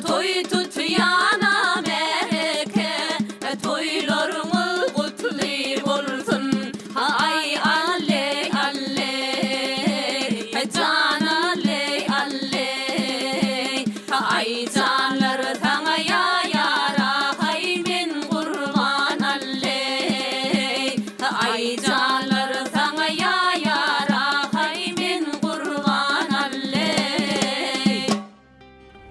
Toy tut yana mereke, toylarımız kutlu olsun. Ay alle alle, can alle alle. Ay canlar sana yara, hay min kurban alle. Ay canlar sana yara, hay min kurban alle.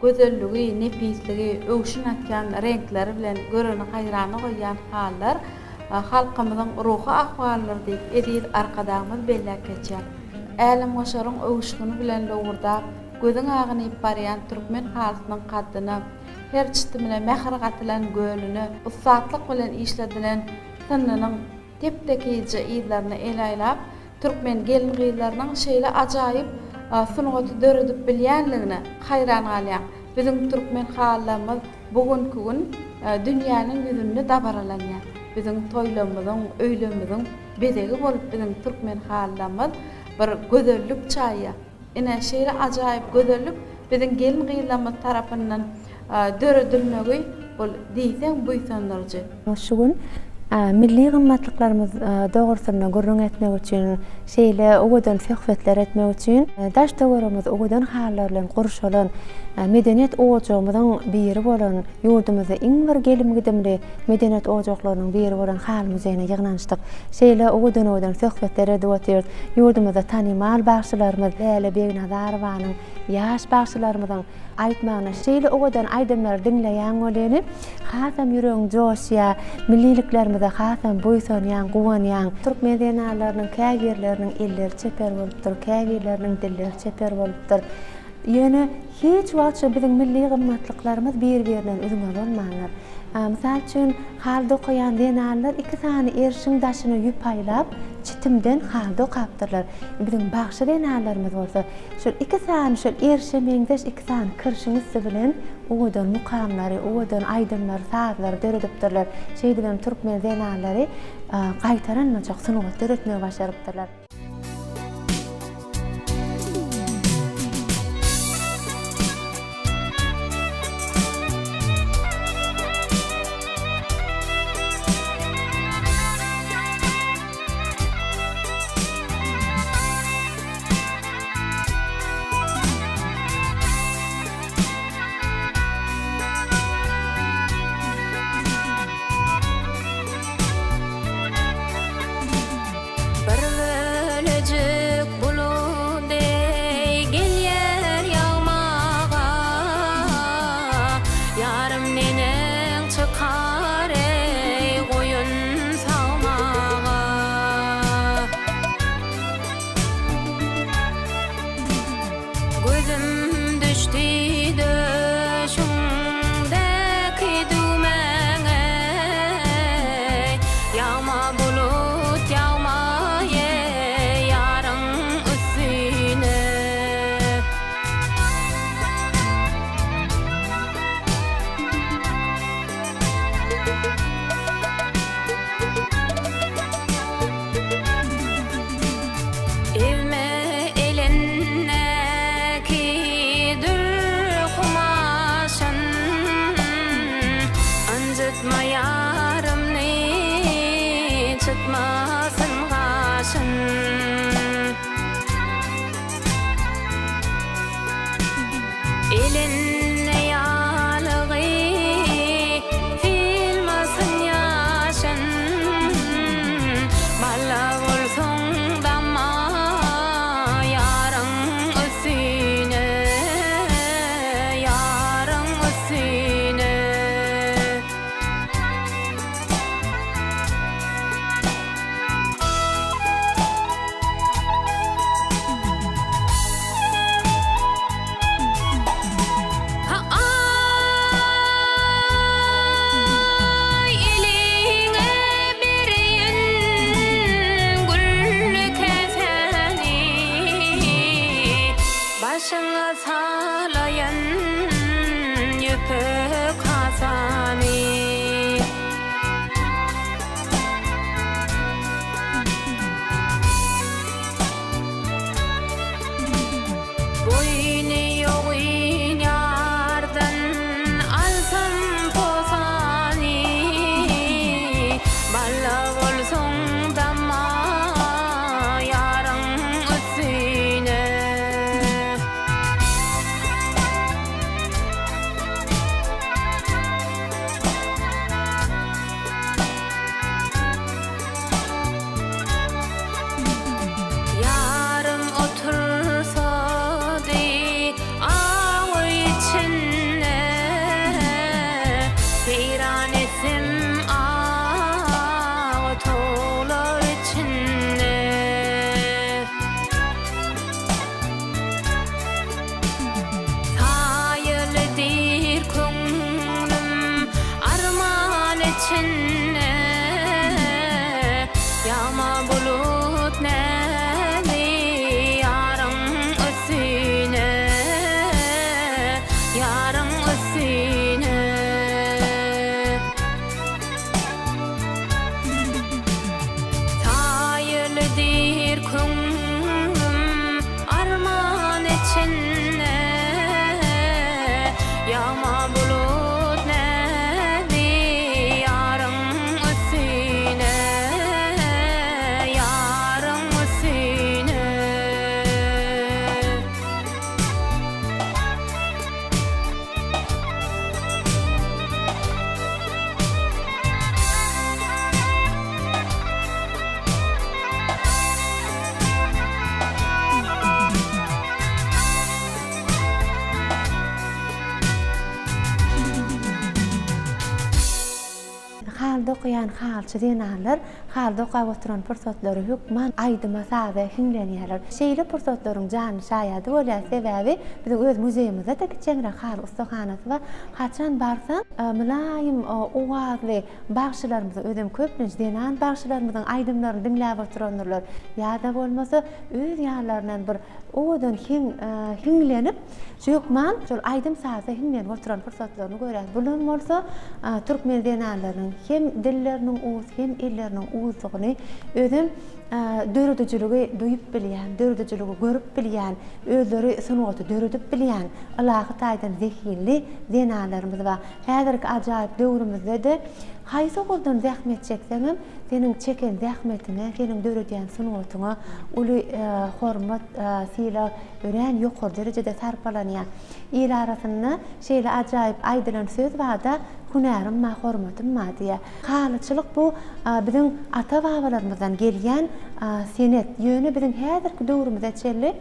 Gözelliği, nefisligi, öwşün atýan renkleri bilen göreni haýrana goýan hallar halkymyzyň ruhy ahwallary diýip edil arkadagymyz bellek geçýär. Älim goşaryň öwşüni bilen dogurda gözüň agyny barýan türkmen halkynyň kaddyny, her çyty bilen mähir gatylan gölüni, usatlyk bilen işledilen synnynyň tepdekije ýyllaryny elaýlap, türkmen gelin gyýlarynyň şeýle ajaýyp sunugaty döredip bilýänligine haýran galýar. Bizim türkmen hallarymyz bugünkü gün dünýäniň ýüzünde dabaralanýar. Bizim toýlarymyzyň, öýlemimiziň bedegi bolup bizim türkmen hallarymyz bir gözellik çaýy. Ine şeýle ajaýyp gözellik bizim gelin gyýlarymyz tarapyndan döredilmegi bol diýsen buýsandyrjy. Şu gün milli gymmatlyklarymy dogrusyna gurrun etmek üçin, şeýle ogadan söhbetler etmek üçin daş döwrümiz ogadan hallar bilen gurşalan medeniýet ojagymyzyň biri bolan ýurdumyzda iň bir gelim gidimli medeniýet ojaklarynyň biri bolan hal muzeýine ýygnanşdyk. Şeýle ogadan söhbetler edip otyr. Ýurdumyzda tanymal bagşylarymyz Läle Begnazarowanyň, ýaş bagşylarymyzyň aýtmagyna şeýle ogadan aýdymlar dinleýän bolany hasam ýüregiň joşýa, milliliklerimize hasam boýsanýan, guwanýan türkmen denalarynyň kägirleriniň elleri çeper bolupdyr, kägirleriniň dilleri çeper bolupdyr. Ýöne hiç wagtça bizim milli gymmatlyklarymiz bir-birinden üzüňe bolmaýar. Mysal üçin halda okuyan denalar iki sany erşiň daşyny ýupaýlap çitimden halda okapdyrlar. Bizim bagşy denalarymyz bolsa, şol iki sany şol erşemeňdeş iki sany kyrşyňysy bilen ogadan mukamlary, ogadan aýdymlar, sazlar döredipdirler. Şeýle bilen türkmen denalary gaýtaranmajak sunugat döretmegi başarypdyrlar. halda okuyan halçı diýenler, halda okap oturan pursatlary hükman aýdyma saza hinlenýärler. Şeýle pursatlaryň jany şaýady bolýar sebäbi bizim öz muzeýimizde de kiçenrek hal ustahanasy we haçan barsaň mülaýim owazly bagşylarymyzy özüm köpünç diýen bagşylarymyzyň aýdymlaryny dinläp oturanlar ýa-da bolmasa öz ýarlarynyň bir owadan hinlenip hükman şol aýdym saza hinlenip oturan pursatlaryny görýär. Bulan bolsa türkmen diýenleriniň hem dilleriniň uwuz hem elleriniň uwuzlygyny özüm döredijiligi duýup bilýän, döredijiligi görüp bilýän, özleri sunuwaty döredip bilýän, Allahy taýdan zehirli diýenlerimiz we häzirki ajaýyp döwrümizde de haýsy goldan zähmet çekseňem seniň çeken zähmetine, seniň döredýän sunuwatyňa uly hormat, sila ören ýokary derejede sarpalanýar. El arasynda şeýle ajaýyp aýdylan söz barda hünerim ma hormatym ma diye. Halyçylyk bu bizim ata-babalarymyzdan gelýän senet ýöne bizim häzirki döwrümizde çelli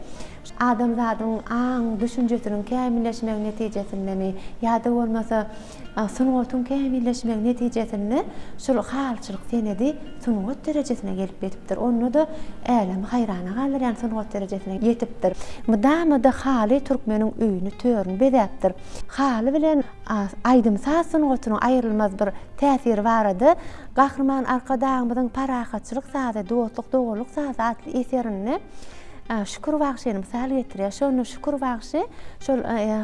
adamzadyň aň düşünjesiniň kämilleşmegi netijesindemi ýa-da bolmasa sunuwatyň kämilleşmegi netijesinde şol halyçylyk senedi sunuwat derejesine gelip ýetipdir. Onu da älim haýrana galýan sunuwat derejesine ýetipdir. Mudamada haly türkmeniň öýüni törün bedäpdir. Haly bilen aýdym saz sunuwatynyň aýrylmaz bir täsiri barady. Gahrman arkadaşymyzyň parahatçylyk sazy, dostluk, dogurluk sazy atly eserini şükür bagşyny misal getirýär. Şonu şükür bagşy şol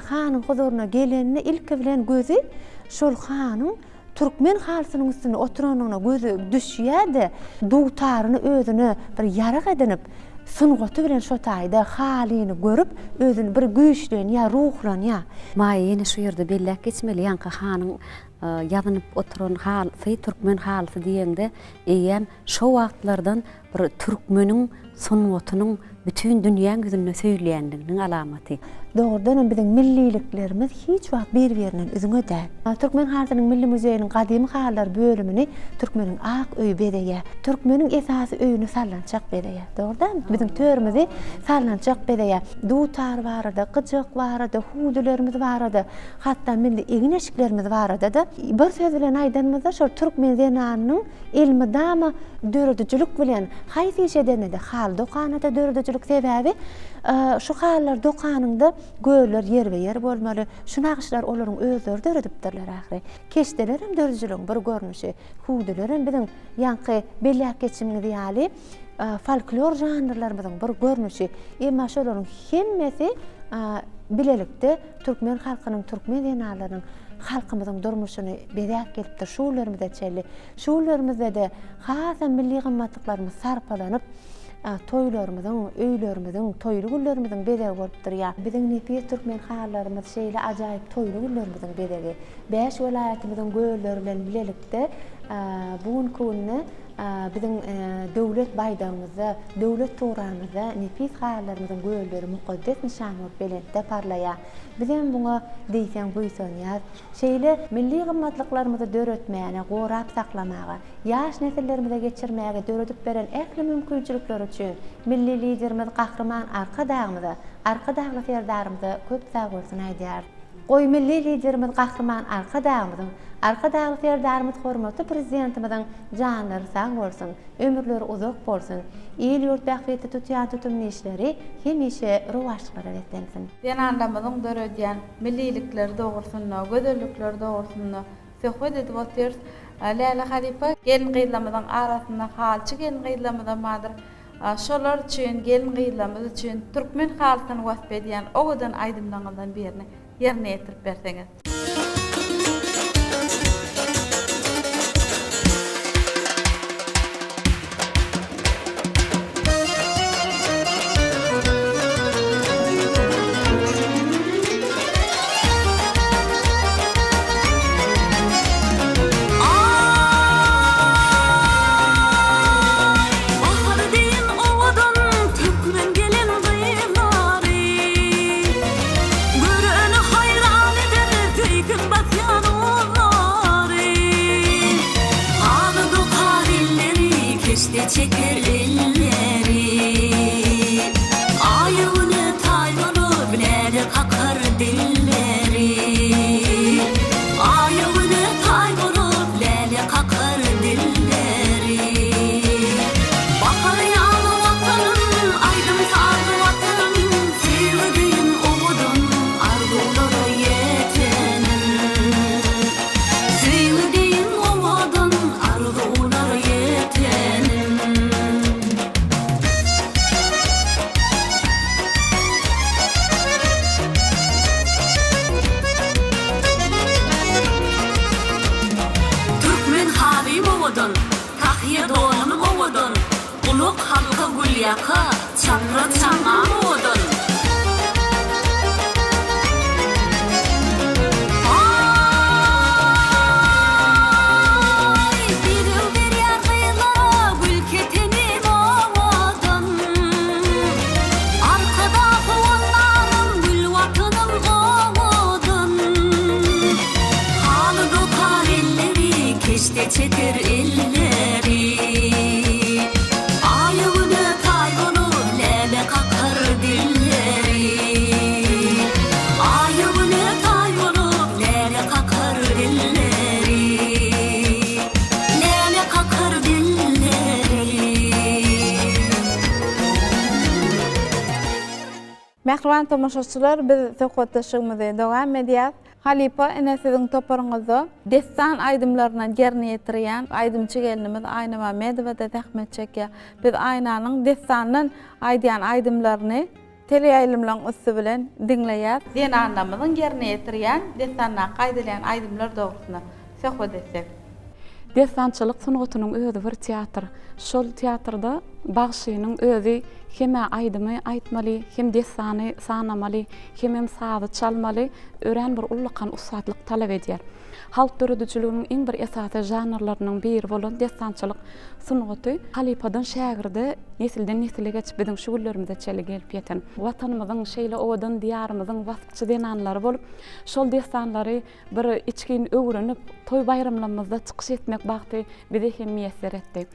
hanyň huzuryna gelenini ilk bilen gözi şol hanyň türkmen halsynyň üstüne oturanyna gözü düşýärdi. Dugtaryny özüne bir ýarak edinip sunuwaty bilen şo taýda halyny görüp özüni bir güýçlenýär, ruhlanýar. Maýa ýene şu ýerde bellek geçmeli ýanky hanyň ýazynyp oturan hal, türkmen halsy diýende eýem şo wagtlardan bir türkmeniň sunuwatynyň bütün dünýä gözüne söýleýändiginiň alamaty. Doğrudan bizim milliliklerimiz hiç wagt bir-biriniň üzüňe däl. Türkmen halsynyň milli muzeýiniň gadymy hallar bölümini Türkmeniň ak öýü bedeýär. Türkmeniň esasy öýüni sallançak bedeýär. Doğrudan bizim törümizi sallançak bedeýär. Dutar barada, gyjak barada, hudularymyz barada, hatda milli egneşiklerimiz barada da bir söz bilen aýdanmyzda şol türkmen zenanynyň ilmi dama döredijlik bilen haýsy işedende de hal dokanada döredijlik sebäbi şu hallar dokanynda göller yer bolmaly. Şu naqşlar olaryň özleri döredipdirler ahire. Keşdelerim döredijiligiň bir görnüşi. Hudularym bizim ýanky bellek geçimini diýäli folklor janrlarymyzyň bir görnüşi. Emma şolaryň hemmesi bilelikde türkmen halkynyň, türkmen zenalarynyň halkymyzyň durmuşyny bedäk gelipdir. Şularymyzda çelli. Şularymyzda da hasan milli gymmatlyklary sarpalanyp toýlarymyzyň, öýlerimizin, toýly günlerimizin bedegi bolupdyr ýa. Biziň nepis türkmen hallarymyz şeýle ajaýyp toýly günlerimizin bedegi. 5 welaýatymyzyň göýleri bilen bilelikde bugun kunny biziň döwlet baýdagymyzda, döwlet tuğramyzda nepis hallarymyzyň göýleri mukaddes nişan bolup belentde parlaýar. Bizim buňa diýsen buýsanýar. Şeýle milli gymmatlyklarymy döretmäge, gorap saklamaga, ýaş nesillerimize geçirmäge döredip beren ähli mümkinçilikler üçin milli liderimiz Gahrman arkadagly serdarymyza köp sag bolsun aýdýar. Goý milli liderimiz Gahrman arkadagly serdarymyz hormatly prezidentimizin janlary sag bolsun, ömürleri uzak bolsun. El ýurt bähbeti tutýan tutumly işleri hemişe rowaşlyklary etlensin. Ýanandamyzyň döredýän millilikleri dogrusyna, gözellikleri dogrusyna söhbet edip otyr. Leyla Halipa gelin gıylamyzyň arasynda halçy gelin gıylamyda madyr. Şolar üçin gelin gıylamyz üçin türkmen halkyny wasp edýän owadan aýdymlanan birini ýerine ýetirip berseňiz. Görüni hayran eder yaka çamra çama odun. Ay bir bir yargılara gül ketenim oğudun. Arkada onların gül vatanım oğudun. Halı dokar elleri keşte çetir elleri. Ayağını taygonu lele kakar dilleri. Ayağını taygonu lele kakar dilleri. Lele kakar dilleri. Mehriban tomoşaçylar, biz söhbetleşigimize dowam edýär. Halipa ene siziň toparyňyzda destan aýdymlaryna gerine ýetirýän aýdymçy gelinimiz Ayna Mamedowada zähmet çekýär. Biz Aynanyň destandan aýdýan aýdymlaryny teleýaýlymlaryň üstü bilen dinleýär. Sen andamyzyň gerine ýetirýän destandan gaýdylýan aýdymlar dogrusyna söhbet etsek. Destançylyk sunugynyň özü bir teatr. Şol teatrda bagşynyň özü hem aýdymy aýtmaly, hem destany sanamaly, hem sazy çalmaly, ören bir ullakan usatlyk talap edýär. Halk döredüçiliginiň iň bir esasy janrlarynyň biri bolan destançylyk sunugy halipadan şägirde nesilden nesile geçip biziň şugullarymyza çeli gelip ýeten. Watanymyzyň şeýle owadan diýarymyzyň wagtçy denanlary bolup, şol destanlary bir içkin öwrenip toy bayramlarymyzda çykyş etmek bagty bize hem meýesser etdi.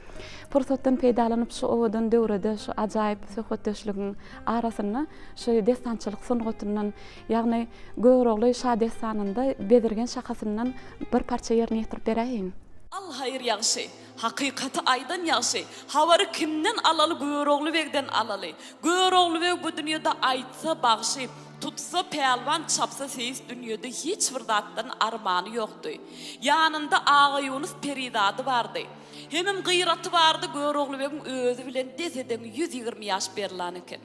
Fursatdan peýdalanyp şu owadan döwrede şu ajaýyp söhbetdeşligiň arasyna şu destançylyk sunugynyň ýagny görogly şa destanynda bedirgen şakasyndan bir parça ýerine ýetirip beräýin. Al hayır ýagşy, hakykata aýdan ýagşy. Hawary kimden alaly? Görogly wegden alaly. Görogly weg bu dünýede aýtsa bagşy, tutsa pelwan, çapsa seýis dünýede hiç bir zatdan armany ýokdy. Ýanynda Ağa Yunus Peridady bardy. Hemem gıyraty bardy, görogly wegiň özü bilen deseden 120 ýaş berilen eken.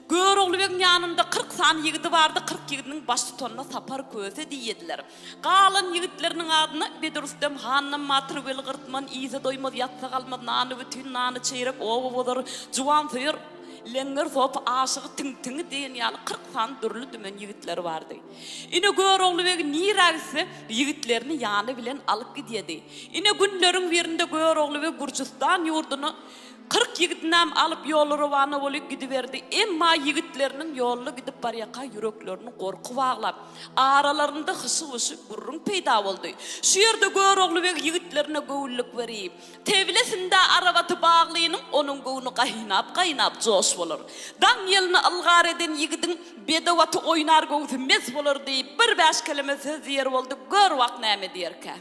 Görogly wegiň ýanynda 40 san ýigidi bardy, 40 ýigidiniň baş tutanna sapar köze diýediler. Galan ýigitleriniň adyna Bedrustem Hanna Matryvel Gyrtman, Iza doýmaz ýatsa galmaz, nany bütün nany çeýrek owa bolar, juwan fyr Lenger sop aşığı tın diyen ýaly 40 san dürlü dümen ýigitler bardy. Ine görogly weg niragisi ýigitlerini ýany bilen alyp gidýärdi. Ine günleriň birinde görogly weg Gürcistan ýurduny 40 ýigitnam alyp ýollarywany bolup gidiberdi. Emma ýigitleriniň ýolly gidip barýaka ýüreklerini gorky baglap, aralarynda hysy-hysy gurrun peýda boldy. Şu ýerde görogly weg ýigitlerine göwüllik berýip, tewlesinde arabaty baglynyň onuň göwüni gaýnap joş bolar. Daň ýelyny algar eden ýigidiň bedewaty oýnar göwüsi mes bolar diýip bir bäş kelime söz ýer boldy. Gör wagt näme diýerkä.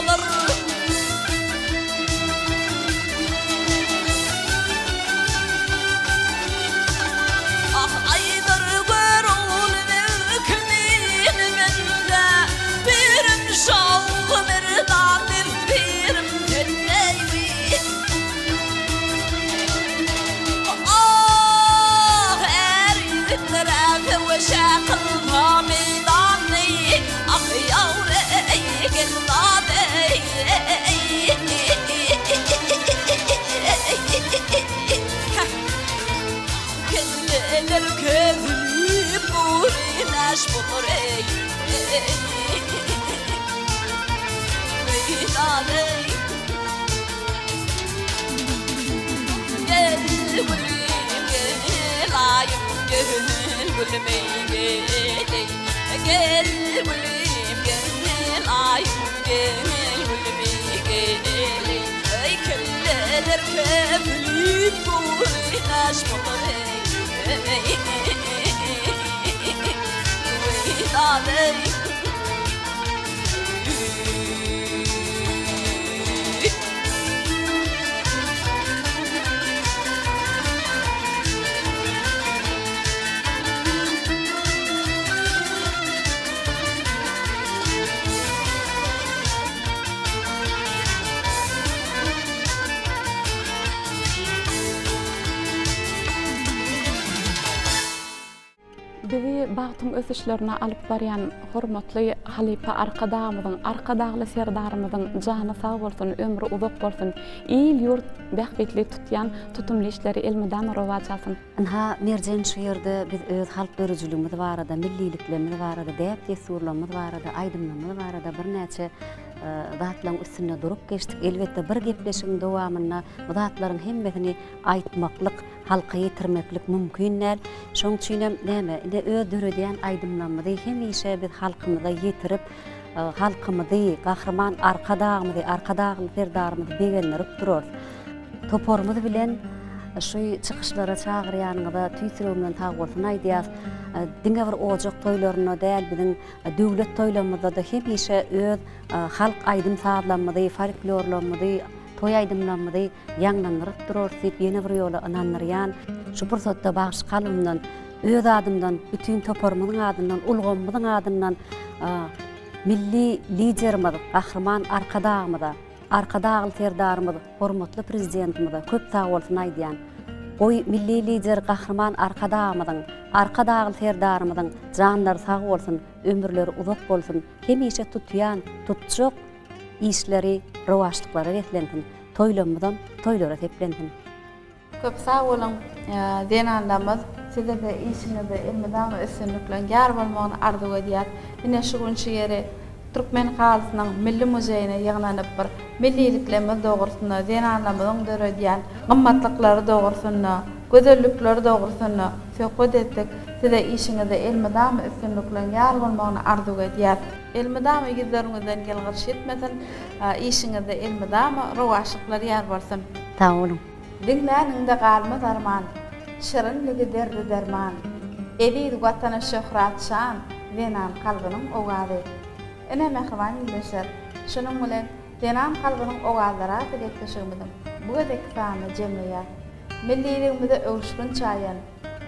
bolar. Ah aydır görül mümkün mende, birim şov merdandir, birim tenneyvi. Ah eritlere kıvşakıl hamidani, ah yavrey gillade. Kelleler kevli burinaş bulur ey. Meydane gel gülüm gel ayım gel gülüm gel. Gel gülüm gel ayım gel gülüm gel. Ey kelleler kevli burinaş bulur ey. Meydane Bizi bağıtın ösüşlerine alıp barayan hormatly Halipa arkadağlı serdarımızın canı sağ bolsun, ömrü uzak bolsun, il yurt bähbetli tutyan tutumly işleri elmydam rowaç alsın. Anha merjen şu yerde biz öz halk dörücülüğümüz barada, milliliklerimiz barada, däp tesurlarymyz barada, aýdymlarymyz barada bir näçe zatlaryň üstüne durup geçdik. Elbetde bir gepleşiň dowamyna bu zatlaryň hemmesini aýtmaklyk, halka ýetirmeklik mümkin näl. Şoň üçinem näme? Inde öz dörediýän aýdymlarymyzy hemişe biz halkymyza ýetirip, halkymyzy, gahrman arkadagly serdarymyzy begenlerip durur. Topormyz bilen şu çıkışlara çağırýanyňyza tüýsüregimden tag bolsun aýdýas. Diňe bir ojak toýlaryna däl biziň döwlet toýlarymyzda da hemişe öz halk aýdym saatlanmady, folklorlarymyzy, toy aýdymlarymyzy ýanglandyryp durur, diýip ýene bir ýola ynanyrýan. Şu pursatda bagyş kalymdan, öz adymdan, bütün topormyzyň adyndan, ulgamyzyň adyndan milli liderimiz, gahrman arkadagly serdarymyz, hormatly prezidentimiz köp sag bolsun aýdýan. Oy milli lider gahrman arkadagly serdarymyzyň janlary sag bolsun, ömürleri uzak bolsun, hemişe tutýan, tutjak işleri, rowaşlyklary betlensin. Toýlamydan toýlara teplensin. Köp sağ olun denanlarımız size de işinizi elmeden üstünlüklen yer bolmagyny arzu edýär. Ine şu gün şu yeri Türkmen halasynyň milli muzeýine ýygnanyp bir milliliklerimiz dogrusyna denanlarymyzyň döredýän gymmatlyklary dogrusyna, gözellikleri dogrusyna söhbet etdik. Size işinizi elmeden üstünlüklen yer bolmagyny arzu edýär. Elmeden ýüzleriňizden gelgiriş etmesin, işinizi elmeden rowaşlyklar yer bolsun. Sağ olun. Dinläninde galmaz arman, şirinligi derdi derman. Edid watana şöhrat şan, denan kalbynyň ogaly. Ene mehriban ýyleşer. Şunuň bilen denan kalbynyň ogalara diýekleşigimiz. Bu gedek sany jemleýär. Milliligimizi öwüşgün çaýan,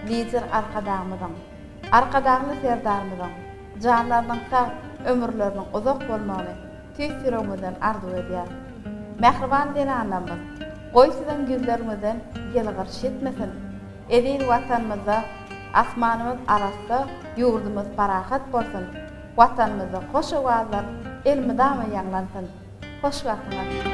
lider arkadagly serdarymyzyň, janlarynyň sag ömürleriniň uzak bolmagyny tüýsüregimizden arzu edýär. Mehriban denanlarymyz Goý sizin gözlerimizden gelgiriş etmesin. Edil watanymyzda, asmanymyz arasda ýurdumyz parahat bolsun. Watanymyzda hoş owazlar elmydam ýanglansyn. Hoş wagtyňyz.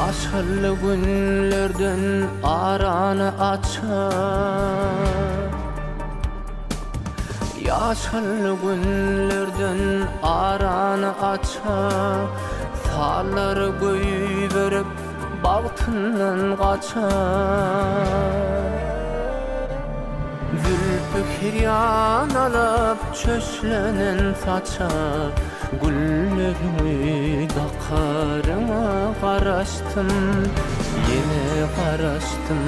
Yaşarlı günlerden aranı açar, yaşarlı günlerden aranı açar, salları göy verip bağıtından kaçar. Zülfü hiryan alıp çöşlenen saçar, güllerimi dakarıma qaraştım, yine qaraştım.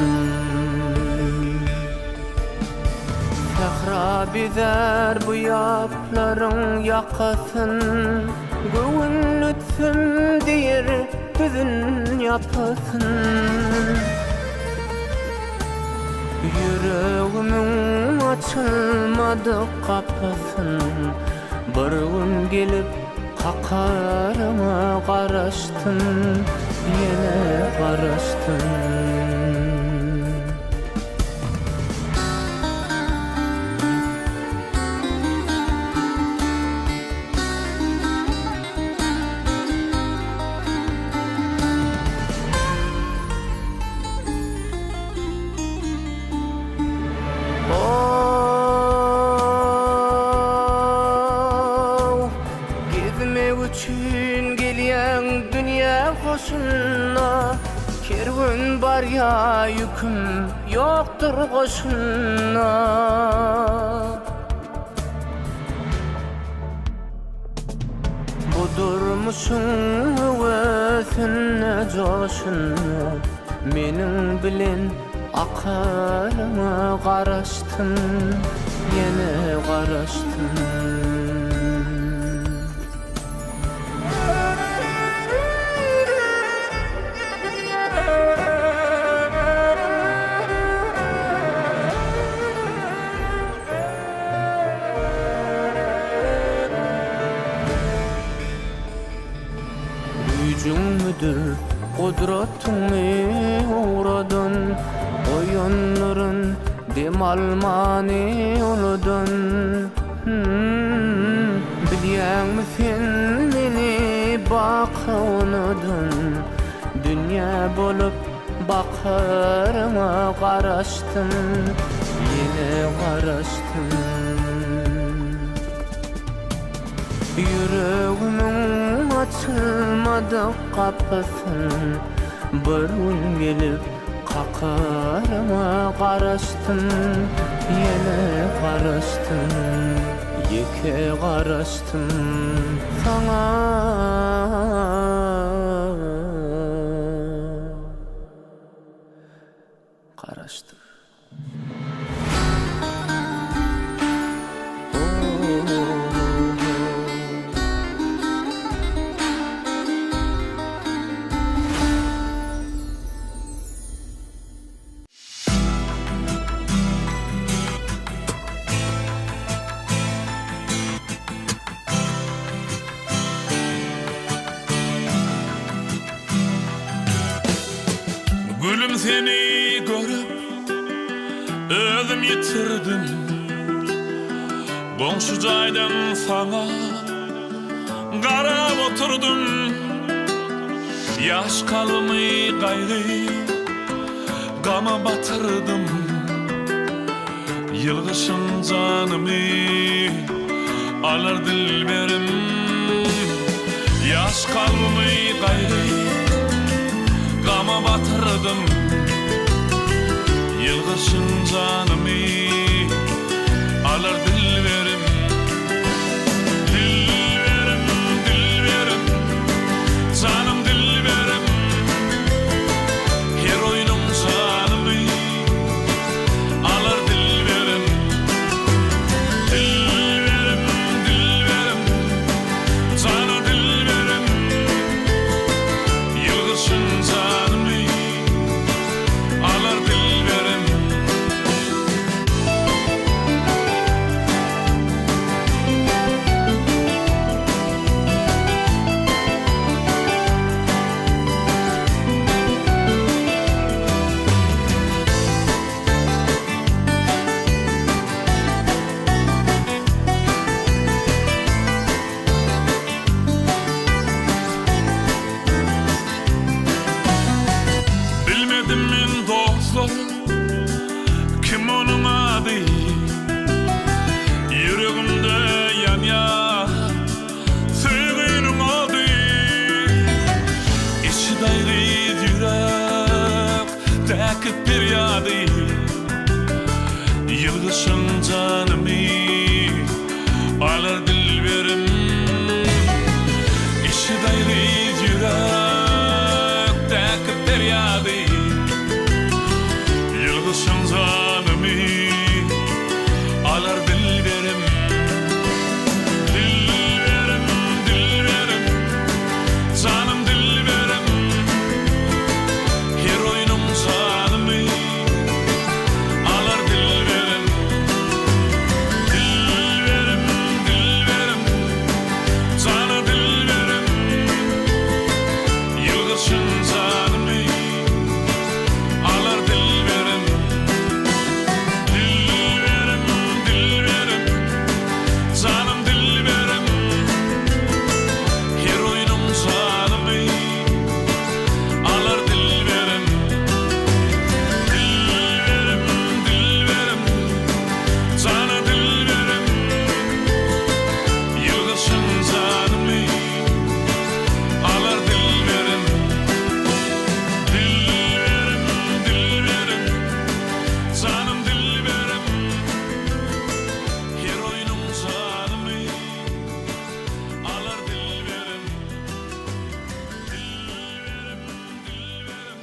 Sahra bizer bu yapların yakasın, göğün lütfüm deyir düzün yapasın. Yüreğimin açılmadı kapasın, bir gün gelip kakarıma qaraştım, yine qaraştım. Üçün gelyen dünya hoşuna, kervan var ya yüküm yoktur koşuna. Budurmuşsun hevesine coşuna, menin bilen akarıma qaraştım, yine qaraştım. Gücüngdür kudretini uğradın, oyunların dem almani oludun. Bilýän misin meni baka unudun, dünya bolup bakarıma qaraştım, yine qaraştım. Yüreğimin açılmadı kapısın, bir gün gelip kakarıma qaraştım, yine qaraştım, yeke qaraştım sana. Qaraştım. Gülüm seni görüp özüm yitirdim, Goňşu jaýdan sana garap oturdum. Yaş kalmy gaýry gama batırdım, yılgışın canımı alar dilberim. Yaş kalmy gaýry gama batırdım, yılgışın canımı alar dilberim. Dilberim, dilberim, canım dilberim, her oyunun canımı alar dilberim. Dilberim, dilberim, canım dilberim, yılgışın canımı alar dilberim. feryady Yılgısın zanımı alar dilberim Dilberim, dilberim Zanım dilberim Her oyunum zanımı alar dilberim Dilberim, dilberim Zanı dilberim Yılgısın zanımı alar dilberim Dilberim, dilberim Zanım dilberim Her oyunum zanımı alar dilberim Dilberim, dilberim Zanı dilberim Yılgısın zanımı alar dilberim Dilberim, dilberim Zanım dilberim Her oyunum zanımı alar dilberim Dilberim, dilberim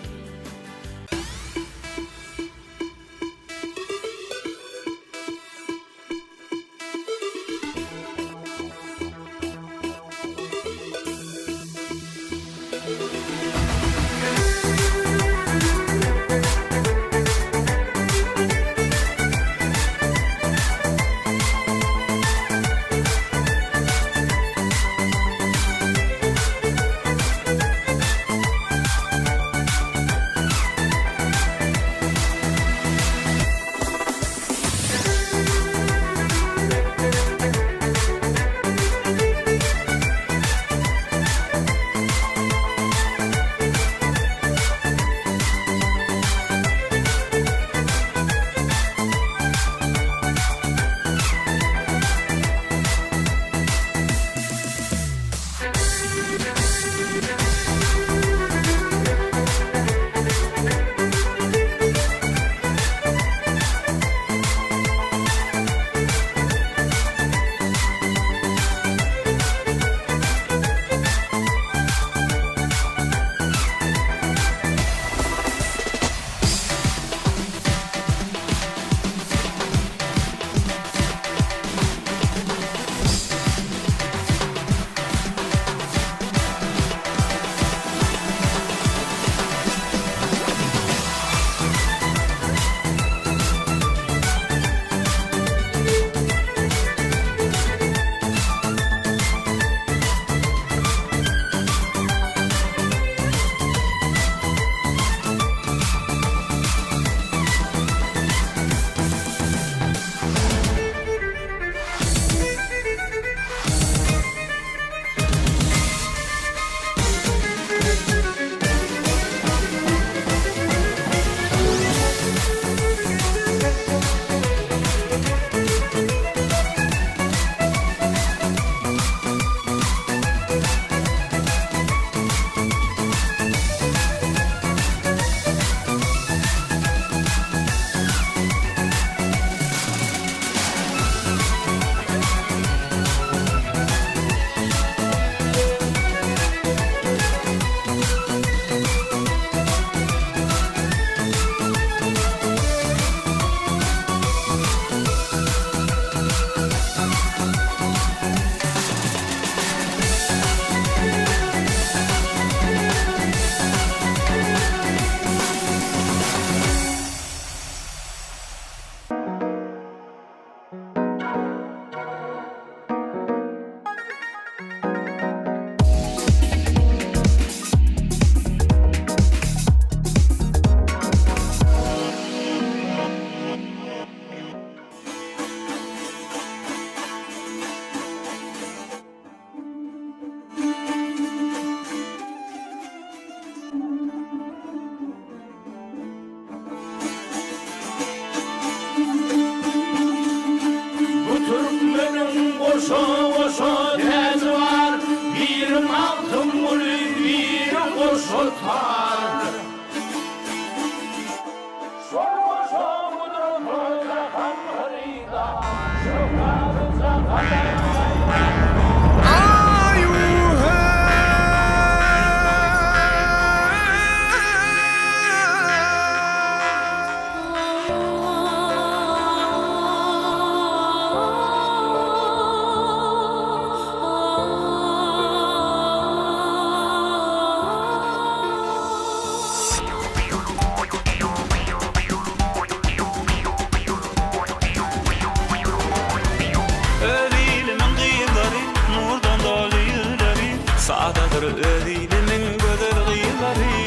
sadadır özüniň gözel gyýlary.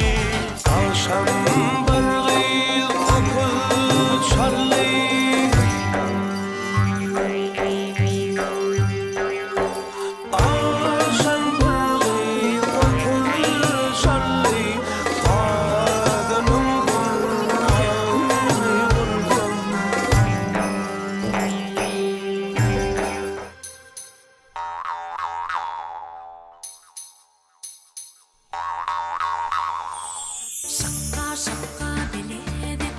Alşam bir gyýl okul çarly. Alşam bir gyýl okul çarly. Adamyň Şakka şakka biledim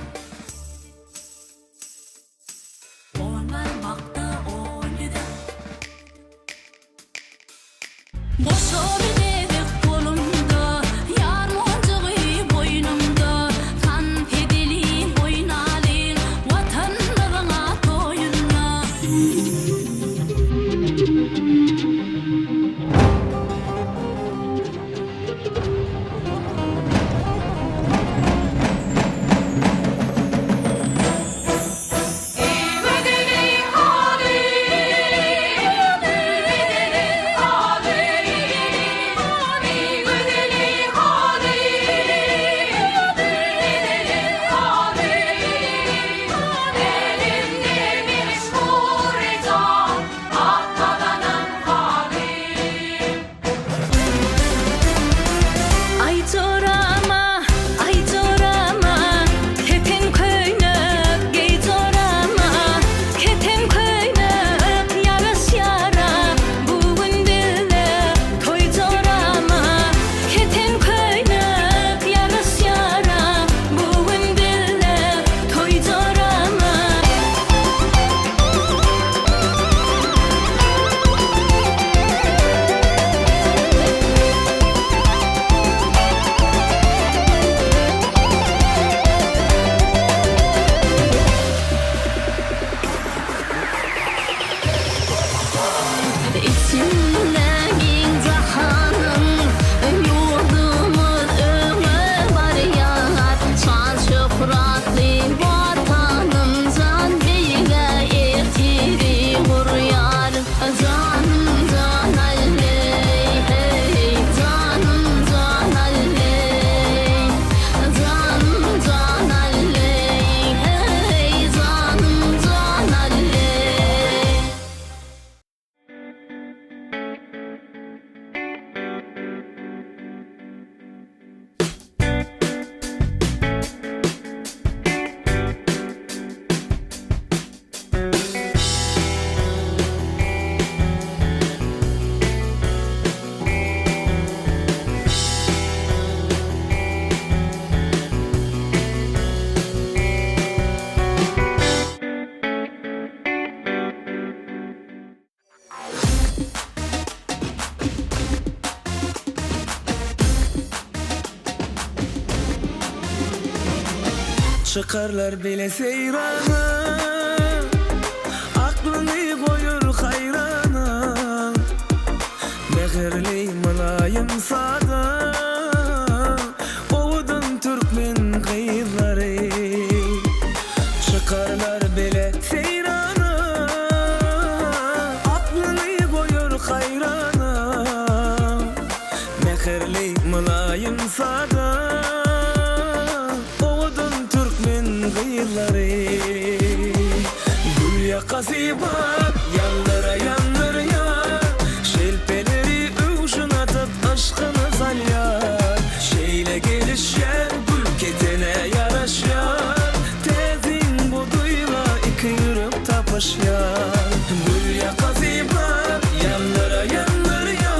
Ormanmakta oynadım Boşa biledik kolumda Yar moncuğu boynumda Kan pedeli oynalıyım Vatanlarına toyunla Ay zorama, keten köynük, gey zorama, keten köynük, yarış yara, bugün dille, toy zorama, keten köynük, yarış yara, bugün dille, toy zorama. İçimden zahanım yurdumuz ömür var yar şan şöhratli vatanım can beyle ertiri yar canım can alley hey canım can alley canım can alley hey canım can alley. Çıkarlar bile seyrana, aklını koyur hayrana. Mehirli mülayim sada, ovudun Türkmen kıyıları. Çıkarlar bile seyrana, aklını koyur hayrana. Mehirli mülayim sada, gül yakası bak yanlara yandır ya, şelpeleri övüşün atıp aşkını sal ya. Şeyle gelişer gül ketene yaraş ya, tezin bu duyla iki yürüp tapış ya. Gül yakası bak yanlara yandır ya,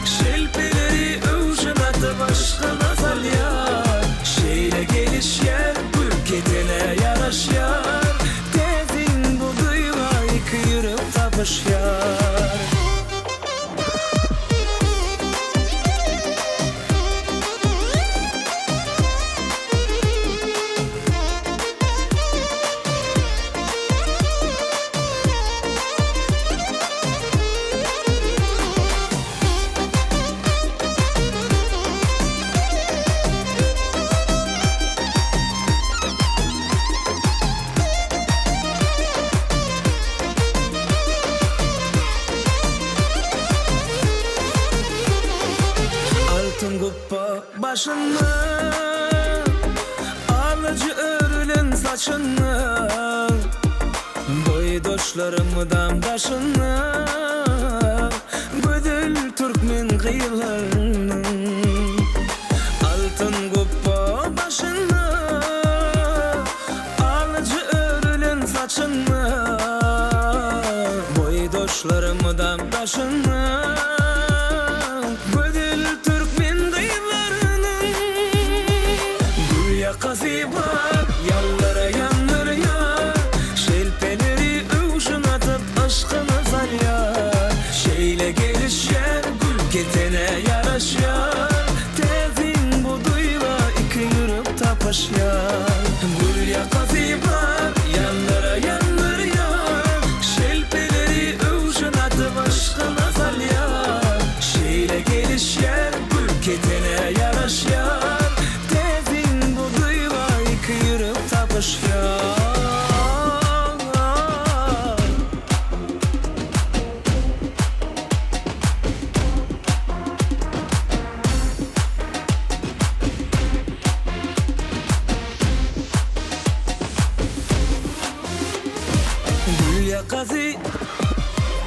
şelpeleri övüşün atıp aşkını sal ya. Şeyle gelişer ketene yaraş yar, tezin bu duyla iki yürü başını, alıcı örülen saçını, boydoşlarımdan başını, Gödül Türkmen kıyılarının altın kuppa başını, alıcı örülen saçını, boydoşlarımdan başını, Gödül Türkmen kıyılarının gül yakası var, yallara yanır ya, şelpeleri övüşün atıp aşkını zalyar, şeyle gelişer, gül ketene yaraşar, tezin bu duyla iki yürüp tapaşar. Gül yakası var, yanlara yanır ya, şelpeleri övüşün atıp aşkını zalyar, şeyle gelişer, gül ketene yaraşar, tezin bu duyla iki yürüp tapaşar.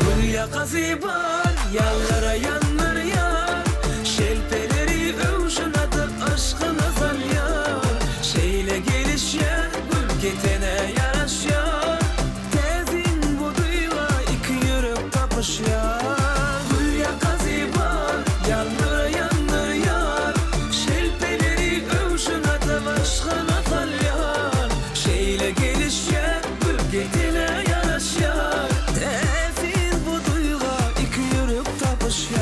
Gül yakası var, yallara yanır ya, şelpeleri övüşün atıp aşkını zalyar, şeyle gelişer, gül ketene yaraşar, tezin bu duyla iki yürüp tapışar. Gül yakası var, yallara yanır ya, şelpeleri övüşün atıp aşkını zalyar, şeyle gelişer, gül ketene yaraşar, tezin bu duyla iki yürüp tapışar.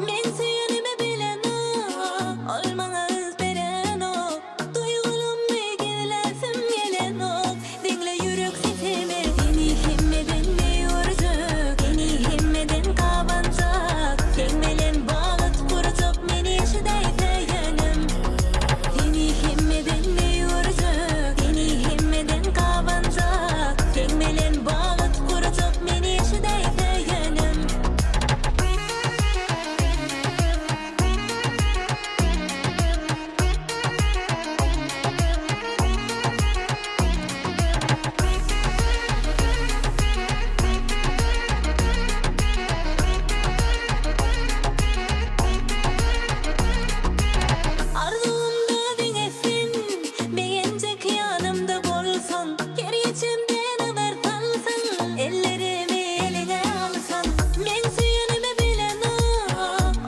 Men suyunime bilen o, olmana öz beren o, duygulum megilesim gelen o, dinle yürek sesimi, seni himmeden ne yoracak, seni himmeden kabanacak, kengmelen bağlat kuracak, meni şidaysa yanım, seni himmeden ne yoracak, seni himmeden kabanacak, kengmelen bağlat kuracak, meni şidaysa yanım. Arzumda dinlesin, beğenecek yanımda bolsun, geri içimden haber kalsın, ellerimi eline alsın. Men suyunime bilen o,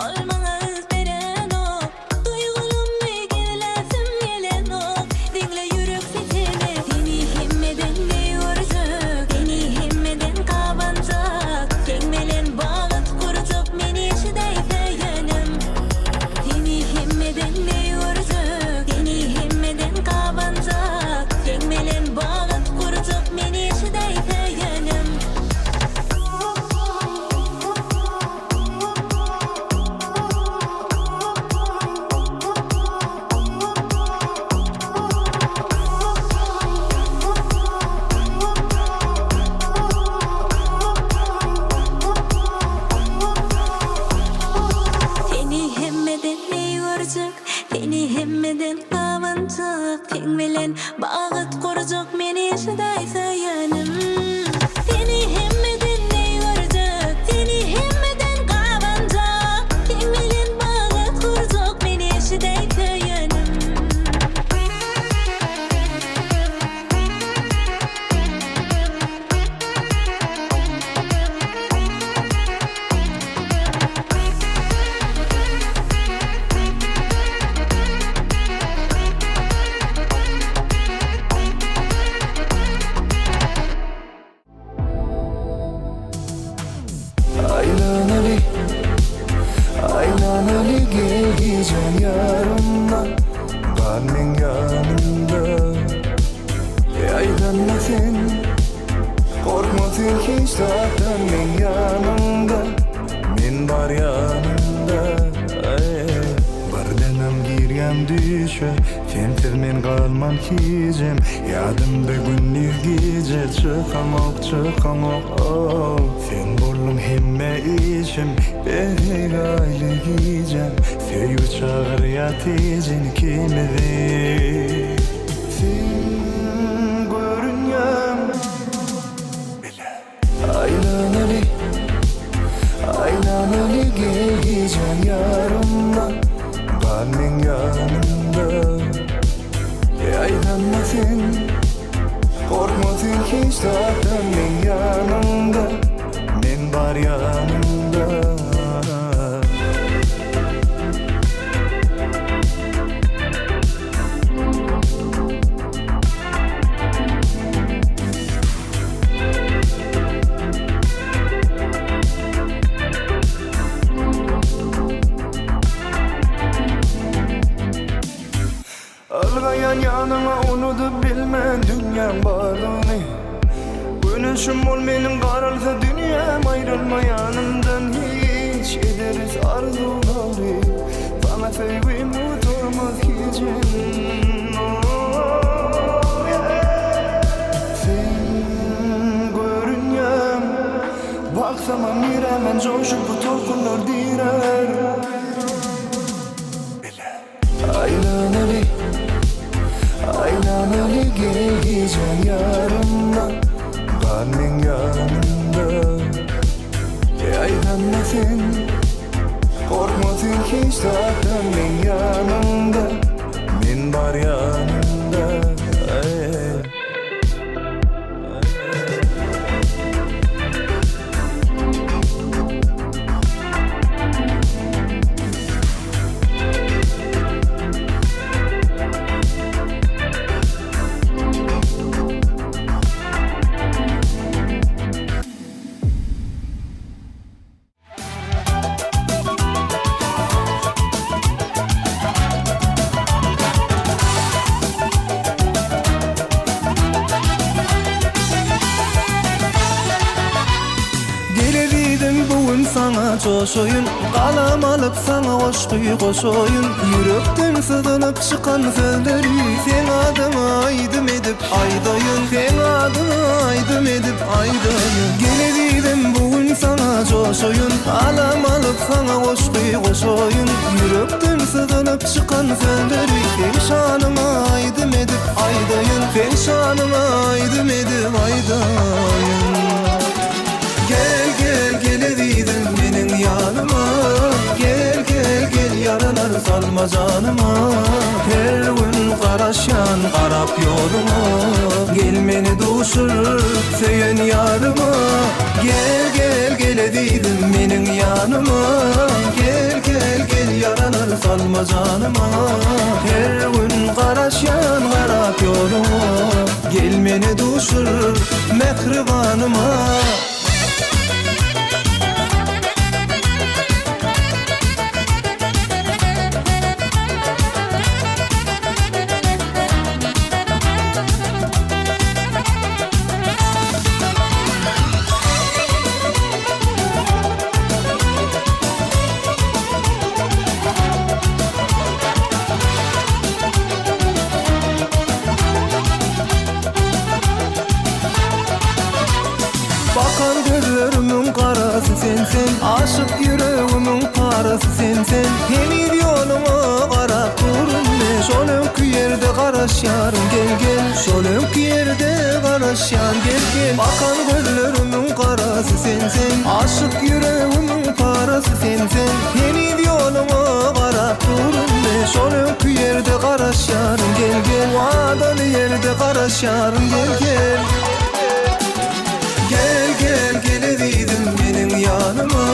olmana öz beren o, duygulum megilesim gelen o, dinle yürek sesimi, seni himmeden ne yoracak, seni himmeden kabanacak, kengmelen bağlat kuracak, meni şidaysa yanım. Seni himmeden ne yoracak, seni himmeden kabanacak, kengmelen bağlat kuracak, meni şidaysa yanım. Seni himmeden ne yoracak, seni himmeden kabanacak, kengmelen bağlat kuracak, meni şidaysa yanım. Seni himmeden ne yoracak, seni himmeden kabanacak, kengmelen bağlat kuracak, meni şidaysa yanım. Aylanali gel gecen yarımda, barmen yanımda. Aylanma sen, korkma sen hiç zaten men yanımda, men var yanımda. Bardanam gir dünyam düşe sensiz men kalman hicem yadımda günler gece çıkamak oh. Sen bollum hemme işim beri gayle giyeceğim Sevgi çağır yatıcın kimedi Sen görünyem Aylanali geleceğim yarımda Kalbin yanımda Aylanma sen Korkma sen hiç zaten ben yanımda Ben var yanımda Algayan yanıma unutup bilme dünyam bağlını Güneşim ol benim kararsa dünyam ayrılma yanımdan hiç ederiz arzuları Sana sevgim unuturmaz hicim Sen görünyem Baksama miremen coşup bu tokunlar direr Aylanali geleceğim yarımda Kalbin yanımda Aylanma sen Korkma sen hiç zaten ben yanımda Ben var yanımda sana coşoyun Kalam alıp sana aşkı koşoyun Yürekten sızılıp çıkan sözleri Sen adına aydım edip aydayın Sen adına aydım edip aydayın Gelebildim bugün sana coşoyun Kalam alıp sana aşkı koşoyun Yürekten sızılıp çıkan sözleri Sen şanıma aydım edip aydayın Sen şanıma aydım edip aydayın Gel gel geleydin benim yanıma Gel gel gel yaralar salma canıma Her gün karaşan karap yoluma Gelmeni duşur söyün yarıma Gel gel geleydin benim yanıma Gel gel gel yaralar salma canıma Her gün karaşan karap yoluma Gelmeni duşur mehribanıma sensin Aşık yüreğimin parası sensin Henüz yoluma qarap durunme Şol önkü yerde qaraş yarım gel gel Şol önkü yerde qaraş yar gel gel Bakan gözlerimin qarası sensin Aşık yüreğimin parası sensin Henüz yoluma qarap durunme Şol önkü yerde qaraş yarım gel gel Vadalı yerde qaraş yarım gel gel Gel gel geleydin benim yanıma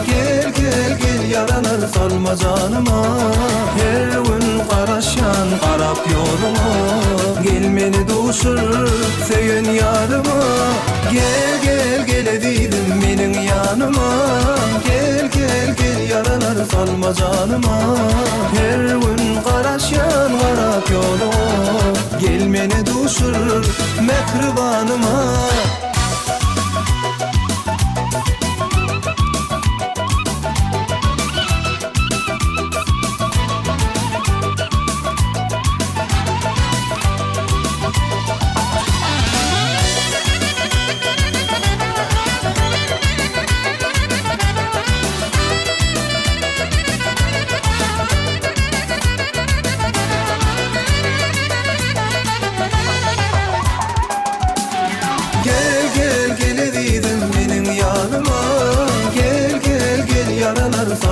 Gel gel gel yaralar salma canıma Her gün karaşan karap yoluma Gelmeni duşur söyün yarıma Gel gel geleydin benim yanıma Gel gel gel yaralar salma canıma Her gün karaşan karap yoluma Gelmeni duşur mehribanıma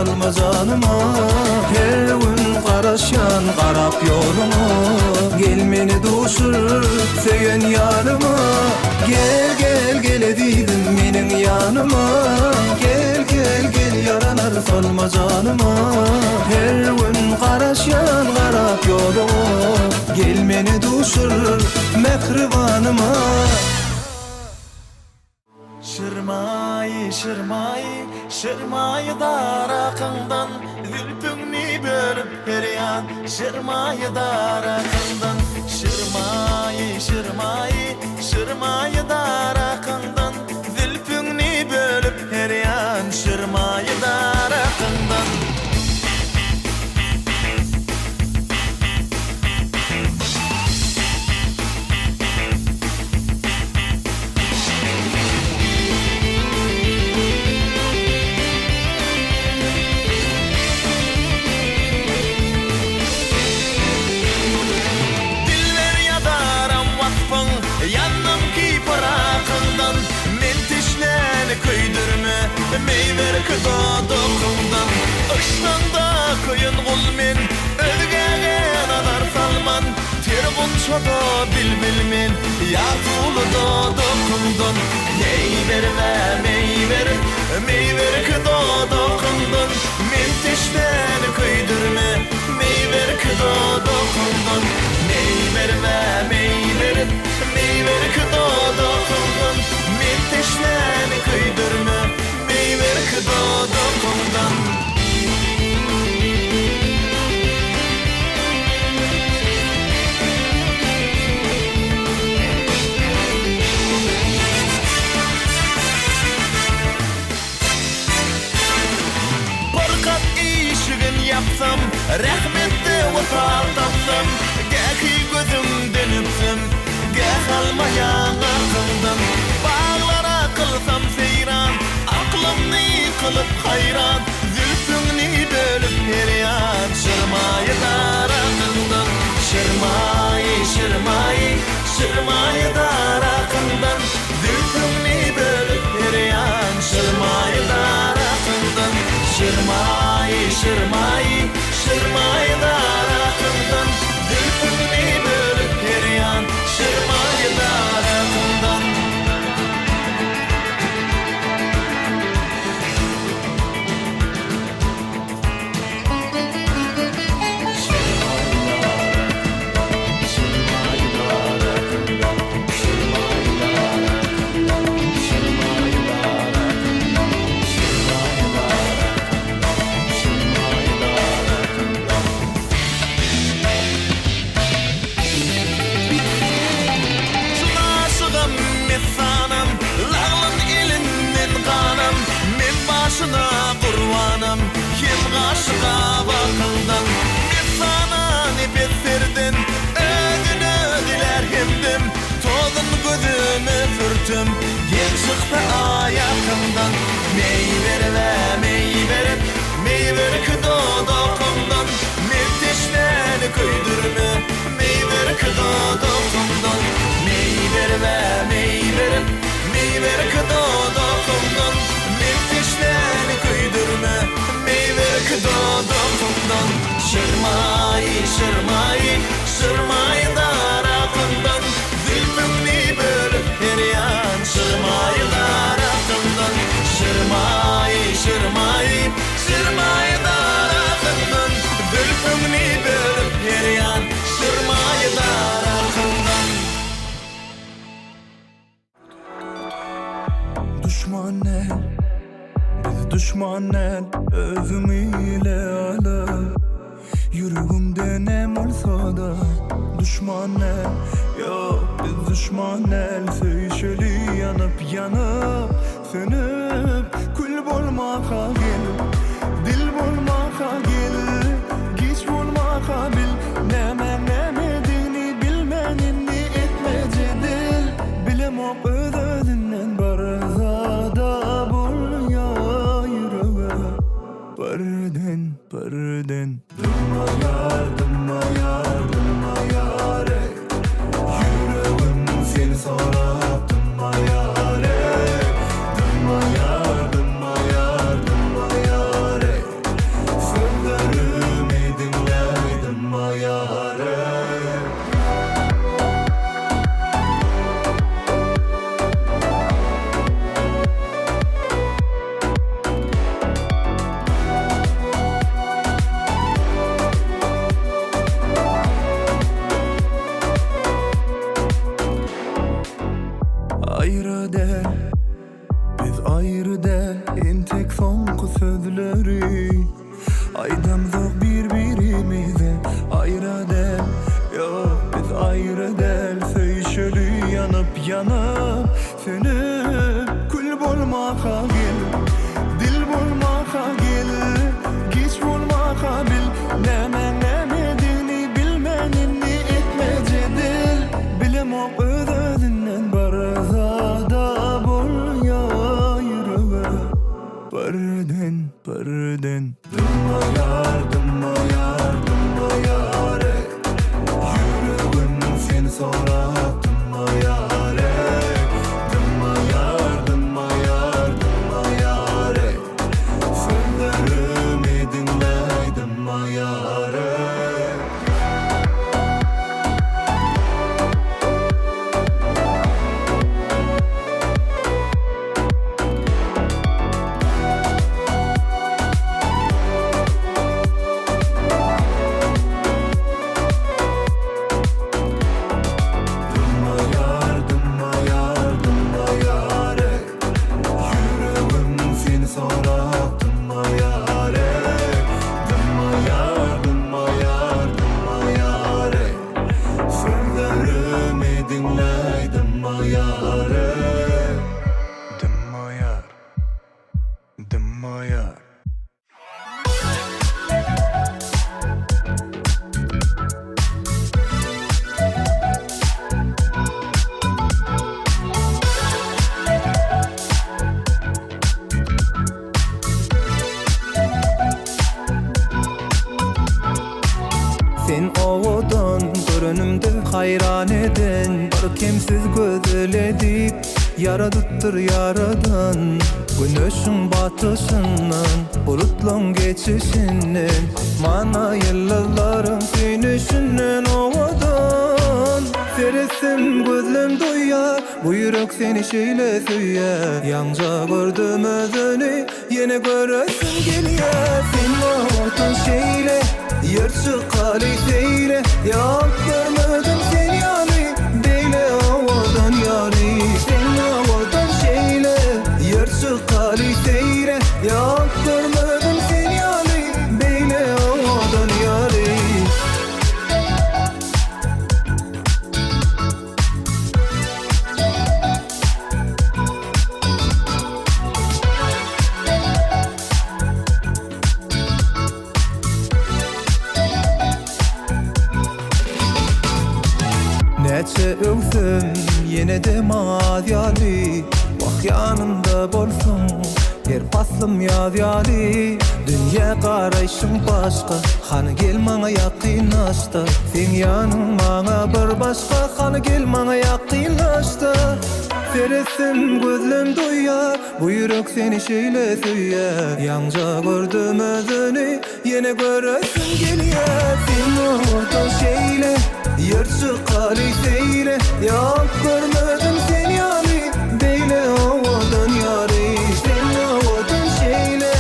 salma canıma. Her gün qaraşyan qarap yoluma. Gel meni duşur söygen yanıma. Gel gel gel ediydim menin yanıma. Gel gel gel yaranar salma canıma. Her gün qaraşyan qarap yoluma. Gel meni duşur mehribanıma. Şırmayı şırmayı şırmayı darakından Zülpüngni bölüp her yan Şırmayı darakından Şırmayı şırmayı şırmayı darakından Zülpüngni bölüp her yan Şırmayı darakından Meyver kıdodokundan Işnanda koyun gulmin Ödgegen adar salman Tergun çodo bilbilmin Yağdulu dodokundan Meyver ve meyver kıdodokundan Mentişten köydürme Meyver kıdodokundan Meyver ve meyver kıdodokundan Mentişten köydürme Meyver kıdodokundan Barkat işigin yapsam Rahmetli vefal tapsam Gâki gözümden öpsem Gâk almayan aklımdan Bağlara kılsam seyran Aklımni kılıp hayran Zülfüngni bölüp her yan Şırmayı darakından Şırmayı şırmayı şırmayı darakından Zülfüngni bölüp her yan Şırmayı darakından Şırmayı şırmayı şırmayı darakından Zülfüngni bölüp her yan Şırmayı darakından Kurbanım kim aşığa bakıldan Bir sana nefes verdin Ögünü diler hemdim Tozun gözümü fırtım Gel çıktı ayakımdan Meyver ve meyver kıdodokumdan Menteşten köydürme Meyver kıdodokumdan Meyver ve meyver kıdodokumdan Menteşten köydürme Meyver kıdodokumdan Şırmayı şırmayı şırmayı darakından Zülfüngni bölüp her yan Şırmayı darakından Şırmayı şırmayı şırmayı darakından Zülfüngni bölüp her yan Şırmayı darakından Düşmanlar Biz düşmanlar özümüyle ala Yüreğimde nem olsa da Düşmanlar Yok biz düşmanlar Söyüşeli yanıp Sönüp kül bolmaka gel Dil bolmaka gel Geç bolmaka bil Nemedini bilmenini etme cedil Bilemok özünden barzada bul ya yüreğe Pardon Dımma yar Yüreğim seni sorap Dımma yar Dımma yar ayrı del söyşölü yanıp yanıp sönüp kül bolmaka gel dil bolmaka gel geç bolmaka bil nemedini bilmenini etme cedil bilim o özünden barzada bol ya yürüme parden parden dımma yar dımma yar dımma yar yüreğim sen sorar dımma yar dımma yar dımma yar dımma yar sözlerimi dinle dımma yar dımma yar dımma yar dımma yar yüreğim seni sorar dımma yar dımma yar dımma yar dımma yar sözlerimi dinle dımma yar dımma yar dımma yar Sen ovodan görünümde hayran eden bir kimsiz gözledik yaradıttır yaradan güneşin batışından bulutlan geçişinden mana yıldızların sünüşünden ovodan seresim gözlem duyar bu yürek seni şeyle söyler yanca gördüm özünü yine göresim geliyor sen ovodan şeyle Yırtık kaliteyle Yap görmedim seni yani Beyle havadan yani Sen havadan şeyle Yırtık kaliteyle Yap görmedim seni yani Beyle havadan yani Neçe öksüm yine de madyali Vah yanımda bolsun her paslım yadyali Dünya qarayışın başka Hanı gel bana yakınlaştı Sen yanın bana bir başka Hanı gel bana yakınlaştı Seresim gözlem duyar Bu yürek seni şeyle söyler Yanca gördüm özünü Yine göresim geliyor Sen orada şeyle Yırtık kaliteyle Yap görmedim seni yani Beyle havadan yari Sen havadan şeyle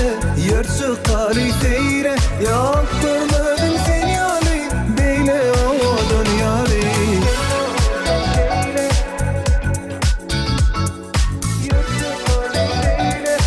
Yırtık kaliteyle Yap görmedim seni yani Beyle havadan yari Yırtık kaliteyle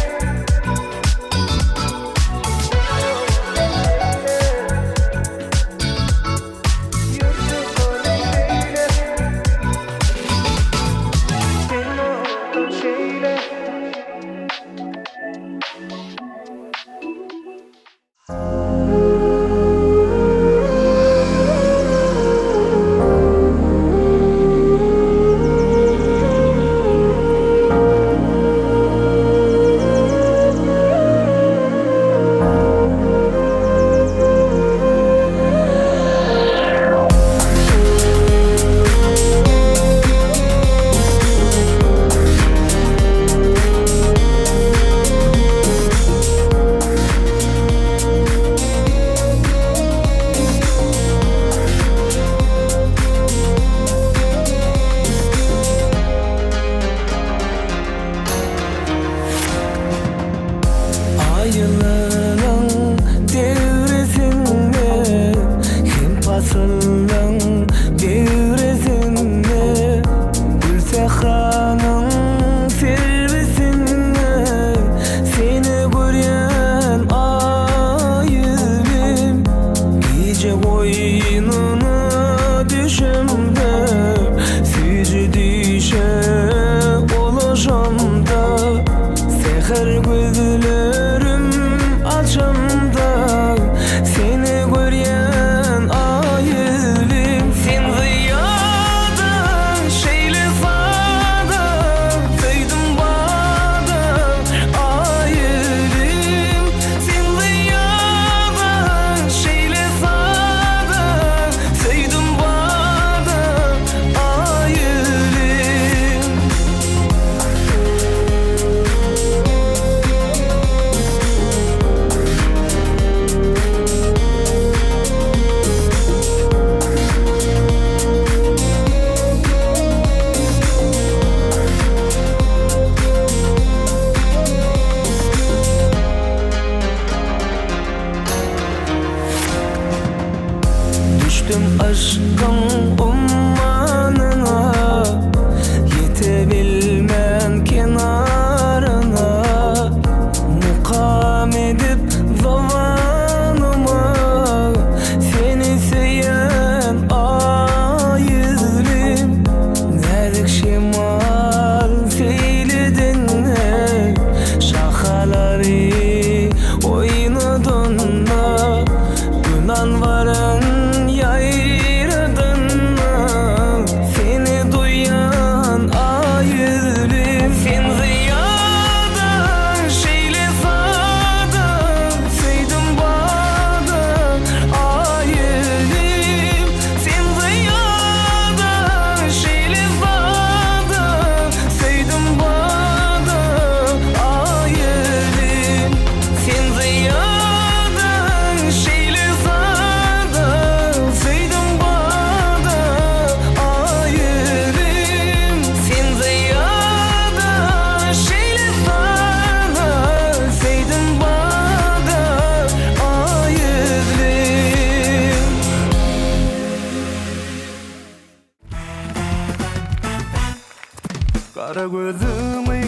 Kara gözümi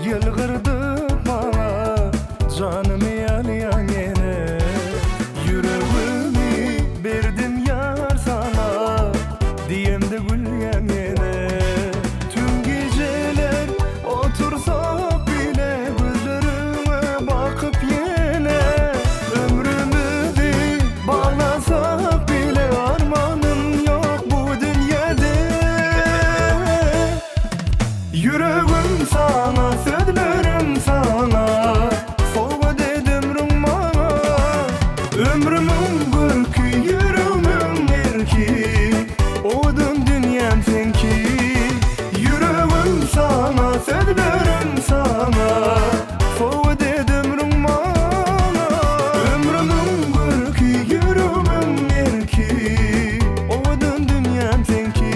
yılgırdı bana, canımı yalayan yine. Yüreğimi verdim yar sana, diyemde gülyen yine. Tüm geceler otursak bile, gözlerime bakıp yine. Ömrümüzü bağlasak bile, armanım yok bu dünyada. Yüreğim sana, sözlerim sana, soğuk dedim rumana. Ömrümün gülkü, yüreğimin erki, odun dünyam senki. Yüreğim sana, sözlerim sana, soğuk dedim rumana. Ömrümün gülkü, yüreğimin erki, odun dünyam senki.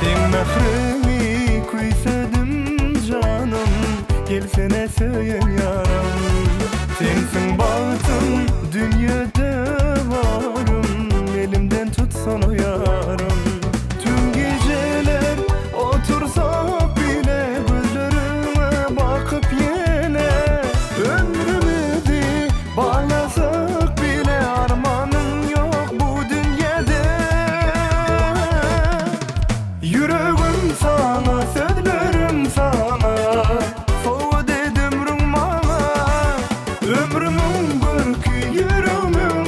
Sen mehremi kuysadım canım, gelsene söyün yaram. Sensin bahtım, dünyada varım, elimden tutsan o yarım. Tüm geceler otursak bile, gözlerime bakıp yine. Ömrümüzü bağlasak bile, armanım yok bu dünyada. Yüreğim sana, sözlerim sana, soğuk dedim rumana. Ömrümün gülkü, yüreğimin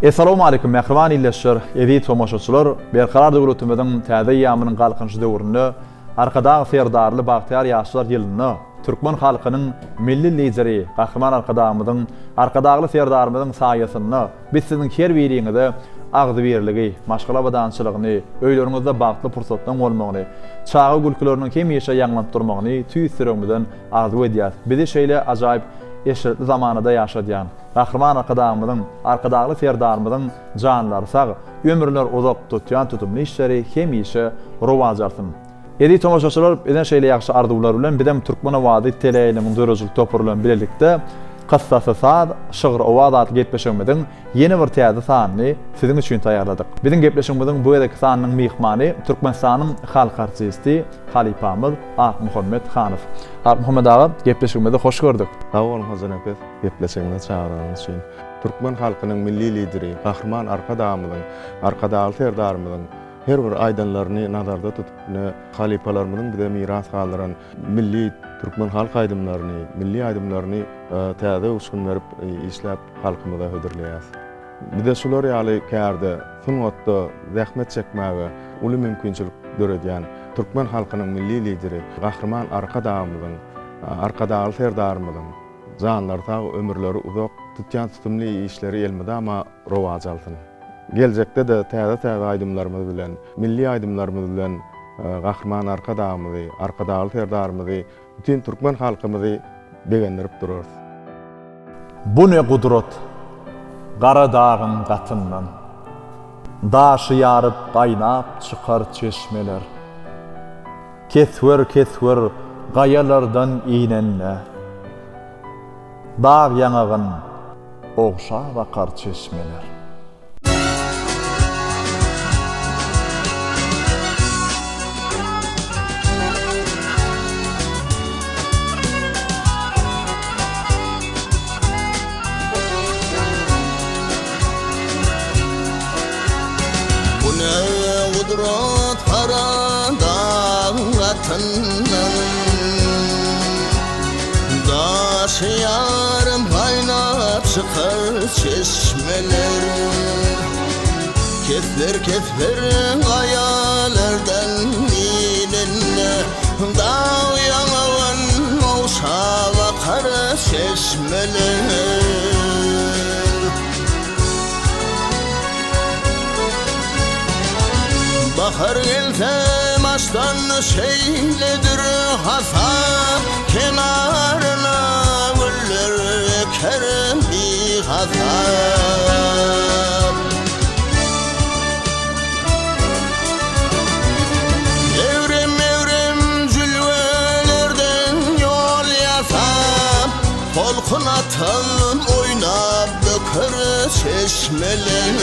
Assalamu alaykum mehriban illeşler, edi tomoşaçylar, berkarar döwletimiziň täze ýamynyň galkynjy döwründe arkadagy serdarly bagtyar ýaşlar ýylyny türkmen halkynyň milli lideri, gahrman arkadagymyzyň, arkadagly serdarymyzyň saýasyny, biz siziň her biriňizde agdy berligi, maşgala badançylygyny, öýleriňizde bagtly pursatdan bolmagyny, çağı gülküleriniň hemişe ýaňlap durmagyny tüýsüregimizden arzu edýär. Bizi şeýle ajaýyp eşitli zamanada ýaşadýan gahrman arkadagymyzyň, arkadagly serdarymyzyň janlary sag, ömürler uzak tutýan tutumly işleri hemişe rowaj alsyn. Edi tomoşaçylar, eden şeýle ýaxşy arzuwlar bilen bijem türkmen owady teleýiniň dörözlük topurylan bilelikde Kassasy saat şygyr owaz adly gepleşigimiziň ýeni bir täze sanyny siziň üçin taýýarladyk. Biziň gepleşigimiziň bu ýerdeki sanynyň mihmany Türkmenistanyň halk artisti Halipamyz Ak Muhammed Hanow. Ak Muhammed ağa, gepleşigimize hoş gördük. Sağ olun Hazan Epe, gepleşigimize çağıranız üçin. Türkmen halkynyň milli lideri, gahrman arkadagymyzyň, arkadagy serdarymyzyň her bir aýdanlaryny nazarda tutup, halipalarymyzyň bize miras galyran milli Türkmen halk aýdymlaryny, milli aýdymlaryny täze usul berip işläp halkymyza hödürleýär. Bize şular ýaly kärde, sungatda zähmet çekmäge uly mümkinçilik döredýän Türkmen halkynyň milli lideri, gahrman arkadagymyzyň, arkadagy serdarymyzyň janlary sag, ömürleri uzak tutýan tutumly işleri elmede ama rowaj alsyn. Gelecekde de täze aýdymlarymyz bilen, milli aýdymlarymyz bilen gahrman arkadagymyzy, arkadagy serdarymyzy, bütün Türkmen halkymyzy begendirip durarys. Bu ne gudrat, gara dağın gatından, daşı yarıp qaynap çıkar çeşmeler, kesver gayalardan iğnenle, dağ yanağın oğşa bakar çeşmeler. Kudret karadağın daş yarım kaynap çıkar çeşmeler, kesler gayalardan iğnenle, dağ yanağın olsa bakar çeşmeler. Bahar gelse maçtan şeyledir hasar, kenarına güller ekerim bir hasar. Evrim zülvelerden yol yasam, polkun atan oynap döker çeşmeler.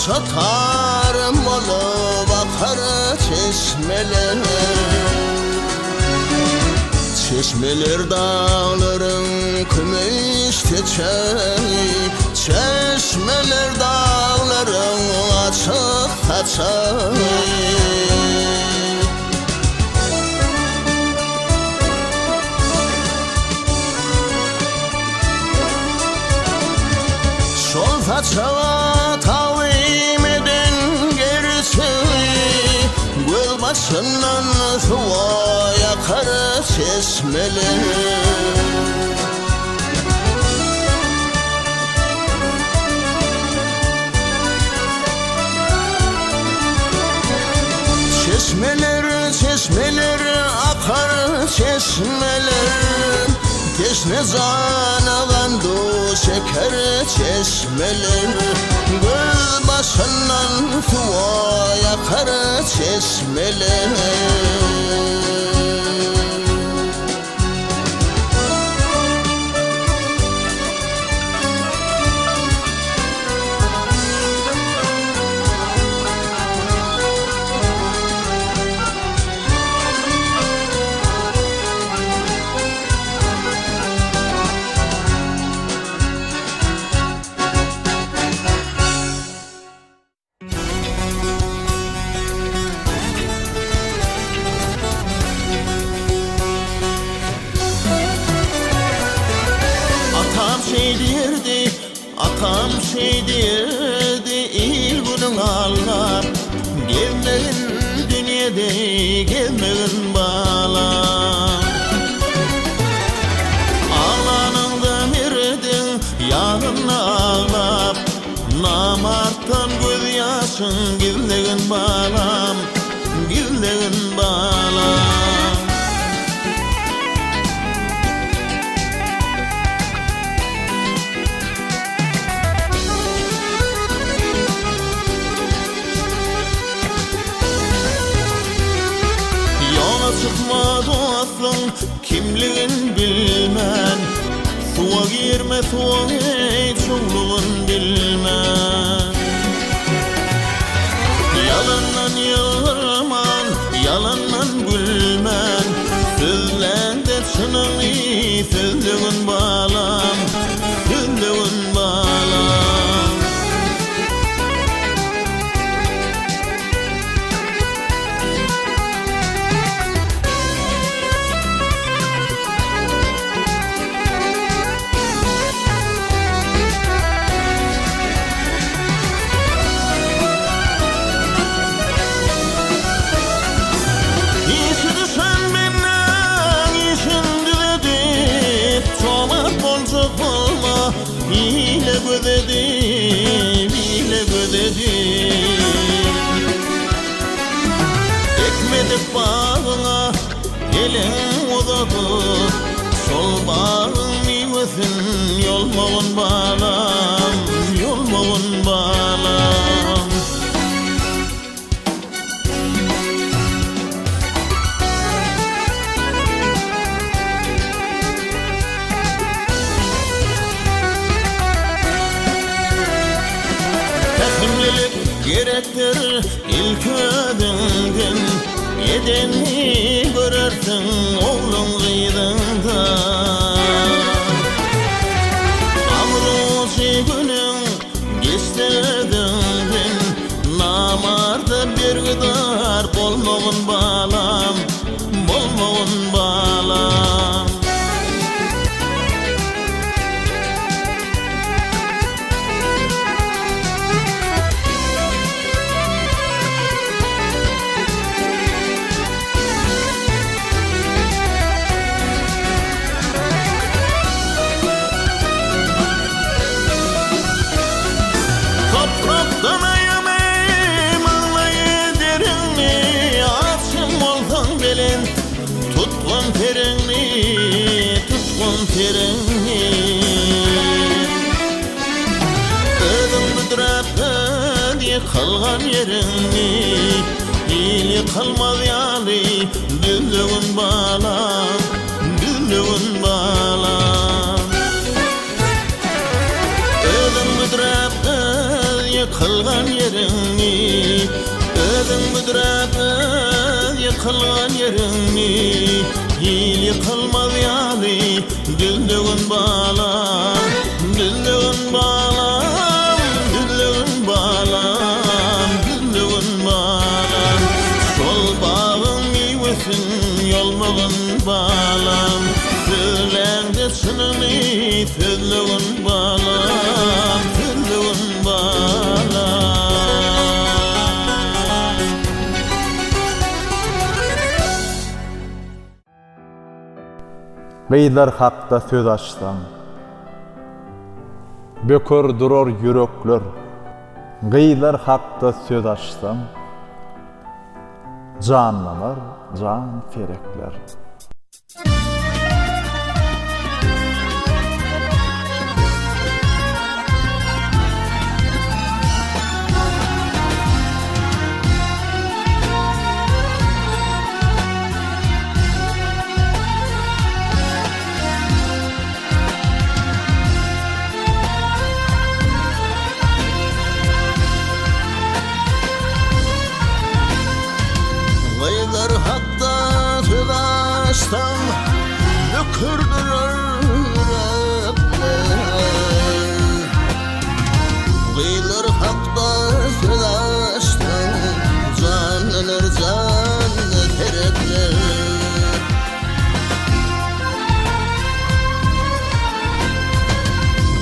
Satarım olup akar çeşmeler, çeşmeler dağların kümeş teçeği, çeşmeler dağların açık taçağı. Şol taçağa tavim eden gerçeği, göl başından suya yakar çeşmeler. Çeşmeler akar çeşmeler, teşne zanagan du şeker çeşmeler, göl başından suya yakar çeşmeler. Kamşy diýdi il günüň alap gelmegin dünýede gelmegin balam Alanыңda mirdin ýagyna ağlap namartdan göz ýaşyň gizlegin balam gizlegin balam Çıkmadı aslın kimliğin bilmen Suğa girme suğa hiç çoğluğun bilmen Yalandan yılırman, yalandan gülmen Sözlende çınığı sözlüğün bağlam Sözlüğün bağlam Bile gödedim Ekmedik bağına elin uzadı Sol bağın meyvesin yolmağın bağlam Yolmağın bağlam Gerektir ilk ödünden Edeni görersin oğlun gıydında Amruzi günün geçtirdin Namarda bir gıdar bolmağın bağlam Bolmağın bağlam Tutgun terini Ödün müdrapın yıkılgan yerini İyi kalmaz yali düllüğün bağlam Düllüğün bağlam Ödün müdrapın yıkılgan yerini Ödün müdrapın yıkılgan yerini İyi yıkılmaz yali düllüğün bağlam Düllüğün bağlam Düllüğün bağlam Düllüğün bağlam Sol bağın meyvesin yolmağın bağlam Sözlerde çınını sözlüğün bağlam Sözlüğün bağlam Gıylar hakda söz açsam Bökür durur yürekler Gıylar hakda söz açsam Canlanar, can ferekler Baştan dökürdüler yürekler Gıylar hakta söz açtan Canlanır can terekler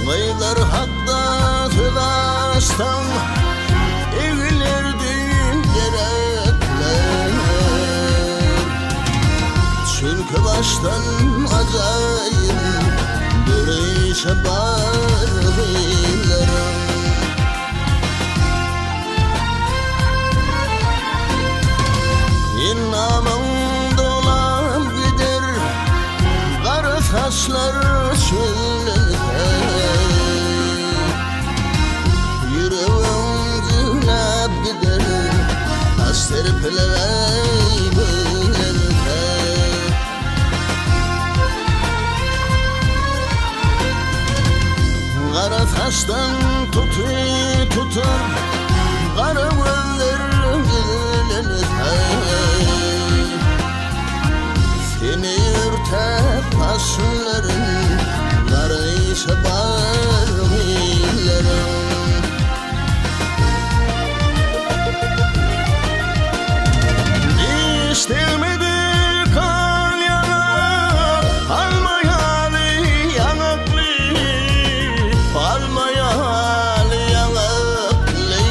Gıylar hakta baştan acayip bir işe bargılarım. İnamım dolan gider, kara taşlar çöllenir. Yüreğim cünep gider, taş terpeley böler. Kara taştan tutar, kara gözler güllenir. Seni ürter taşların, kara işe bargılarım. İstemedi kal yanak, almayalı yanaklı, almayalı yanaklı.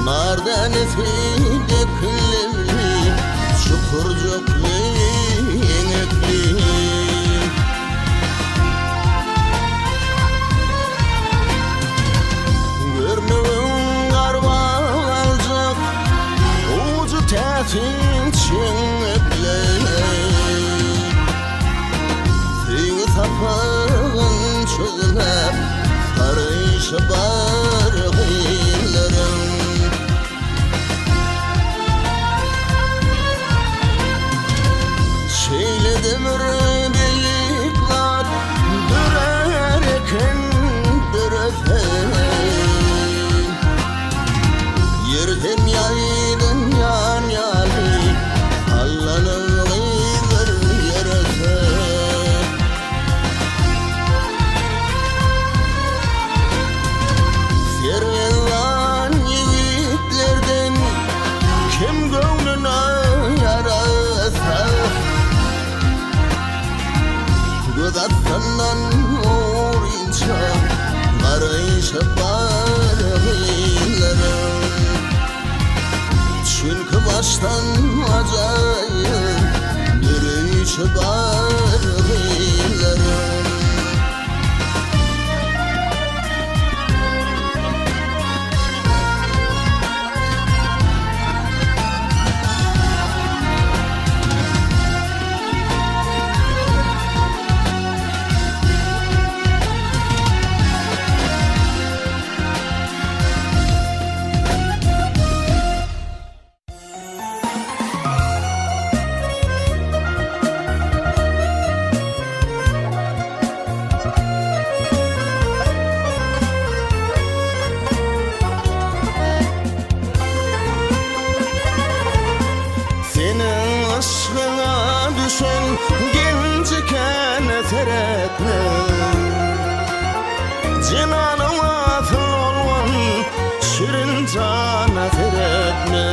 Nardan efide küllemli, çukurcuklu yenekli. Görnüğün karval alacak, ucu tətin çinekli. Seni tapağın çözünep, karışa bargılarım. Şeyle demir beyik var, dürerken dürefey. Yerden yaydan yan yani, Allah'ın gıydır yarasa. Servelan yiğitlerden kim gönlüne yarasa. Göz atsandan uğrayınca, karışa bargılarım. Çünkü baştan acayip bir işe bargılarım. Senin aşkına düşen genciken teretme, Cenanıma atıl olman şirin cana teretme.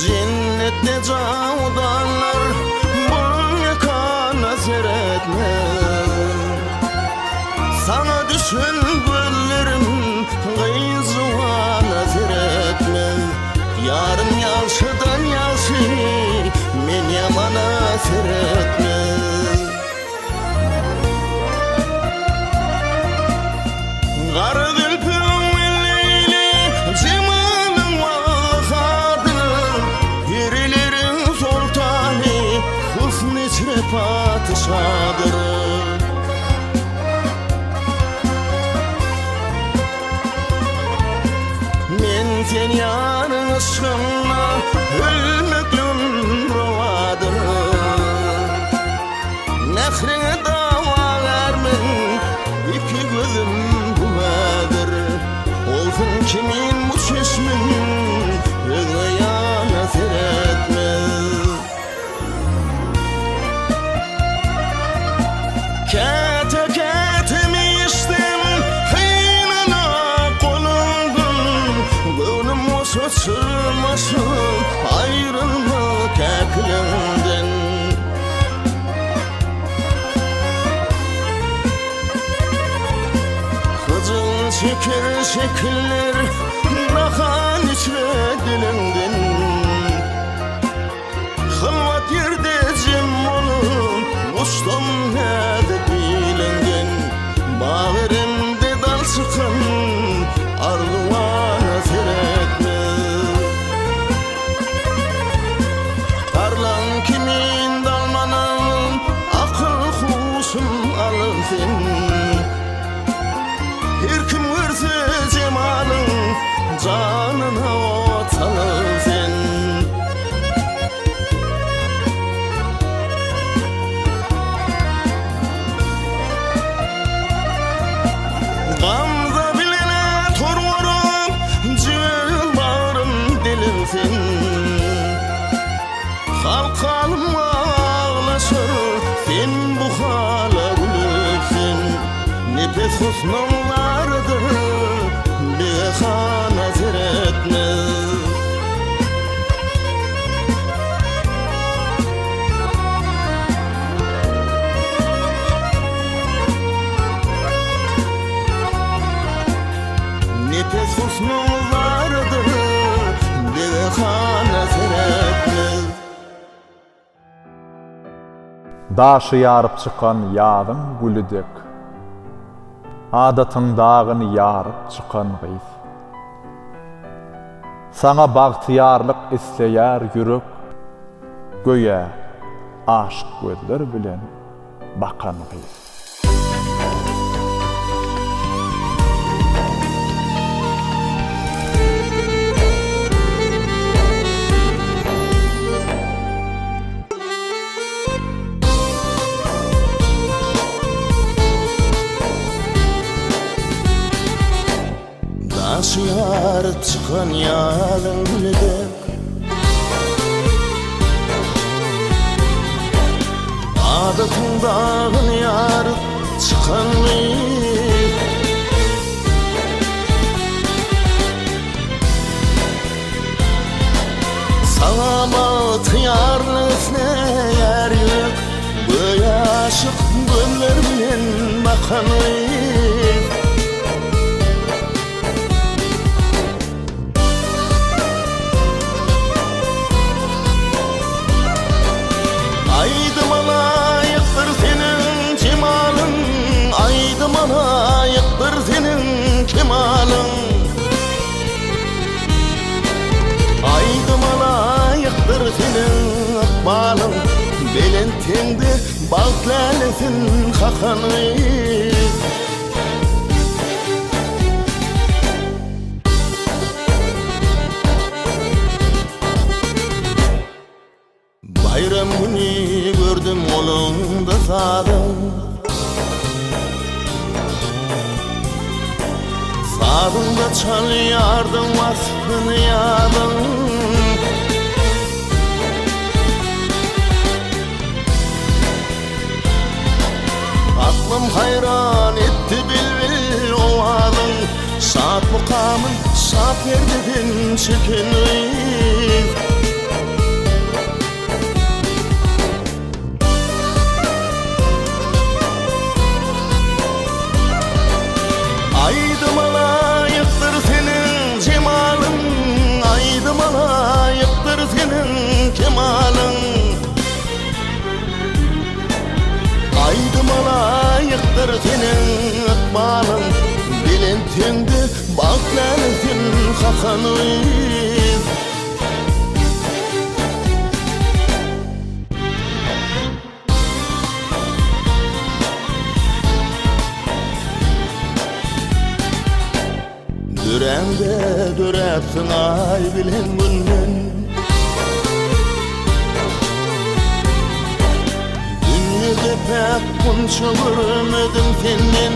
Cennette cavdanlar bu yakana teretme. Sana düşen gönlerim gıyzıvana teretme. Yarın yalşıdan yalşı, men yamana teretme. Qarı dülpüm elleyli, cimanın vakadır. Yerilerin sultani, husn içre padişadır. Men sen yarın aşkına ölmeklüm rovadır. Nefrine dava vermen, iki gözüm bumadır. Olsun kimin bu çeşmin, yana teretme. Kete ketimi içtim, hıynana kolundum. Gönlüm o sırmasın, ayrılmak aklımdan. Kızıl şeker şekiller nahan içme dilinden. Hılvat yerde cem olun, kuştum nede bilengen. Bağırımda dal çıkan, argıvana seretme. Tarlan kimin dalmanın, akıl kuşun alın sen. Her kim görse cemalın, canına ot alın sen. Gamza bilene torvarım, civil bağrım dilim sen. Halkalım ağlaşır, sen bu hala gülüksün. Nefes husnun vardır, behana zeretme. Nefes husnun vardır, behana zeretme. Daşı yarıp çıkan yağdın gülüdek, adatın dağını yarıp çıkan gıyf. Sana bagtiyarlık isleyer yürük, göye aşk gözler bilen bakan gıyf. Daşı yarıp çıkan yağdın gülüdek, adatın dağını yarıp çıkan gıyf. Sana bağtiyarlık ne yer yok, böyle aşık gözler bilen bakan gıyf. Aydıma layıktır senin cemalın, aydıma layıktır senin kemalın. Aydıma layıktır senin akbalın, belentinde baltlalesin kakanı. Bayram günü gördüm olunda sağdım, sağdımda çal yardım vasfını yadım. Aklım hayran etti bilbil o anın, şat mukamın şat yerdedin çekinli. Aydıma layıktır senin cemalın, aydıma layıktır senin kemalın. Aydıma layıktır senin akbalın, belentinde baltlalesin kakanı. Dürende dürepsin ay bilen günden, dünyada pek bunça görmedim senden.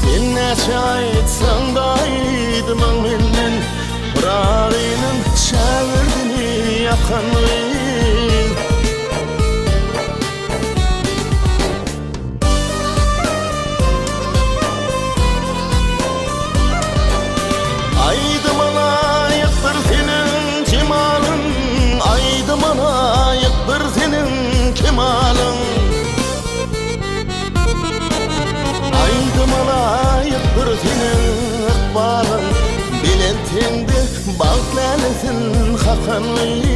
Sen neçe aytsan da aydımın menden, rağının çevirdini yakanı. Aydıma layıktır senin cemalın, aydıma layıktır senin kemalın. etende bağlanırsın hakanlı.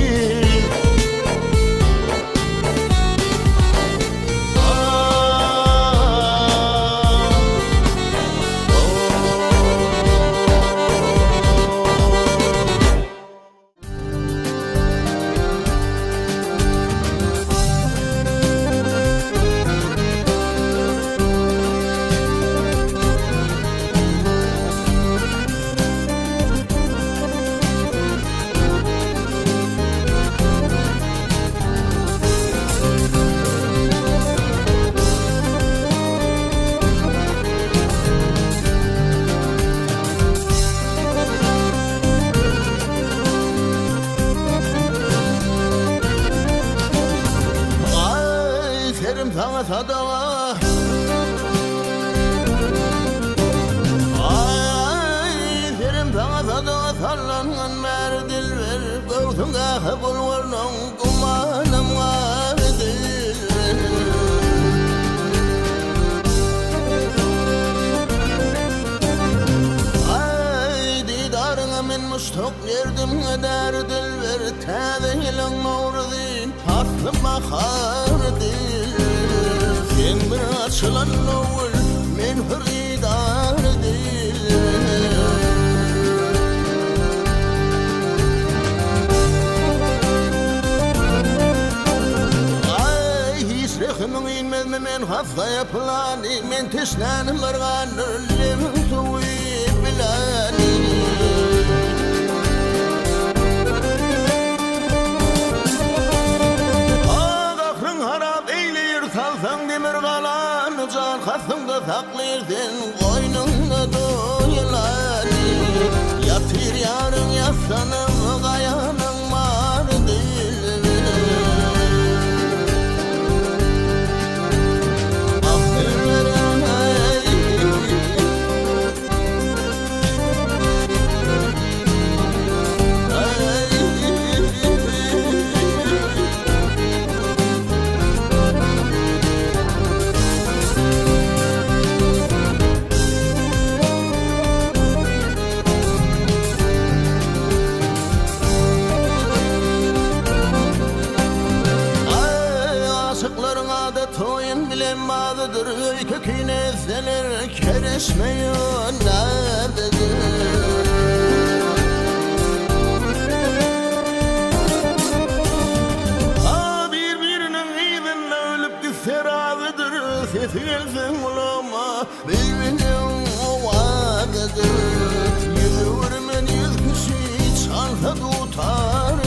Sana sadava ay serim sana sadava sallangan merdil ver göğsünde kabul varnon kumanım vardil ay didarına min muştuk yerdim derdil ver tadilin mavrdin aslıma khardil sen bir açılan ol men hüridar değil. Ay hiç rehmin inmez men haftaya plani men teşnanim vargan ölüm suvi bilani. Can kasımda saklırdın koynunda doyulani. Yatır yarın yaslanım kayanın var değil. Toyun bilemmadıdır köküne zeler kereşmeyon nadıdır. Birbirinin iyidinle ölüp gitse razıdır. Sesi gelsin ulama bilmenin o vadıdır. Yüzü vurmen yüz kişi çalsa tutardır.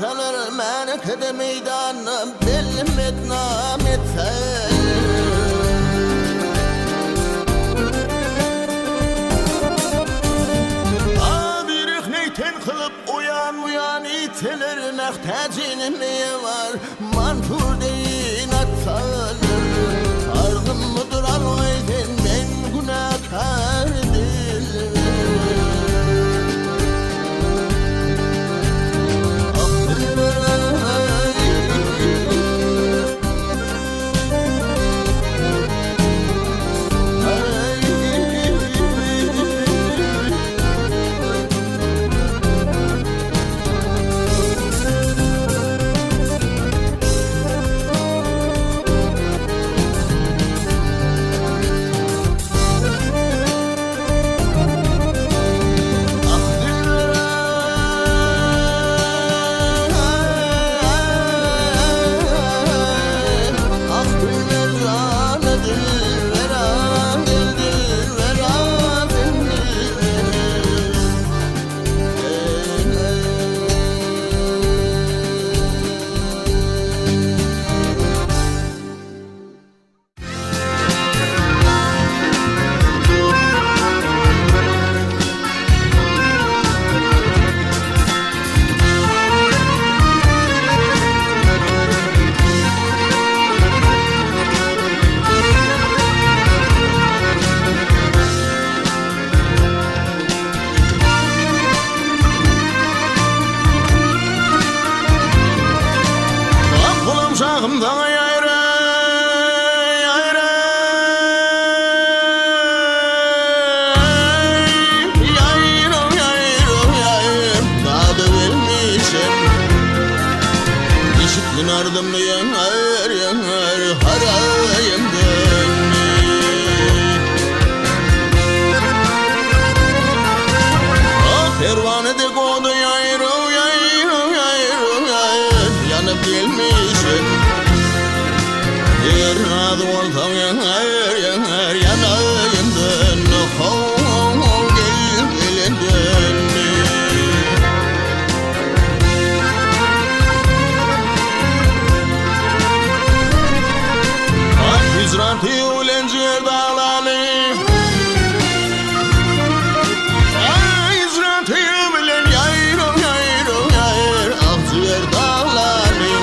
Sanır menekde meydanım bellim etnam etsen. Bir neyten kılıp uyan iteler mehtacinin neye var manfur deyin atsalır. Argın mıdır alvaydın ben günahkar değilim. Sınardım yanar yanar harayımdan Pervane de kodu yayro yayro yayro yayro Yanıp gelmişim Yer adı olsam yanar yanar yanayımdan Gel gelinden Hicrantı ulencer dağları Hicrantı bilen yayro yayro yayr Akciğer dağları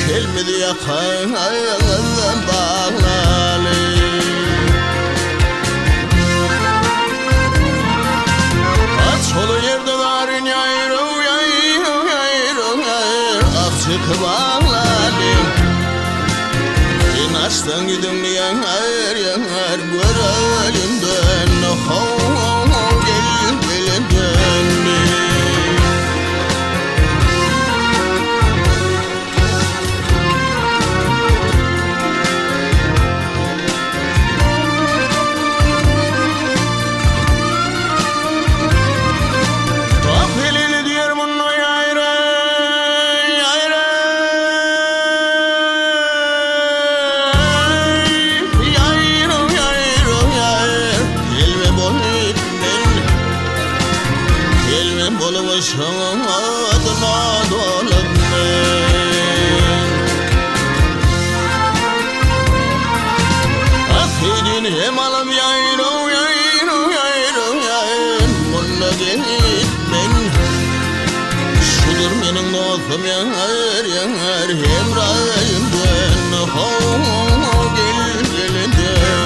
Kelmedi yakan ayağından bağları Açolu yerde varın yayro yayro yayro yayr Akçık bağları Açtan gidim yanar yanar görelimden Gel gelinden Tapelini diyor bunu yayra yayra Boluşum adına dolanım Affedin hem alım yayro yayro yayro yayro Bununla gelitmen Şudur benim dostum yanar yanar Hem rayımdan Gel gelinden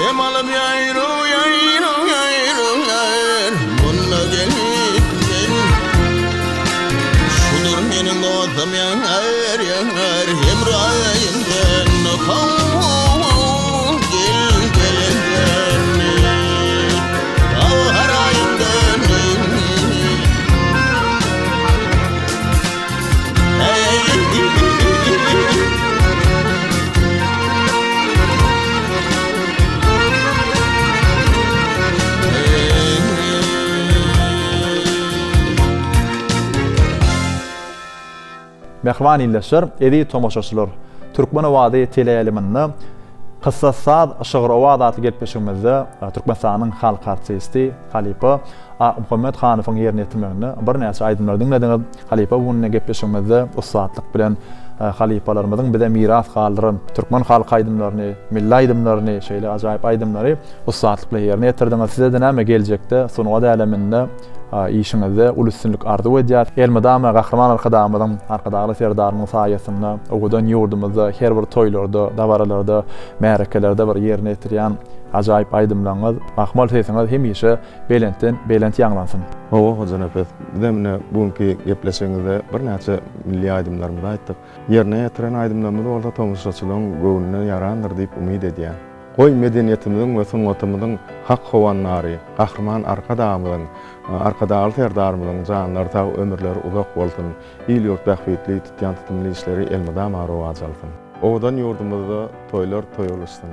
Hem alıp yayro yayro yayro yayr Bununla gelitmen Şudur benim dostum yanar yanar Hem rayımdan Gel gelinden Harayımdan Mehvan illeşir, edi tomoşaçılar. Türkmen Owady teleýaliminde Kıssa Saad Şygyr Owady aty gelpeşigimizde Türkmenistan'yň halk artisti Halipa Muhammed Hanowyň ýerine ýetirmegine bir näçe aýdymlar dinlediňiz. Halipa buny gelpeşigimizde ustatlyk bilen halipalarymyzyň bize miras galdyran Türkmen halk aýdymlaryny, milli aýdymlaryny, şeýle ajaýyp aýdymlary ustatlyk bilen ýerine ýetirdiňiz. Size de näme geljekde sunuga däleminde işiňizde ulussunluk arzu edýär. Elmadama gahrman arkadamyň arkadagy serdarynyň saýasynda ogudan ýurdumyzda her bir toýlarda, dawaralarda, märekelerde bir ýerine ýetirýän ajaýyp aýdymlaryňyz mahmal seýseňiz hemişe belent ýanglansyn. Owa hojan apet. Demne bugünkü gepleşeňizde bir näçe milli aýdymlarymyzy aýtdyk. Ýerine ýetiren aýdymlarymyz bolsa tomuşaçylygyň göwnüne ýarandyr diýip umyt edýär. Oy medeniýetimizin we sunnatamyzyň hak howanlary, gahrman arkadamyň, arkadaly serdarymyň janlary taw ömürleri uzak bolsun, ýylyk bähwetli tutýan tutymly işleri elmydam arowaz alsyn. Owadan ýurdumyzda toýlar toýuluşsun.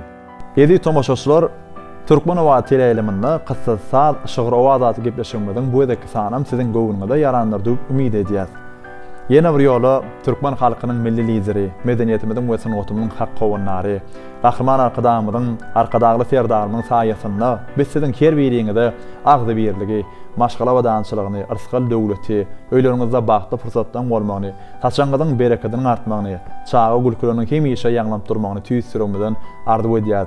Edi tomoşaçylar Türkmen Owady teleýaliminde Kıssa Saad Şygyr Owady aty gepleşigimizden bu edeki sanam siziň göwnüňizde ýarandyr diýip umyt edýär. Ýene bir ýola Türkmen halkynyň milli lideri, medeniýetimiziň we sunnatamyň hak howanlary, gahrman arkadamyň, arkadagy serdarymyň saýasynda biz siziň her biriňizde agdy birligi, maşgala we dançylygyny, yrskal döwleti, öýleriňizde bagtly fursatdan bolmagyny, taçaňyzyň bereketiniň artmagyny, çağa gülküleniň hemişe ýanglanıp durmagyny tüýsürmeden arzu edýär.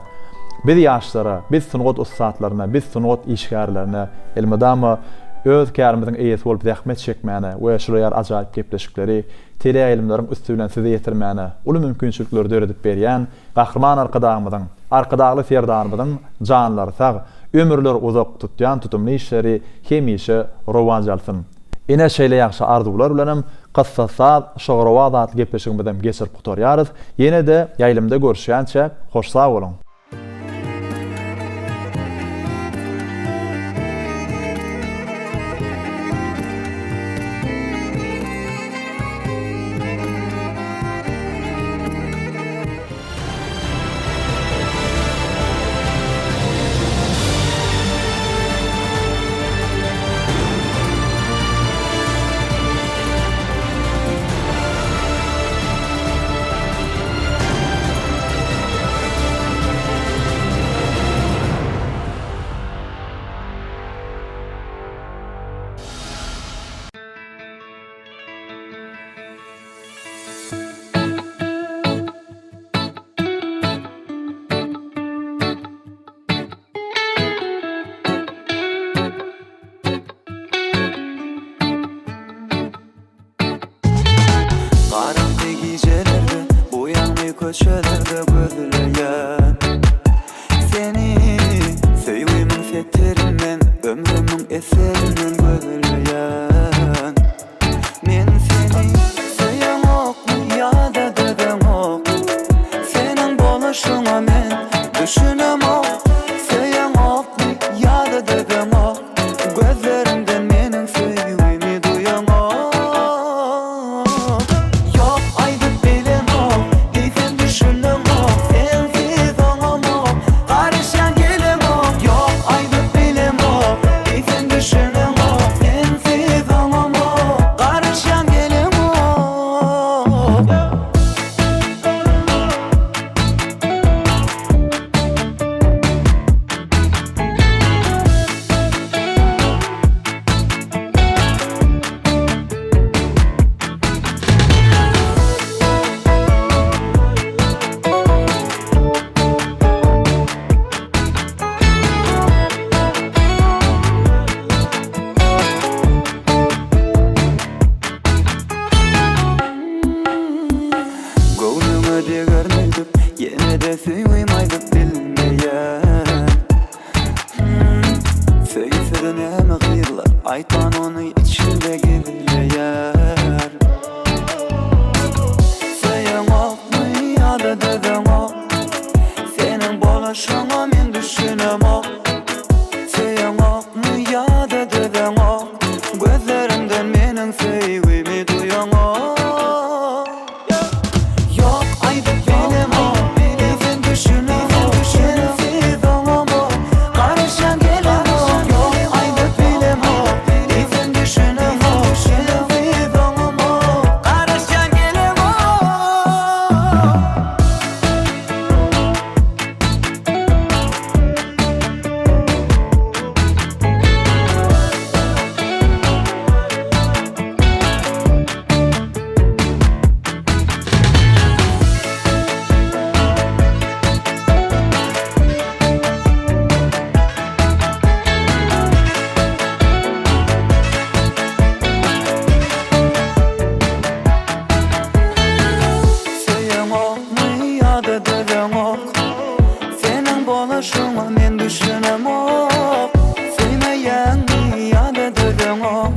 Biz ýaşlara, biz sungat ustatlaryna, biz sungat işgärlerine elmadama öz kärimiziň eýesi bolup zähmet çekmäne we şuraya ajaýyp gepleşikleri, teleýilimleriň üstünden size ýetirmäne, uly mümkinçilikleri öğretip berýän gahrman arkadaşymyzyň, arkadagly serdarymyzyň janlary sag, ömürler uzak tutýan tutumly işleri hemişe rowan jalsyn. Ine şeýle ýaxşy arzuwlar bilenem Qassasat şoğrova zat gepleşigimizden geçirip gutarýarys. Ýene de ýaýlymda görüşýänçe hoş sag bolun. köşelerde gözleyen seni söýgümiň seterinden ömrümüň eserinden gözleyen men seni söýen okmy ýada deden ok senin boluşuňa men düşünem ok söýen okmy ýada deden ok gözlerimden meniň söýgümi duýan ok ýok aýdyp bilen ok diýsen düşünem ok sensiz oňam ok garşan gelem ok ýok aýdyp bilen ok diýsen düşünem ok sensiz oňam ok garşan gelem ok Gönlüme degermeydim, yine de söýgüm aýdyp bilmeýän söýseden hem gyrlar, aýtman onu içinde gizleýär söýen okmy ýa-da deden ok senin boluşuňa men düşünem ok söýen okmy ýa-da deden ok gözlerimden meniň söýgümi duýan ok ýok aýdyp bilen ok diýsen düşünem ok sensiz oňam ok garşan gelem ok ýok aýdyp bilen ok diýsen düşünem ok sensiz oňam ok garşan gelem ok söýen okmy ýa-da deden ok senin boluşuňa men düşünem ok söýmeýänmi ýa-da deden ok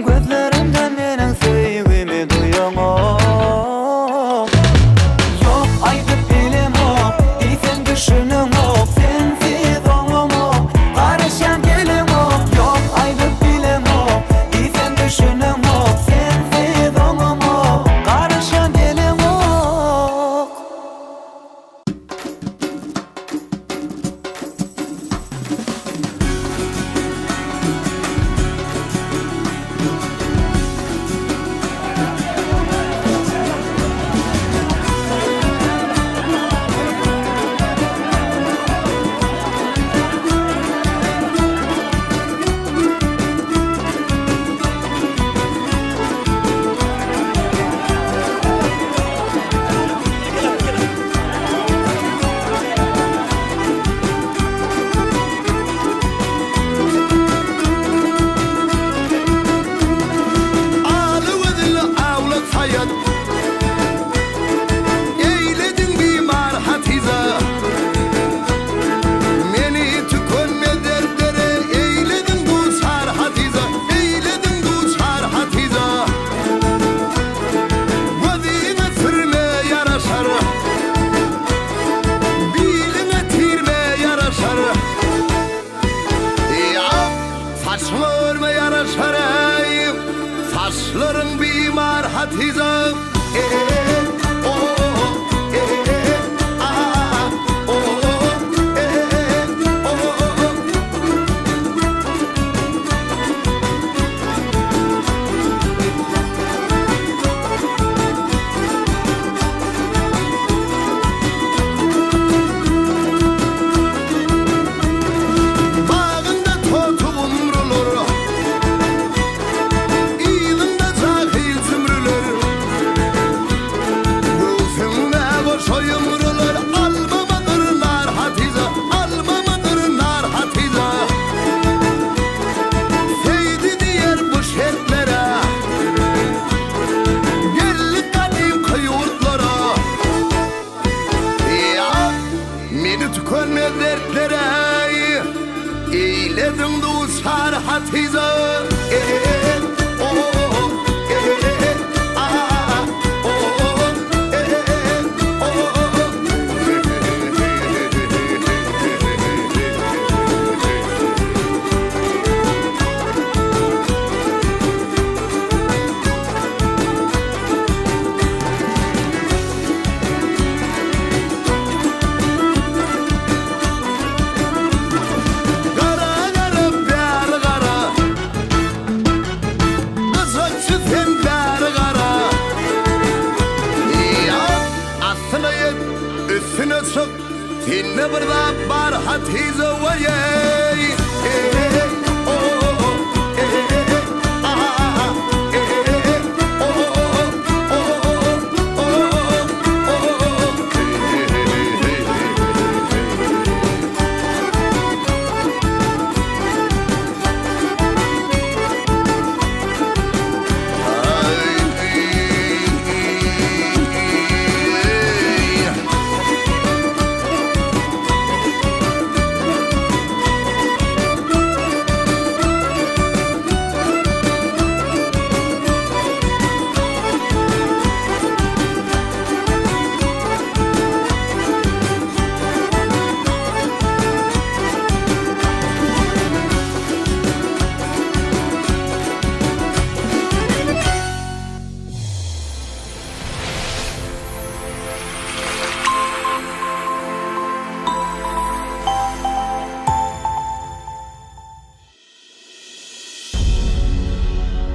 gözlerimden meniň söýgümi duýan ok ýok aýdyp bilen ok diýsen düşünem ok sensiz oňam ok garşan gelem ok ýok aýdyp bilen ok diýsen düşünem ok sensiz oňam ok garşan gelem ok hatiza Bağında totu umrulur İyilinde cahil zümrülür Gülsünde koşo yumrulur Almamadır nar hatiza Almamadır nar hatiza Seydi diyer bu şertlere Gelli kadim kıyurtlara Ya meni tükönme dertlere Eyledim dostlar hatiza Kara kara ber kara Kızakçı sen ber kara Ya aslına yet üstüne çık Seninle burada bar hatiza vayey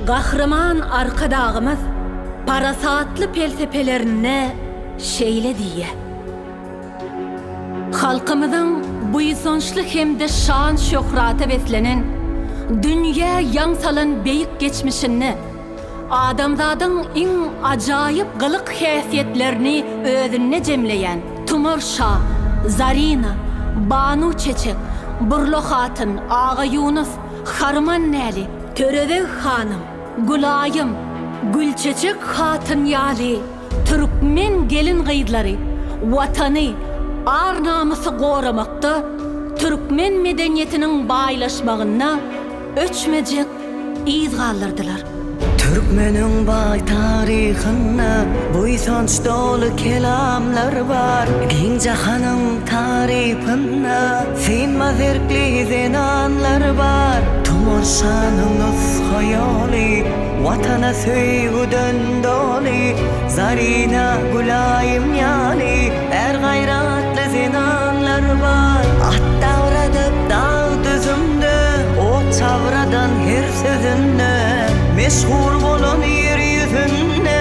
Kahraman arkadağımız parasatlı felsefelerine şeyle diye. Halkımızın buýsonçly hemde şan şöhrata beslenen, dünya yaňsalan beýik geçmişini, adamzadyň iň ajaýyp gylyk häsiýetlerini özüne jemleýän Tumur Şah, Zarina, Banu Çeçek, Burlo Hatyn, Ağa Yunus, Harman Näli, Törede Hanım, Gulayım, Gülçeçek Hatın Yali, Türkmen gelin gıydları, vatanı, ar namusu goramakta, Türkmen medeniyetinin baylaşmağına öçmecek iz kaldırdılar. Türkmenin bay tarihine buýsanç dolu kelamlar var. Giň jahanyň tarifine sinmez erkli zenanlar var. Tumur Şanyň hayali watana söýgüden doli. Zarina Gulayym ýaly er gayratly zenanlar var. At dawradyp dağ düzümde o çavradan her sözünde meşhur bolan yer yüzünde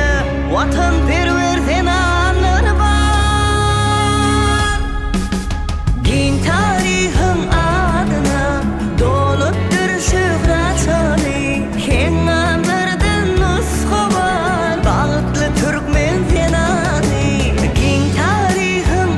vatanperver zenanlar var. Giň tarihyň adyna dolupdyr şöhraty, heňanlardan nusxa bar bagtly türkmen senany. Giň tarihyň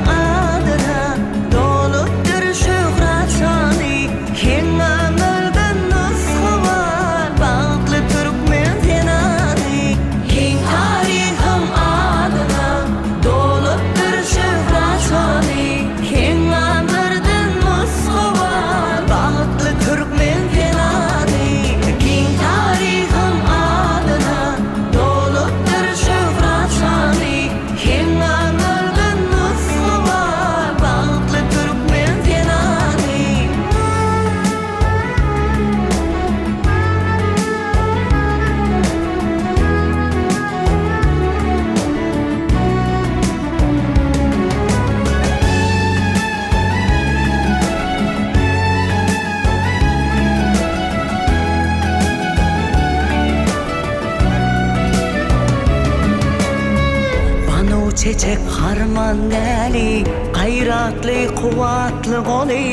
çeçek harman däli gayratly kuwatly goly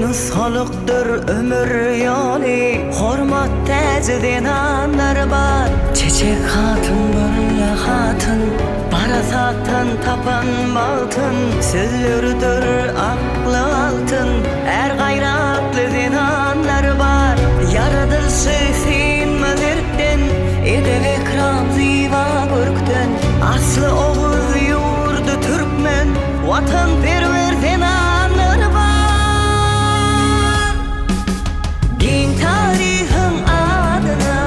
nushalykdyr ömür ýoly hormat täzeden anlar bar çeçek hatyn börle hatyn barasatyn tapan baltyn sözleridir akly altyn er gayratly denanlar bar yaradylşy sen mezerden edep ekran ziva görkden aslı oğuz yurdu Türkmen vatan perver denanlar bar giň tarihim adyna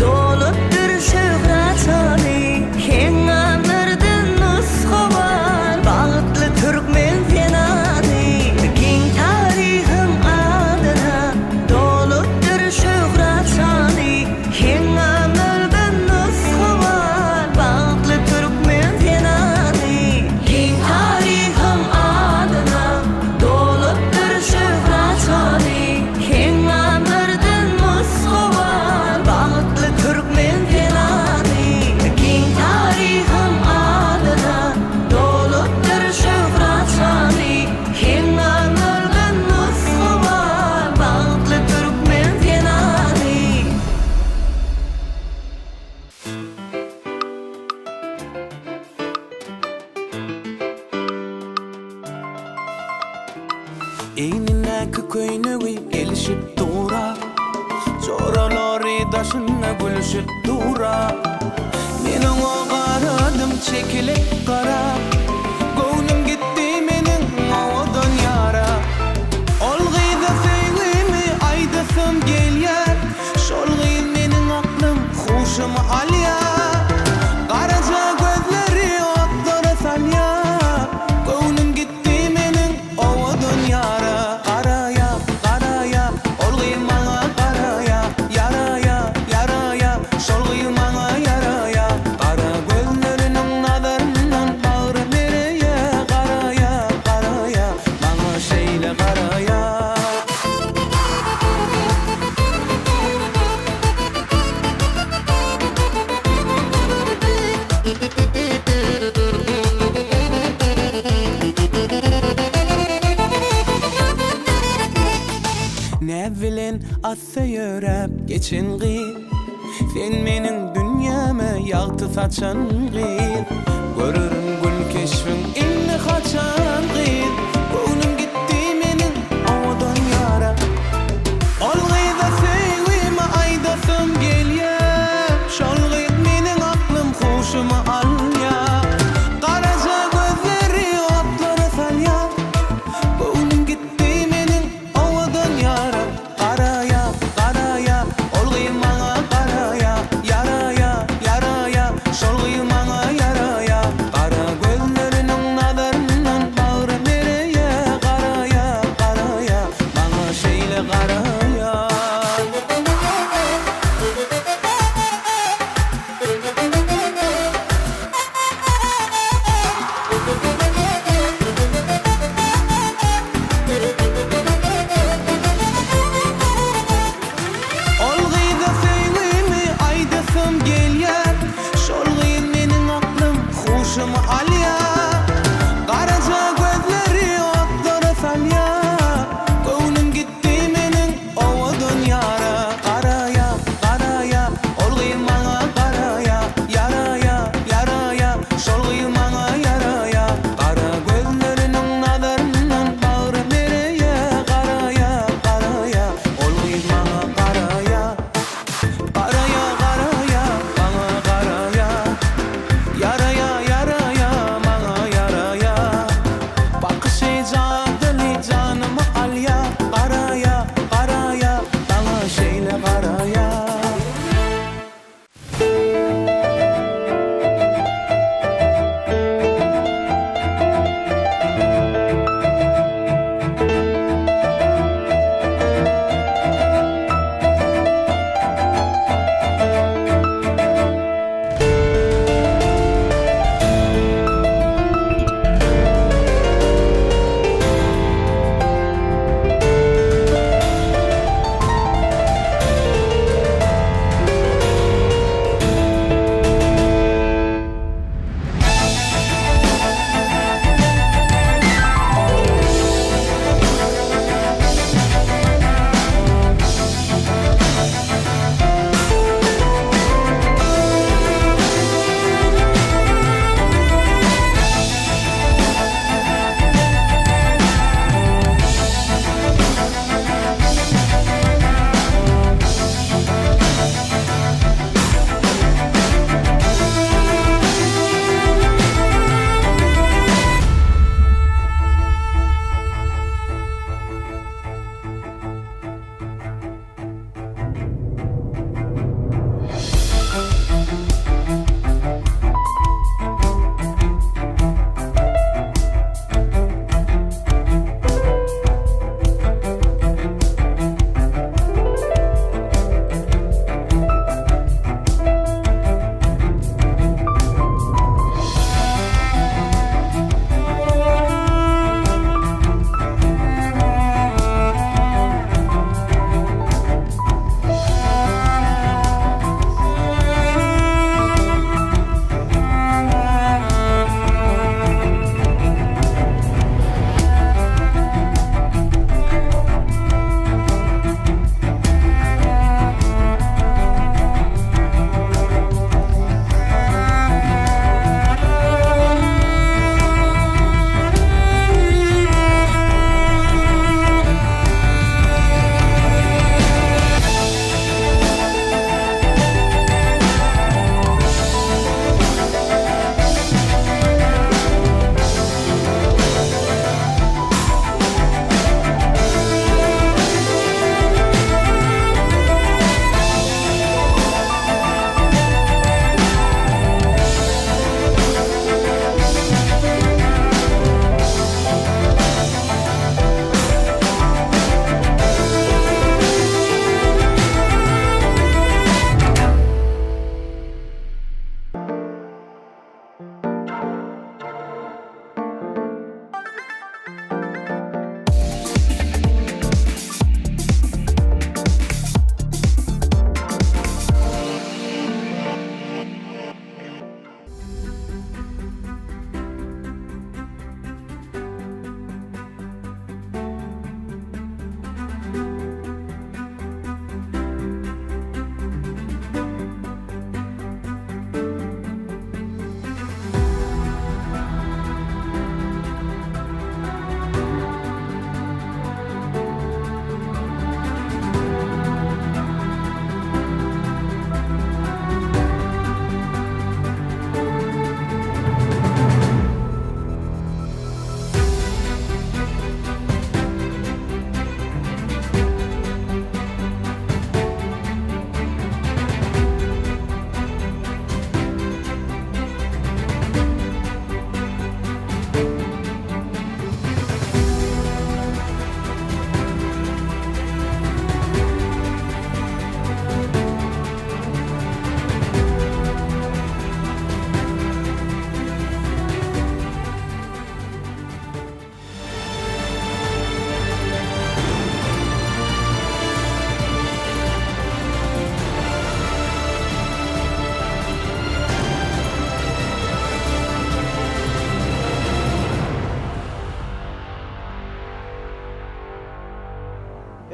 dolupdyr şöhret sany heň anlardan nusxa bar bagtly Türkmen denany giň tarihim adyna dolupdyr şöhret sany heň anlardan nusxa bar bagtly Türkmen denany giň tarihim adyna dolupdyr şöhret sany heň anlardan nusxa bar bagtly Türkmen denany giň tarihim adyna dolupdyr şöhret sany heň anlardan nusxa bar bagtly Türkmen denany Eynine kököynüwi gelişip dura Çoralary daşyna gülüşip dura Meniň o garadym çekilip gara Göwnüm gitdi meniň owadan ýara Ol gyza seýlimi aýdasam gelýär Şol gyz meniň aklym huşymy alýar Garaja gözleri otlara salýar Göwnüm gitdi meniň owadan ýara Garaya, garaya, ol gyz maňa garaya Yaraya, yaraya, şol gyz maňa yaraya Gara gözleriniň nazaryndan bagry nereye Garaya, garaya, maňa şeýle garaya Näbilen atsa ýörep geçen gyl Sen meniň dünýäme ýagty saçan gyl Görürüm gül keşfin inni haçan gyl Göwnüm gitdi meniň owadan ýara Ol gyza seýlimi aýdasam gelýär Şol gyz meniň aklym huşymy alýar Garaja gözleri otlara salýar Göwnüm gitdi meniň owadan ýara Garaya, garaya, ol gyz maňa garaya Yaraya, yaraya, şol gyz maňa yaraya Gara gözleriniň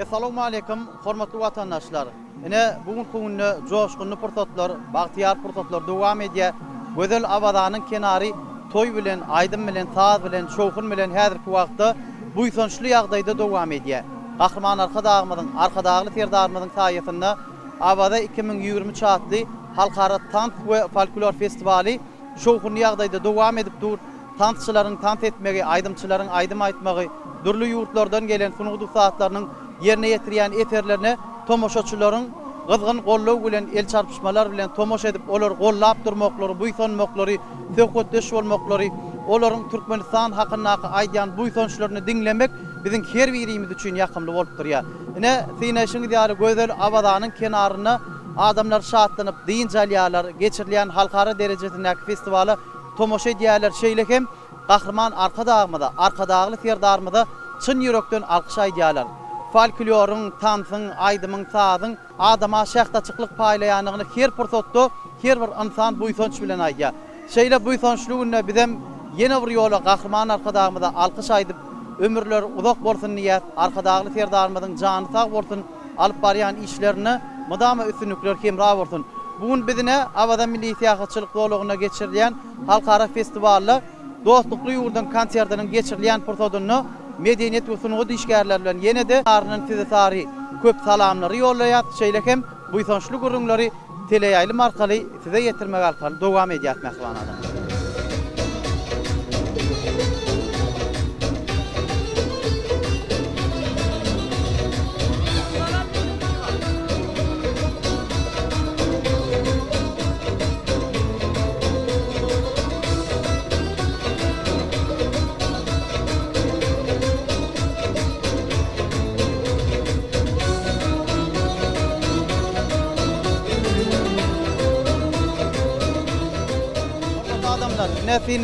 Assalamu alaykum, hormatly vatandaşlar. Ine bugünkü günde joşkunly pursatlar, bagtyar pursatlar dowam edýär. Gözel abadanyň kenary toy bilen, aýdym bilen, saz bilen, şowkun bilen häzirki wagtda buýsançly ýagdaýda dowam edýär. Gahrman arkadagly terdarmyzyň saýasynda abada 2020 çatly halkara tant we folklor festivali şowkun ýagdaýda dowam edip dur. Tantçylaryň tant etmegi, aýdymçylaryň aýdym aýtmagy, dürli ýurtlardan gelen sunugy saatlarynyň yerine ýetirýän eterlerine tomoşaçylaryň gyzgyn gollaw bilen el çarpışmalar bilen tomoşa edip olar gollap durmaklary, buýsanmaklary, söhbetdeş bolmaklary, olaryň Türkmenistan hakyna aýdýan buýsançylaryny dinlemek biziň her birimiz üçin ýakymly bolup durýar. Ine synaşyň diýary gözel abadanyň kenaryna adamlar şahatlanyp diň jalýalar geçirilýän halkara derejesindäki festiwala tomoşa edýärler. Şeýlekem gahrman arkadagly terdarmyda çyn ýürekden alkyş aýdýarlar. Folklorun, tansyň, aýdymyň, sazyň adama şähtaçyklyk paýlaýanyny her pursatda her bir insan buýsanç bilen aýdýar. Şeýle buýsançlygyny bizem ýene bir ýola gahrman arkadagymyda alkyş aýdyp ömürler uzak bolsun niýet, arkadagly terdarmyzyň jany sag bolsun, alyp barýan işlerini mydama üstünlikler kemra bolsun. Bugün bizine Abada Milli Tiýatryçylyk dowlugyna geçirilýän halkara festiwalda dostlukly ýurdun konsertiniň geçirilýän pursatyny medeniýet we sunugy dişgärler bilen ýene-de arnyň size sary köp salamlary ýollaýar. Şeýlekem buýsançly gurulňlary teleýaýlym arkaly size ýetirmek arkaly dowam edýär mehmanada.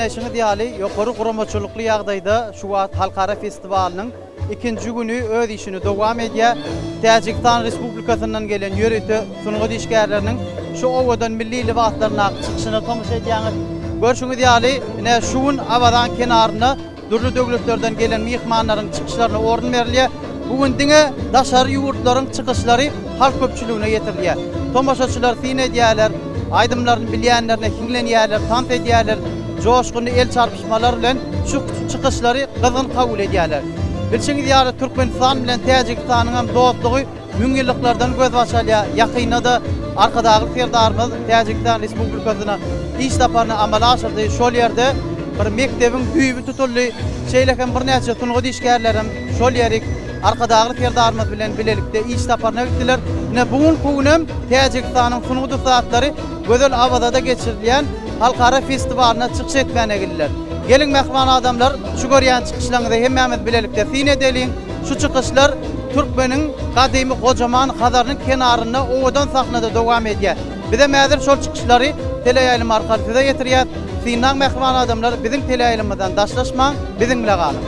Näsine diýäli ýokary guramaçylykly ýagdaýda şu wagt halkara festiwalnyň 2-nji güni öz işini dowam edýär. Täjikistan Respublikasynyň gelen ýöreti sunugy dişgärleriniň şu owadan milli libaslaryna çykyşyna tomosha edýäňiz. Görşüňiz diýäli, ine şuwun abadan kenaryna dürli döwletlerden gelen mehmanlaryň çykyşlaryna orun berilýär. Bugün diňe daşary ýurtlaryň çykyşlary halk köpçüligine ýetirilýär. Tomoshaçylar syne diýärler, aýdymlaryny bilýänlerine hiňlenýärler, tant edýärler. Joşkunly el çarpışmalar bilen şu çykyşlary gyzgyn kabul edýärler. Bilşiňiz ýaly Türkmenistan bilen Täjikistanyň hem dostlugy müň ýyllardan göz başalýar. Ýakynda arkadagy terdarmyz Täjikistan Respublikasyna iş taparny amala aşyrdy. Şol ýerde bir mektebiň büýübi tutuldy. Şeýlekem bir näçe sunugy dişgärlerim şol ýerik arkadagy terdarmyz bilen bilelikde iş taparna gitdiler. Ne bugün kunem Täjikistanyň sunugy saatlary gözel abadada geçirilýän halkara festiwalyna çykyş etmäne geldiler. Gelin mehman adamlar, şu görýän çykyşlaryňyzy hemmemiz bilelikde syne edelim. Şu çykyşlar Türkmeniň gadymy gojaman Hazarynyň kenaryna owadan sahnada dowam edýär. Bize mäzir şol çykyşlary teleýaýlym arkaly size ýetirýär. Synan mehman adamlar biziň teleýaýlymyzdan daşlaşmaň, biziň bilen galyň.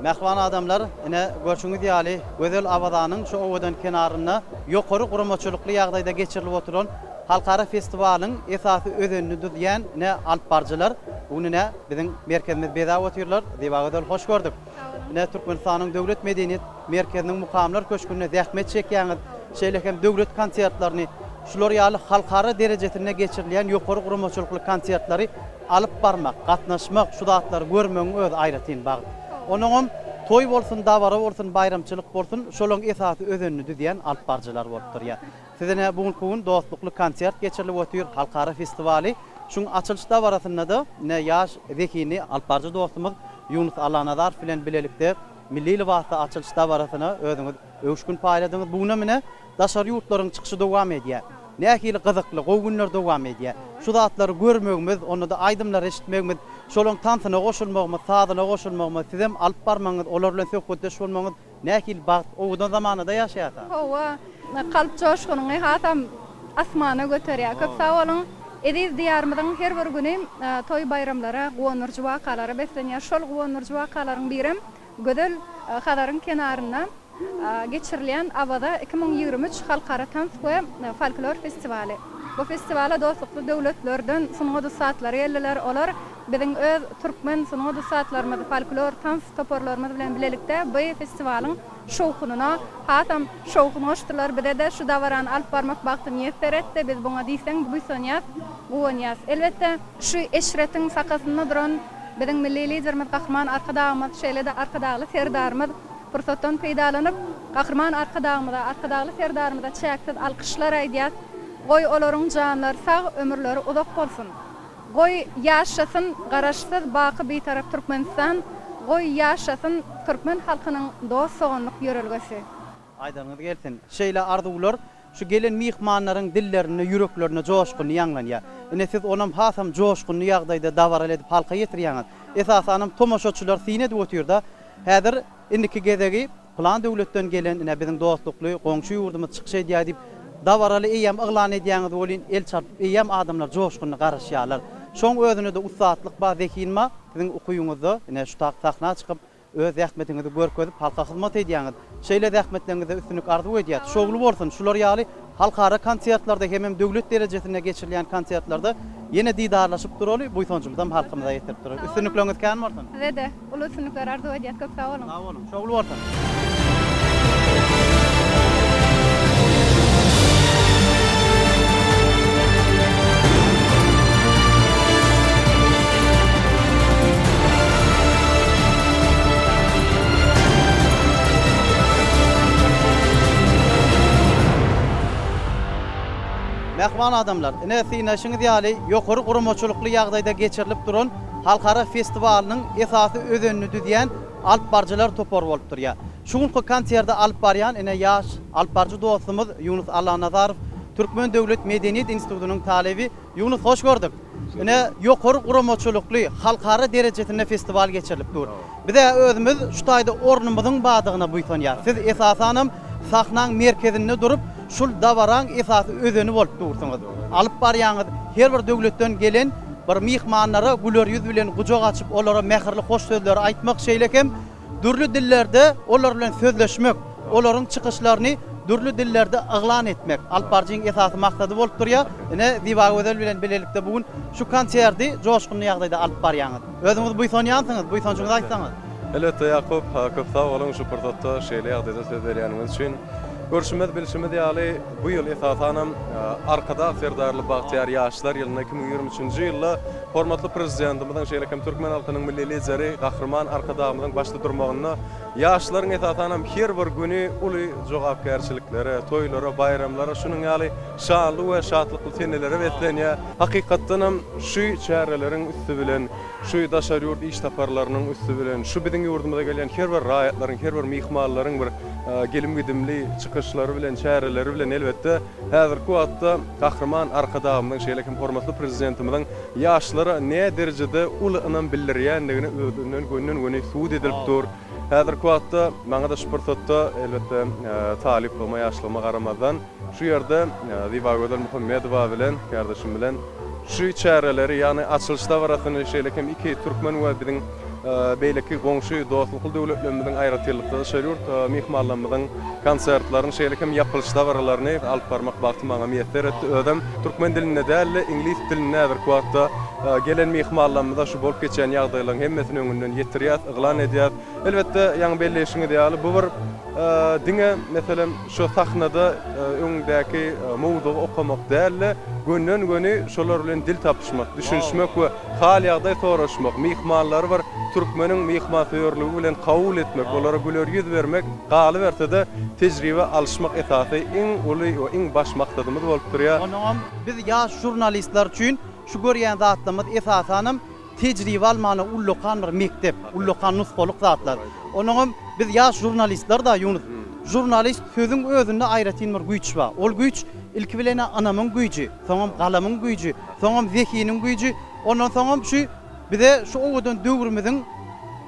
Mehman adamlar, ine görşüňiz diýäli gözel abadanyň şu owadan kenaryna ýokary guramaçylykly ýagdaýda geçirilip oturan halkara festiwalyň esasy özenini düzýän ne alp barjylar bunune biziň merkezimiz beda otyrlar diýip hoş gördük. Ne Türkmenistanyň döwlet medeniýet merkeziniň mukamlar köşkünde zähmet çekýäňiz, şeýlekem döwlet konsertlaryny şular ýaly halkara derejesine geçirilýän ýokary guramaçylykly konsertlary alyp barmak, gatnaşmak, şu zatlary görmegiň öz aýratyn bagy. Onuň toy bolsun, dawara bolsun, bayramçylyk bolsun, şolaň esasy özenini düzýän alp barjylar bolup durýar. Sizene bugünkü gün dostlukly konsert geçirilip otyr halkara festiwali. Şuň açylış dawarasynda da ne ýaş zekini alp barjy dostumyz Yunus Alanadar bilen bilelikde milli libasda açylış dawarasyna özüňiz öwüşkün paýladyňyz. Bugüne mene daşary ýurtlaryň çykyşy dowam edýär. Nähili gyzykly, gowy günler dowam edýär. Şu zatlary görmegimiz, onu da aýdymlar eşitmegimiz, şolun tantyna goşulmagymy, sadyna goşulmagymy sizem alyp barmaňyz, olar bilen söhbetleşip bolmaňyz näkil bagt owdan zamanada ýaşaýar. Hawa kalp joşgunyň hatam asmana göterýär. Köp sag bolun. Ediz diyarymyzyň her bir güni toy bayramlara, gowonurjy wakalara beslenýär. Şol gowonurjy wakalaryň birim Gödel Hadaryň kenarynda geçirilen Abada 2023 Halkara Tans we Folklor Festivali. Bu festivala dostlukly döwletlerden sunugy dusatlary geldiler. Olar biziň öz türkmen sunugy dusatlarymyzy, folklor tans toporlarymyz bilen bilelikde bu festiwaliň şowkunyna hatam şowkuny açdylar. Bide de şu davaran alyp barmak bagtyny ýeteretdi. Biz buňa diýsem bu sonýas, bu onýas. Elbetde şu eşretiň sakasynda duran biziň milli liderimiz Gahrman Arkadagymyz, şeýle de Arkadagly serdarymyz fursatdan peýdalanyp Gahrman Arkadagly serdarymyza çäksiz alkyşlar aýdýar. Goý olaryň janlary sag, ömürleri uzak bolsun. Goý ýaşasyn garaşsyz baky betarap Türkmenistan, goý ýaşasyn türkmen halkynyň dost soňluk ýörelgesi. Aýdanyňyz gelsin. Şeýle arzuwlar şu gelen mihmanlaryň dillerini, yüreklerini joşkuny ýanglanýar. Ine siz onam hasam joşkuny ýagdaýda dawar edip halka ýetirýäňiz. Esasanam tomoşaçylar syny edip oturýarda. Häzir indiki gezegi plan döwletden gelen ine biziň dostlukly goňşy ýurdumyz çykyş edýär diýip dawaraly eýem yglan edýäňiz bolyn el çarpyp eýem adamlar joşkuny garaşýarlar. Şoň özüne de usatlyk bar zekinma siziň okuýuňyzda ine şu sahna çykyp öz zähmetiňizi görkezip halka hyzmat edýäňiz. Şeýle zähmetlerinize üstünlük arzuw edýär. Şogly bolsun. Şular ýaly halkara konsertlarda hem döwlet derejesinde geçirilen konsertlarda ýene didarlaşyp durýar. Bu soňjumyzdan halkymyza ýetirip durar. Üstünlükleriniz kän bolsun? Zede, ulu üstünlükler arzuw edýär. Köp sag bolun. Sag bolun. Şogly bolsun. Mehman adamlar, ine synaşyňyz ýaly ýokary gurumaçylykly ýagdaýda geçirilip duran halkara festiwalnyň esasy özünni düzýän alyp barjylar topar bolup durýar. Şuňky konserde alyp barýan ine ýaş alyp barjy dostumyz Ýunus Allahnazarov, Türkmen Döwlet Medeniýet Institutynyň talebi. Ýunus, hoş gördük. Ine ýokary gurumaçylykly halkara derejesinde festiwal geçirilip dur. Bize özümüz şu taýda ornumyzyň badygyna buýsanýar. Siz esasanam sahnaň merkezinde durup şul dawaraň esasy özüni bolup dursunuz. Alyp barýaňyz her bir döwletden gelen bir mihmanlara güler ýüz bilen gujak açyp olara mähirli hoş sözler aýtmak şeýlekem dürli dillerde olar bilen sözleşmek, olaryň çykyşlaryny dürli dillerde yglan etmek alyp barjyň esasy maksady bolup durýar. Ine Diwa Gözel bilen bilelikde bugün şu konserdi joşkunly ýagdaýda alyp barýaňyz. Özüňiz buýsanýansyňyz, buýsançyňyz aýtsaňyz. Elbette Yakup, köp sag bolun şu portatda şeýle ýagdaýda söz berýänimiz üçin. Görüşmez bilişimiz ýaly bu ýyl esasanam arkada serdarly Bagtyar ýaşlar ýylyna 2023-nji ýylda hormatly prezidentimizden şeýlekem türkmen halkynyň milli lideri Gahrman Arkadagymyň başda durmagyna ýaşlaryň esasanam her bir güni uly jogapkärçiliklere, toýlara, bayramlara şunyň ýaly şanly we şatlykly senelere betlenýär. Hakykatdanam şu çäreleriň üstü bilen, şu daşar ýurt iş taparlarynyň üstü bilen, şu biziň ýurdumyza gelen her bir raýatlaryň, her bir mihmanlaryň bir gelim gidimli çykyşlary bilen, çäreleri bilen elbetde häzirki wagtda Gahrman Arkadagymyň şeýlekem hormatly prezidentimizden ýaşlara ne derejede ulygyny bildirýändigini özünden gönnün suud edilip dur. Häzirki wagtda maňa da şu pursatda elbetde talip bolma ýaşlama garamadan şu ýerde Diwa Gözel Muhammedowa bilen kardeşim bilen şu çäreleri ýani açylışda barasyny şeýlekem iki türkmen we biziň beýleki goňşy dostlukly döwletlerimizden aýratylykda şerýurt mihmanlarymyzyň konsertlaryny şeýlekem ýapylışda baralaryny alyp barmak bagty maňa meýetler etdi. Ödem türkmen diline däl, ingliz diline näder kuwatda gelen mihmanlarymyza şu bolup geçen ýagdaýlaryň hemmesini öňünden ýetirýär, yglan edýär. Elbetde ýaňy belleşiňi diýaly bu bir diňe meselem şu sahnada öňdäki mowdugy okamak däl, gönnen göni şolar bilen dil tapyşmak, düşünşmek we hal ýagdaý soraşmak, mihmanlary bar türkmeniň mihmançyligi bilen kabul etmek, olara güler ýüz bermek, galy berse-de tejribe alşmak esasy iň uly we iň baş maksadymyz bolup durýar. Onuň biz ýaş jurnalistler üçin şu görýän zatlarymyz esasanam tejribe almany ullukan bir mektep, ullukan nuskoluk zatlar. Onuň biz ýaş jurnalistler da Ýunus, jurnalist sözüň özünde aýratyn bir güýç bar. Ol güýç ilki bilen anamyň güýji, soňam galamyň güýji, soňam zekiniň güýji, ondan soňam şu Bize şu oğudun döwrümizin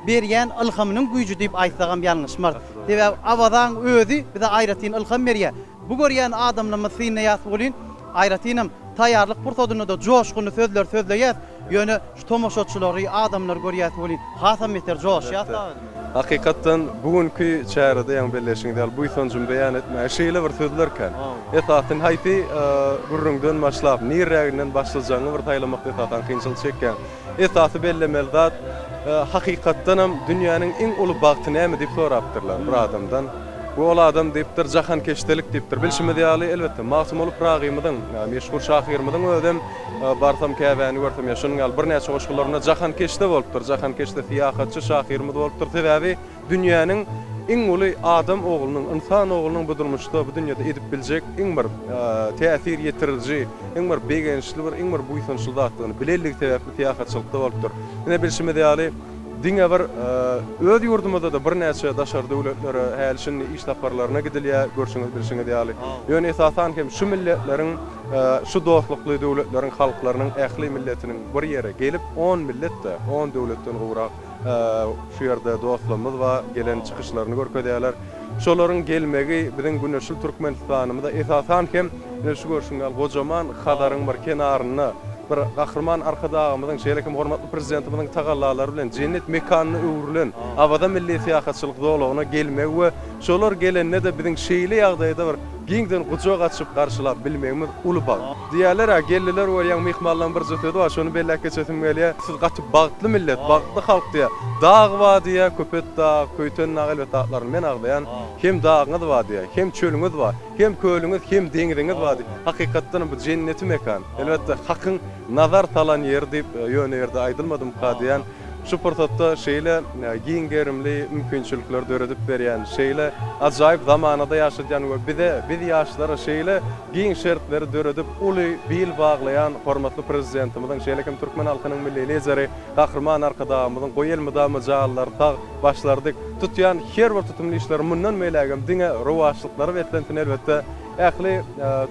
berýän ilhamynyň güýji diýip aýtsagam ýalňyşmaz. Debe awadan özi bize aýratyn ilham berýär. Bu görýän adamlaryň syny ýas bolyn, aýratynam taýýarlyk pursadyny da joşguny sözler sözleýär. Ýöne şu tomoşaçylary adamlar görýär bolyn, hasam meter joş ýa-da. Hakikaten bugünkü çärede ýa-ni belleşiňde bu soňjum beýan etme şeýle bir sözlerken esasyn haýsy gurrundan başlap nirräginden başlajagyny bir taýlamak esasyn kynçylyk çekken esasy bellemeli zat hakikaten hem dünýäniň iň uly bagty näme diýip sorapdyrlar bir adamdan. Bu ol adam diýipdir jahan keşdelik diýipdir. Bilşime diýýäli elbetde Masum olup Pragymydyň meşhur şahyrmydyň ödem barsam käbäni görsem ýa şonuň bir näçe goşgularyna jahan keşde bolupdyr. Jahan keşde fiýahatçy şahyrmy bolupdyr. Sebäbi dünýäniň iň uly adam oglunyň, insan oglunyň bu durmuşda bu dünýäde edip biljek iň bir täsir ýetiriji, iň bir begençli bir iň bir buýsunçly zatlygyny bilelik sebäpli fiýahatçylykda bolupdyr. Ine bilşime diýýäli diňe bir öz ýurdumyzda da bir näçe daşar döwletlere hälşin iş taparlaryna gidilýär, görşüňiz bilşiňiz diýýäli. Ýöne esasan hem şu milletleriň, şu dostlukly döwletleriň halklarynyň ähli milletiniň bir ýere gelip 10 milletde, 10 döwletden gowrak şu ýerde dostlygymyz we gelen çykyşlaryny görkezýärler. Şolaryň gelmegi biziň güneşli Türkmenistanymyzda esasan hem şu görşüňiz gojaman Hadaryň bir kenaryna bir gahrman arkadağımızın şeýlekim hormatly prezidentimizin tagallalary bilen cennet mekanyny öwrülen awada milli fiýahatçylyk dolagyna gelmek we şolar gelende de biziň şeýle ýagdaýda bir giňden guçak açyp garşylap bilmegimiz uly bag. Diýerler ha geldiler we ýa mehmanlaryň bir jötedi wa şonu belläp geçetim gelýär. Siz gaty bagtly millet, bagtly halk diýär. Dağ wadiýa, köpet dağ, köýten nagel we taqlaryny men agdaýan hem dağıňyz wadiýa, hem çölüňiz bar, hem köýlüňiz, hem deňiziňiz wadi. Hakykatdan bu cenneti mekan. Elbetde hakyň nazar talan yer diýip ýöne ýerde aýdylmadym diýen. Şu portatda şeýle giň gerimli mümkinçilikler döredip berýän, şeýle ajaýyp zamanada ýaşadýan we biz ýaşlara şeýle giň şertleri döredip uly bil baglayan hormatly prezidentimiziň şeýlekim türkmen halkynyň milli lideri, gahrman arkadağymyzyň goýelmyda majallar tag başlardyk tutýan her bir tutumly işler mundan meýlegem diňe rowaşlyklary betlentin elbetde ähli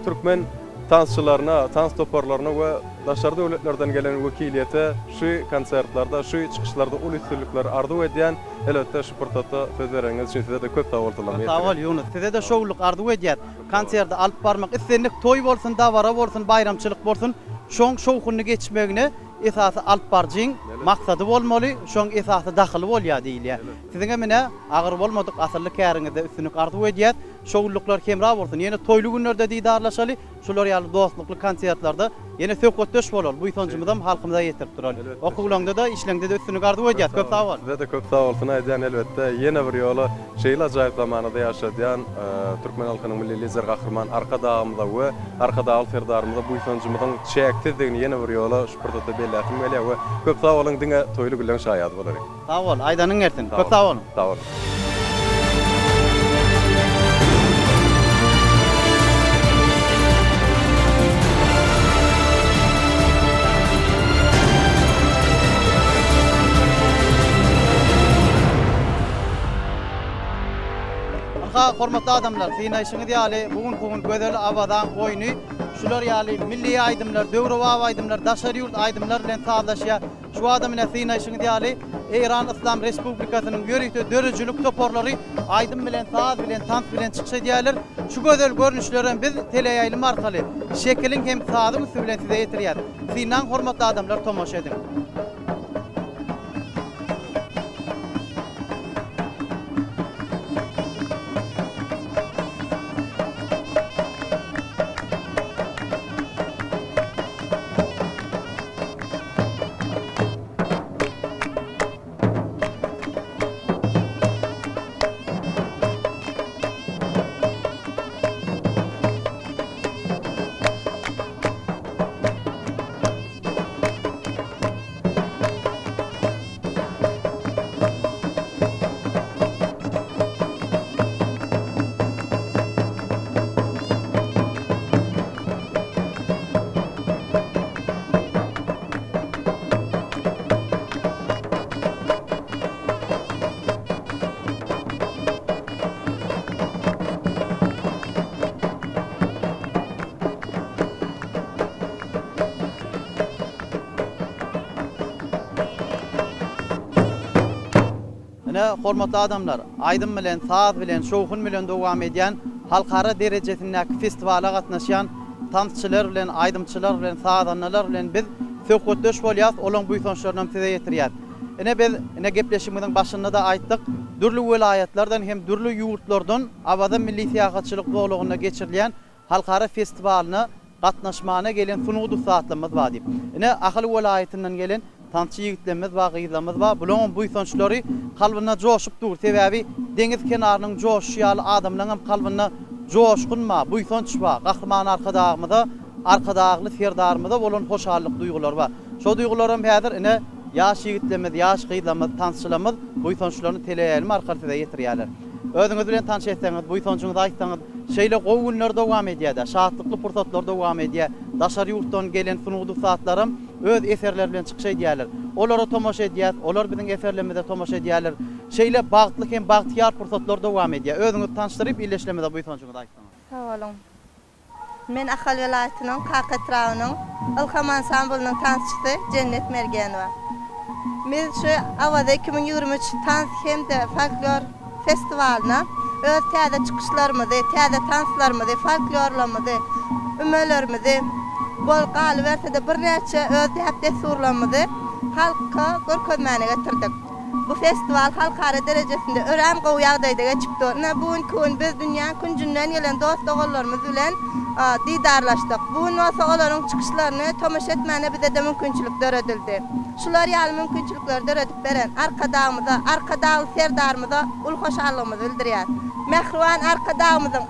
türkmen tansçylaryna, tans toparlaryna we daşary döwletlerden gelen wekiliýete şu konsertlarda, şu çykyşlarda uly üstünlikler arzu edýän elbetde şu portatda söz bereňiz üçin size de köp sag boldylar. Sag bol Ýunus, size de şowluk arzu edýär. Konserde alyp barmak istenlik toý bolsun, dawara bolsun, bayramçylyk bolsun, şoň şowkuny geçmegine esasy alyp barjyň maksady bolmaly, şoň esasy daxily bolýar diýilýär. Siziňe mene agyr bolmadyk asyrly käriňizde üstünlik arzu edýär. Şowluklar kemra bolsun. Ýene toýly günlerde diýdarlaşaly, şolar ýaly dostlukly konsertlarda ýene söwketdeş bolal. Bu ýytonjymyzam halkymyza ýetirip durýar. Okuwlaňda da, işleňde de üstünlik arzu edýär. Köp sag bol. Size de köp sag bolsun aýdýan elbetde ýene bir ýola şeýle ajaýyp zamanada ýaşadýan türkmen halkynyň milli lideri gahrman arkadağymyza we arkadağı ferdarymyza bu ýytonjymyzyň çäksizdigini ýene bir ýola şu portatda belläpdim gelýär we köp sag boluň diňe toýly gülen şaýat bolar. Sag bol, aýdanyň ertin. Köp sag bol. Sag bol. Hormatly adamlar, syna işiňiz ýaly bugün gözel awadan goýny, şular ýaly milli aýdymlar, döwrewa aýdymlar, daşary ýurt aýdymlar bilen saglaşýar. Şu adam bilen syna işiňiz ýaly Eýran Islam Respublikasynyň ýörükde dörejilik toparlary aýdym bilen, saz bilen, tans bilen çykşadýarlar. Şu gözel görnüşlerini biz teleýaýlym arkaly şekilin hem sazyň üstü bilen size ýetirýär. Synaň hormatly adamlar tomoşa edin. Ine hormatly adamlar, aydym bilen, saz bilen, şowhun bilen dowam edýän halkara derejesindäki festivala gatnaşýan tansçylar bilen, aydymçylar bilen, sazanlar bilen biz söhbetdeş bolýas, olaň bu soňçlaryny size ýetirýär. Ine biz gepleşigimiziň başynda da aýtdyk, dürli welaýatlardan hem dürli ýurtlardan Abada Milli Siýahatçylyk Boglugyna geçirilýän halkara festiwalyny gatnaşmana gelen sunuwdy saatlarymyz bar diýip. Ine Ahly welaýatynyň gelen tansçy ýigitlerimiz bar, gyzlarymyz bar. Bularň bu soňçlary kalbyna joşup dur. Sebäbi deňiz kenarynyň joşýaly adamlaryň hem kalbyna joşgunma, bu soňçba, gahrman arkadagly serdarmyda bolan hoşallyk duýgular bar. Şo duýgular hem häzir ine ýaş ýigitlerimiz, ýaş gyzlarymyz, tansçylarymyz bu soňçlaryny teleýärmi arkasyda ýetirýärler. Özüňiz bilen tanış etseňiz, bu soňçuňyzy aýtsaňyz, şeýle gowy günler dowam edýär, şahatlykly pursatlar dowam edýär. Daşary ýurtdan gelen sunuwdy saatlarym öz eserler bilen çykyş edýärler. Olara tomaşa edýär, olar biziň eserlerimizde tomaşa edýärler. Şeýle bagtlyk hem bagtyar pursatlar dowam edýär. Özüňiz tanışdyryp illeşlemede bu soňçuňyzy aýtsaňyz. Sağ olun. Men Ahal welaýatynyň Qakat raýonynyň Ilham ansamblynyň tansçysy Cennet Mergenova. Men şu Awada 2023 tans hemde folklor festiwalyna öz täze çykyşlarymyzy, täze tanslarymyzy, folklorlarymyzy, ümelerimizi bol galy bersede bir näçe öz täze surlarymyzy halka görkezmäne getirdik. Bu festival halkara derejesinde ören gowy ýagdaýda geçipdi. Bugün biz dünýä künjünden gelen dost oğullarymyz bilen didarlaşdyk. Bugün olsa olaryň çykyşlaryny tomaşa etmäne bize de mümkinçilik döredildi. Şular ýaly mümkinçilikler döredip beren arkadagly serdarymyza ul hoşallygymyzy bildirýär. Mehriban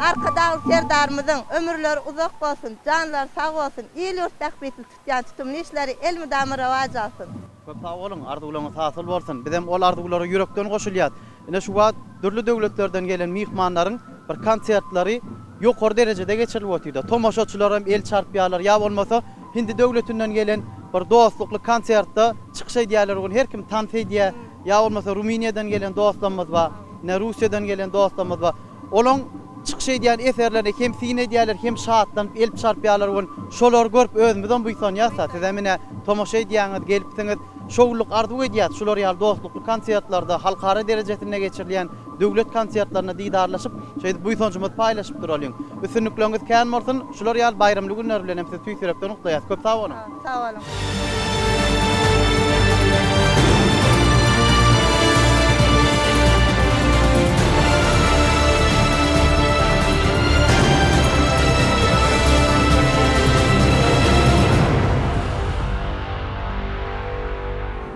arkadagly serdarymyzyň ömürleri uzak bolsun, janlar sag bolsun, el ýurt täkbetli tutýan tutumly işleri el müdamy rewaj alsyn. Köp sag bolun, arzuwlaryňyz hasyl bolsun. Biz hem ol arzuwlara ýürekden goşulýar. Ine şu wagt dürli döwletlerden gelen mihmanlaryň bir konsertlary ýokary derejede geçirilip otyrdy. Tomaşaçylar hem el çarpýarlar, ýa bolmasa hindi döwletinden gelen bir dostlukly konsertde çykyş edýärler, her kim tans edýär, ýa bolmasa Ruminiýadan gelen dostlarymyz bar, ne Russiýadan gelen dostlarymyz bar. Olaň çykyş edýän eserlerini hem sin edýärler, hem şahatdan el çarpýarlar, şolar görüp özümizden bu ýa ýasa, siz emine tomaşa edýäňiz, gelipsiňiz, şowluk arzuw edýär, şolar ýaly dostlukly konsertlarda, halkara derejesinde geçirilýän döwlet konsertlaryna didarlaşyp, şeýle bu soňçumyz paýlaşyp duralýar. Üstünlikleriniz kän bolsun, şolar ýaly bayramly günler bilen hem siz tüýsürekden ukdaýas. Köp sag bolun. Sag olun.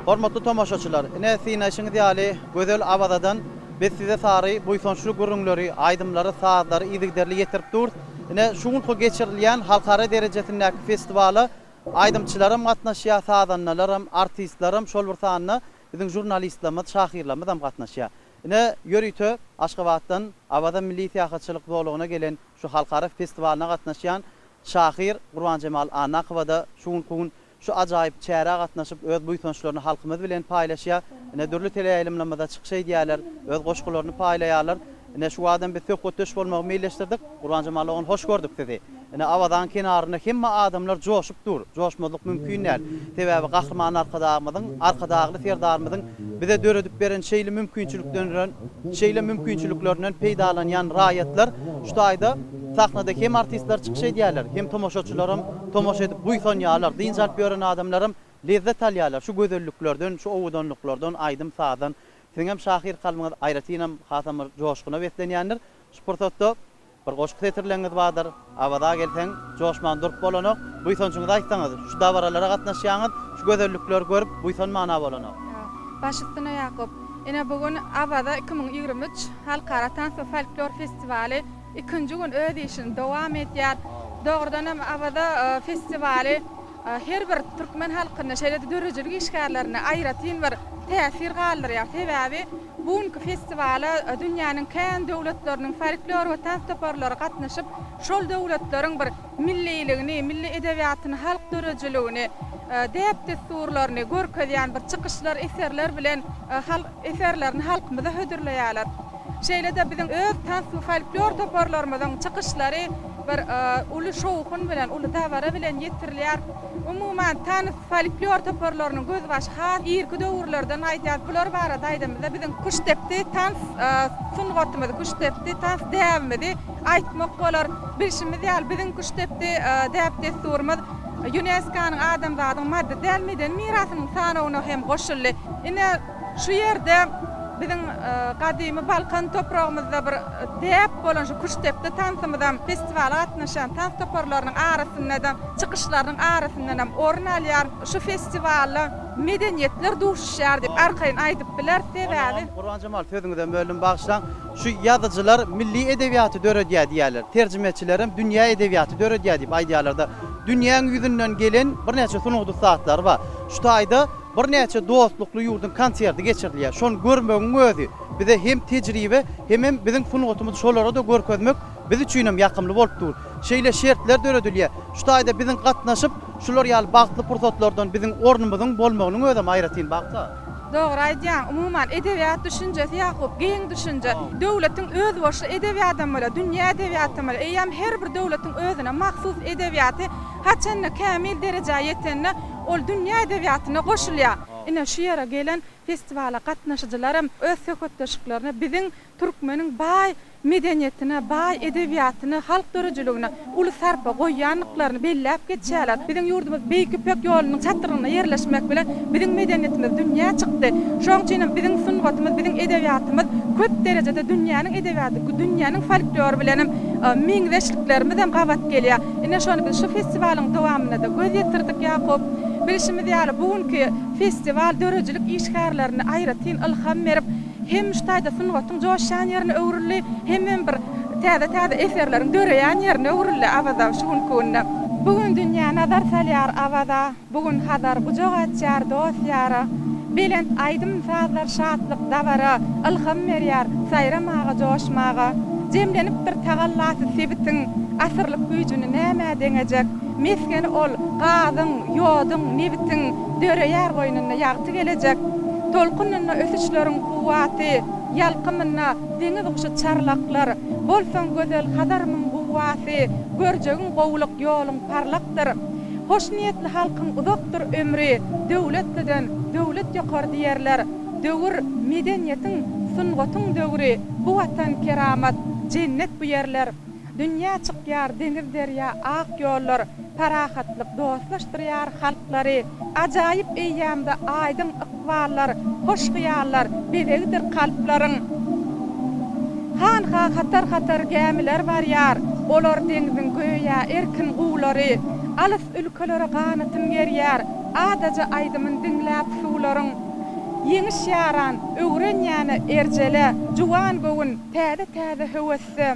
Hormatly tomaşaçylar, ine sinaşyňyz ýaly gözel Abadadan biz size sary bu soňçuluk gürrüňleri, aýdymlary, sazlary, izigderli ýetirip dur. Ine şuňky geçirilýän halkara derejesindäki festiwaly aýdymçylarym gatnaşýar, sazanlarym, artistlerim, şol bir sanyny biziň jurnalistlerimiz, şahyrlarymyz hem gatnaşýar. Ine ýörüýtü Aşgabatdan Abada Milli Siýahatçylyk Boglugyna gelen şu halkara festiwalyna gatnaşýan şahyr Gurban Cemal Anakowa da şuňky şu ajaýyp çäre gatnaşyp öz bu soňçlaryny halkymyz bilen paýlaşýar. Ine dürli teleýärlemlerinde çykyş edýärler, öz goşgularyny paýlaýarlar. Ine şu adam bir söhbetdeş bolmagy meýleşdirdik. Gurban Cemal oňy hoş gördük sizi. Ine Awadan kenaryna hemme adamlar joşup dur. Joşmalyk mümkin näl. Sebäbi gahrman arkadagly serdarymyzyň bize döredip beren şeýle mümkinçiliklerinden peýdalanýan raýatlar şu taýda sahnada hem artistler çykyş edýärler, hem tomaşaçylarym tomaşa edip bu ýalar, diňjalp ýören adamlarym lezzet alýarlar şu gözelliklerden, şu owudanlyklardan, aýdym sazdan. Siz hem şahyr kalbyňyz aýratynam hatamyr joşgyna beslenýändir. Şu pursatda bir goşky setirleňiz bardyr. Awada gelseň joşman durup bolanok, bu soňçuňyz aýtsaňyz, şu dawaralara gatnaşýaňyz, şu gözellikler görüp bu son mana bolanok. Başystyna Ýakup, ene bugün Awada 2023 halkara tans we folklor festivali ikinci gün öz işini dowam edýär. Dogrudan hem Awada festivali her bir türkmen halkyna şeýle dörejelik işgärlerini aýratyn bir täsir galdyrýar. Sebäbi bugünkü festiwala dünýäniň kän döwletleriniň folklor we tans toparlary gatnaşyp, şol döwletleriň bir milliligini, milli edebiýatyny, halk dörejeligini, däpde surlaryny görkezýän bir çykyşlar, eserler bilen eserlerini halkymyza hödürleýärler. Şeýle de biziň öz tans we folklor toparlarymyzyň çykyşlary bir ulu şowhun bilen, ulu dabara bilen ýetirilýär. Umuman tanys folklor toparlarynyň göz başy has irki döwürlerden aýdýar. Bular barada aýdymyzda biziň kuştepdi tans sungatymyzy, kuştepdi tans däwimizi aýtmak bolar. Bilşimiz ýaly biziň kuştepdi däp desturymyz UNESCO-nyň adamzadyň madde dälmeden mirasynyň sanawyna hem goşuldy. Ine şu ýerde biziň gadymy Balkan topragymyzda bir däp bolan şu kuştepdi tansymyzdan festiwala gatnaşan tans toparlarynyň arasyndan çykyşlarynyň arasyndan orun alýar. Şu festiwalda medeniýetler duşuşýar diýip arkaýyn aýdyp biler sebäbi. Gurban Jamal sözüňizden bölüm bagşlan. Şu ýazyjylar milli edebiýaty döredýär diýerler. Terjimeçilerim dünýä edebiýaty döredýär diýip aýdýarlar. Dünýäň ýüzünden gelen bir neçe sunugdy saatlar bar. Şu taýda bir neçe dostlukly ýurdun konserti geçirilýär. Şonu görmegiň özü bize hem tejribe hem biziň sunugtymyzy şolara da görkezmek biz üçin hem ýakymly bolup dur. Şeýle şertler döredilýär. Şu taýda biziň gatnaşyp şular ýaly bagtly pursatlardan biziň ornumyzyň bolmagynyň özü aýratyn bagda. Dogry aýdýan, umuman edebiýat düşünjesi ýakup geň düşünje. Döwletiň öz başy edebiýaty bolar, dünýä edebiýaty bolar. Eýem her bir döwletiň özüne mahsus edebiýaty haçanna kamil derejäge ýetenne ol dünýä edebiýatyna goşulýar. Ine şu ýere gelen festiwala gatnaşyjylarym öz söhbetleşiklaryny biziň türkmeniň baý medeniýetine, baý edebiýatyny, halk dörejiligine uly sarpa goýýanlyklaryny belläp geçýärler. Biziň ýurdumyz Beýküpek ýolunyň çatyryna ýerleşmek bilen biziň medeniýetimiz dünýä çykdy. Şoň üçin biziň sungatymyz, biziň edebiýatymyz köp derejede dünýäniň edebiýaty, dünýäniň folklory bilen meňzeşliklerimiz hem gawat gelýär. Ine şonu biz şu festiwalyň dowamyna da göz ýetirdik ýakup. Bilşimiz ýaly bugünkü festiwal dörejilik işgärlerini aýratyn ilham berip hem ştaýda sungatyň joşan ýerine öwrüldi, hem bir täze eserleriň döreýän ýerine öwrüldi awada şu günde. Bugün dünýä nazar salýar awada, bugün hadar bujak açýar dostlar. Belent aýdym sazlar şatlyk dabara, ilham berýär saýramaga, joşmaga. Jemlenip bir tagallasy sebitiň asyrlyk güýjüni näme deňejek? Meskeni ol gazyň, ýodyň, nebitiň döreýär goýnyna ýagty gelecek. Tolkunyna ösüçleriň kuwaty, ýalkymyna deňiz ugşy çarlaklar, bolsaň gözel hadarmyň kuwaty, görjegiň gowluk ýoluň parlakdyr. Hoş niýetli halkyň uzakdyr ömri, döwletliden döwlet ýokar diýerler. Döwür medeniýetiň, sungatyň döwri, bu watan keramat, cennet bu ýerler. Dünýä çykýar deňiz derýa ak ýollar, parahatlyk dostlaşdyrýar halklary. Ajaýyp eýýämde aýdyň ykballar, hoş hyýallar, belegdir kalplaryň. Han-ha hatar gämiler barýar, olar deňiziň göýä erkin gulary, alys ülkelere ganatym gerýär, adaja aýdymyň diňläp suwlaryň. Ýeňiş ýaran, öwrenýäni erjele, juwan gowun, täze höwesi.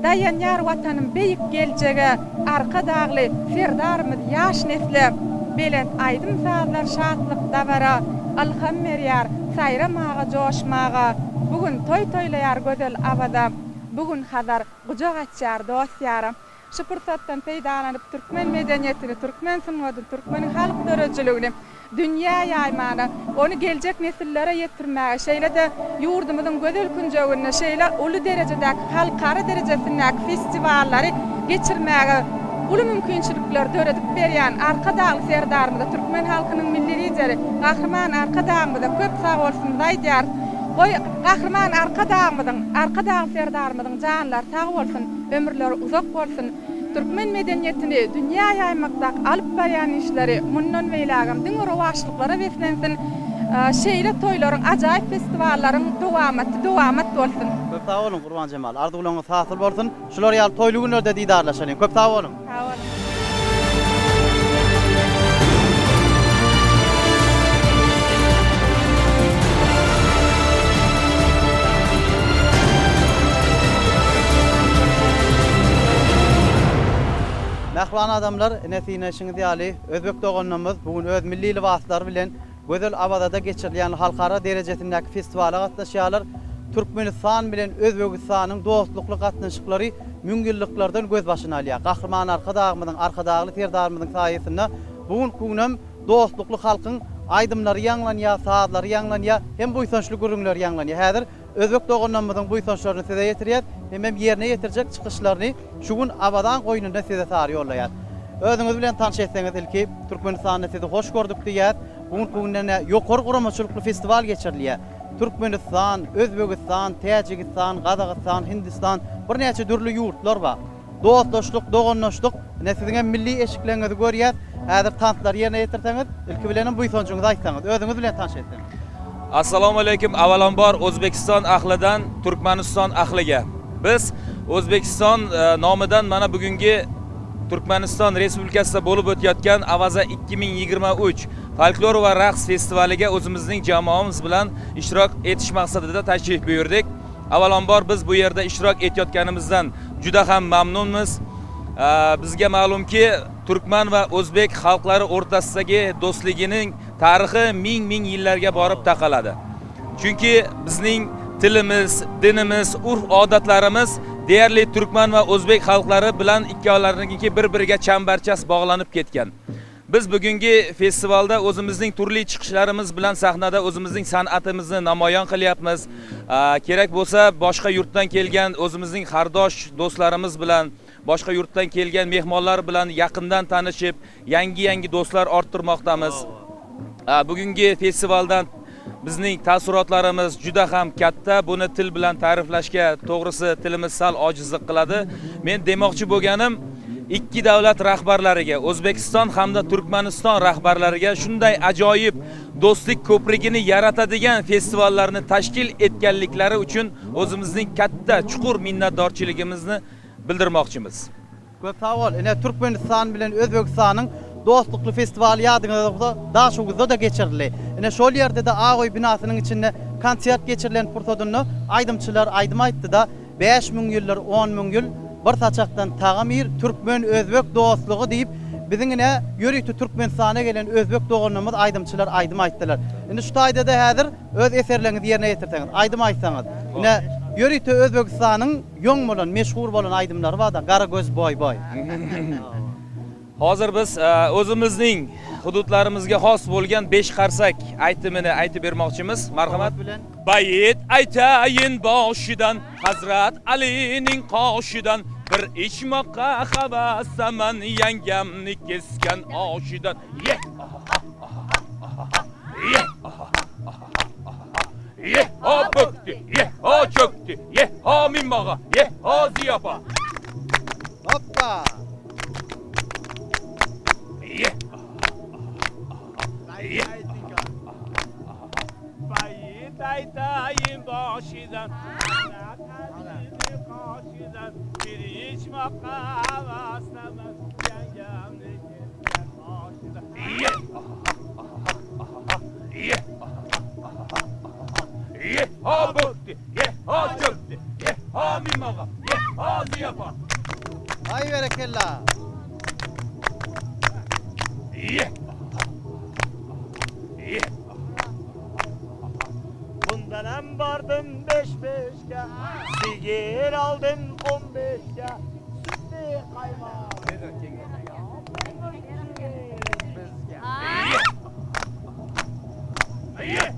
Dayanýar watanym beýik geljege, arka dagly, serdarmyz ýaş nesle. Belent aýdym sazlar şatlyk dabara, ilham berýär saýramaga, joşmaga. Bugün toýlaýar gözel awada, bugün hadar bujak açýar dostlar. Şu pursatdan peýdalanyp türkmen medeniýetini, türkmen sungatyny, türkmen halk dörejiligini dünýä ýaýmana, onu geljek nesillere ýetirmäge, şeýle de ýurdumyzyň gözel künjegine, şeýle uly derejedäki halkara derejesindäki festiwallary geçirmäge uly mümkinçilikler döredip berýän arka dagly serdarmyda türkmen halkynyň milli lideri Gahrman arka dagymyda köp sag bolsun aýdýar. Goý Gahrman arka dagy serdarmydyň janlar sag bolsun, ömürleri uzak bolsun. Türkmen medeniýetini dünýä ýaýmakda alyp barýan işleri mundan beýlägem diň rowaşlyklara beslensin. Şeýle toýlaryň, ajaýyp festiwallaryň dowamat bolsun. Köp sag bolun Gurban Jamal. Arzuwlaryňyz hasyl bolsun. Şular ýaly toýly günlerde diýdarlaşalım. Köp sag bolun. Nähwan adamlar, näsiňiz ýaly özbek doganymyz bugün öz milli libaslary bilen gözel awada geçirilýän halkara derejesindäki festiwala gatnaşýarlar. Türkmenistan bilen Özbegistanyň dostlukly gatnaşyklary müňgilliklerden göz başyna alýar. Gahrman arka dagymyň, arka dagly terdarmyň saýasynda bugün dostlukly halkyň aydımlar ýanlanýar, saatlar ýanlanýar, hem bu ýysançly gürüňler ýanlanýar. Häzir özbek dogonlarymyzyň bu ýysançlaryny size ýetirýär, hem ýerine ýetirjek çykyşlaryny şu gün abadan goýnunda size sary ýollaýar. Özüňiz bilen tanış etseňiz ilki Türkmenistanyny sizi hoş gördük diýär. Bugun gündäne ýokary guramaçylykly festival geçirilýär. Türkmenistan, Özbekistan, Täjikistan, Gazakystan, Hindistan bir näçe dürli ýurtlar bar. Dostlaşlyk, dogonlaşlyk, näsiňe milli eşiklerinizi görýär. Häzir tantlar ýerine ýetirseňiz, ilki bilen bu ýysançyňyzy aýtsaňyz, özüňiz bilen tanış etseňiz. Assalomu alaykum. Avvalambor O'zbekiston ahlidan Turkmaniston ahliga. Biz O'zbekiston nomidan mana bugungi Turkmaniston Respublikasida bo'lib o'tayotgan Avaza 2023 folklor va raqs festivaliga o'zimizning jamoamiz bilan ishtirok etish maqsadida tashrif buyurdik. Avvalambor biz bu yerda ishtirok etayotganimizdan juda ham mamnunmiz. Bizga ma'lumki, Turkman va O'zbek xalqlari o'rtasidagi do'stligining tarixi ming yillarga borib taqaladi. Chunki bizning tilimiz, dinimiz, urf-odatlarimiz deyarli Turkman va O'zbek xalqlari bilan ikkovlariniki bir-biriga chambarchas bog'lanib ketgan. Biz bugungi festivalda o'zimizning turli chiqishlarimiz bilan sahnada o'zimizning san'atimizni namoyon qilyapmiz. Kerak bo'lsa, boshqa yurtdan kelgan o'zimizning qardosh do'stlarimiz bilan, boshqa yurtdan kelgan mehmonlar bilan yaqindan tanishib, yangi do'stlar orttirmoqdamiz. Bugungi festivaldan bizning taassurotlarimiz juda ham katta. Buni til bilan ta'riflashga to'g'risi tilimiz sal ojizlik qiladi. Men demoqchi bo'lganim, ikki davlat rahbarlariga, O'zbekiston hamda Turkmaniston rahbarlariga shunday ajoyib do'stlik ko'prigini yaratadigan festivallarni tashkil etganliklari uchun o'zimizning katta, chuqur minnatdorchiligimizni bildirmoqchimiz. Ko'p savol. Turkmeniston bilan O'zbekistonning dostluklu festivali ýadyňyzda daha şu da geçirildi. Şol ýerde de Ağoy binasynyň içinde konsert geçirilen pursatyny aýdymçylar aýdym aýtdy da 5000 ýyllar 10.000 ýyl bir taçakdan tagamir Türkmen Özbek dostlugy diýip biziň ýörükli Türkmenistana gelen Özbek dogonlarymyz aýdymçylar aýdym aýtdylar. Şu taýda da häzir öz eserlerinizi ýerine ýetirseňiz, aýdym aýtsaňyz. Ýörükli Özbekistanyň ýoň bolan, meşhur bolan aýdymlary bar da Gara göz boy. Hozir biz o'zimizning hududlarimizga xos bo'lgan 5 qarsak aytimini aytib bermoqchimiz. Marhamat bilan. Bayit aytayin boshidan, Hazrat Alining qoshidan, bir ichmoqqa havasaman yangamni kesgan oshidan. Ye! Ye! Ye! O bökti, ye! O çöktü, ye! O minmağa, ye! O ziyapa. Hoppa! Bayit aytayin boshidan, Hazrat qoshidan, bir ichmoqqa havasaman yangamni kesgan oshidan. Ye! Ye! O bökti, ye! O çöktü, ye! O minmağa, ye! O ziyapa. Ay berekella. Ye! Bundan bardım 5-5'ga, sigir aldım 15'ga, sütlü kaymak. Ye!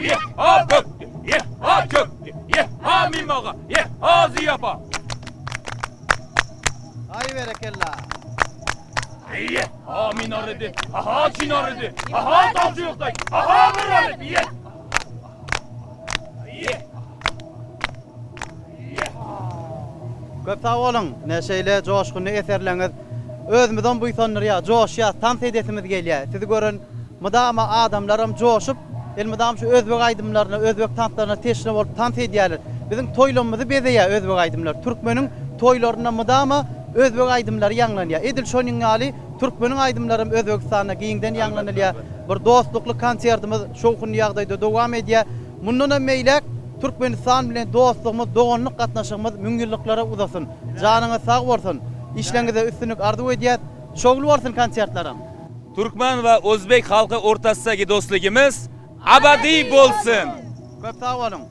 Ye! O böktü, ye! O çöktü, ye! O minmağa, ye! O ziyapa. Ay berekella. Ye! Ha minaredi, aha çinaredi, aha tavcı yoktay, aha mıraredi, ye! Ye! Köp sağ olun. Neşeyle, coşkunlu eserleriniz. Özümüzden bu insanlara coşya, tam edesimiz gelýär. Sizi görün, mıdama adamlarım coşup, elmidam şu Özbek aydımlarına, Özbek tantlarına teşrif olup tant edýärler. Bizim toýlarymyzy bezeýär Özbek aydımlar. Türkmeniň toýlaryna mıdama Özbek aydımları ýanlanýar. Edil şonuň ýaly Türkmeniň aydymlarym Özbekistana giňden ýanlanýar. Bir dostlukly konsertimiz şowkun ýagdaýda dowam edýär. Mundan meýlek Türkmenistan bilen dostlygymyz, dogonlyk gatnaşygymyz müňgilliklere uzasyn. Janyňyz sag bolsun. İşleriňizde üstünlük arzu edýär. Şogul bolsun konsertlaryň. Turkman va O'zbek xalqi o'rtasidagi do'stligimiz abadiy bo'lsin. Köp sag bolun.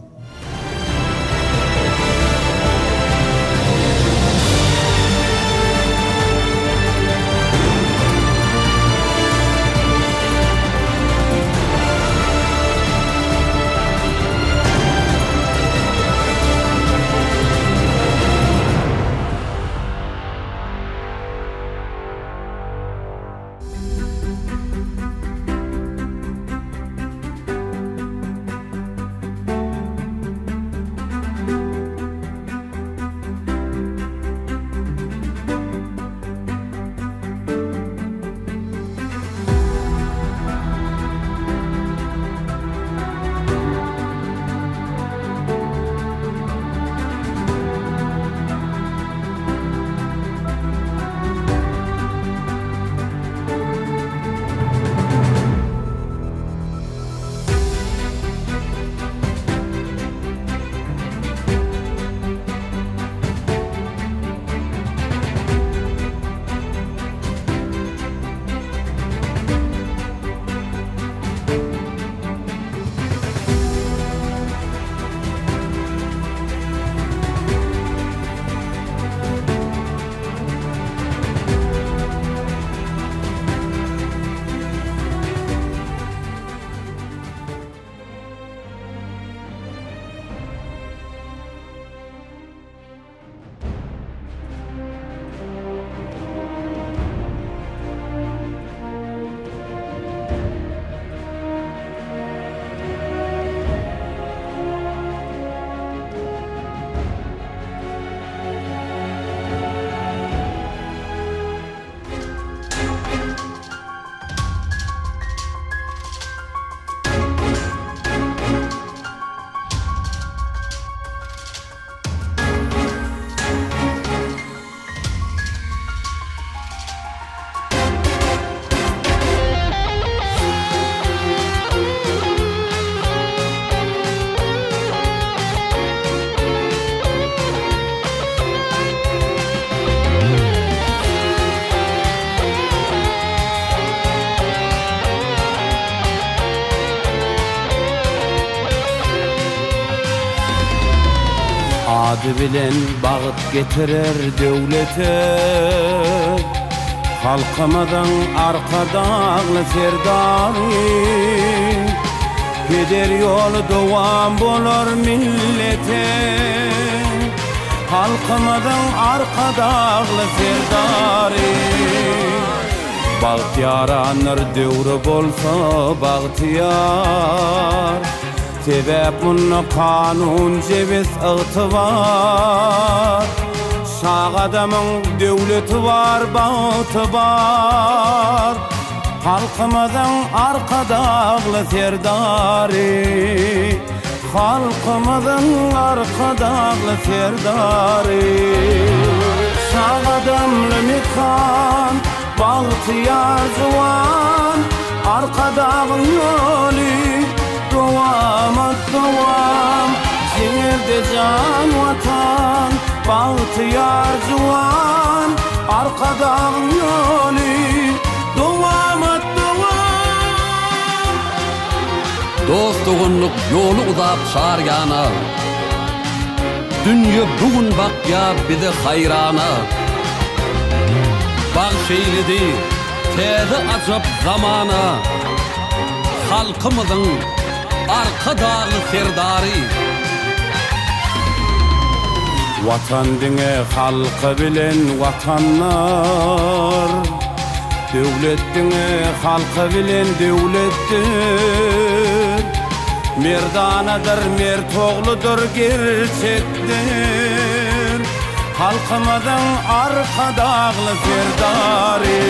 Adı bilen bağıt getirer devlete, halkımızın arkadağlı serdari. Gider yolu devam bolur millete, halkımızın arkadağlı serdari. Bağtiyar anır devri bolsa bağtiyar, sebep bunu kanun ceviz ıgtıvar. Şağ adamın devleti var, bağıtı var, halkımızın arkadağlı serdari. Halkımızın arkadağlı serdari. Şağ adamlı mikan, bağtiyar zuvan, arkadağın yolu devam. Şehirde can vatan, bağtiyar zuvan, arkadağın yolu devam. Dostluğunluk yolu uzap şargana, dünya bugün bak ya bizi hayrana. Bağşeylidi tezi acap zamana, halkımızın arkadağlı serdari. Vatan dine halkı bilen vatanlar, devlet dine halkı bilen devlettir. Merdanadır, mertoğludur gerçektir, halkımızın arkadağlı serdari.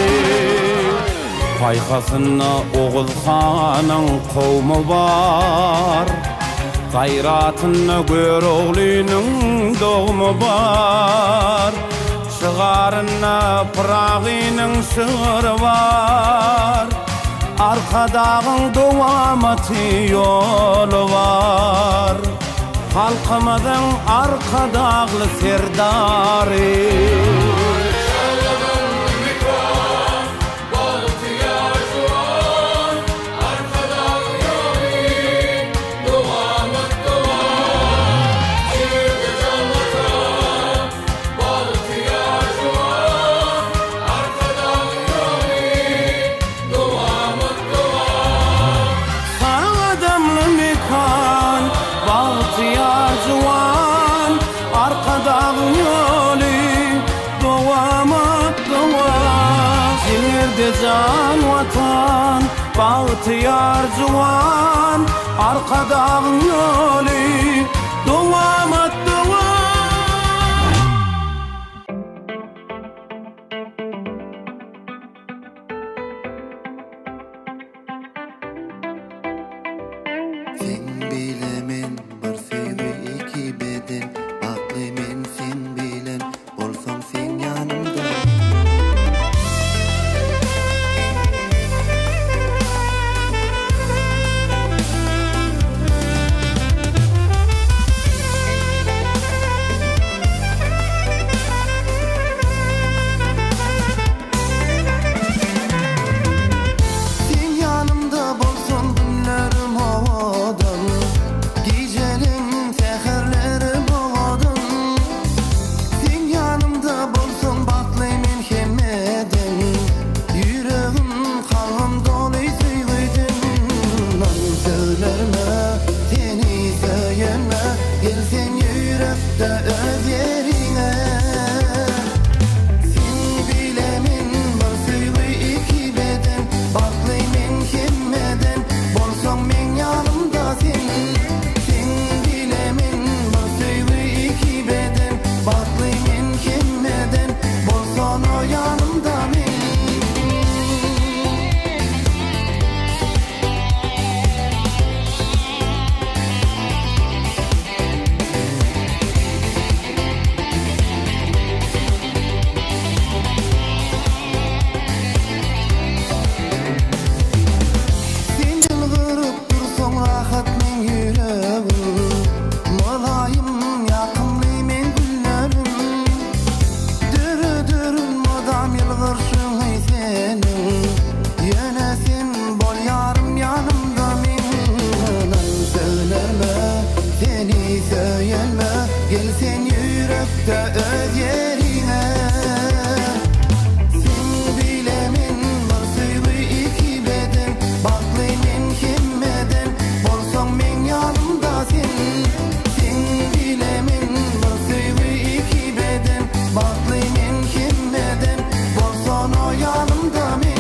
Paykasına Oğuz Han'ın kavmi var, gayratına Göroğlu'nun doğumu var. Şıgarına Pırağı'nın şığırı var, arkadağın devamatı yolu var, halkımızın arkadağlı serdari. Can vatan, bağtiyar zuvan, arkadağın yolu devam. Sen bilemen bir sevgi iki beden, aklı men sen bilen bolsam sen yanımda. Sen yanımda bolsan günlerim havadan, geceler de öz yerine. Sen bilemin var suylu iki beden, baklaymin kimmeden, bolsam men yanımda sen. Sen bilemin var suylu iki beden, baklaymin kimmeden, bolsan o yanımda men.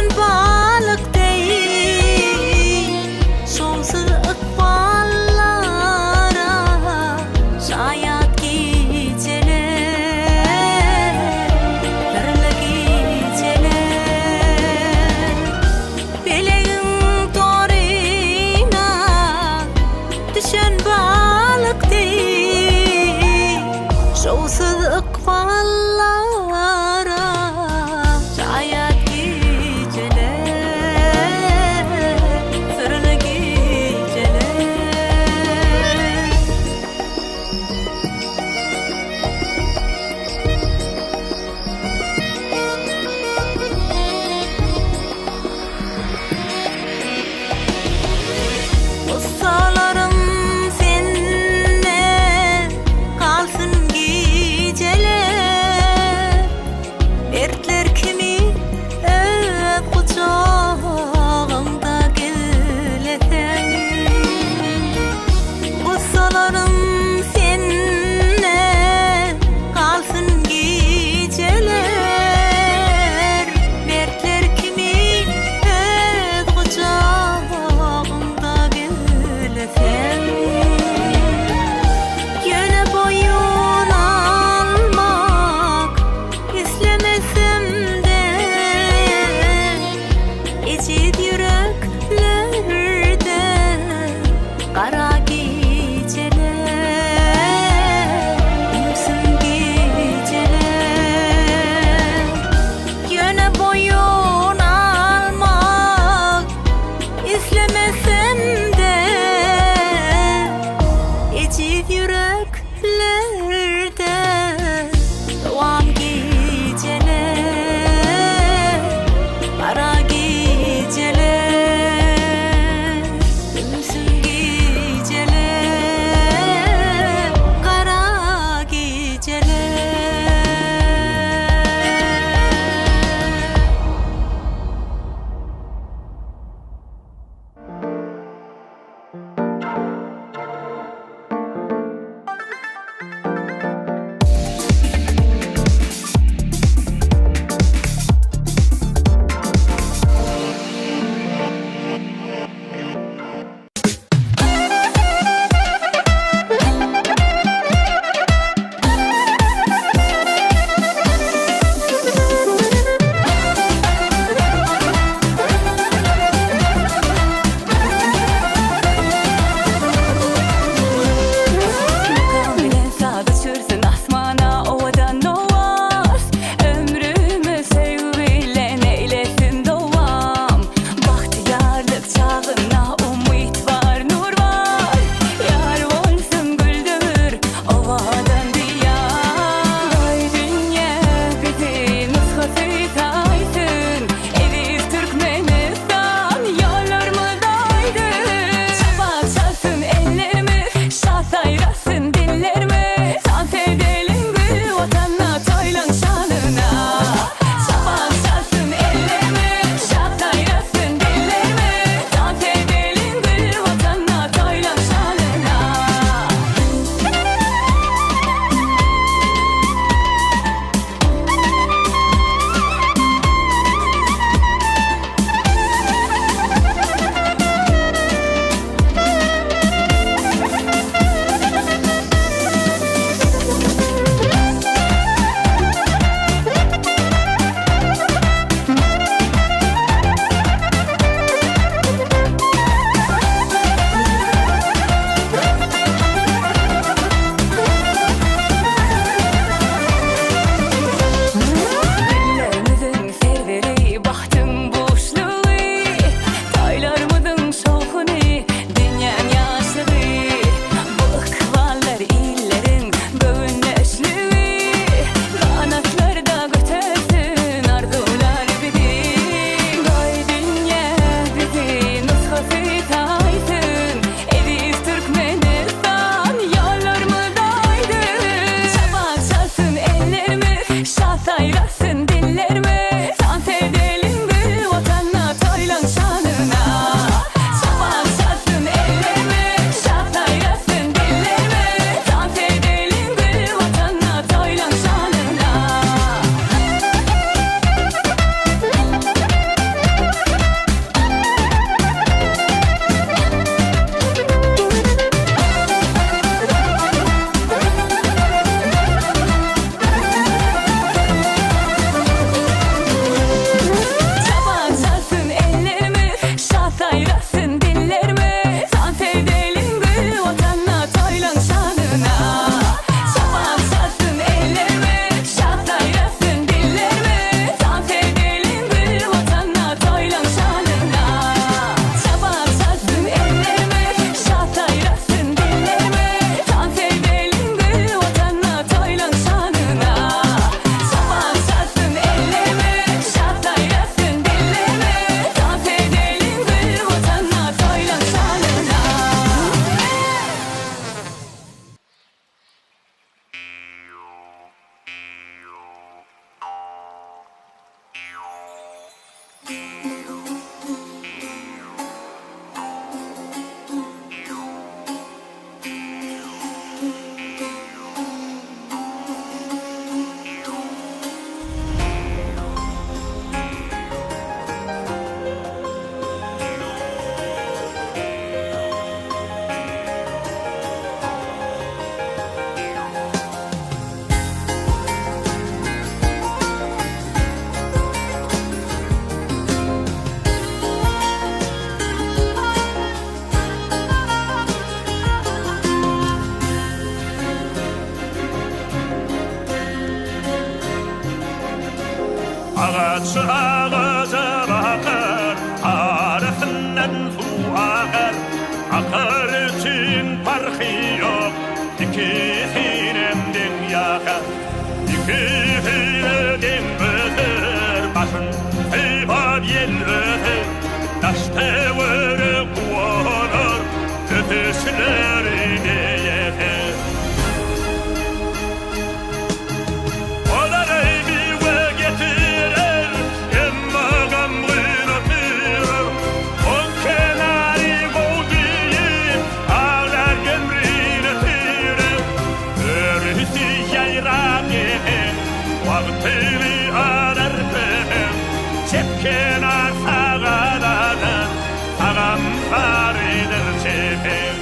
düşen balık değil, sonsuz ıkballara şayat geceler, darlı geceler. Dileğin torina düşen balık değil, sonsuz ıkballara şayat geceler. Ağaçı ağaca bakar, arasından su akar. Akar için farkı yok, ikisinden yakar. İkisinden öter, başın seyfab yel öter. Taşta vörü kuanır, ötüşlerine yeter. Olar bir ve getirir, emma gamrın ötürür. On kenarı boğduyum, ağlar gömrün ötürür. Örüsü yayrak yeter, vaktini arar benim. Çep kenar sağaladan, sağam faridir çepim.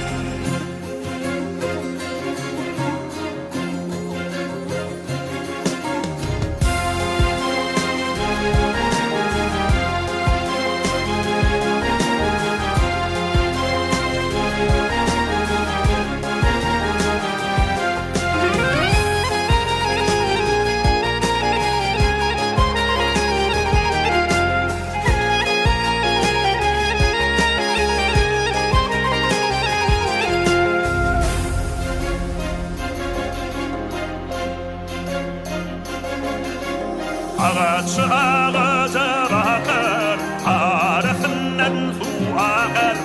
Ağaçı ağaca bakar, arasından su akar.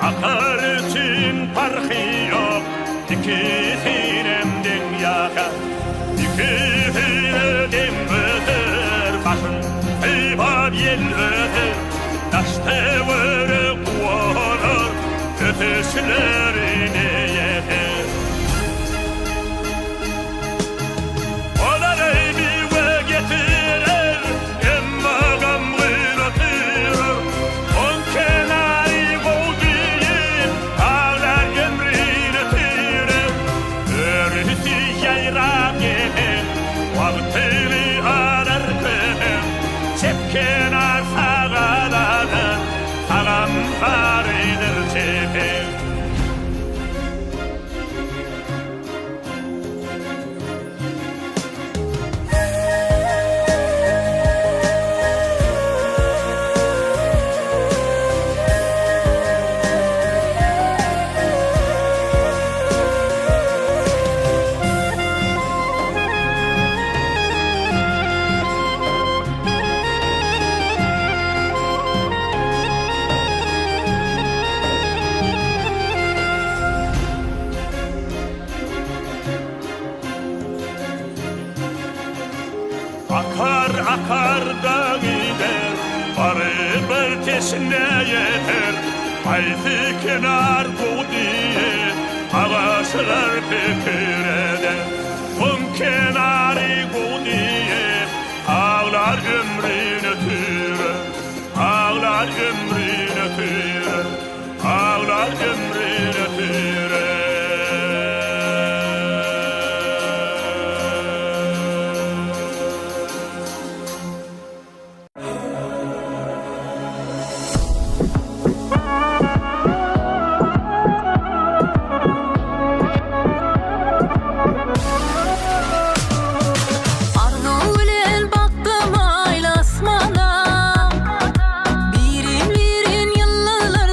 Akar için farkı yok, ikisinden yakar. İkisinden öter, başın seyfab yel öter. Taşta vörü kuanır, ötüşlerine yeter. Olar bir ve getirir, emma gamrın ötürür. On kenarı boğduyum, ağlar gömrün ötürür. Örüsü yayrak yeter, vaktini arar benim. Çep kenar sağaladan, sağam faridir çepim. Akar akar da gider, barı bir teşne yeter. Haydi kenar bu diye, ağaçlar fikir eder. On kenarı bu diye, ağlar ömrün ötürür. Ağlar ömrün ötürür, ağlar ömrün ötürür. Yıllar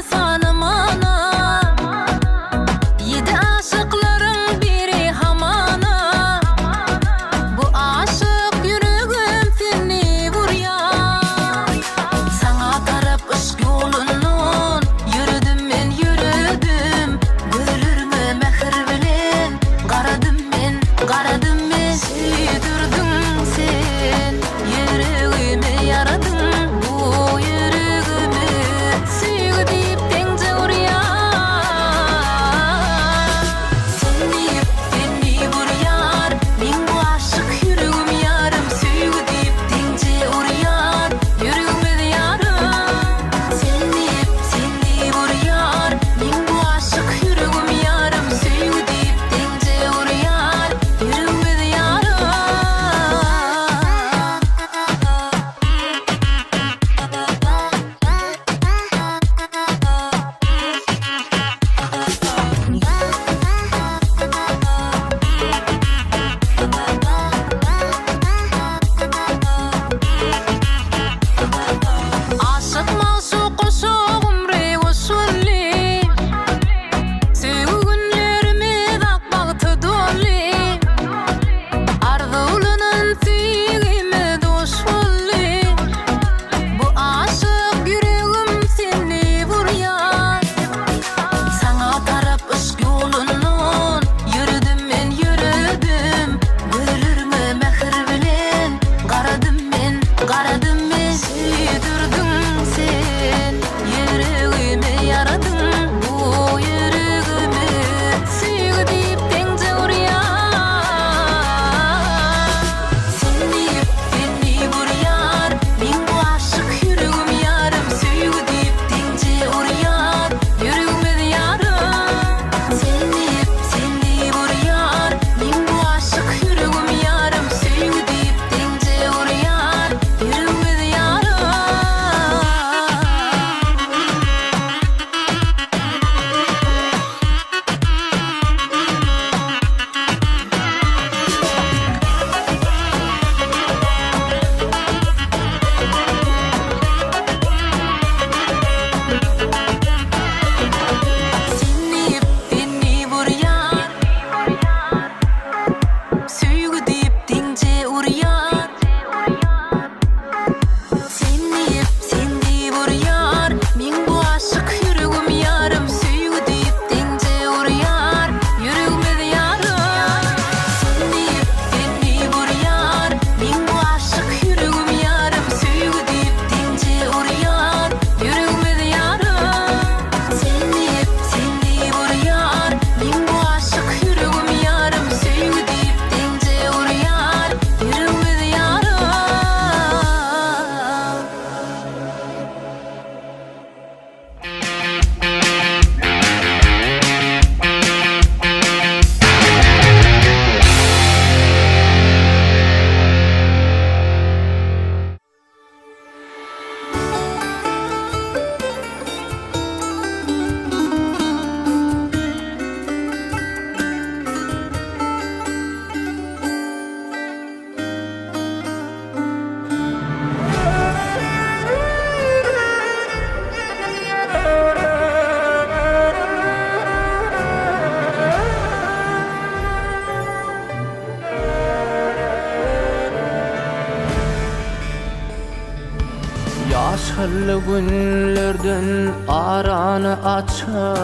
Yaşanlı günlerden aranı açar,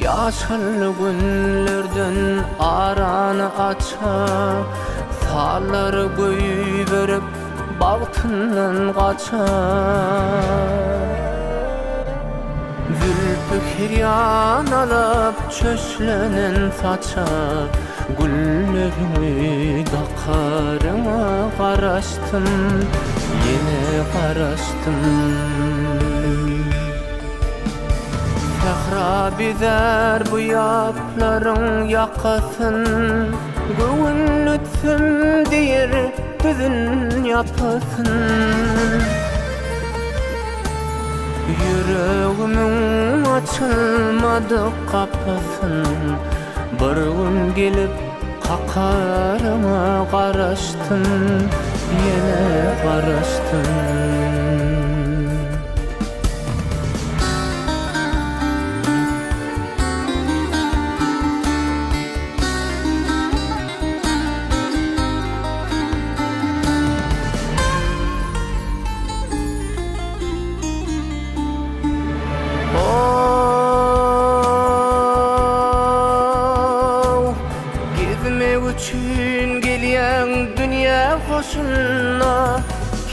yaşanlı günlerden aranı açar, falları göy verip bağıtından kaçar. Zülfü kiryan alıp çöşlenen saça, güllerimi dakarıma karıştım, yine karıştım. Sahra bizer bu yapların yakasın, göğün lütfüm deyir tüzün yapasın. Yüreğimin açılmadı kapısın, bir gün gelip kakarıma karıştım, yine karıştım.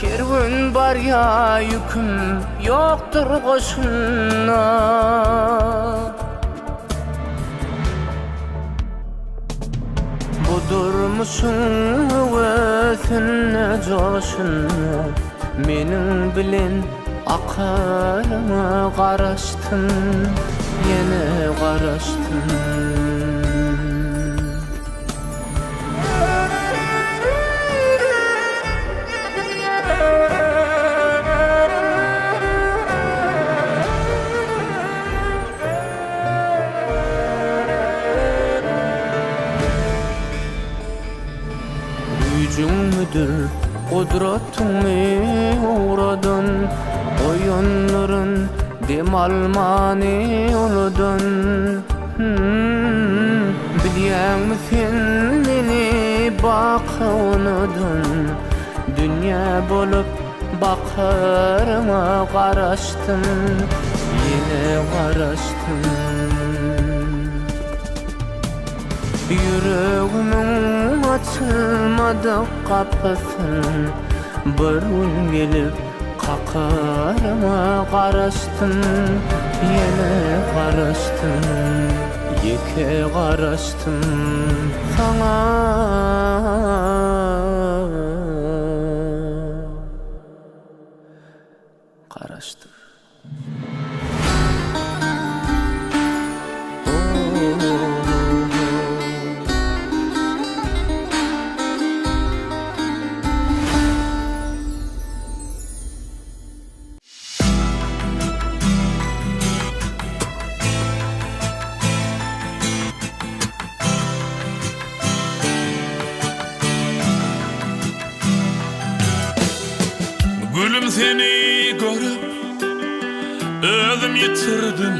Kervan var ya yüküm yoktur koşuna. Budur musun hevesine coşuna, menin bilen akalıma karıştın, yine karıştın. Gücümdür kudretini uğradın, oyunların demalmani oludun. Bilyen misin meni baka unudun, dünya bolup bakarıma karıştım, yine karıştım. Yüreğimin açılmadı kapısın, bir gün gelip kakarıma karıştım, yine karıştım, yeke karıştım sana. Karıştım. Gülüm seni görüp özüm yitirdim,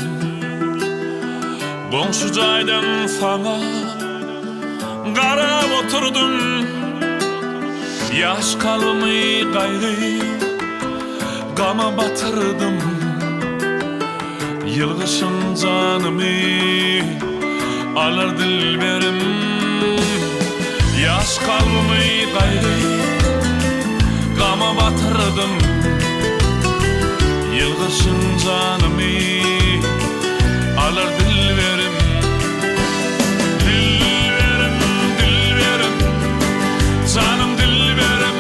komşu jaydan sana qarab oturdum. Yaş kalmay gayrı gama batırdım, yılgışın canımı alır dilberim. Yaş kalmay gayrı gama batırdım, yılgışın canımı alır dilberim. Dilberim, dilberim, canım dilberim,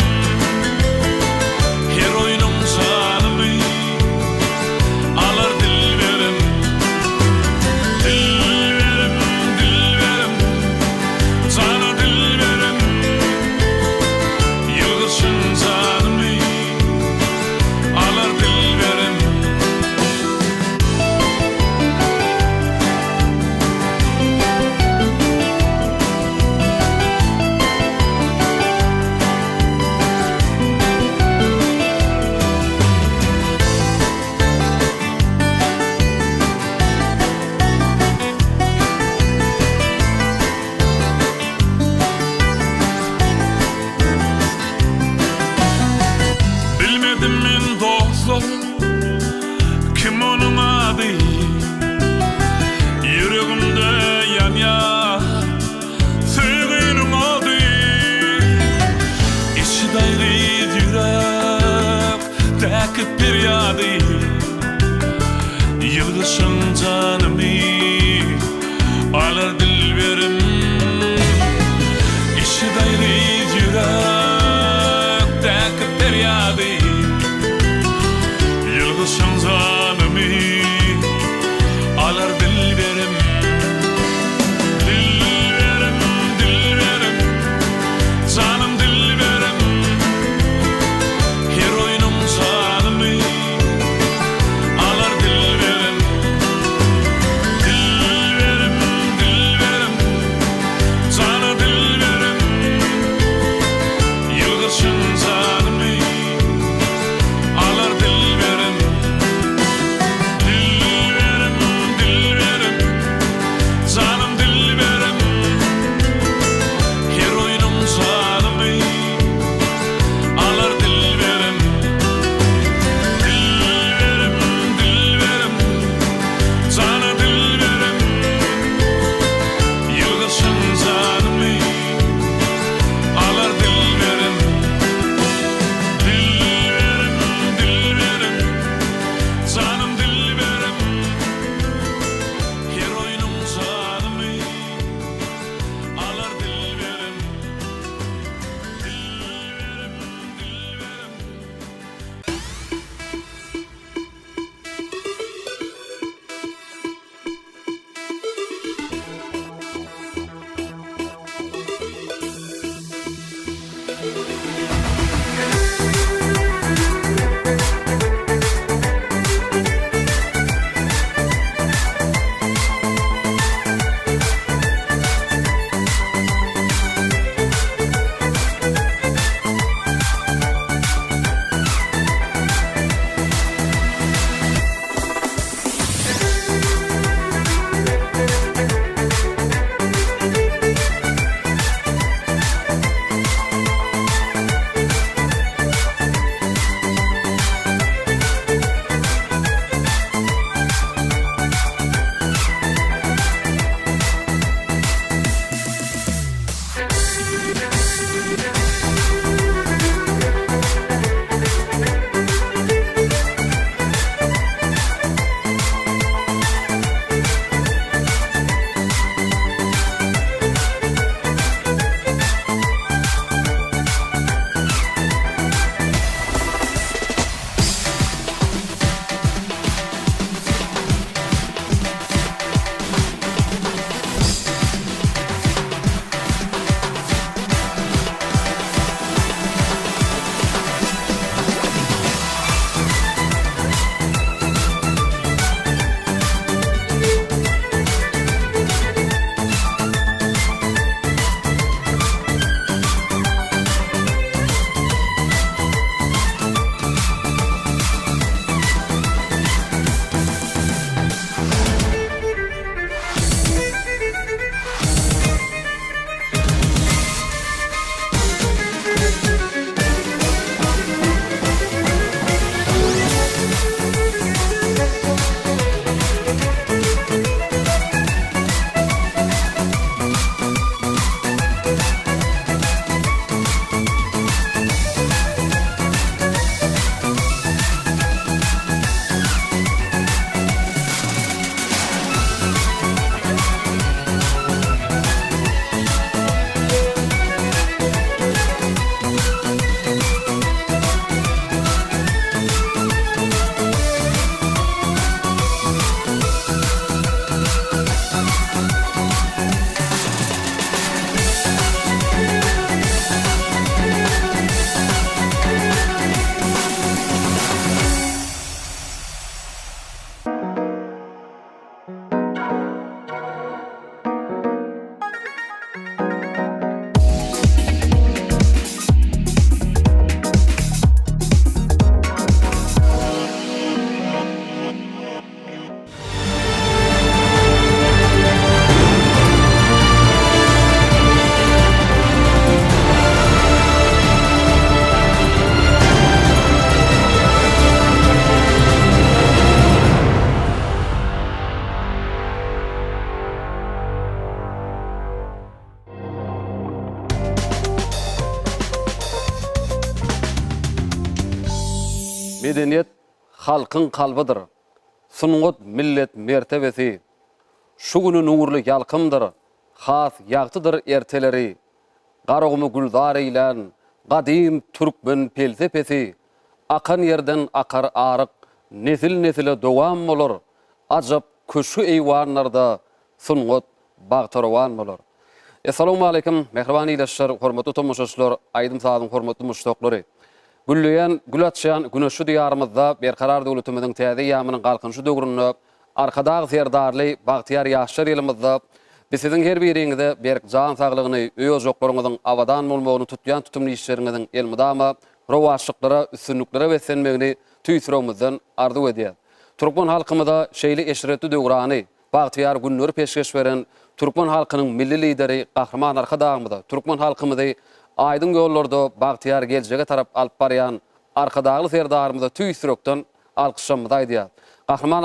her oyunun canımı alır dilberim. Dilberim, dilberim, canım dilberim, yılgışın canımı alır dilberim. zor kim onun adı yüreğimde yanya sevgilim adı içi daydı yürek takip bir yadı yılgışın canımı alar dilberim içi daydı yürek takip bir yadı yılgışın canımı alar dilberim dilberim dilberim canım dilberim her oyunum canımı alar dilberim dilberim dilberim canı dilberim yılgışın canımı alar dilberim dilberim Medeniyet halkın kalbıdır. Sungut millet mertebesi. Şu günü nurlu yalkımdır. Has yağtıdır erteleri. Garogmu güldar eylen. Qadim Türkmen felsefesi. Akan yerden akar arık. Nesil nesile dowam olur. Ajab köşü eyvanlarda sungut bagtarwan bolor. Assalamu alaykum, mehriban ileşler, hormatly tomoşaçylar, aýdym saatym hormatly muşdoklary. Güllüýän, gülatçan güneşi diýarymyzda berkarar döwletimiziň täze ýamynyň galkynjy döwründe arkadagy serdarly bagtyar ýaşlar ýylymyzda biz siziň her biriňizde berk jan saglygyny, öýe joklaryňyzyň awadan bolmagyny tutýan tutumly işleriňiziň elmydama, rowaşlyklara, üstünliklere beslenmegini tüýsüregimizden arzu edýär. Türkmen halkymyza şeýle eşreti döwrany, bagtyar günleri peşkeş beren Türkmen halkynyň milli lideri Gahrman Arkadağymyza, Türkmen halkymyzy aýdym ýollarda bagtyar geljege tarap alyp barýan arkadagly serdarymyza tüýsürekden alkyşlamyzy aýdýar. Gahrman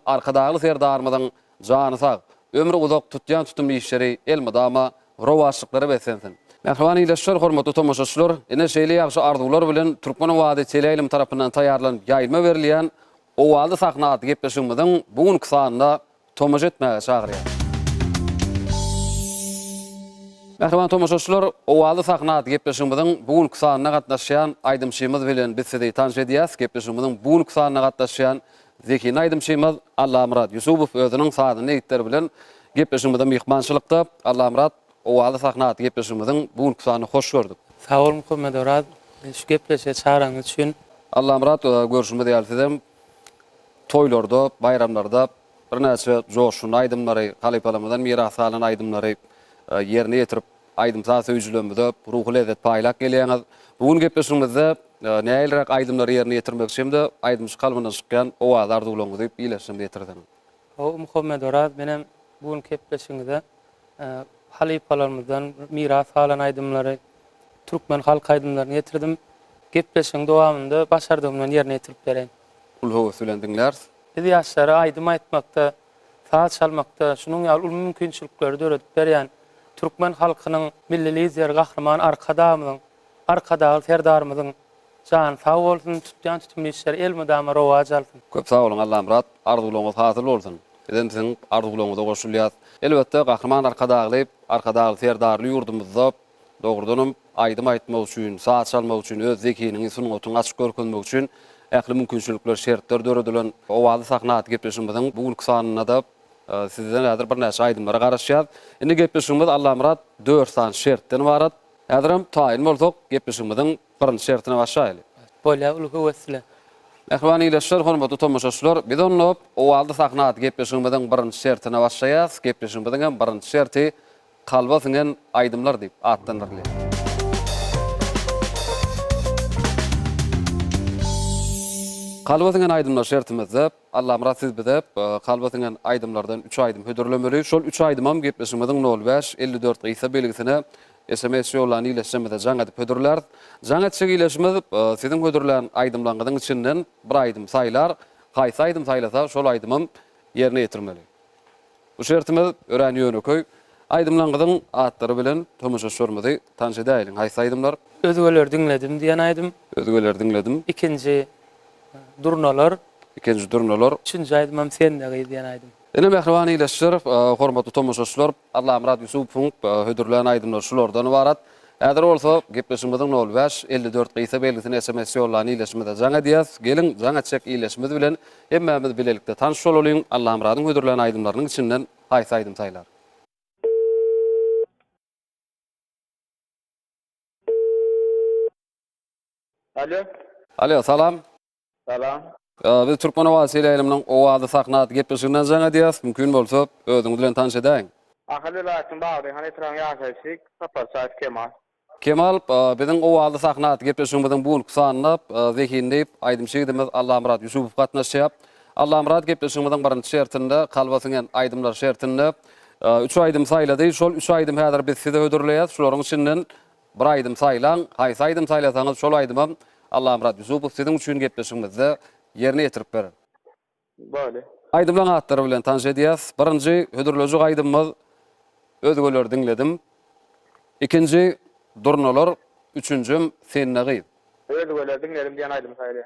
arkadagly serdarymyzyň jany sag, ömrü uzak tutýan tutumly işleri elmydama, rowaşlyklary beslensin. Mehriban ileşler, hormatly tomoşaçylar, ene şeýle ýagşy arzuwlar bilen Türkmen wady teleýilim tarapyndan taýýarlanyp ýaýylma berilýän owaldy saknaty gepleşigimiziň bugünkü sanyna tomoş etmäge çagyrýar. Mehriban tomoşaçylar, owaldy saknaty gepleşigimiziň bugünkü sanyna gatnaşýan aýdymçymyz bilen biz sizi tanış edýäs. Gepleşigimiziň bugünkü sanyna gatnaşýan Zeki aýdymçymyz Allamrat Yusupow özüniň sadyny ýetdir bilen gepleşigimizde mehmançylykda. Allamrat, owaldy saknaty gepleşigimiziň bugünkü sanyny hoş gördük. Sag ol Muhammed Orad, şu gepleşe çağıraňyz üçin. Allamrat, görüşmede ýalsydym. Toýlarda, bayramlarda bir näçe joşun aýdymlary, halipalamydan miras alan aýdymlary ýerine ýetirip aýdym söýjülemizde ruhy lezzet paýlak gelýäňiz. Bugun gepleşigimizde näýelrek aýdymlary ýerine ýetirmek üçin-de aýdymyş kalbyna çykýan owaz arzuwlaryňyzy ileşdirip ýetirdim. O Muhammed Orad, menem bugun gepleşigimizde halipalarymyzdan miras alan aýdymlary, Türkmen halk aýdymlaryny ýetirdim. Gepleşigiň dowamynda başardygymdan ýerine ýetirip bereň. Ulhowa söýlendiňler. Biz ýaşlara aýdym aýtmakda, saat çalmakda, şunuň ýaly ul mümkinçilikleri döredip berýän Türkmen halkynyň milli lideri Gahrman arkadagy serdarymyzyň jany sag bolsun, tutýan tutumly işleri elmydama rowaj alsyn. Köp sag bolun Allamrat, arzuwlaryňyz hasyl bolsun. Eden siziň arzuwlaryňyza goşulýar. Elbetde Gahrman arkadagy serdarly ýurdumyzda dogrudanam aýdym aýtmak üçin, saat çalmak üçin, öz zekiniň sunuňyny açyk görkezmek üçin ähli mümkinçilikler şertler döredilen owady saknaty gepleşigimiziň bugünkü sanyna da sizden häzir bir näçe aýdymlara garaşýar. Indi gepleşigimiz Allamrat 4 san şertden ibarat. Häzirim taýin bolsak gepleşigimiziň birinji şertine başlaýaly. Bolýa ulgy wesile. Mehriban ileşler, hormatly tomoşaçylar, biz onu owaldy saknaty gepleşigimiziň birinji şertine başlaýas. Gepleşigimiziň birinji şerti kalba singen aýdymlar diýip atlanýar. Kalba singen aýdymlar şertimizde Allamrat siz bize kalba singen aýdymlardan 3 aýdym hödürlemeli. Şol 3 aýdymam gepleşigimiziň 05-54 gysa belgisine SMS ýolany ileşmede jaň edip hödürler. Jaň etşek ileşmez siziň hödürlän aýdymlaryňyň içinden bir aýdym saýlar, haýsy aýdym saýlasa şol aýdymam ýerine ýetirmeli. Bu şertimiz ören ýöneköy. Aýdymlaryňyň atlary bilen tomoşaçlarymyzy tanış edäýin. Haýsy aýdymlar? Özgeler dinledim diýen aýdym. Özgeler dinledim. İkinji durnalar. Üçinji aýdymam sendägi diýen aýdym. Ene mehriban ileşler, hormatly tomoşaçylar, Allamrat Yusupow hödürlän aýdymlar şulardan ibarat. Häzir bolsa gepleşigimiziň 05-54 gysa belgisine SMS ýolany ileşmede jaň edýäs. Gelin jaň etşek ileşmedi bilen hemmämiz bilelikde tanış bolalım. Allamratyň hödürlän aýdymlarynyň içinden haýsy aýdym saýlar. Alo, salam. Salam. Biz Türkmen wady teleýiliminiň owady saknaty gepleşiginden jaň edýäs. Mümkin bolsa özüňiz bilen tanış edäň. Ahly wagtyň bagdy, hany turan ýaşaýsyk, Sapar Saýt Kemal. Kemal, biziň owady saknaty gepleşigimiziň bugünkü sanyna Zekinde aýdymçygymyz Allamrat Yusupow gatnaşýar. Allamrat gepleşigimiziň birinji şertinde kalbasyň aýdymlar şertinde 3 aýdym saýlady. Şol 3 aýdym häzir biz size hödürleýäs. Şolaryň içinden bir aýdym saýlan, haýsy aýdym saýlasaňyz şol aýdymam Allamrat Yusupow siziň üçin gepleşigimizde ýerine ýetirip berer. Böyle. Aýdymlaryň atlary bilen tanış edýäs. Birinji hödürlejik aýdymyz özgeler dinledim. İkinji durnalar, üçüncüm sennägi. Özgeler dinledim diýen aýdym saýly.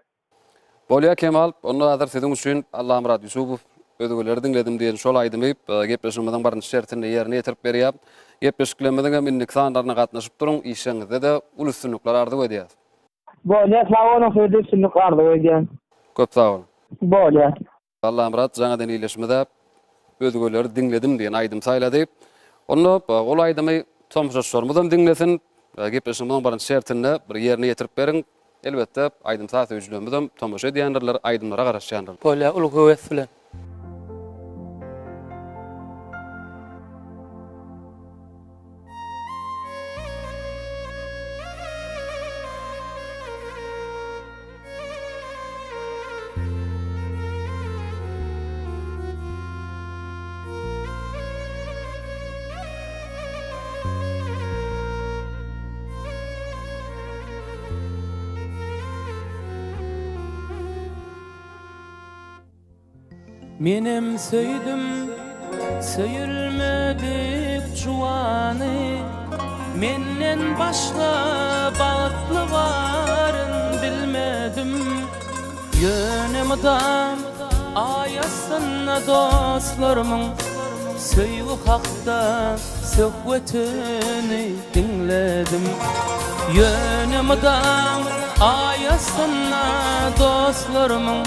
Bolya Kemal, onu adar sizin üçün Allah Murat Yusupov ödügüleri dinledim diyen şol aydymyp gepleşmeden barın şertini yerine yetirip berýär. Gepleşiklemeden hem innik sanlarına gatnaşyp durun, işiňizde de uluşsunluklar ardy ödýär. Bolya sağ olun sünnük ardı ödýän. Köp sağ olun. Bolya. Allah Murat jaňadan iýleşmede ödügüleri dinledim diyen aydym saýlady. Onu ol aydymy tomşa sormadan dinlesin. Gepleşmeden barın şertini bir yerine yetirip berin. Elbette aydym saat öýjülemeden tomşa edýänler aydymlara garaşýanlar. Bolya ulu höwes bilen. Menem söydüm, söyülmedik juvany, menden başga bagtly baryn bilmedim. Yönem adam ayasyna dostlarymyň söýgü hakda söhbetini dinledim. Yönem adam ayasyna dostlarymyň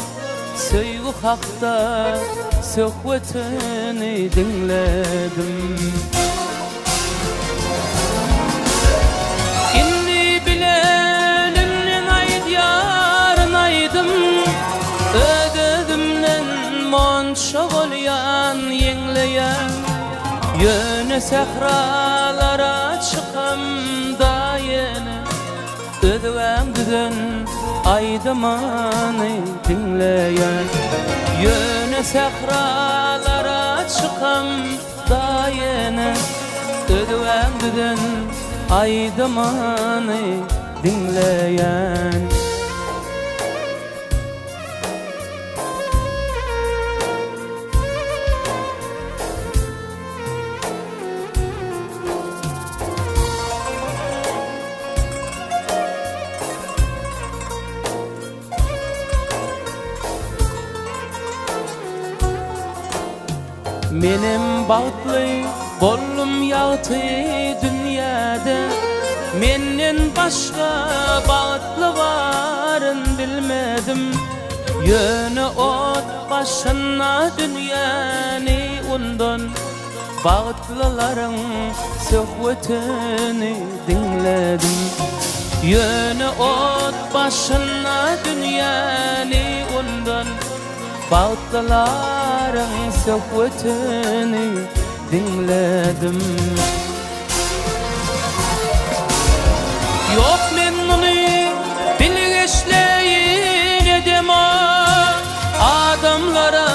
söýgü hakda söhbetini dinledim. Indi bilenin aýdýaryn aýdym, ödedimden monşa bolýan ýeňleýän. Ýöne sahralara çykam da ýene, ödewäňden aydymany dinleýän. Yöne sahralara çykam da ýene, ödewäňden aydymany dinleýän. Menem bagtly bollum ýagty dünýäde, menden başga bagtly baryn bilmedim. Ýöne ot başyna dünýäni undan, bagtlylaryň söhbetini dinledim. Ýöne ot başyna dünýäni undan, bagtlylaryň söhbetini dinledim. Yok men muny bilgeçleýin edem, adamlara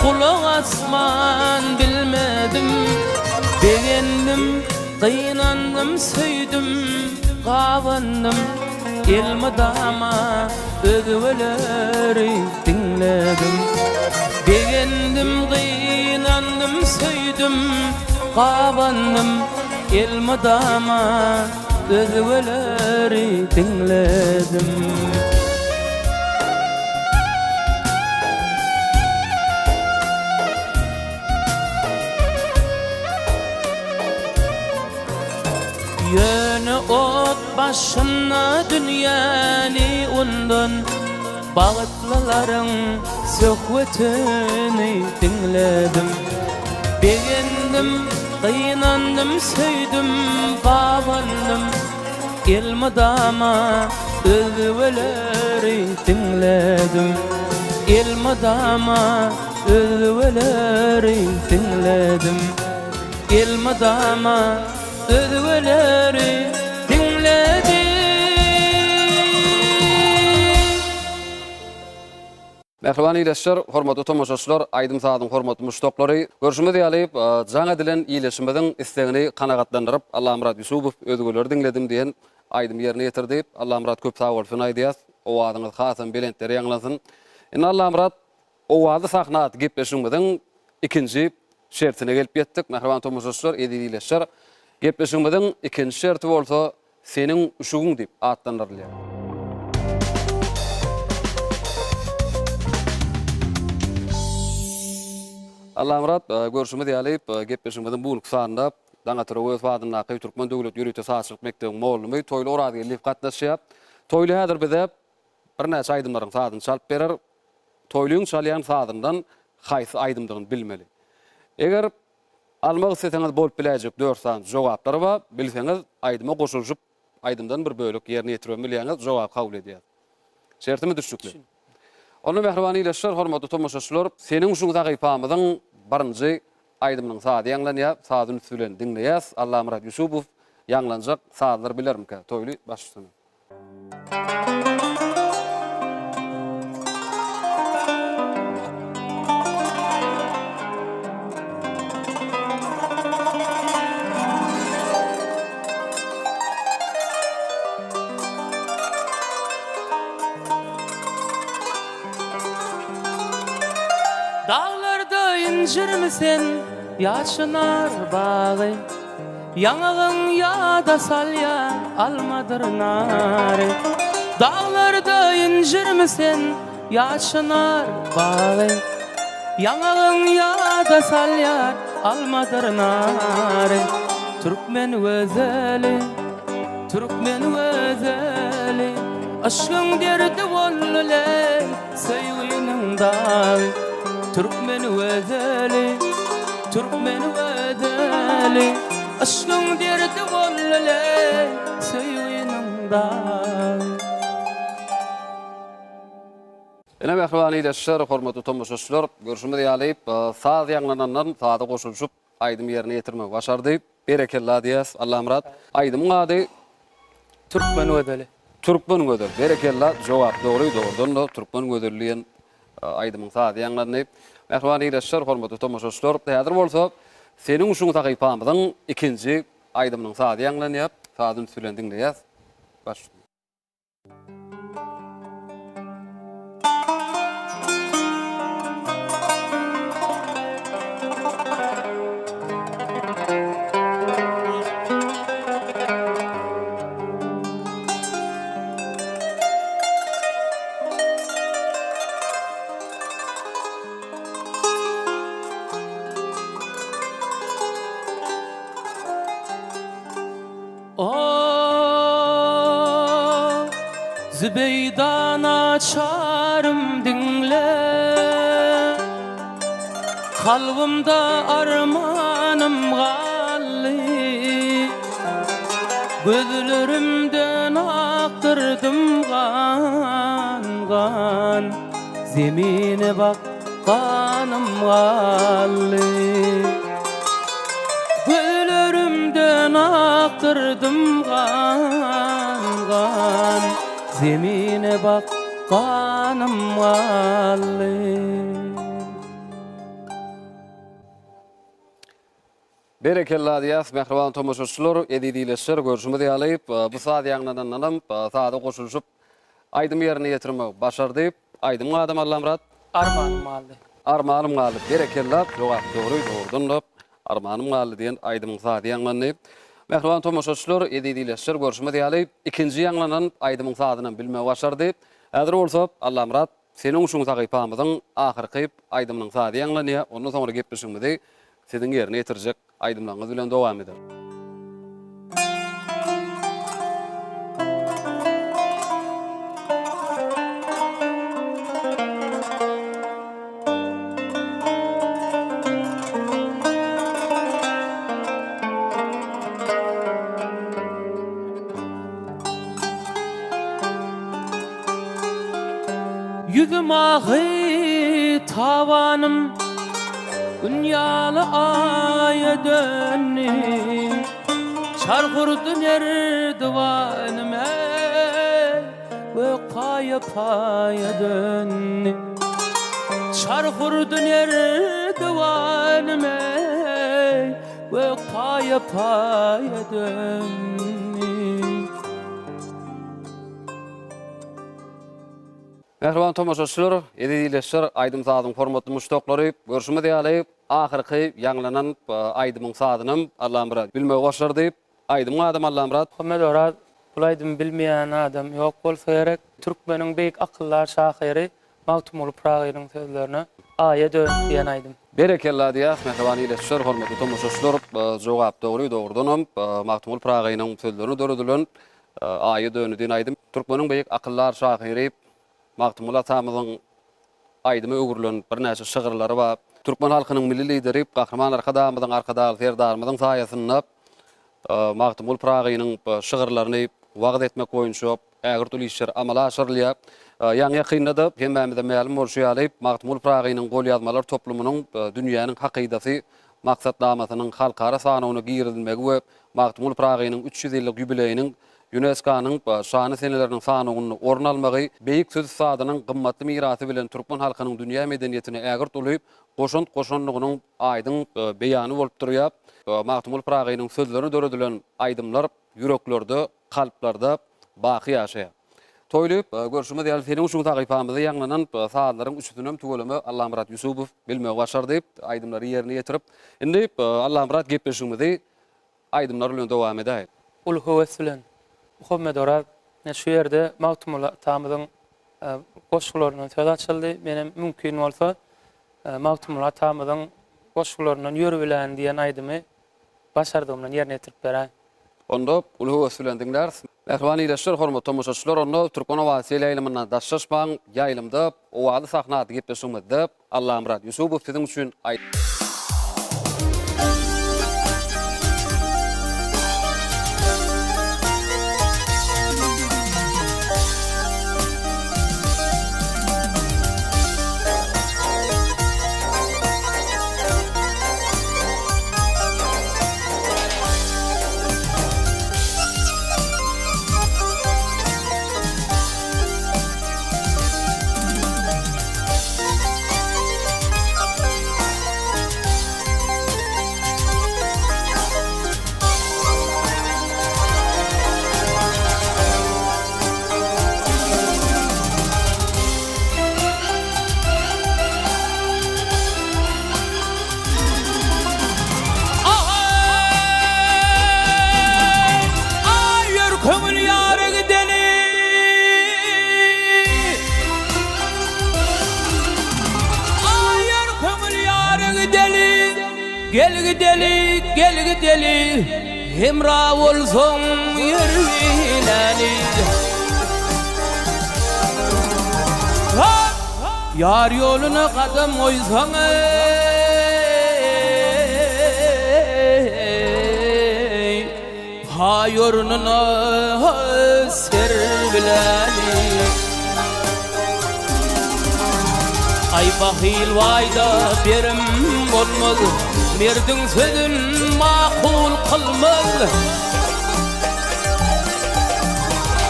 kulak asman bilmedim. Begendim, gynandım, söýdüm, gawandym, ilmidama ögüweleri dinledim. Begendim, gynandım, söýdüm, gawandym, ilmidama ögüweleri dinledim. Yöne ot başyna dünýäni undan, bagtlylaryň söhbetini dinledim. Begendim, gynandım, söýdüm, gawandym, ilmidama ögüweleri dinledim. Ilmidama ögüweleri dinledim. Ilmidama ögüweleri dinledim. Merhaban iýleşler, hormatly tomoşaçylar, aýdym saatyn hormatly muşdoklary. Görüşmedi ýalyp, jaňa dilen iýleşmeden islegini kanagatlandyryp, Allah Murat Yusupov ödügüleri dinledim diýen aýdym ýerine ýetirdi. Allah Murat köp sag bolsun aýdýas. Owadyňyz hasam belentleri ýanglasyn. Allah Murat owady sahnat gepleşmeden ikinji şertine gelip ýetdik. Merhaban tomoşaçylar, iýleşler. Gepleşmeden ikinji şerti bolsa seniň uşugyň diýip atlandyrylýar. Allah murat görüşme diýip gepleşmeden bu sanında daňa töre wadyna Akyp Türkmen Döwlet Ýürüýte Saçlyk Mekdebiň mollamy toýly orady gelip gatnaşýar. Toýly häzir bize bir näçe aýdymlaryň sadyny çalyp berer. Toýlyň çalýan sadyndan haýsy aýdymdygyny bilmeli. Eger almak isteseňiz bolup biläjek 4 san jogaplar bar, bilseňiz aýdyma goşulyp aýdymdan bir bölük ýerine ýetirmeliňiz jogap kabul edýär. Şertimi düşükli. Onu mehribany ýeşler, hormatly tomoşaçylar, seniň şu tagypamyzyň birinji aýdymynyň sady ýanglanýar, sadyny sülen dinleýäs. Allah Murat Yusupov ýanglanjak sadylar bilermika? Toýly başlasyň. Dağlarda incir misin, yaşınar bağı, yanağın yağda salyan almadır narı. Dağlarda incir misin, yaşınar bağı, yanağın yağda salyan almadır narı. Türkmen özeli, Türkmen özeli, aşkın derdi vollule, sevginin dağı. Türkmen özeli, Türkmen özeli, aşkın derdi vollule, sevginin dağı. Ene mehribany ýeşler, hormatly tomoşaçylar, görüşme diýip saz ýanglanandan sady goşulyp aýdym ýerine ýetirmek başardy. Berekella diýäs. Allah murat. Aýdymyň ady Türkmen özeli. Türkmen özeli. Berekella jogap dogry dogrudan da Türkmen özeliýen aýdymyň sady ýanglandy. Mehribany ýeşler, hormatly tomoşaçylar, häzir bolsa seniň şu tagypamyzyň ikinji aýdymynyň sady ýanglanýar, sadyny sülen dinleýäs. Başlaýar. Zübeydan açarım dinle, kalbimde armanım galli, gözlerimden aktırdım kan kan, zemine bak kanım galli, gözlerimden aktırdım kan kan, zemine bak kanım galli. Berekella diýäs mehriban tomoşaçylar, edidileşler görüşme diýip bu sady ýanglanandan sady goşulyp aýdym ýerine ýetirmek başardy. Aýdym adam Allah murat. Armanım galdy. Armanım galdy. Berekella jogap dogry dogrudan armanım galdy diýen aýdymyň sady ýanglandy. Mehriban tomoşaçylar, edidileşler görüşme diýip ikinji ýanglanan aýdymyň sadyny bilmek başardy. Häzir bolsa Allah murat, seniň şu tagypamyzyň ahyrky aýdymynyň sady ýanglanýar. Ondan soňra gepleşigimizde siziň ýerine ýetirjek aýdymlaryňyz bilen dowam eder. Yüzüm ahy tavanım, dünyalı aya dönni, çargurdu nerdivanım ve paya paya dönni, çargurdu nerdivanım ve paya paya dönni. Mehriban tomoşaçylar, edidileşler, aýdym sadyň hormatly muştoklary, görüşme diýip ahyrky ýanglanan aýdymyň sadyny Allah murat bilmek başardy. Aýdym adam Allah murat. Hömet orar, bu aýdym bilmeýän adam ýok bolsa gerek. Türkmeniň beýik akyllar şahyry Mawtumul Pragynyň sözlerini aýa dön diýen aýdym. Berekella diýär, mehrebany ýeşler, hormatly tomoşaçylar, jogap dogry dogurdanam, Magtumul Pragaýynyň sözlerini döredilen aýy dönüdin aýdym. Türkmeniň beýik akyllar şahyry Magtumul atamyzyň aýdymy öwürlen bir näçe şygyrlary bar. Türkmen halkynyň milli lideri, gahrman arkadamyzyň arkadagy serdarmyzyň saýasynda Magtumul Pragaýynyň şygyrlaryny wagt etmek boýunça ägirtul işler amala aşyrylýar. Ýa-ni ýakynda hemmemizde ma'lum bolşýaly Magtumul Pragaýynyň gol ýazmalar toplumynyň dünýäniň hakydasy maksatnamasynyň halkara sanawyna girilmegi we Magtumul Pragaýynyň 300 ýyllyk ýubileyiniň UNESCO-nyň şany seneleriniň sanawyny orun almagy beýik söz sadynyň gymmatly mirasy bilen türkmen halkynyň dünýä medeniýetine ägirtulyp goşonlygynyň aýdyň beýany bolup durýar. Magtumul Pragaýynyň sözlerini döredilen aýdymlar ýüreklerde, kalplarda baqy ýaşaýar. Toýlup görüşmez ýaly senin şu tagypamyzy ýanglanan saatlaryň üçünden tugulamy Allah Murat Yusupow bilmegi başardy. Aýdymlary ýerine ýetirip, indi Allah Murat gepleşigimizi aýdymlar bilen dowam edäýik. Ul höwes bilen Muhammed Orap şu ýerde Magtumul atamyzyň goşgularynyň söz açyldy. Menem mümkin bolsa Magtumul atamyzyň goşgularynyň ýöre bilen diýen aýdymy başardymdan ýerine ýetirip berä. Onda ulu höweslen dinler. Mehrebany ýeşler, hormatly tomoşaçylar, onda Türkmen owasy ýaýlymyna daşşaşmaň ýaýlymda owady sahnada gepleşigimizde Allah Murat Yusupow sizin üçin Gel gideli hemra bolsoň ýerleni Yar ýoluna gadam goýsaň ha ýorununa ser bileni Ay bahil wayda berim bolmaz Merdiň sözün makul kılmaz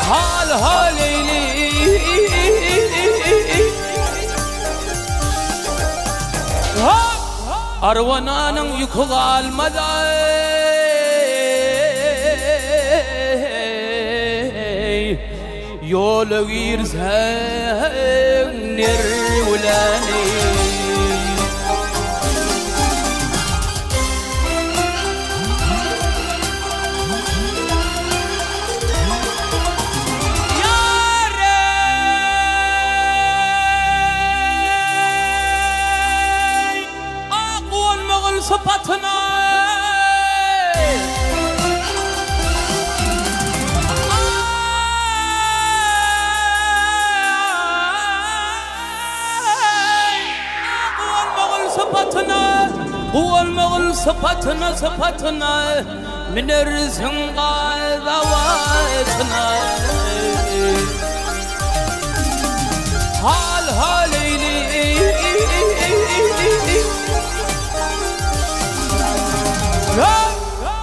Hal eyli Arwananyň ýükü galmada Ýola girseň nerwleni Sıfatına sıfatına minersin gaydavatına hal eyli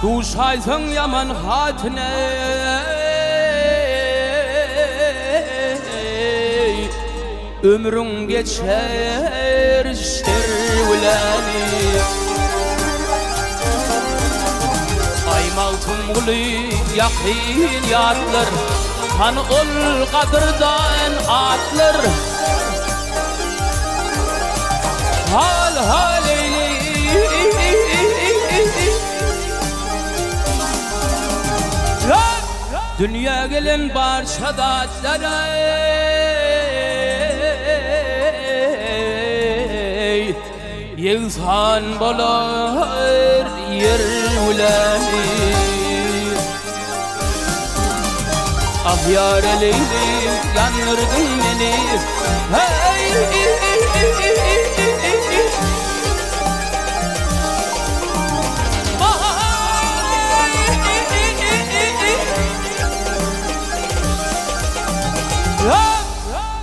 Duşaysın yaman hatine ömrün geçer şerwleni Ay maltun guly ýakyn ýatlar han ol gadyrdan atlar hal eyli Dünya gelen barşa datlara Yelsan bolar yer ulani Ah yar leylim yanırdın beni Hey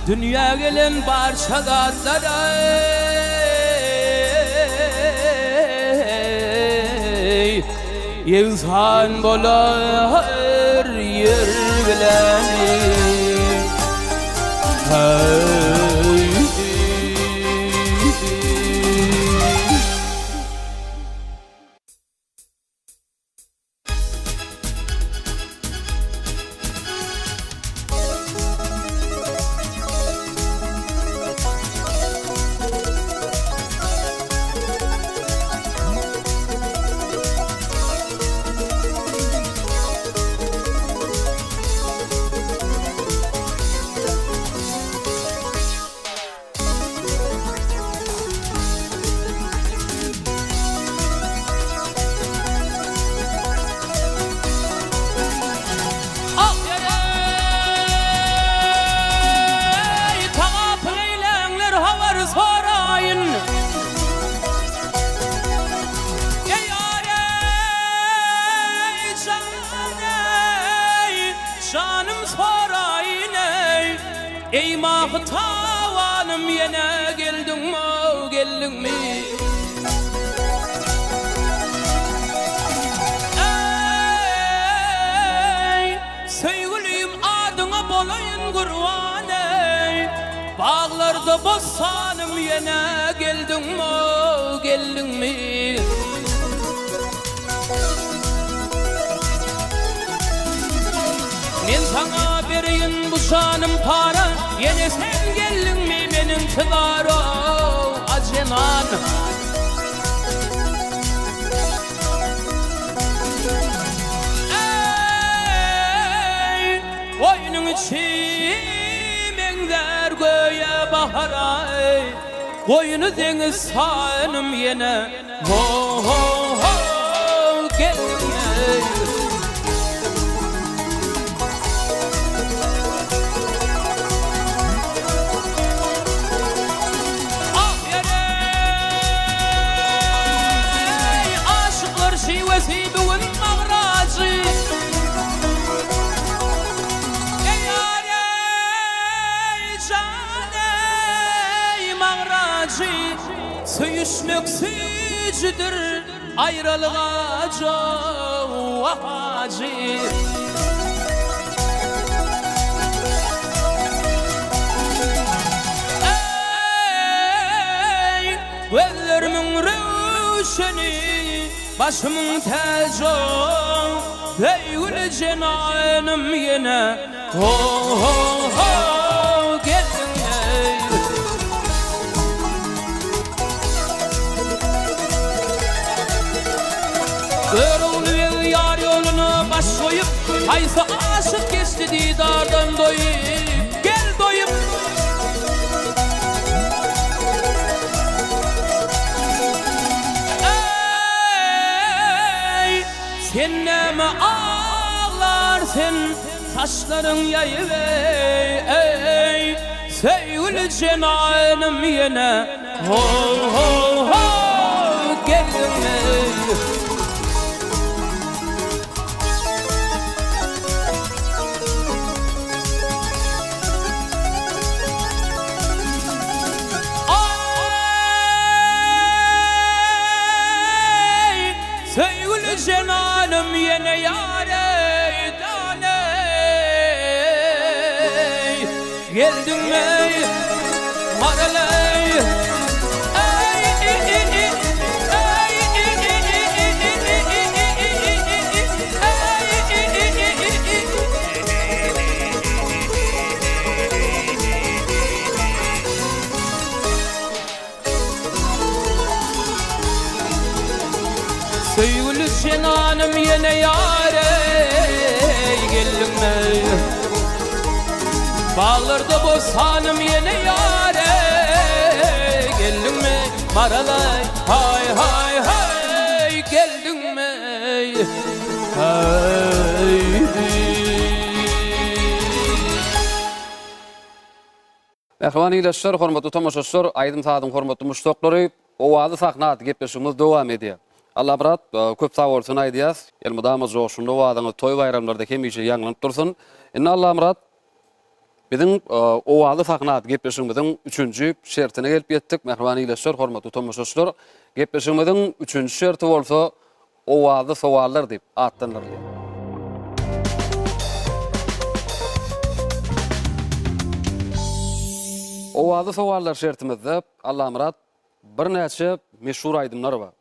Dünya gelen barça gazlara Yelsan bolar yer bilani Ey mahtavanım yine geldin mi, geldin mi? Ey sevgilim adına bolayın kurban ey Bağlarda bostanım yine geldin mi, geldin mi? Men sana bereyim bu şanım para Yine sen geldin mi benim tıvaro acenan Ey oyunun içi menler göğe bahara Koyunu deniz sanım yine Ho ho ho geldin mi وسيبون مغراجي يا ياري جاني مغراجي سيشمك سيجدر ayrılığa çok acı Ey gözlerimin rövşeni başımın tacı Ey gül cenanım yine Ho ho ho geldin ey Görüldü yar yolunu baş koyup Haysa aşık geçti didardan doyup Gel doyup Ey sen ne mi ağlarsın Saçların yayıp ey Sevgili cenanım yine Ho ho ho geldin ey Sevgili cenanım yine yâre dâne Geldin mi maraley Sevgili cenanım yine yâre geldin mi? Bağlarda bostanım yine yâre geldin mi? maralay hay hay hay geldin mi haydi. Mehriban iýleşler, hormatly tamaşaçylar, aýdym sadyň hormatly muşdoklary, owazy sahnat gepleşigimiz dowam edýär. Allah birat köp sag bolsun aýdýas. Elmydamyz joşunda owadyňy toý bayramlarda hemişe ýanglanyp dursun. Inna Allah birat biziň owazy sahnat gepleşigimiziň 3-nji şertine gelip ýetdik. Mehriban iýleşler, hormatly tamaşaçylar, gepleşigimiziň 3-nji şerti bolsa owazy sowallar diýip atlanýar. Owazy sowallar şertimizde Allah murat bir näçe meşhur aýdymlar bar.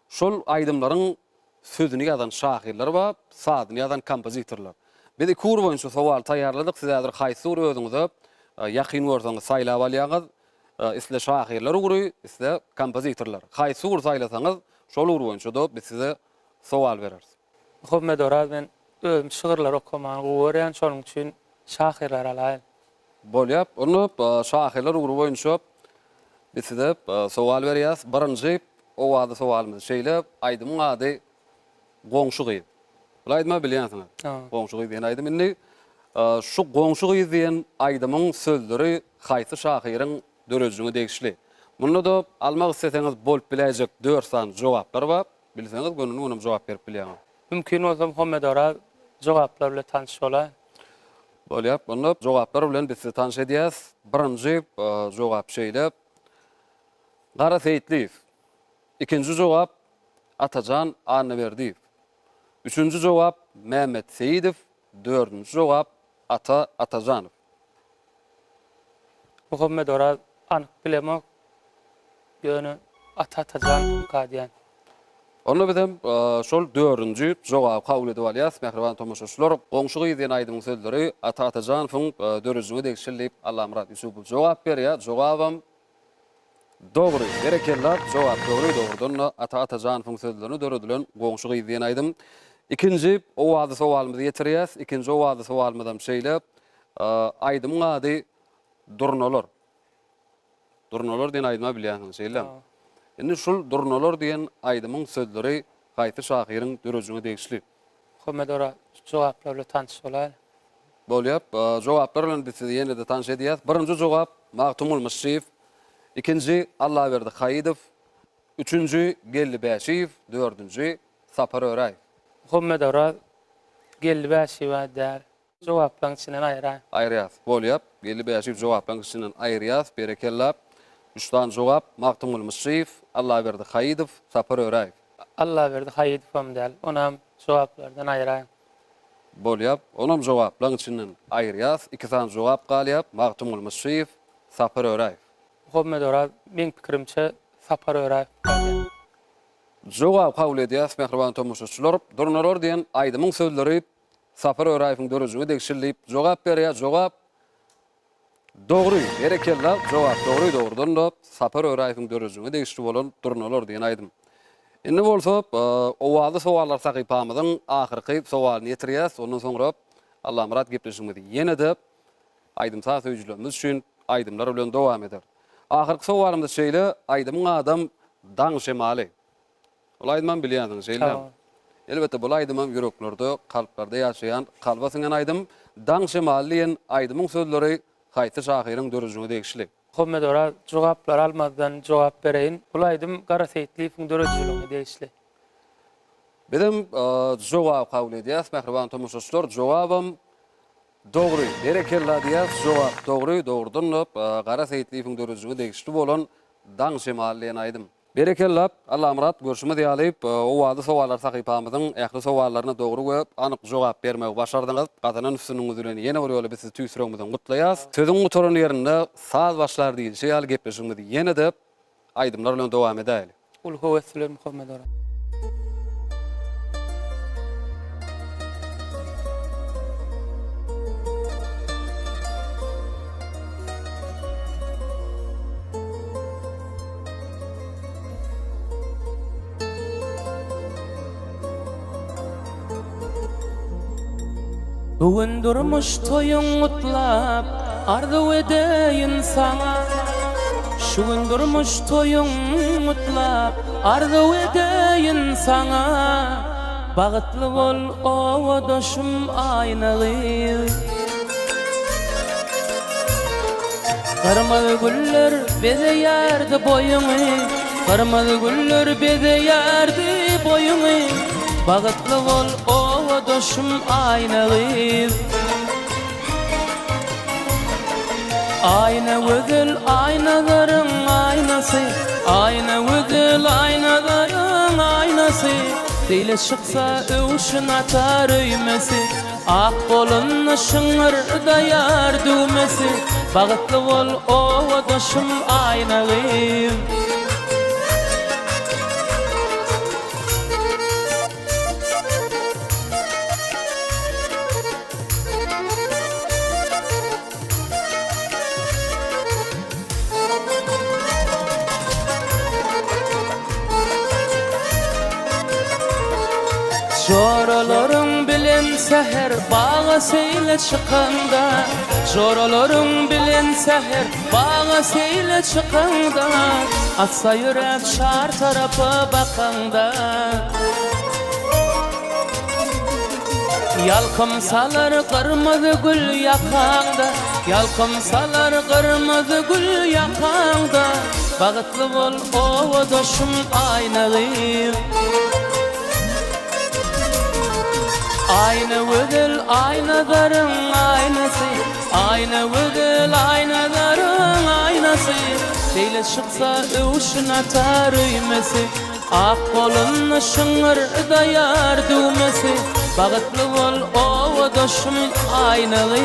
Şol aýdymlaryň sözüni ýazan şahirler bar, sadyny ýazan kompozitorlar. Biz iki ur boýunça sowal taýýarladyk. Siz häzir haýsy ur özüňize ýakyn bolsaňyz saýlap alýaňyz, isle şahirler ury, isle kompozitorlar. Haýsy ur saýlasaňyz şol ur boýunça da biz size sowal bereriz. Muhammed Oraz ben özüm şygyrlar okuman goýarýan, şonuň üçin şahirler alaýyn. Bolýap, onu şahirler ury boýunça biz size sowal berýäs. Birinji owazy sowalymyz şeýle aýdymyň ady Goňşy Gyz. Bula aýdma bilýänsiňiz. Goňşy Gyz diýen aýdym indi. Şu Goňşy Gyz diýen aýdymyň sözleri haýsy şahiriň dörejiňe degişli. Muny da almak isteseňiz bolup biläjek 4 san jogaplar bar. Bilseňiz gönüňiz onuň jogap berip bilýär. Mümkin bolsa Muhammed Oraz jogaplar bilen tanış bolar. Bolýap, onu jogaplar bilen biz tanış edýäs. Birinji jogap şeýle Gara Seyitliýew. İkinci jogap Atajan Anneberdiýew. Üçüncü jogap Mehmet Seyidow. Dördüncü jogap Atajanow. Muhammed Oraz anyk bilemek ýöne Atajan kadýan. Onu bilen şol dördüncü jogap kabul edip alýas. Mehriban tamaşaçylar, Goňşy Gyz diýen aýdymyň sözleri Atajanowyň dörejiňe degişli Allah murat Ýusupow jogap berýär. Jogabam dogry. Berekellar, jogap dogry dogrudan Atajanowyň sözlerini döredilen Goňşy Gyz diýen aýdym. İkinji owazy sowalymyzy ýetirýäs. İkinji owazy sowalymyzam şeýle aýdymyň ady Durnalar. Durnalar diýen aýdyma bilýänsiňiz şeýle. Indi şol Durnalar diýen aýdymyň sözleri haýsy şahiriň dörejiňe degişli. Muhammed Oraz jogaplar bilen tanış bolar. Bolýap, jogaplar bilen biz ýene de tanış edýäs. Birinji jogap Magtumul Müşrif, ikinji Allaberdi Haýydow, üçüncü Gellibaşiýew, dördüncü Sapar Öraýew. Muhammed Oraz Gellibaşiýew däl. Jogaplaryň içinden aýyrar. Aýrýas. Bolýap, Gellibaşiýew jogaplaryň içinden aýrýas. Berekellar. Üçdan jogap Magtumul Müşrif, Allaberdi Haýydow, Sapar Öraýew. Allaberdi Haýydow däl. Onam jogaplardan aýyrar. Bolýap, onam jogaplaryň içinden aýrýas. İki san jogap galýap, Magtumul Müşrif, Sapar Öraýew. Muhammed Oraz men pikirimçe Sapar Öraýew. Jogap kabul edýäs, mehriban tamaşaçylar. Durnalar diýen aýdymyň sözleri Sapar Öraýewiň dörejiňe degişli jogap berýär. Jogap dogry. Berekellar, jogap dogry dogrudan da Sapar Öraýewiň dörejiňe degişli bolan Durnalar diýen aýdym. Indi bolsa owazy sowallar sahypamyzyň ahyrky sowalyny ýetirýäs. Ondan soňra Allah murat gepleşigimizi ýene de aýdymsa söýjülerimiz üçin aýdymlar bilen dowam eder. Ahyrky sowalymyz şeýle aýdymyň adam daň şemaly. Ol aýdymam bilýänsiňiz şeýle. Elbetde bu aýdymam ýüreklerde, kalplarda ýaşaýan, kalba siňen aýdym. Daň şemaly diýen aýdymyň sözleri haýsy şahiriň dörejiňe degişli. Muhammed Oraz jogaplar almazdan jogap bereýin. Bu aýdym Gara Seyitliýewiň dörejiňe degişli. Bizim jogap kabul edýäs, mehriban tamaşaçylar. Jogabam dogry. Berekellar diýäs, jogap dogry dogrudan Gara Seyitliýewiň dörejiňe degişli bolan daň şemaly diýen aýdym. Berekellar, Allah murat görüşmek diýalyp, owazy sowallar sahypamyzyň ähli sowallaryna dogry we anyk jogap bermek başardyňyz. Gatanan üstünüňiz bilen ýene bir ýola biz sizi tüýsüregimizden gutlaýas. Sözüň motorun ýerinde saz başlar diýil şeýle gepleşigimiz ýene de aýdymlar bilen dowam edäýil. Ul howesler Muhammed Oraz. Bugün durmuş toyun mutlap arzu edeyin sana. Şu gün durmuş toyun mutlap arzu edeyin sana. Bagıtlı bol o doşum aynalı. Kırmızı güller beze yerdi boyunu. Kırmızı güller beze yerdi boyunu. Bagıtlı bol o doşum aynalı. Ayna güzel aynaların aynası. Ayna güzel aynaların aynası. Dile çıksa övüşün atar öymesi. Ak kolun şıngır dayar düğmesi. Bagıtlı bol o doşum aynalı. Joralarım bilen seher bağa seyle çıkanda. Joralarım bilen seher bağa seyle çıkanda. Atsa yürek şar tarafı bakanda. Yalkım salar kırmızı gül yakanda. Yalkım salar kırmızı gül yakanda. Bagıtlı bol o doşum aynalı. Ayna güzel aynaların aynası. Ayna güzel aynaların aynası. Dile çıksa övüşün atar öymesi. Ak kolun şıngır dayar düğmesi. Bagıtlı bol o doşum aynalı.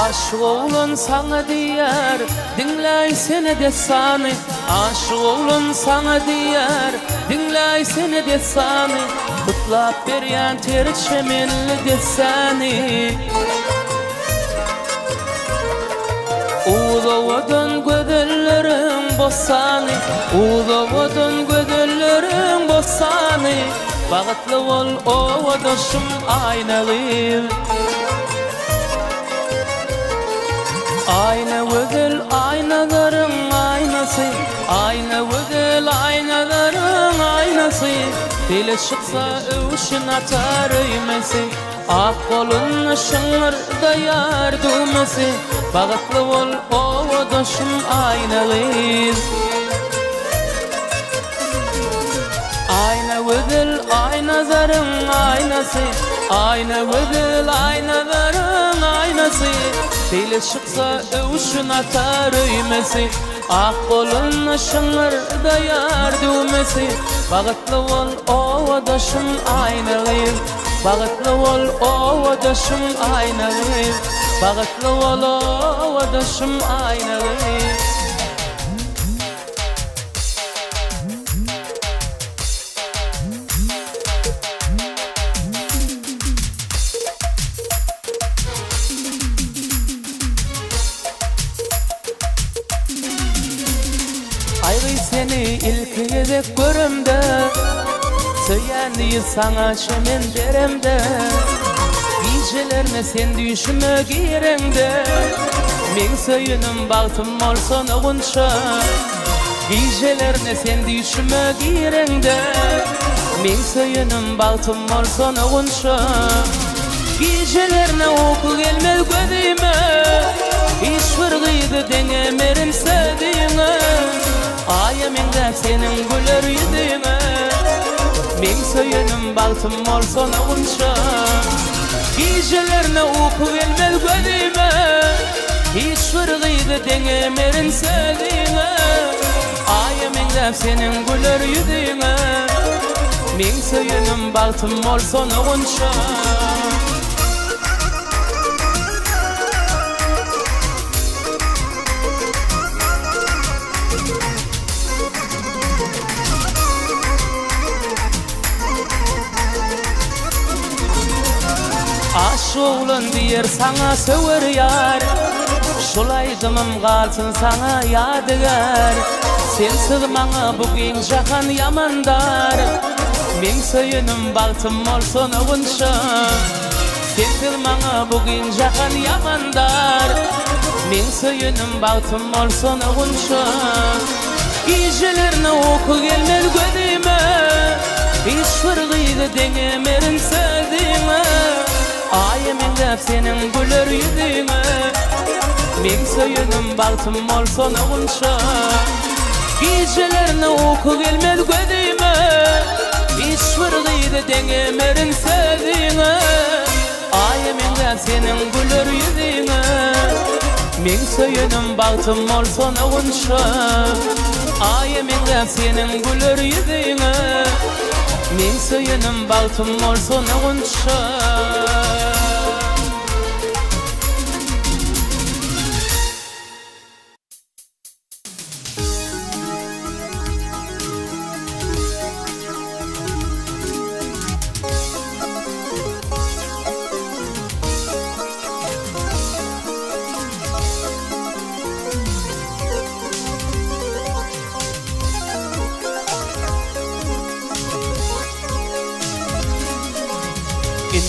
Aşık oğlun sana diyar, dinlay seni desani. Aşık oğlun sana diyar, dinlay seni desani. Kutlap beryan ter çemenli desani. Uğdavodun gödüllerin bosani. Uğdavodun gödüllerin bosani. Bagıtlı ol o doşum aynalı. Ayna güzel aynaların aynası. Ayna güzel aynaların aynası. Dile çıksa övüşün atar öymesi. Ak kolun şıngır dayar düğmesi. Bagıtlı ol o doşum aynalı. Ayna güzel aynaların aynası. Ayna güzel aynaların aynası. Dile çıksa övüşün atar öymesi. Ak kolun şıngır dayar düğmesi. Bagıtlı ol o doşum aynalı. Bagıtlı ol o doşum aynalı. Bagıtlı ol o doşum aynalı. Ayrı seni ilk gezek görümde. Söylendi sana çemen deremde. Gecelerine sen düşme giremde. Men söyünüm baktım olsun oğunça. Gecelerine sen düşme giremde. Men söyünüm baktım olsun oğunça. Gecelerine oku gelmez gözüme. Hiç fırgıydı denemerim sevdiğine. Ayamında senin güler yüzüne. Men söyünüm baktım olsun oğunça. Gecelerine uyku gelmez gözüme. Hiç fırgıydı denemerim sevdiğine. Ayamında senin güler yüzüne. Men söyünüm baktım olsun oğunça. Aşık bolsun diyer sana söwer yar. Şolay dımım kalsın sana yadigar. Sensiz maňa bugün jahan yamandar. Men söyünüm baltım olsun ogunşa. Sensiz maňa bugün jahan yamandar. Men söyünüm baltım olsun ogunşa. Gijelerini oku gelmez gözüme. İşvırgıydı deňemerin sözüňe. Aýymyň dep senin güler ýüzüňe. Men söyünüm baltım olsun ogunşa. Gijelerini oku gelmez gözüme. İşvırgıydı deňemerin sözüňe. Aýymyň dep senin güler ýüzüňe. Men söyünüm baltım olsun ogunşa. Aýymyň dep senin güler ýüzüňe. Men söyünüm baltım olsun ogunşa.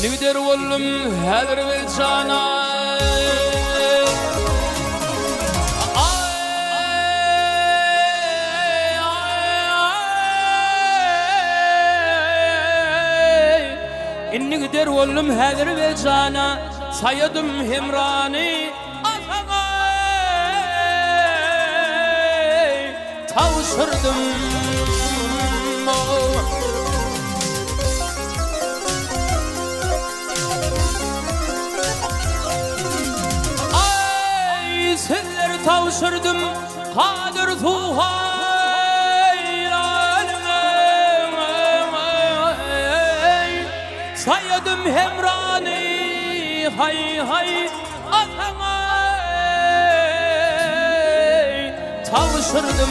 Nüder ollum häzir vel jana. Nüder ollum häzir vel jana. Sayadım hemrani atağa. Tavşırdım. Tavşırdım kadir tuhaylanım. Sayadım hemrani hay hay atama. Tavşırdım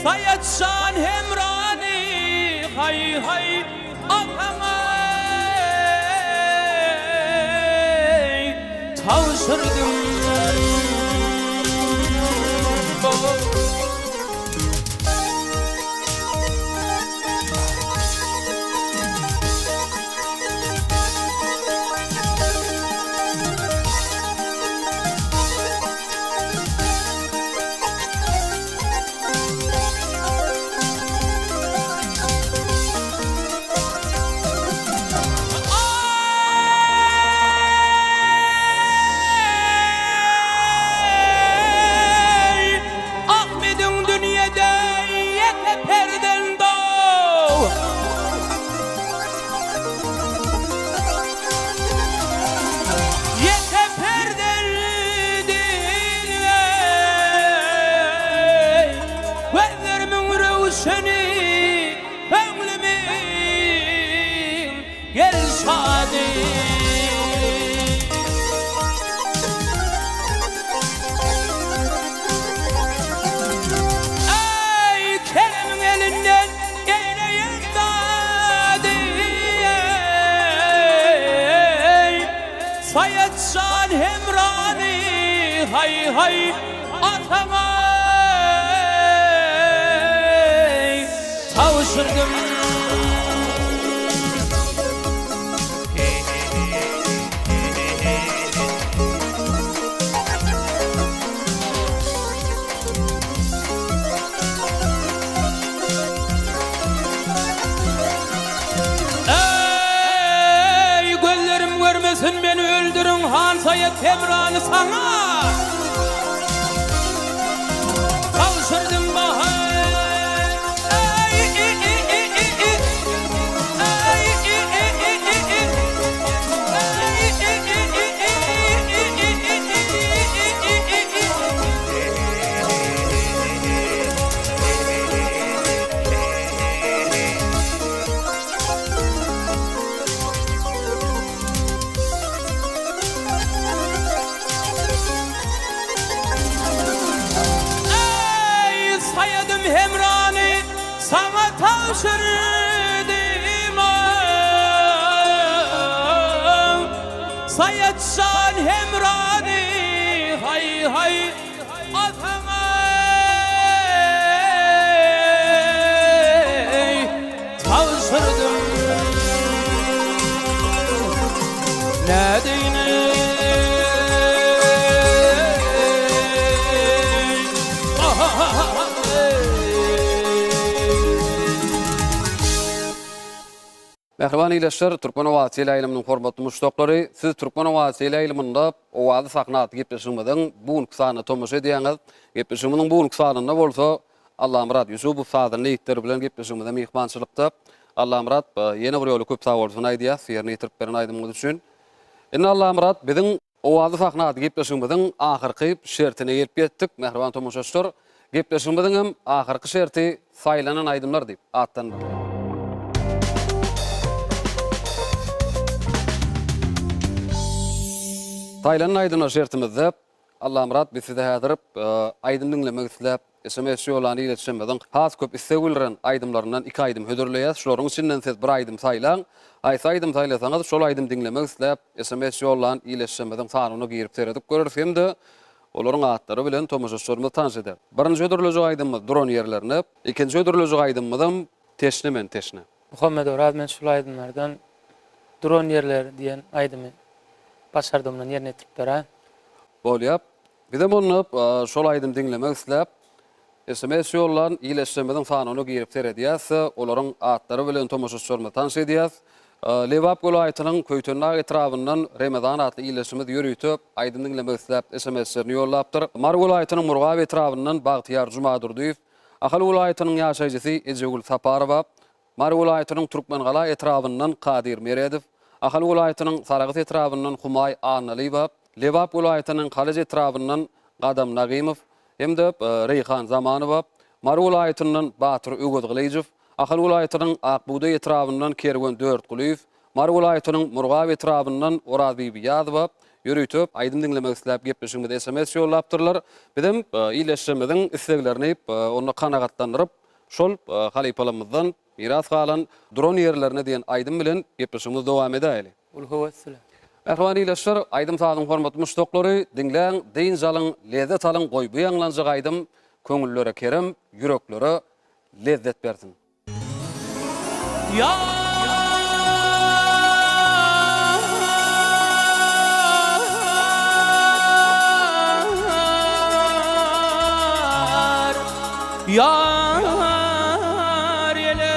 Sayatşan hemrani hay hay atamay. Tavşırdım Sayatşan hemrani hay hay atamay. Tavşırdım Sayet Hemran'ı sana kavuşurdum bahar. Hemrani sana tavşırdım Sayetşan Hemrani hay hay atama tavşırdım ne deyine Mehriban ileşler, Türkmen Owasy ýylymynyň hormatly muşdoklary, siz Türkmen Owasy ýylymynda owazy saknaty gepleşigimiň bugunky sanyny tomaşa edýäňiz. Gepleşigimiň bugunky sanyna bolsa, Allah Murat Yusupow sadyny ýetdir bilen gepleşigimizde mehmançylykda. Allah Murat ýene bir ýoly köp sag bolsun aýdýas, ýerine ýetirip beren aýdymyňyz üçin. Indi Allah Murat biziň owazy saknaty gepleşigimiziň ahyrky şertine gelip ýetdik. Mehriban tomaşaçylar, gepleşigimiziň hem ahyrky şerti saýlanan aýdymlar diýip atdan. Taylanın aydın şertimizde Allah Murat bizi de hazırıp aydın dinlemek isläp SMS ýolany iletişemeden has köp istegilren aydymlaryndan 2 aydym hödürleýäs. Şolaryň içinden siz bir aydym saýlan. Aýsa aydym saýlasaňyz şol aydym dinlemek isläp SMS ýolany iletişemeden sanyny girip seredip görürsüz. Hem olaryň atlary bilen tomaşaçlarymyz tanış eder. Birinji hödürlejek aydymyz dron ýerlerine, ikinji hödürlejek aydymyz teşne. Muhammed Orad men şol aydymlardan dron ýerler diýen aydymy başardymdan ýerine ýetirip berä. Bolýap. Bize bunu şol aydym dinlemek isläp SMS ýollan iletişemeden sanyny girip seredýäs. Olaryň atlary bilen tomaşaçlarymyz tanış edýäs. Lewap golaýatynyň köýtünäg etrafyndan Ramazan atly iletişimiz ýürüýtip aydym dinlemek isläp SMS-lerini ýollapdyr. Mar golaýatynyň Murgaw etrafyndan Bagtyar Jumadyr. Ahal golaýatynyň ýaşaýjysy Ejegul Saparowa, Mar golaýatynyň Türkmengala etrafyndan Kadir Meredow, Ahal golaýatynyň Saragat etrafyndan Humay Analyba, Lewap golaýatynyň Kalaj etrafyndan Gadam Nagimow, hemde Reyhan Zamanowa, Mar golaýatynyň Batyr Ögedgleýjew, Ahal golaýatynyň Akbuda etrafyndan Kerwen Dörtgulyw, Mar golaýatynyň Murgaw etrafyndan Oraz Bibi ýazyp, ýürüýtip aýdym dinlemek isläp gepleşigimizde SMS ýollapdyrlar. Bizim iletişimiziň isleglerini onu kanagatlandyryp, şol halipalarymyzdan miras galan dron ýerlerine diýen aýdym bilen gepleşigimiz dowam edäýeli. Mehriban ileşler, aýdym sadyň hormatly muşdoklary, dinleň, deýin jalyň, lezzet alyň, goý bu ýanglanjak aýdym köňüllere kerem, yüreklere lezzet bersin. Yar ele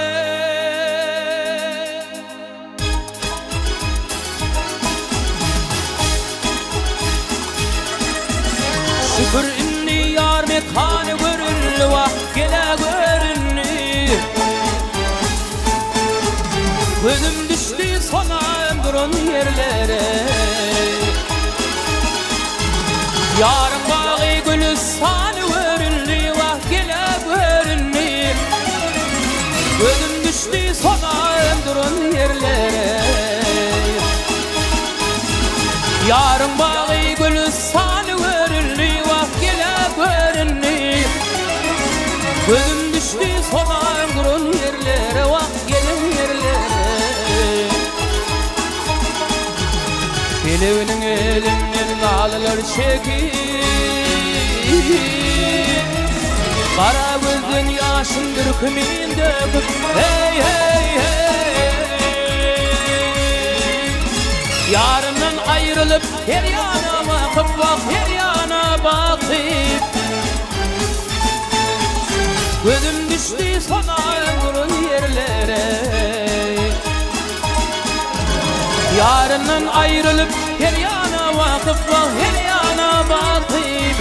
şükür inni yar mekanı görüllü vah gele görünni gözüm düştü sona ömrün yerlere yarın bağı gülistanı görüllü vah gele görünni gözüm düştü sona ömrün yerlere yarın bağı gülistanı görüllü vah gele görünni gözüm düştü sona ömrün yerlere vah gelen yerlere Elevinin elinden ağlılar çekip kara gözün yaşın dökümün döküp hey hey hey yarından ayrılıp her yana bakıp bak her yana bakıp gözüm düştü sana ömrün yerlere yarından ayrılıp her yana bakıp aytıp var her yana bakayım.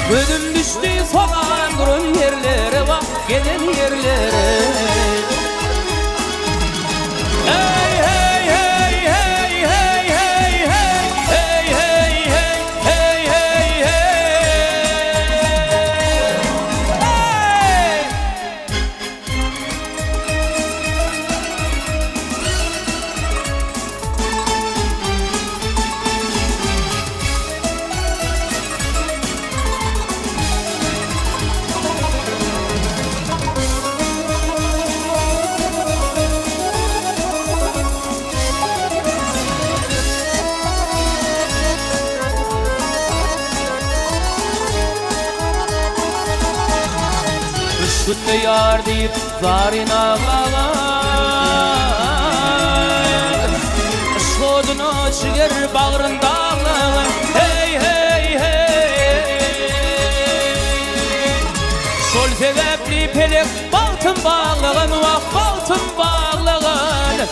Gözüm düştü solan durun yerlere bak, gelen yerlere. Hey hey hey hey hey hey hey hey hey hey hey hey hey. Gütte yar deyip zarin ağlalar, şodunu çıgır bağrında ağlalar. Hey hey hey. Şol sebepli pelek baltın bağlagan, vah baltın bağlagan.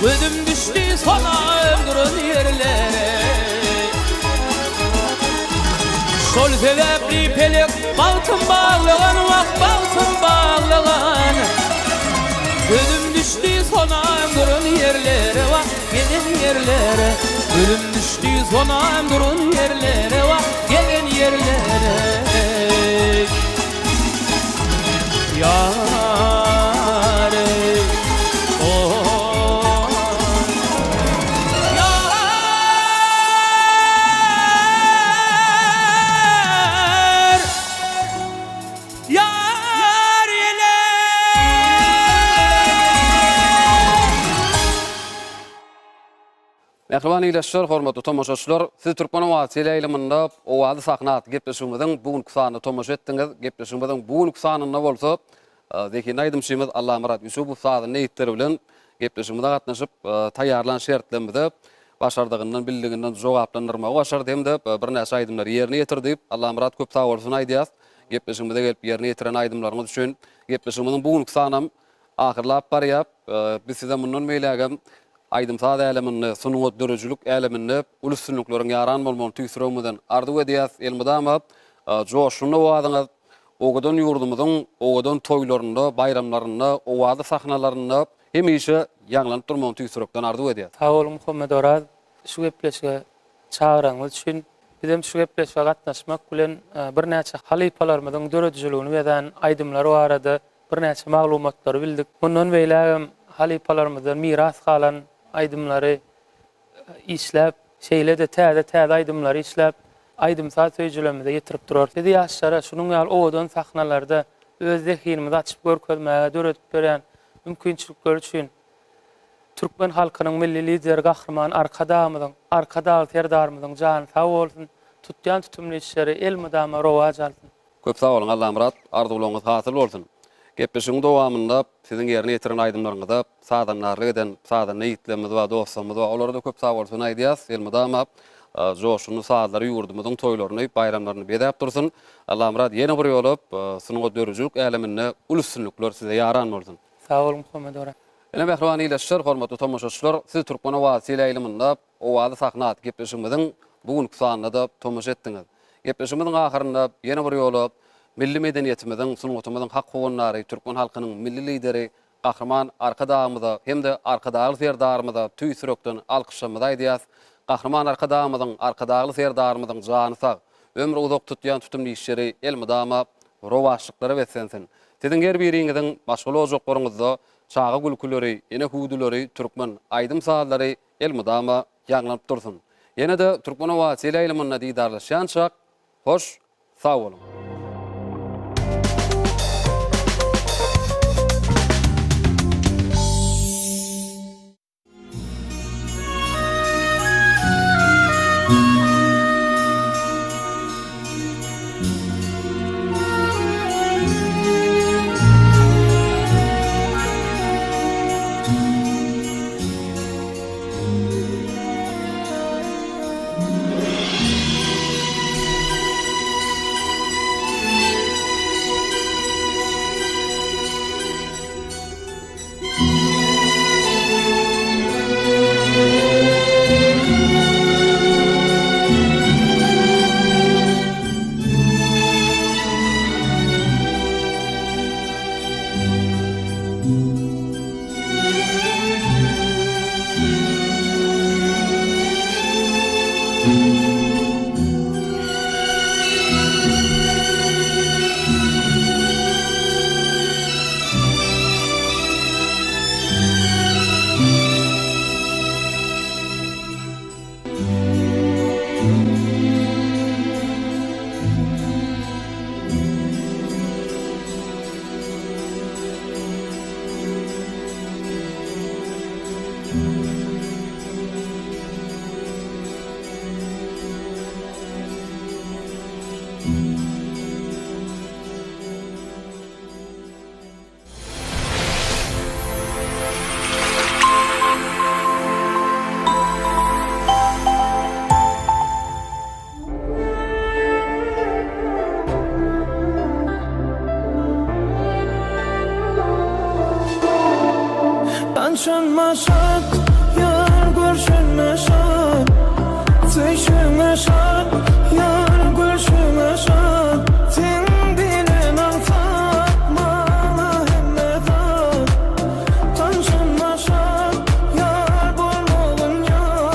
Gözüm düştü sona ömrün yerlere. Şol sebepli pelek baltın bağlagan, vah baltın bağlagan. Gözüm düştü sona ömrün yerlere, vah gelen yerlere. Gözüm düştü sona ömrün yerlere, vah gelen yerlere. Yâre, oh. Mehriban iýleşler, hormatly tomoşaçylar, siz Türkmen owasy eýleminde owazy sahnat gepleşigimiziň bugünkü sanyny tomoşa etdiňiz. Gepleşigimiziň bugünkü sanyna bolsa, Zeki Naýdymşymyz Allah Murat Ýusupow sadyň neýitleri bilen gepleşigimizde gatnaşyp taýýarlan şertlerimizi başardygyndan, bildiginden jogaplandyrmagy başardy hem de bir näçe aýdymlar ýerine ýetirdi. Allah Murat köp sag bolsun aýdýas. Gepleşigimizde gelip ýerine ýetiren aýdymlaryňyz üçin gepleşigimiziň bugünkü sanam ahyrlap barýar. Biz size mundan meýlegem aýdym sad älemini, sunuňat dörejülük älemini, ulus sünnükleriň ýaran bolmagyny tüýsüremeden ardy edýäs. Elmydama joşuny wadyňyz, ogadan ýurdumyzyň, ogadan toýlarynda, bayramlarynda, owady sahnalaryny hemişe ýanglanyp durmagyny tüýsürekden ardy edýäs. Sag bolun Muhammed Oraz, şu gepleşige çağıraňyz üçin bizem şu gepleşige gatnaşmak bilen bir näçe halipalarymyzyň dörejülügini beren aýdymlar barada bir näçe maglumatlary bildik. Bundan beýle halipalarymyzdan miras galan aýdymlary işläp, şeýle de täze aýdymlary işläp, aýdymsal söýjülerimize ýetirip durar. Dedi ýaşlara şunuň ýaly owadan sahnalarda öz zehinimizi açyp görkezmäge döretip beren mümkinçilikler üçin Türkmen halkynyň milli lider gahrman arkadagy terdarymyzyň jany sag bolsun, tutýan tutumly işleri el mydama rowaj alsyn. Köp sag bolun Allah Murat, arzuwlaryňyz hasyl bolsun. Gepleşigiň dowamynda siziň ýerine ýetiren aýdymlaryňyzda sadanlarlyk eden, sadan neýitlerimiz we dostlarymyz we olary da köp sag bolsun aýdýas. Elmydama joşuny saadlary ýurdumyzyň toýlaryny, bayramlaryny bedäp dursun. Allah Murat ýene bir ýolap sunuňa dörejülük äleminde ulus sünnükler size ýaran bolsun. Sag bolun Muhammed Oraz. Ene mehriban iýleşler, hormatly tomoşaçylar, siz Türkmen owasy eýleminde owazy sahnat gepleşigimiziň bugünkü sanyna da tomoşa etdiňiz. Gepleşigimiziň ahyrynda ýene bir ýolap milli medeniýetimiziň, sunuňatymyzyň hak gowanlary, Türkmen halkynyň milli lideri, gahrman arkadagymyza hem de arkadagy serdarymyza tüýsürekden alkyşlamyzy aýdýas. Gahrman arkadagymyzyň, arkadagy serdarymyzyň jany sag, ömrü uzak tutýan tutumly işleri elmydama rowaşlyklary besensin. Siziň her biriňiziň başgaly ojaklaryňyzda çağa gülküleri, ene huduları, Türkmen aýdym saadlary elmydama ýanglanyp dursun. Ýene de Türkmen owasy eýleminde diýdarlaşýançak, hoş, sag bolun. Tanşınmaşak, yar görüşünmeşak Tüyşünmeşak, yar görüşünmeşak Sen bilen alsak, mala hemmedak Tanşınmaşak, yar bolmalın yar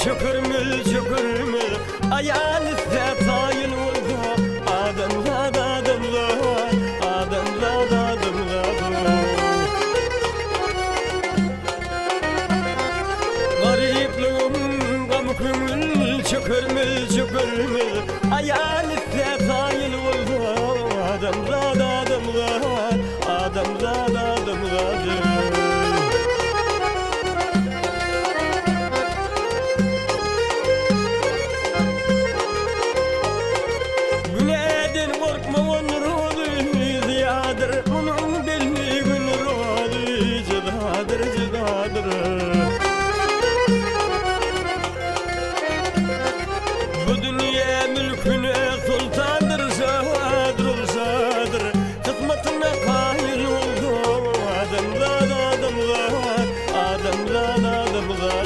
çökürmül çökürmül ayağın üstü tayın oldu adımlar adımlar adımlar adımlar garipliğim gam kömül çökürmül çökürmül ayağın üstü tayın oldu adımlar adımlar adımlar adımlar Bu dünya mülküne sultandır sadır sadır kısmetine kail oldu adımlar adımlar adımlar adımlar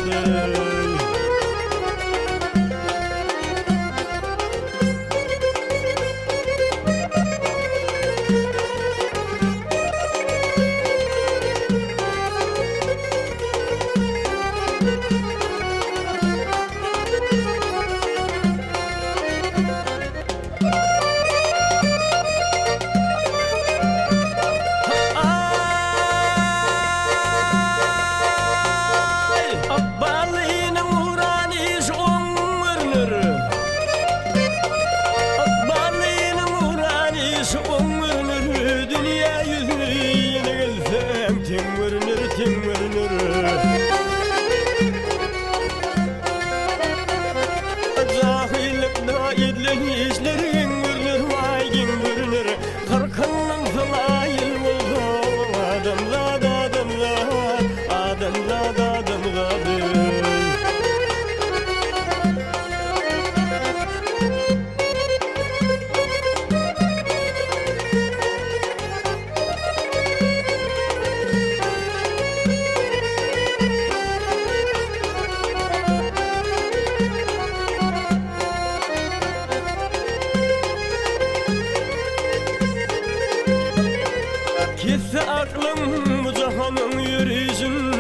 Kesse aklım bu cahanın yürüyüşün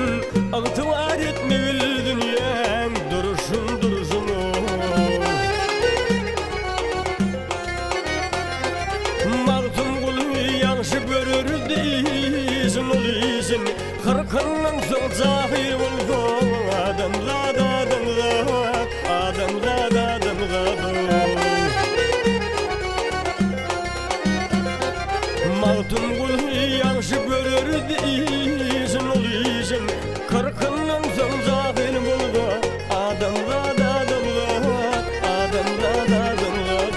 Ağıtıvar etmegil dünyam duruşun duruşun Mağtum kulu yanşı görür deyizin ol izin Kırkının son zahir oldu adımlar adımlar adımlar adımlar Mağtum kulu yanşı görür deyizin ol izin Kırkının son zahir oldu adımlar adımlar adımlar adımlar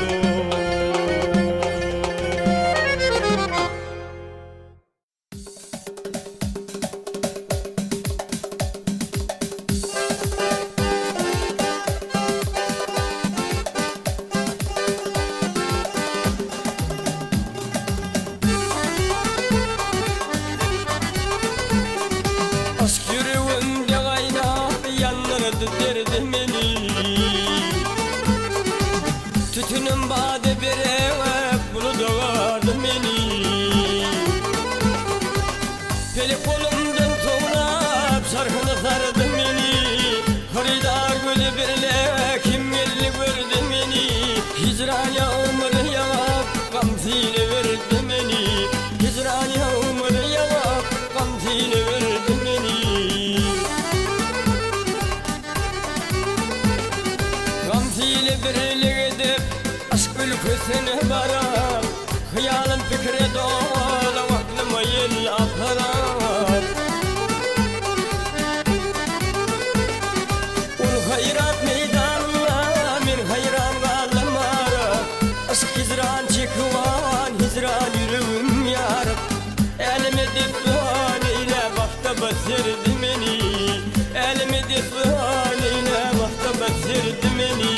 Tütünüm bade bire bunu doğardı beni Peli kolumdan toğrap şarkını sardı beni Haridar gülü birle kim geldi gördü beni Hicran yağmur yağıp gamzile verdi beni Hicran yağmur yağıp gamzile verdi beni Gamzile birle gidip aşk ülkesine varar Hıyalın fikre doğal vaklıma yel aparar Ul hayrat meydanına min hayran kaldım ara Aşk hizran çıkıvan hizran yürüğüm yarab Elime difan ile vakta basirdi beni Elime difan ile vakta basirdi beni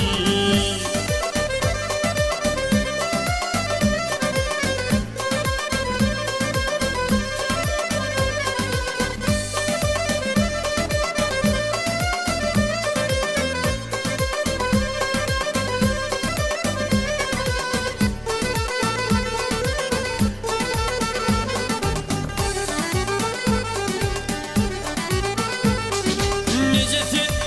Necesi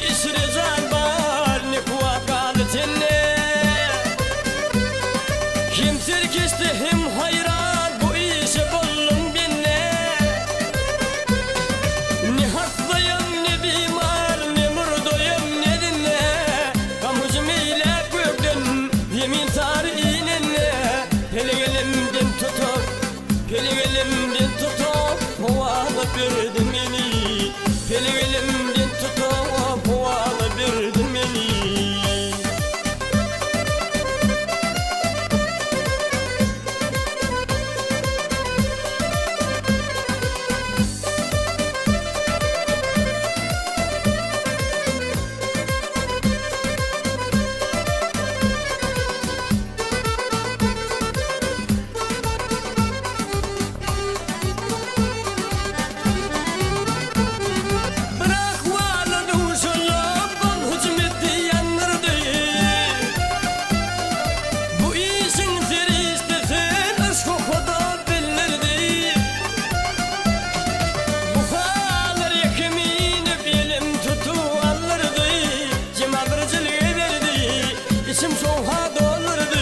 içim soğuğa dolurdu.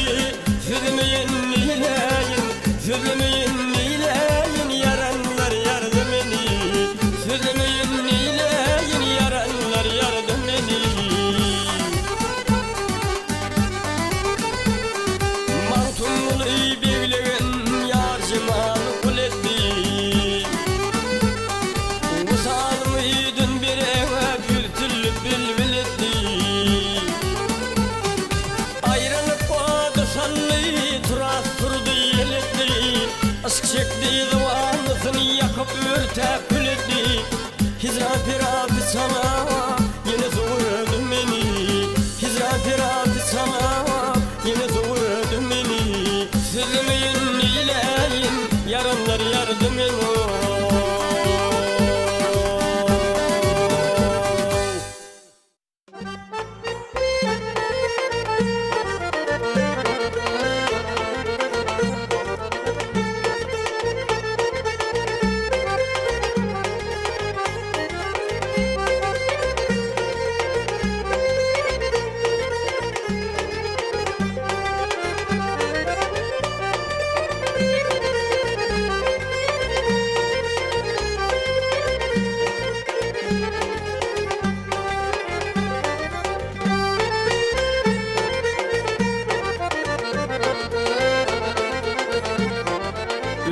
Sözümün nileyin, sözümün nileyin, yaranlar yardım eni. Sözümün nileyin, yaranlar yardım eni. Mantumlu beyleğin yarcıman kul etti. Usalmıydın bir eve bir türlü bilbil etti. Ayrılıp oda sallıyı turas turdu yeletti. Aşk çekti zamanısını yakıp ürtep külletti. Hicran piratı sana yine zorladı beni. Hicran piratı sana yine zorladı beni. Sözümün nileyin, yaranlar yardım eni.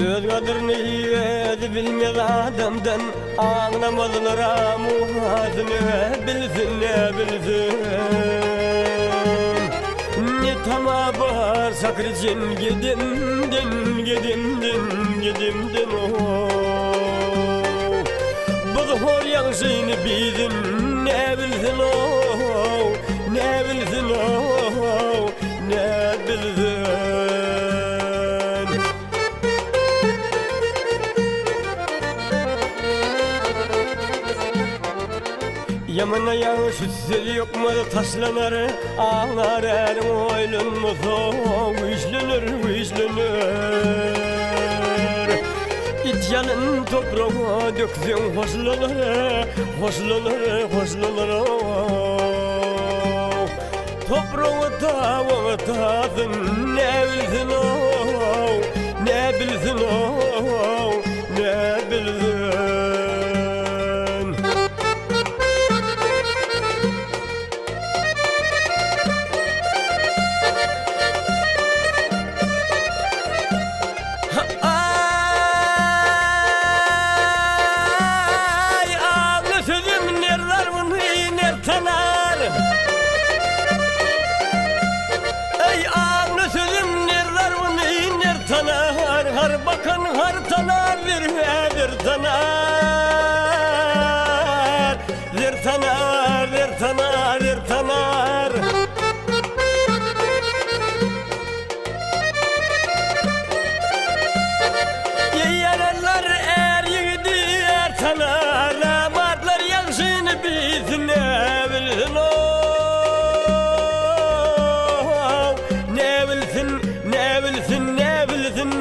Öz kadrini yedi bilmez adamdan, anlamadılar amuhadını, bilsin ne bilsin. Ne tama var sakrıcın gidimdin, gidimdin oh. Bu hor yansını bildin, ne bilsin oh, ne bilsin oh, ne bilsin. Yamana yağış üstleri yok mu taşlanır, ağlar erim oylun mu soğuk, işlenir. İt yanın toprağa döksün hoşlanır. Toprağı tavana tadın, ne bilsin o, ne bilsin o, ne bilsin. Har bakan har tanar, bir tanar. Yaranlar er yedi er tanar, namarlar yansın bizim ne bilsin o, ne bilsin, ne bilsin, ne bilsin.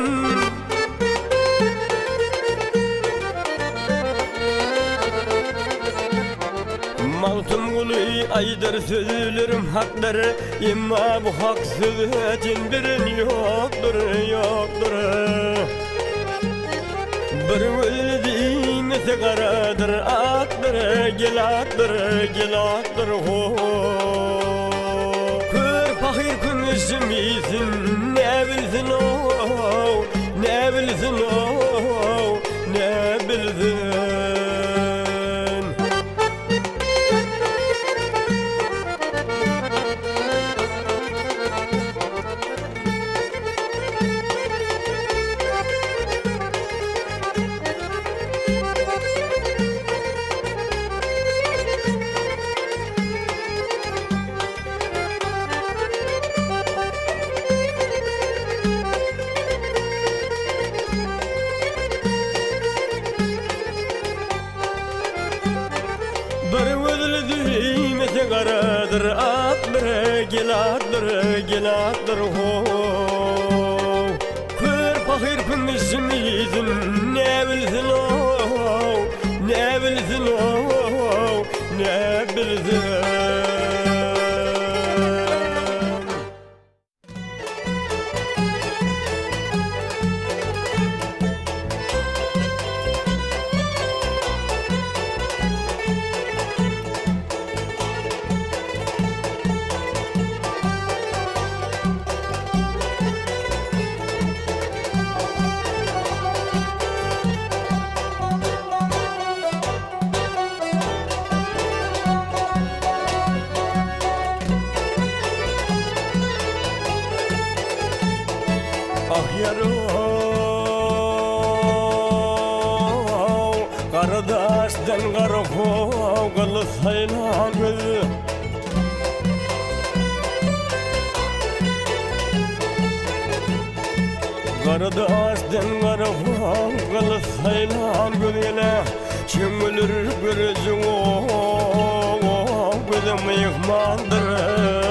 Maltum gulu aydır sözlerim hakları, imma bu hak sözün birin yoktur. Bir öldüğümüz karadır, aktır, gelaktır ho. Kör fakir kümüşümüzün, ne bilsin o, ne bilsin o, ne bilsin. Karadır aktır, gelaktır ho. Kör fakir kümüşümüzün, ne bilsin o, ne bilsin o, ne bilsin. Kardeşden karıkoğlu sayılan gözü Kardeşden karıkoğlu sayılan gözüne kim ölür gözü gözüm yıkmandırır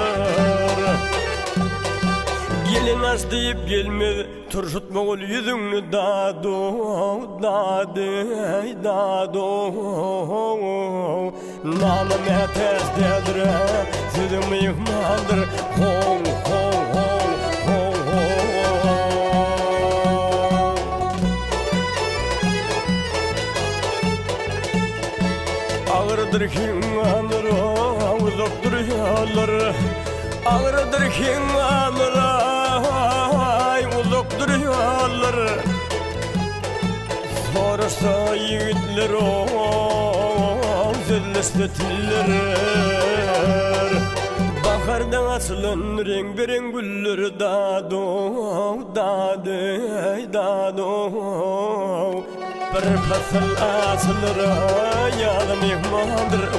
Gelin az deyip gelmedi turşutma ol yüzünü dadu Nanım etes dedir sözüm yıkmandır Hong hong hong hong Ağırdır kim anır uzakdır yollar Ağırdır kim anır uzakdır yollar Sorsa yiğitler zilleste tiller Bahardan asılan renk beren güller dadu Bir fasıl asılır yadım yıkmandır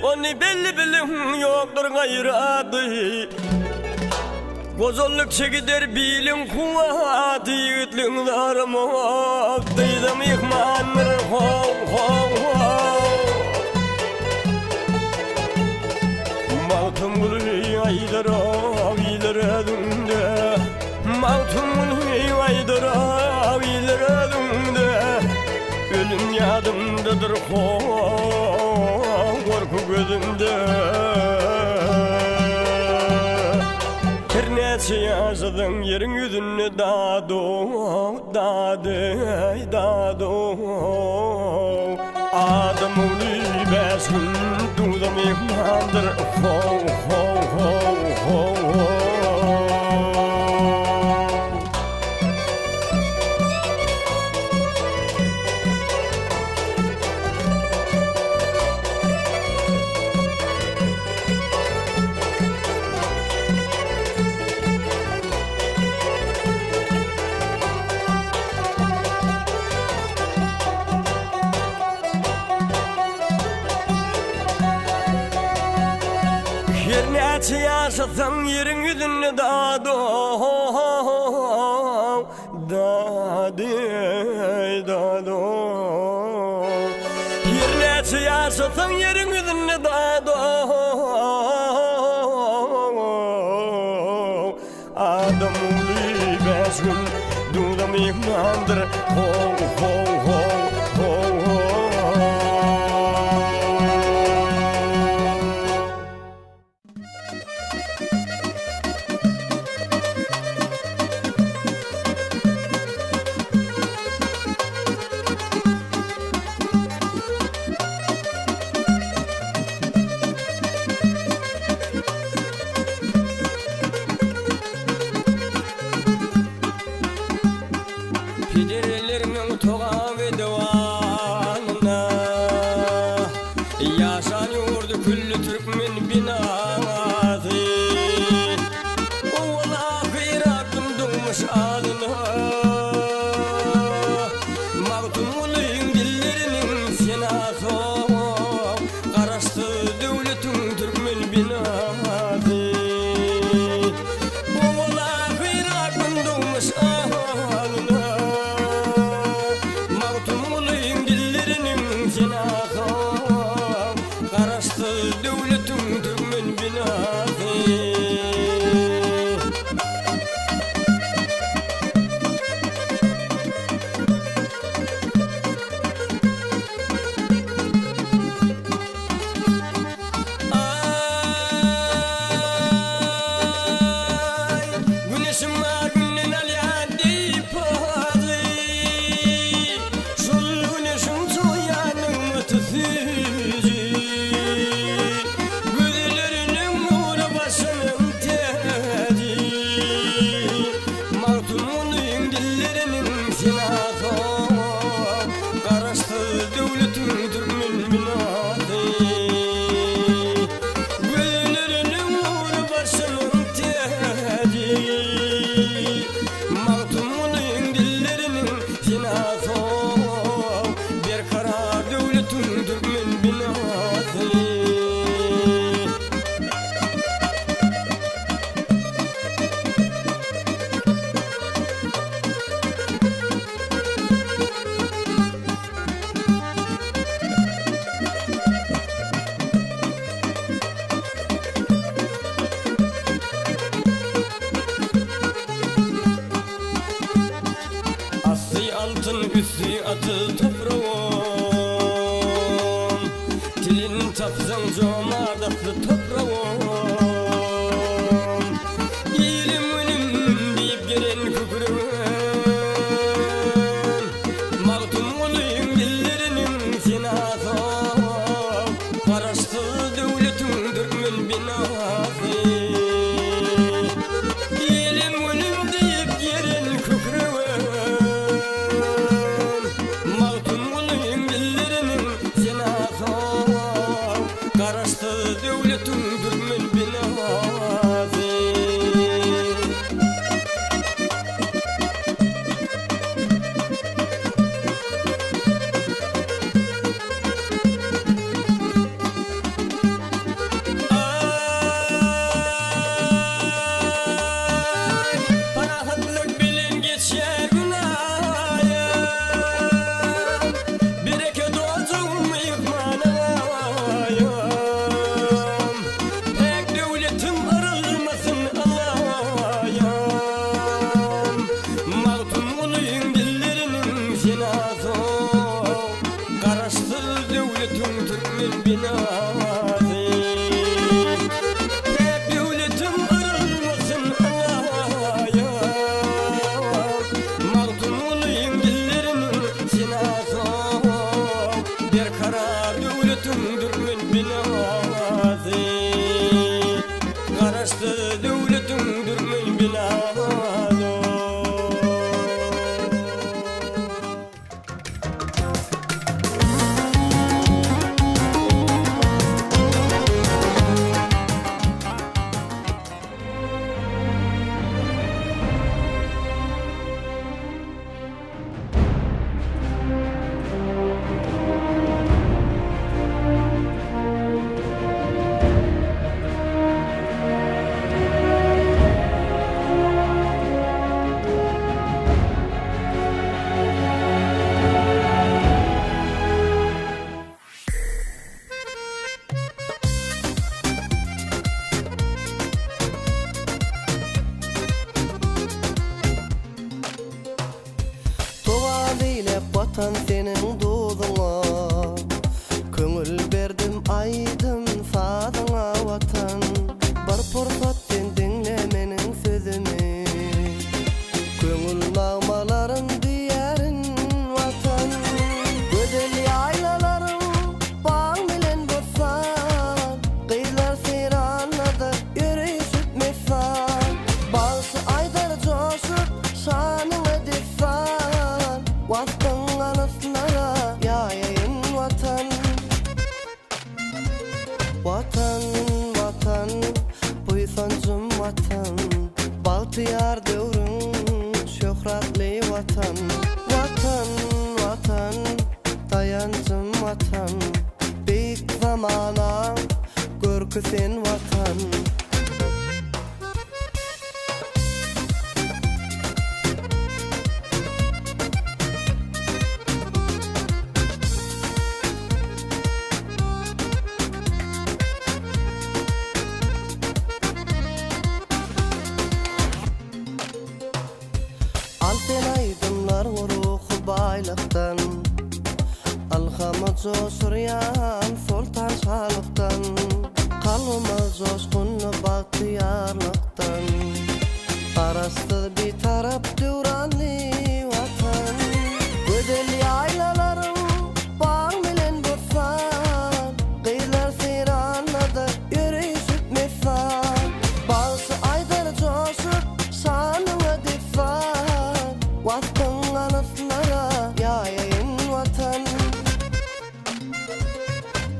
Onu belli bilin yoktur gayradı Gozolluk çekider bilin kuvatı Yiğitliğin darmak Dıydım yıkmanır Mağtum gülü aydır aviler edimde Mağtum gülü aydır aviler edimde Ölüm yadımdadır korku gözümde Her nece yaşadın yerin yüzünü dadu Adım ulu beş gün dudam yıkmandır Her nece yaşasam yerin yüzünü dadu Her nece yaşasam yerin yüzünü dadu Adım ulu beş gün dudam yıkmandır Piderilerimin toğa ve devanına Yaşan yurdu küllü Türkmen binası Oğla kıyraktım doğmuş adına Mağdum olayım dillerinin senası Karaştı devletin Türkmen binası Oğla kıyraktım doğmuş adına Mağdum olayım dillerinin senası Karaştı devletin Türkmen binası Güneşim var günden alya deyip ağzı Şul comardatlı toprağım İlim ölüm deyip gelen kükrüğüm Mağdum olayım dillerinin sinası Karaştı devletin Türkmen binası İlim ölüm deyip gelen kükrüğüm Mağdum olayım dillerinin sinası Karaştı devletin Türkmen binası Parahatlık bilin geçer günahım Bereket olsun yıkmanayım Pek devletim arılmasın Allah'ım Mağdum olayım dillerinin sinası Karaştır devletin Türkmen binası Pek devletim arılmasın Allah'ım Mağdum olayım dillerinin sinası Bir karar devletin Türkmen binası Karaştı devletin Türkmen binası Tuğal eylep vatan senin doğduğuna Köngül berdim aydım sadığa vatan Bir pursat sen dinle menin sözümü Köngül nağmaların diyerin vatan Gödel yaylaların bağ bilen bozsan Kıyılar seyranlarda yürüyüşüp mesan Bağısı aydar coşup şanını defan Vastın anıslara yayayın vatan Vatan, vatan, buysancım vatan Baltıyar dövrün şöhratli vatan Vatan, vatan, dayancım vatan Büyük zamana görkü sen vatan Al sen aydınlar ruhu baylıktan Alhamı coşur yan sultan şalıktan Kalmaz coşkunlu bahtiyarlıktan Arastı bir taraf duranlı vatan Gödel yaylaların bağ bilen bozsan Kıyılar seyranlarda yürüyüşüp mesan Bağısı aydar coşup şanını defan Vastın anıslara yayayın vatan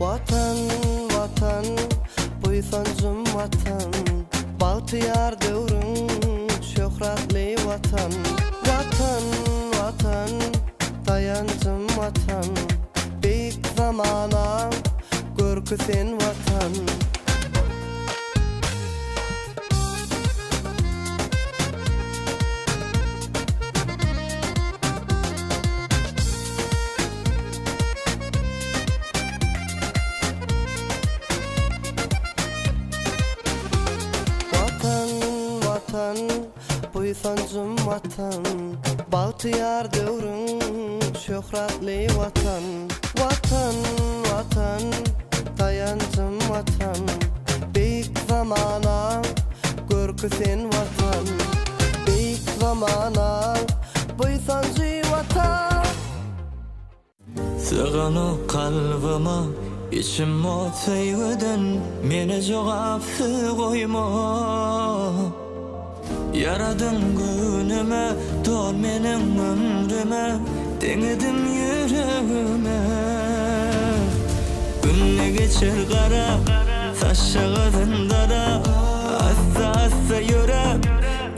Vatan, vatan, buysancım vatan Baltıyar dövrün şöhratli vatan Vatan, vatan, dayancım vatan Büyük zamana görkü sen vatan Vatan, buysancım vatan Baltıyar dövrün şöhratli vatan Vatan, vatan, tayancım vatan Beyik zamana görkü sen vatan Beyik zamana boysancı vatan Sığını kalbıma içim o feyyöden Mene cevapsı koyma Yaradın günüme dol menin ömrüme Denedim yüreğime Günne geçer kara saçağıdın dara Assa assa yürek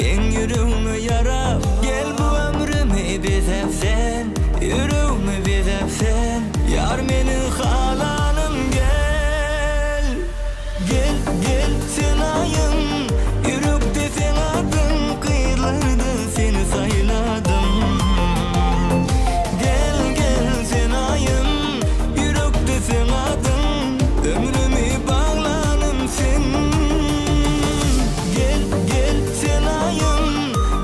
en yüreğime yara Gel bu ömrümü bizem sen Yüreğimi bizem sen Yar menin halanım gel Gel gel sen ayım Yürekte sen adın Kıyılarda seni sayladım Gel gel sen ayım Yürekte sen adın Ömrümü bağlanım sen Gel gel sen ayım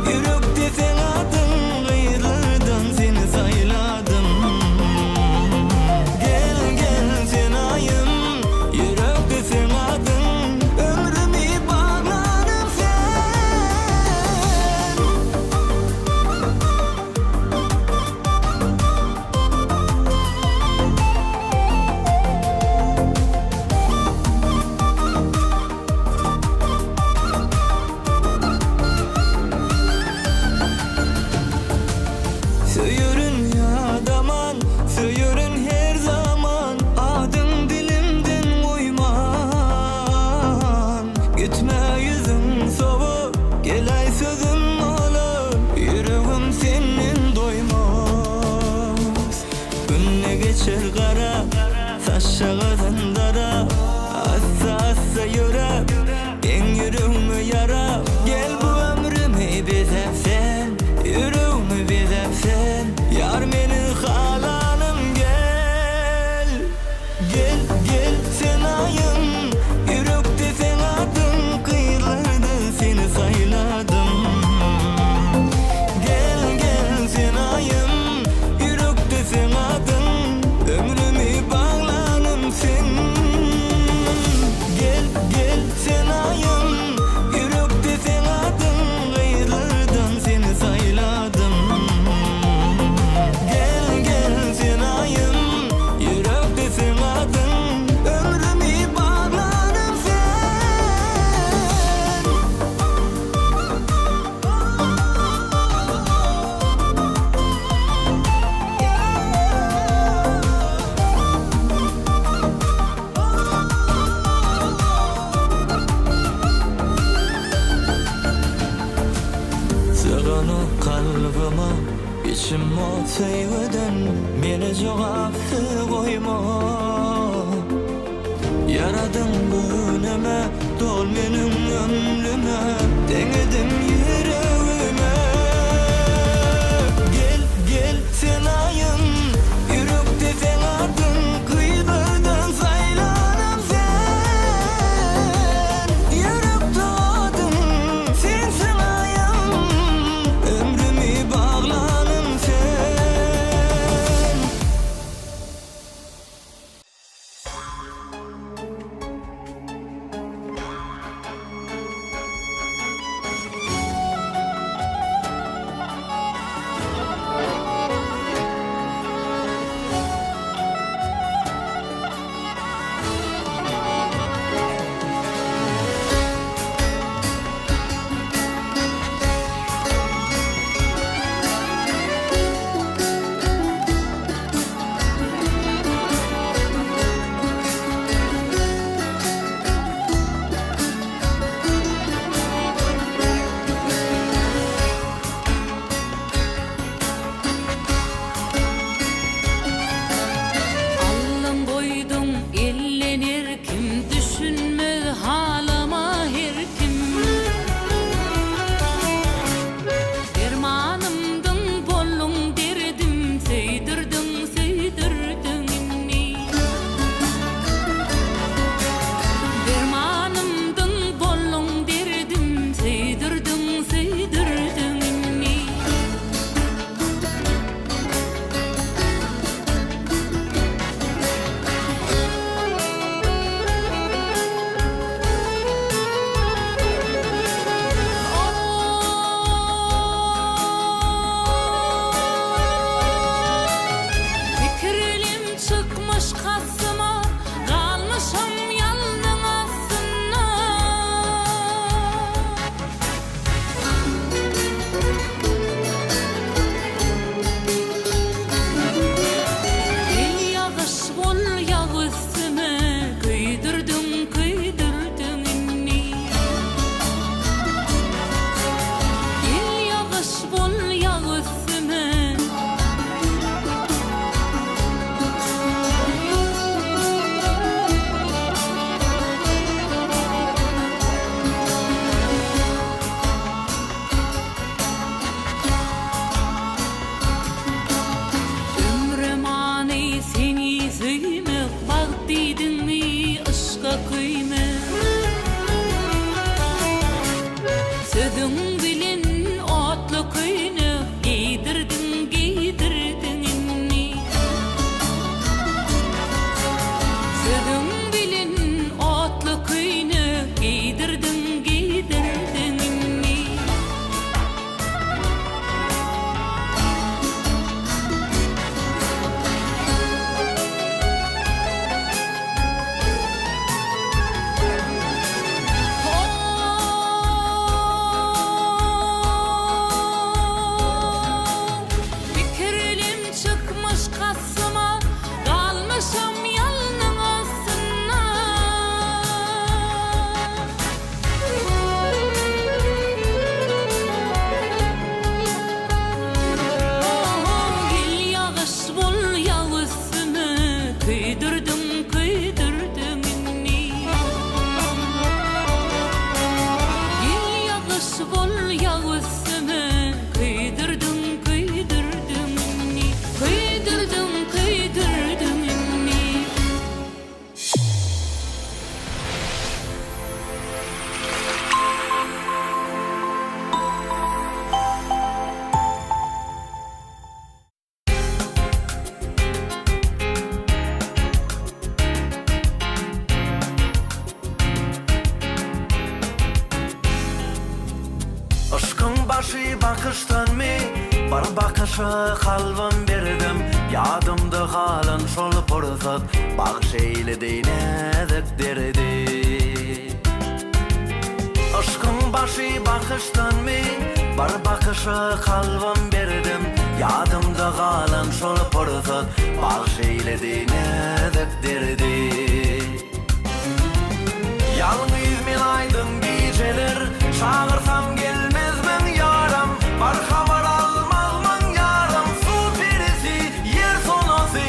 Yürekte sen adın Kıyılardan seni sayladım Gel gel sen ayım Yürekte sen adın Ömrümü bağlanım sen Söyürün ya daman, söyürün her zaman Adın dilimden uyman Gitme yüzün soğuk, gelay sözüm olur Yüreğim senin doymaz Günne geçer kara, saçağıdın dara Assa assa yürek, en yüreğime yara Gel bu ömrümü bizem sen Yüreğimi bizem sen Yar menin halanım gel Gel gel sen ayım Yürekte sen adın Kıyılarda seni sayladım Gel gel sen ayım Yürekte sen adın Ömrümü bağlanım sen Gel gel sen ayım Yürekte sen adın Kıyılardan seni sayladım Gel gel sen ayım Yürekte sen adın Ömrümü bağlanım sen Sığını kalbıma içim o feyyöden Mene cevapsı koyma Yaradın günüme dol menin ömrüme Denedim yüreğime Gel gel sen ayım Yürekte sen adın Kıyılardan saylanım sen Yürekte adın sensin ayım Ömrümü bağlanım sen kıyme Södün bilen otlu kıyne Giydirdin giydirdin inni Södün bilen otlu kıyne Giydirdin giydirdin inni Fikirlim çıkmış kasıma Kalmışam yalnın aslına Gel yağış bol yağ üstüme Kıydırdım kıydırdım inni Gel yağış bol yağ üstüme Kıydırdım kıydırdım inni Kıydırdım kıydırdım inni Aşkın başı bakıştan mi? Bar bakışı kalbim berdim Yadımda kalan şol pursat Bağış eyledi nedik derdi Aşkın başı bakıştan mi? Bar bakışı kalbim berdim Yadımda kalan şol pursat Bağış eyledi nedik derdi Yalnız men aydın geceler Çağırsam gelmezmen yaram Bar haber almazman yaram Su perisi yer sonası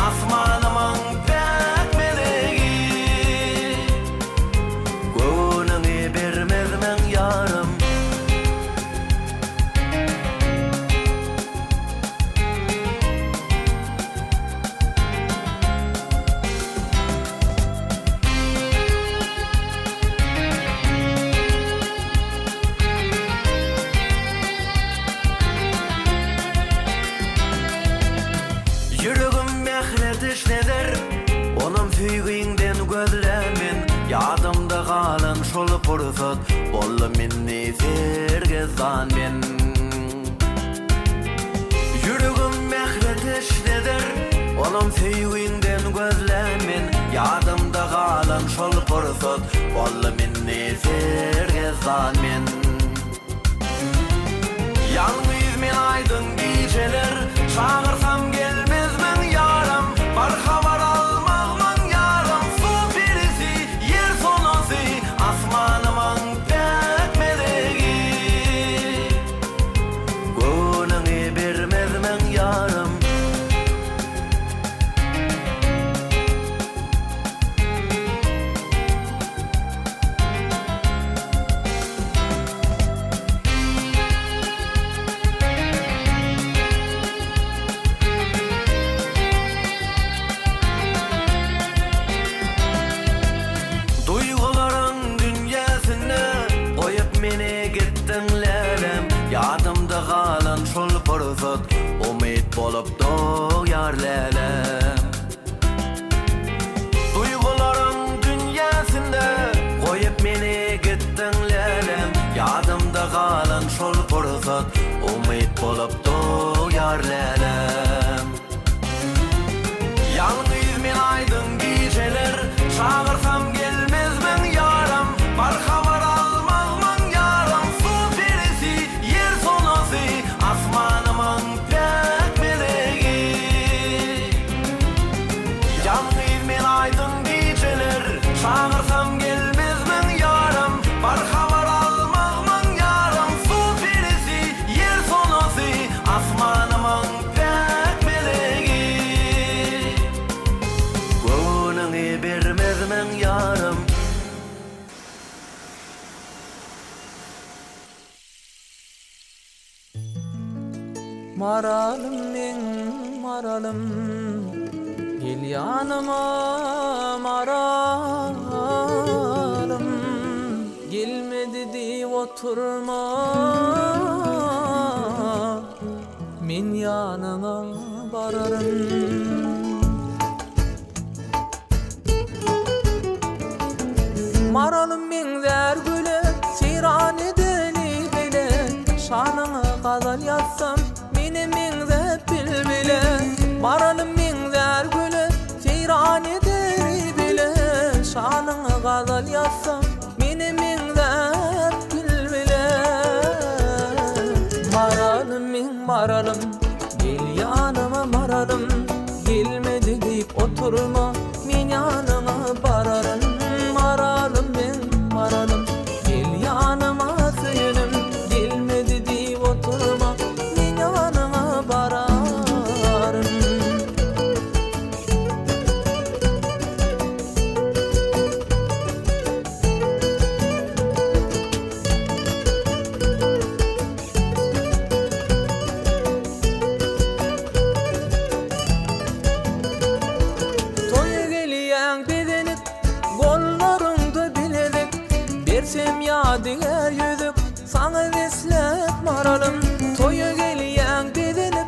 Asmanımın pek meleği Gönlünü vermezmen yaram Yüreğim mehret işleder Onun füyüğünden gözlemin Yadımda kalan şol pursat Bollu minni sergezdan men Yüreğim mehret işleder Onun füyüğünden gözlemin Yadımda kalan şol pursat Bollu minni sergezdan men Yalnız men aydın geceler Çağırsam gelmezmen yaram Bar haber almazman yaram Su perisi yer sonası Asmanımın pek meleği Gönlünü vermezmen yaram Duyguların dünyasını Koyup meni gittin lelem Yadımda kalan şol pursat Umit bolup doyar lelem Duyguların dünyasında Koyup meni gittin lelem Yadımda kalan şol pursat Umit bolup doyar lelem Yalnız men aydın geceler Çağırsam gelmezmen yaram Bar haber almazman yaram Su perisi yer sonası Asmanımın pek meleği Yalnız men aydın geceler Çağırsam gelmezmen yaram Bar haber almazman yaram Su perisi yer sonası Asmanımın pek meleği Gönlünü vermezmen yaram Maralım men maralım Gel yanıma maral oturma min yanına bararım maralım minzer güle siran edeli bile şanını gazal yazsam mini minzer bil bile maralım minzer güle siran edeli bile şanını gazal yazsam mini minzer bil bile maralım gel yanıma maralım gelmedi deyip oturma min yanına bararım maralım ben maralım gel yanıma söylenim gelmedi deyip oturma min yanına bararım toya geliyen bedenip gollarımda biledik bersem yadigar yüzük sana veslep maralım toya geliyen bedenip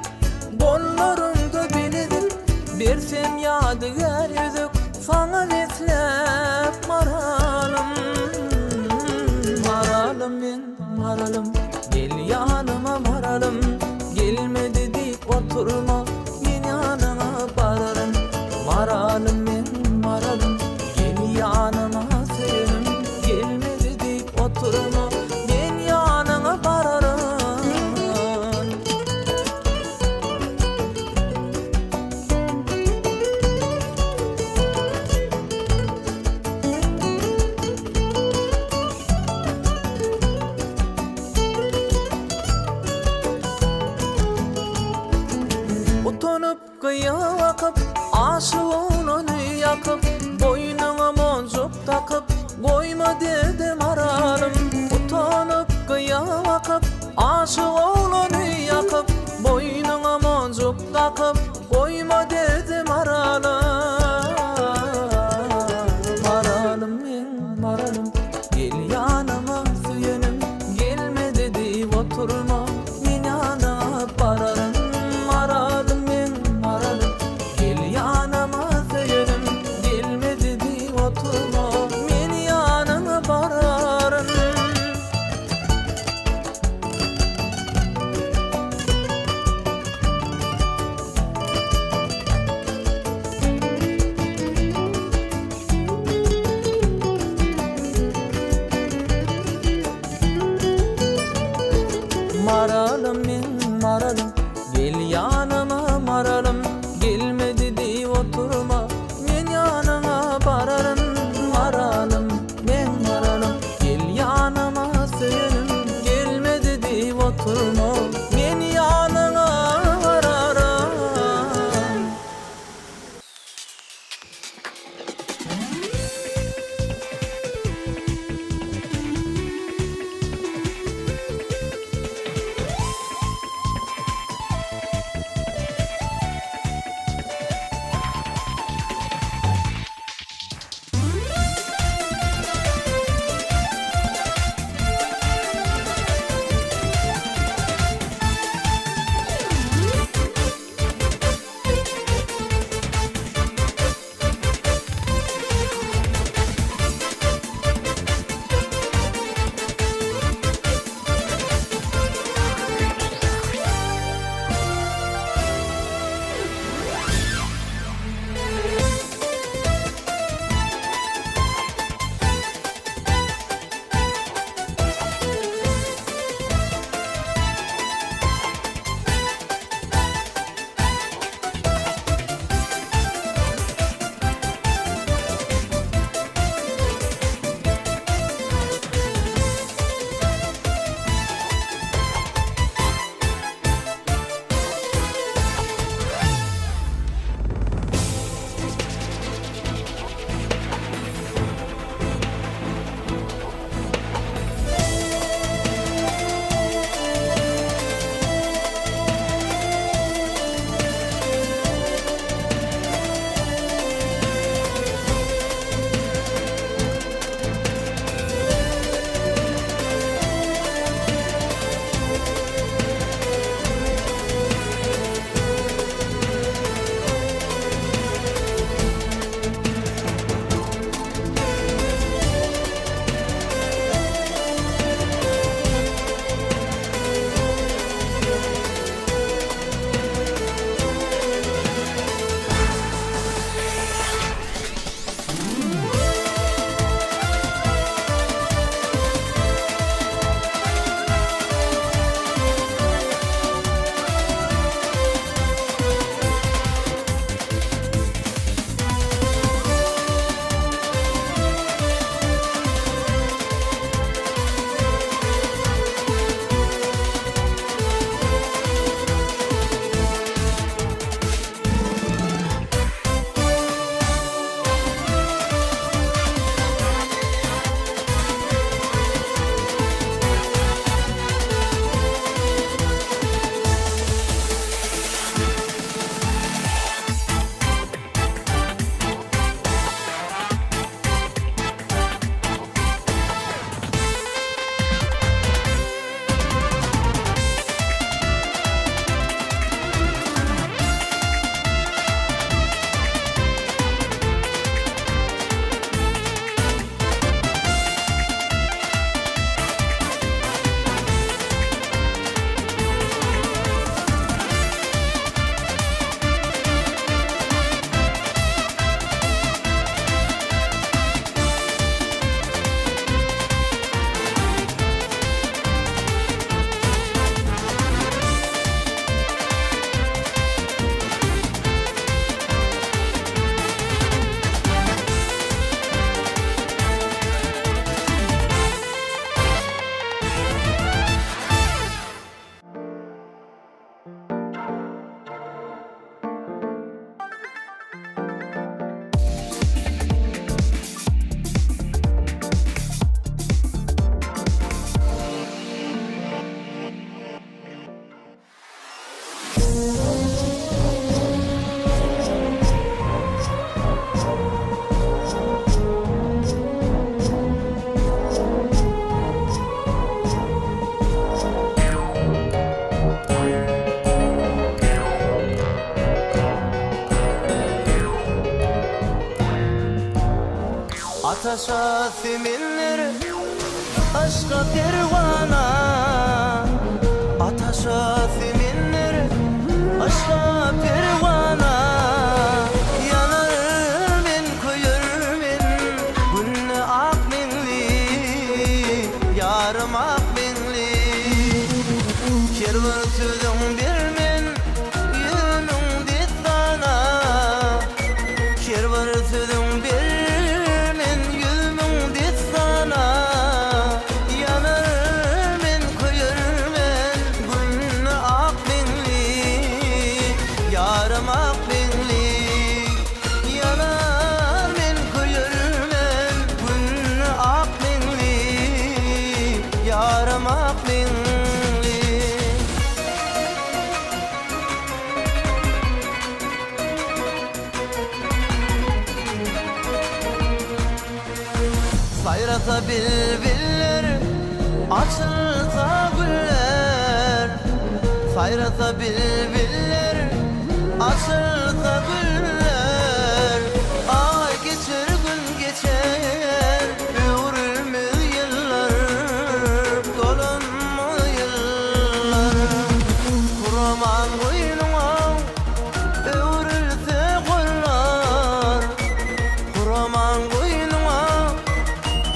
gollarımda biledik bersem yadigar yüzük sana veslep maralım maralım ben maralım gel yanıma maralım gelmedi deyip oturma min yanına bararım maralım ben maralım gel yanıma sevim gelmedi deyip oturma ben yanına bararım utanıp kıya vakıp aşığını yakıp boynuna moncuk takıp koyma dedi maralım utanıp kıya vakıp aşığını yakıp boynuna moncuk takıp koyma dedi maralım maralım ben maralım gel yanıma söylenim gelmedi deyip oturma min yanına bararım maralım ben maralım gel yanıma söylenim gelmedi deyip oturma min yanına bararım Ataşa siminler aşka pervana Ataşa siminler aşka pervana Yanar men koyur men Günne ak menli Yarım ak menli Kervar sözüm bir men Yönüm dit sana Kervar sözüm bir Sayrata bilbiller, açılsa güller Sayrata bilbiller, açılsa güller Ay geçer gün geçer, ömrümüz yıllar Dolunma yıllar Kuraman koynuma, ömrülse kollar Kuraman koynuma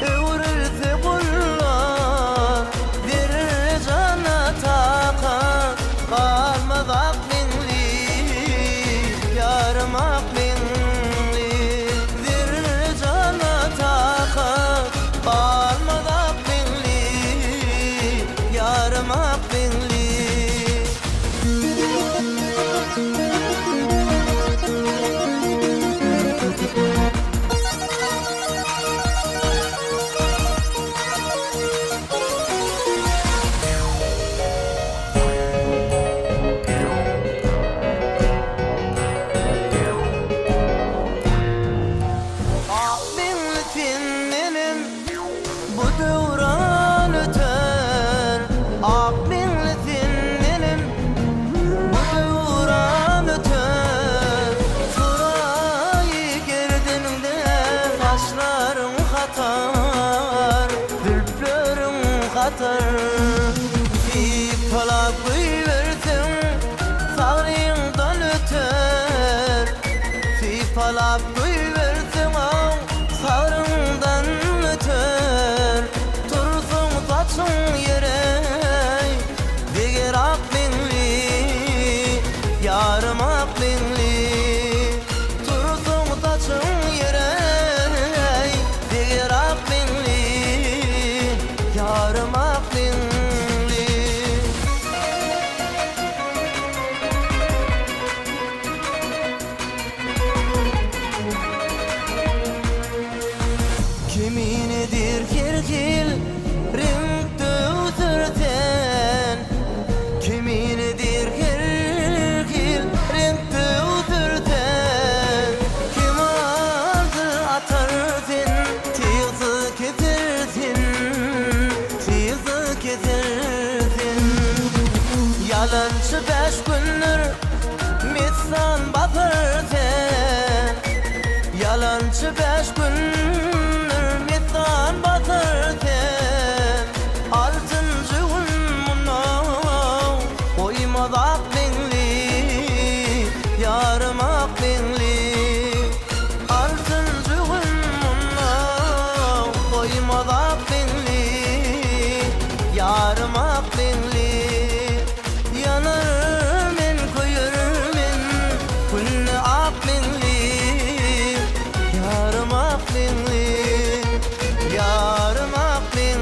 Öğürse kullar Verir cana takat Kalmaz aklınli Yarım aklınli Verir cana takat Kalmaz aklınli Yarım aklınli Bir palak koyversin Sağrıyımdan öter Bir palak koyversin Sağrımdan öter Dursun saçın yere Diger aklınli Yarım aklınli Dursun saçın yere Diger aklınli Yarım aklınli Kiminidir kirkil Ringde uturten Kiminidir kirkil Ringde uturten Kim aldı atartin Tiyası ketirtin Tiyası ketirtin Yalançı 5 gündür Mitsan batırten Yalançı 5 gündür Mitsan batırten Altıncı gün muna Koymaz aklınli Yarım aklınli Altıncı gün muna Koymaz aklınli Yarım aklınli Yanar men koyur men Günne aklınli Yarım aklınli Yarım aklınli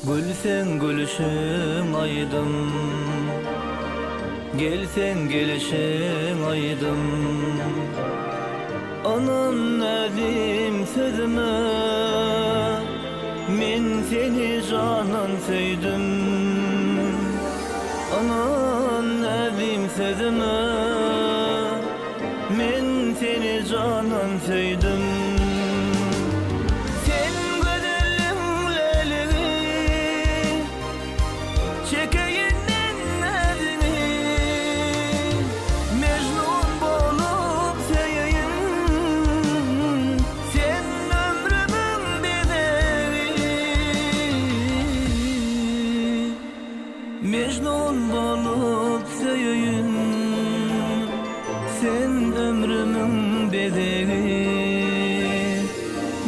Gülsen gülüşün aydım, gelsen gelişin aydım. Anan nedim sözüme, men seni canan söydüm. Anan nedim sözüme, men seni canan söydüm. Mecnun bolup söyleyin, sen ömrümün bedeli.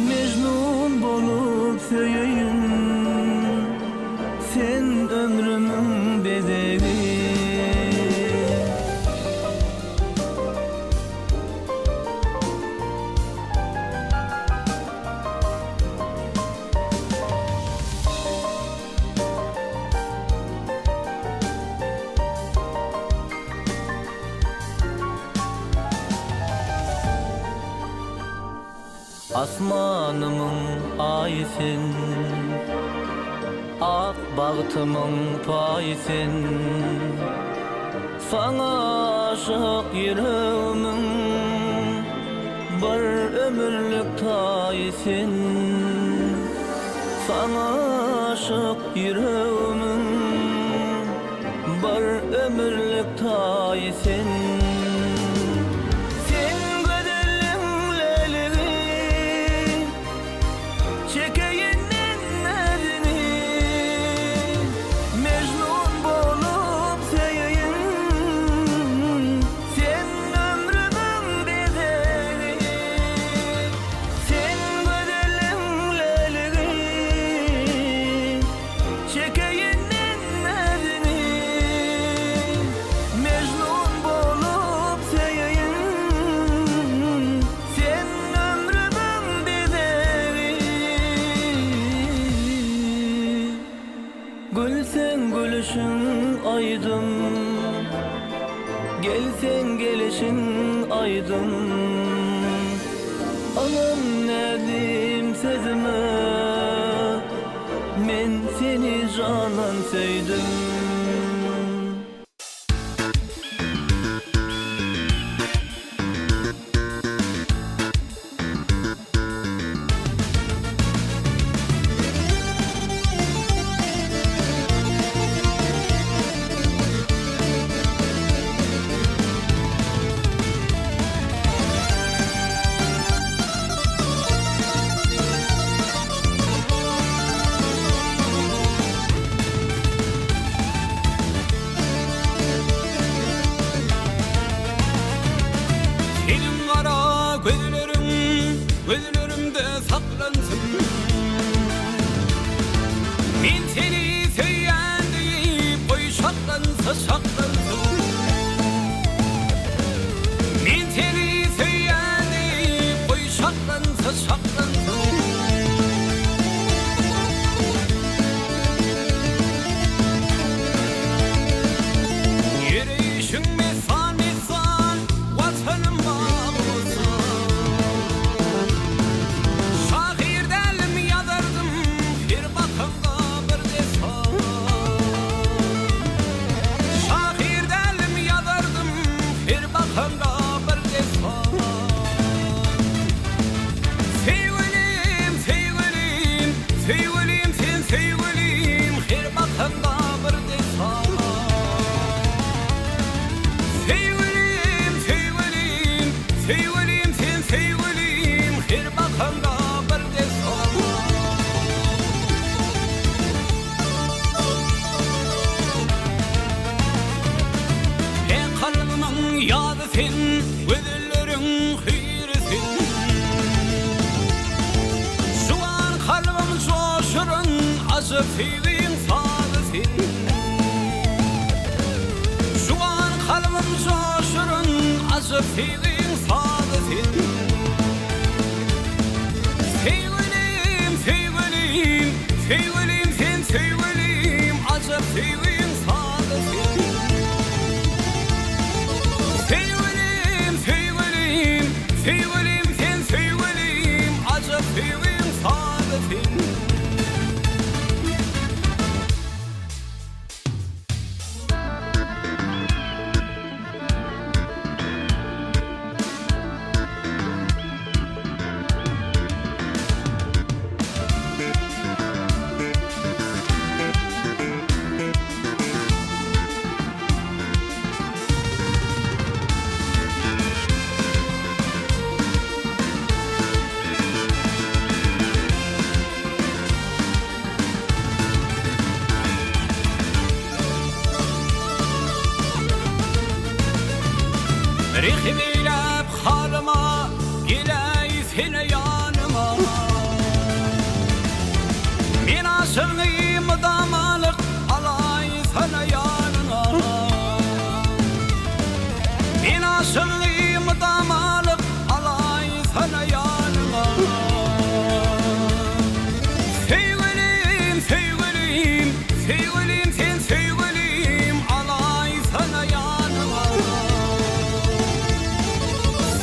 Mecnun bolup söyleyin, sen ömrümün bedeli. Asmanımın ayısın, ak bağıtımın payısın. Sana aşık yüreğimin bir ömürlük tayısın. Sana aşık yüreğimin bir ömürlük tayısın. Gülsen gülüşün aydım, gelsen gelişin aydım. Anam nedim sözüme, men seni canan söydüm. Gözlerimde saklansın. Men seni söyleyen deyip koy şaklansa şaklansın. Men seni söyleyen deyip koy şaklansa şaklansın. Yürüyüşün mesan mesan vatanım bağlısan. Sen gözlerin hıyresin. Şu an kalbim coşurun, acı sevdiğin sadesin. Şu an kalbim coşurun, acı sevdiğin sadesin. Sevgilim, sevgilim, sevgilim sen sevgilim. sevgim sadı sevgilim, sevgilim, sevgilim, sen sevgilim, acı sevgim sadı Rihbilep halıma giley seni yanıma Min aşığıyım damalık alay sana yanına Min aşığıyım damalık alay sana yanına Sevgilim, sevgilim, sevgilim sen sevgilim alay sana yanına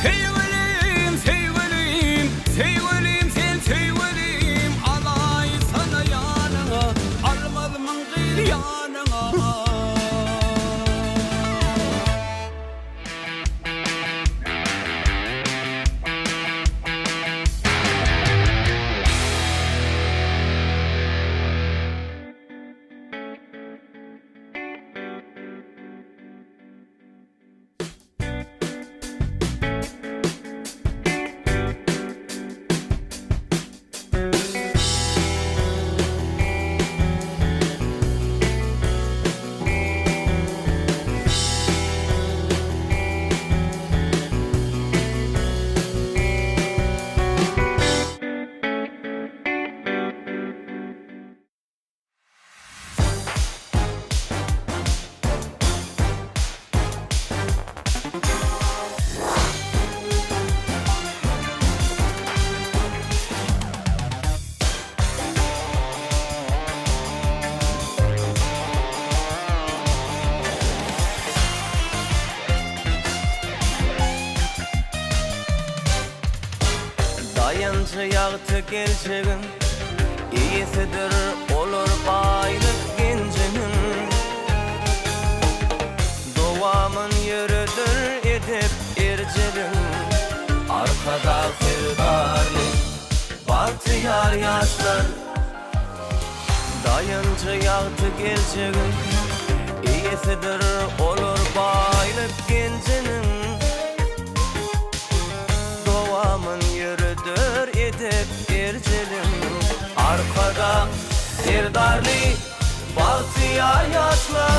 Sevgilim, sevgilim, sevgilim sen sevgilim alay sana yanına almadım gıyr yanına Dayancı yağtı gelçegin iyisidir olur baylık gencinin Doğamın yürüdür edip ercelin Arkada firdarlı bahtiyar yaşlar Dayancı yağtı gelçegin iyisidir olur baylık gencinin Doğamın yürüdür edip ercelim Arkada serdarlı bahtiyar yaşlar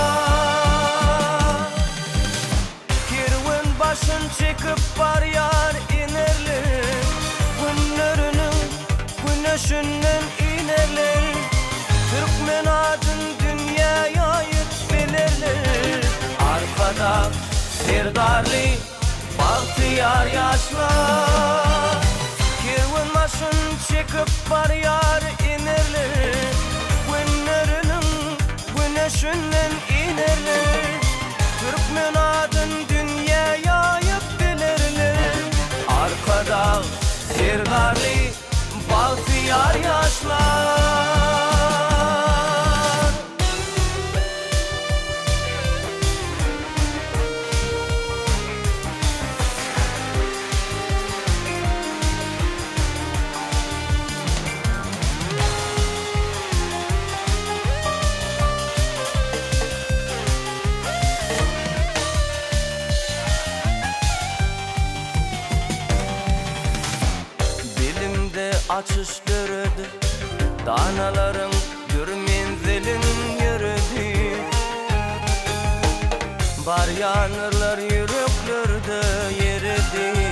Kirvin başın çekip var yar inerler Günlerinin güneşinden inerler Türkmen adın dünyaya yetmelerler Arkada serdarlı bahtiyar yaşlar Kirvin başın çekip var yar inerler Günlerinin güneşinden inerler Türkmen adın dünyaya yetmelerler Arkada serdarlı bahtiyar yaşlar açıştırdı Danaların bir menzilin yürüdü Bar yanırlar yüreklerde yeridi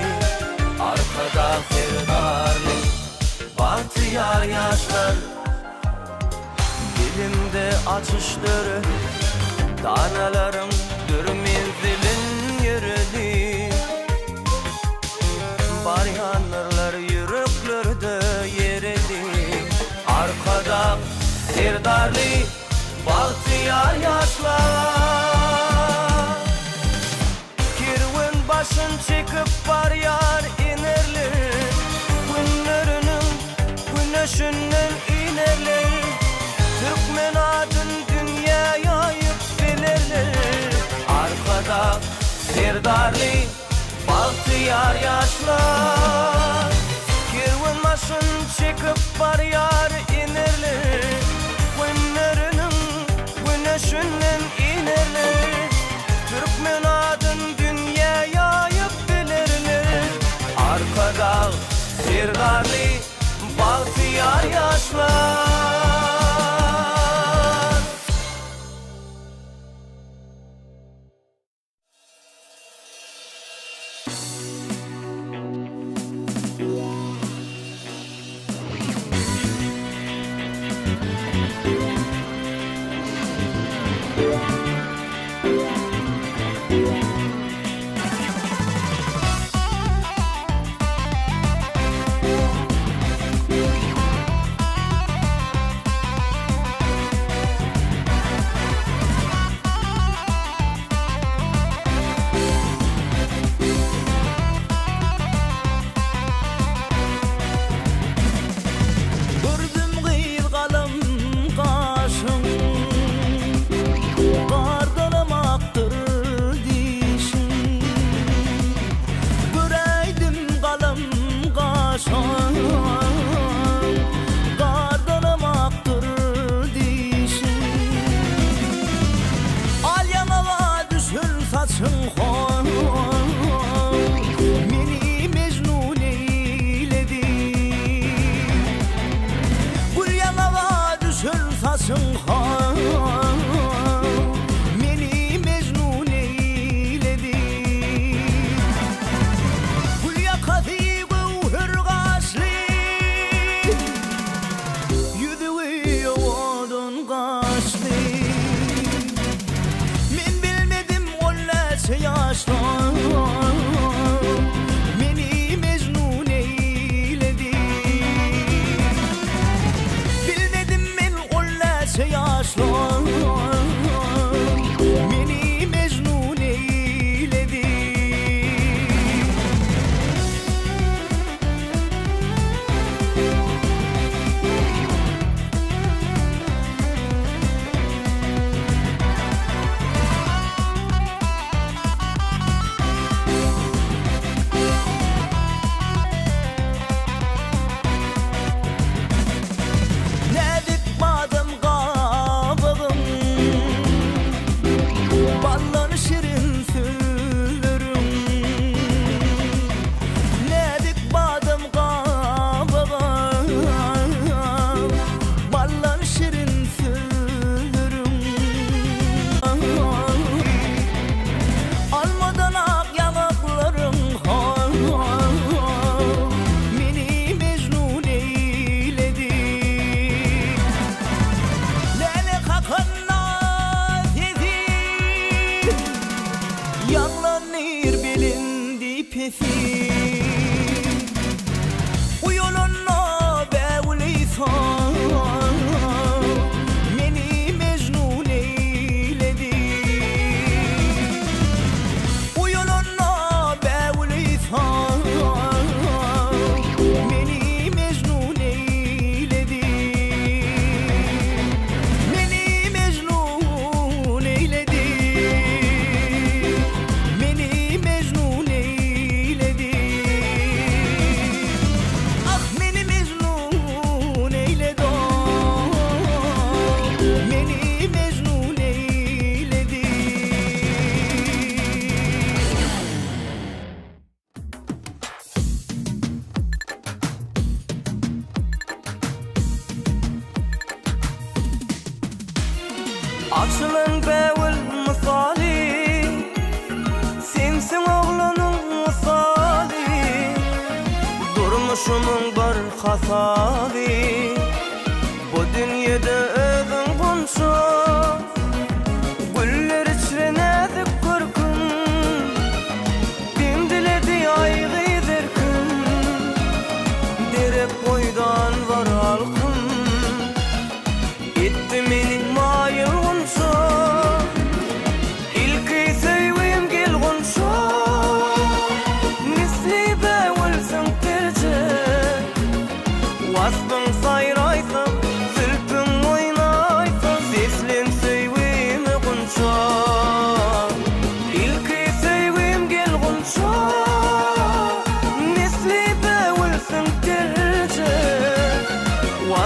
Arkada ferdarlı bahtiyar yaşlar Dilimde açıştırdı Danaların bir menzilin yürüdü Bar yanırlar yüreklerde yeridi Arkada serdarlı bahtiyar bahtiyar yaşlar. Kirwen başın çekip var yar inerler, günlerinin güneşinden inerler. Türkmen adın dünya yayıp bilirler. Arkada serdarlı bahtiyar yaşlar. Kirwen başın çekip var yar inerler, günlerinin güneşinden inerler. Türkmen adın dünya yayıp bilirler. Arkada serdarlı bahtiyar yaşlar. Açılın bevül misali, sensin oğlanın misali. Durmuşumun bir hasali, bu dünyada özün bunca. Güller içre nazik görkün, dimdiledi aygı derkün. Derek boydan var halkın, etti menin mayıl unsa.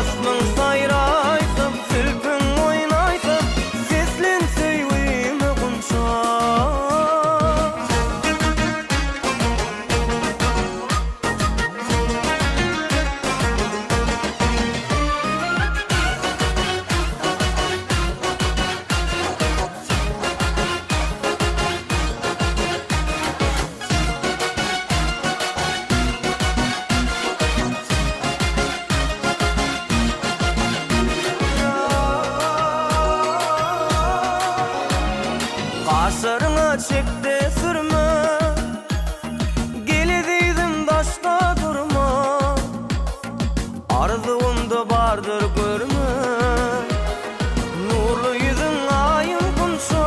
Wasmyň saýraýsam, sülpüň oýnaýsam, seslen söýgüme gunça. Kaşlarına çekte sürme, gelidiydim daşta durma. Arzuğumda bardır görme, nurlu yüzün ayın kunsa.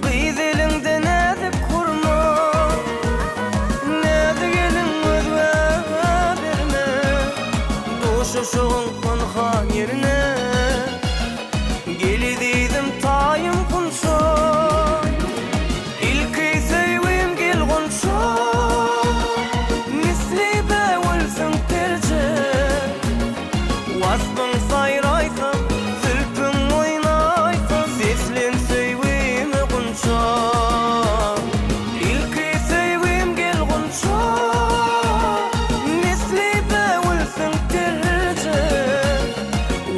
Kıyız elinde nedik kurma, nedik elin özve verme. Doşuşuğun konha yerine, gelidiydim tayım kunsa. İlki sevim gel kunsa, misli bewilsin terce. Wasmyň saýraýsam, sülpüň oýnaýsam, seslen söýgüme gunça. İlki sevim gel kunsa, misli bewilsin terce.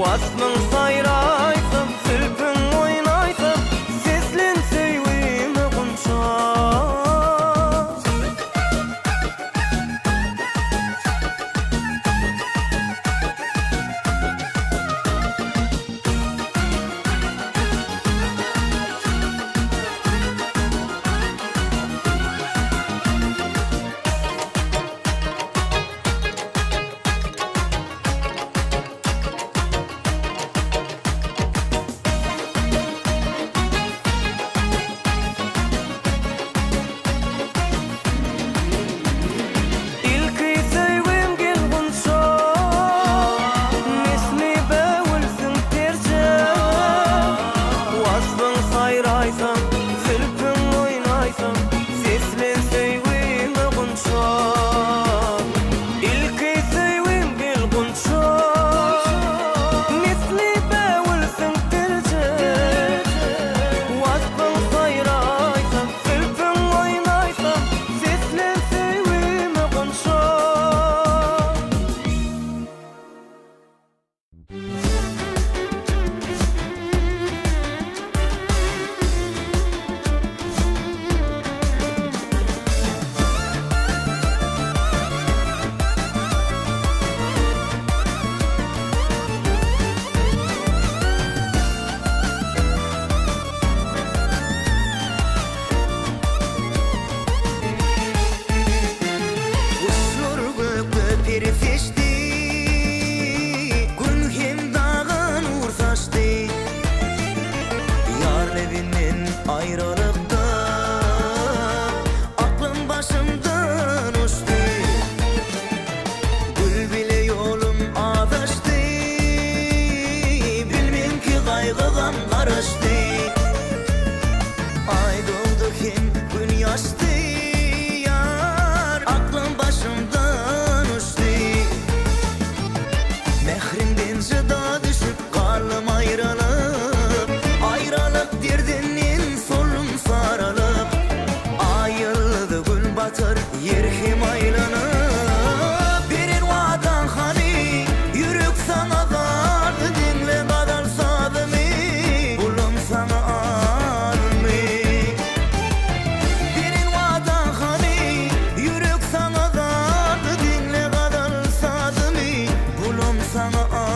Wasmyň saýraýsam, sülpüň oýnaýsam, seslen söýgüme gunça. İlki sevim gel gunça, misli bewilsin terce. Wasmyň saýraýsam, sülpüň oýnaýsam, seslen söýgüme gunça. İlki sevim gel gunça, misli bewilsin terce. Wasmyň saýraýsam, sülpüň oýnaýsam, seslen söýgüme gunça. Uçur gökde perifeşti, gün hem dağın uğur saçtı. Yar evinden ayrılıkta, aklım başımdan uçtu. Gül bile yolum adaştı, bilmem ki kaygıdan karıştı. Ay doğdu hem gün yaştı, yar aklım başımdan uçtu. Mehrimden cıda düşüp karnım ayrılıp, ayrılık derdinin solum sarılıp. Ayıldı gün batır yerhim aylanıp. Birin vadan hani yürük sana vardı, dinle kadar sadımı, bulum sana almı. Birin vadan hani yürük sana vardı, dinle kadar sadımı, bulum sana almı.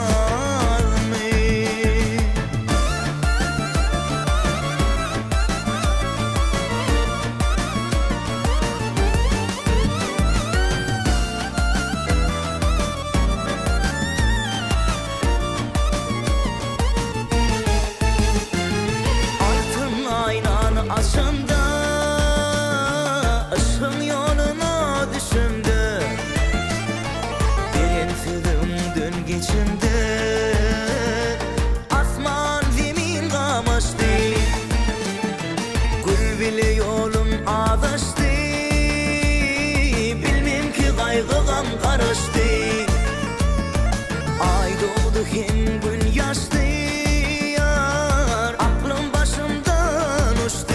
Altın aynanı açanda, ışığın yoluna düşümdü. Ben film dön geçimde, asman zemin kamaştı. Gül bile yolum adaştı, bilmem ki kaygıdan karıştı. Ay doğdu hem gün yaştı yar, aklım başımdan uçtu.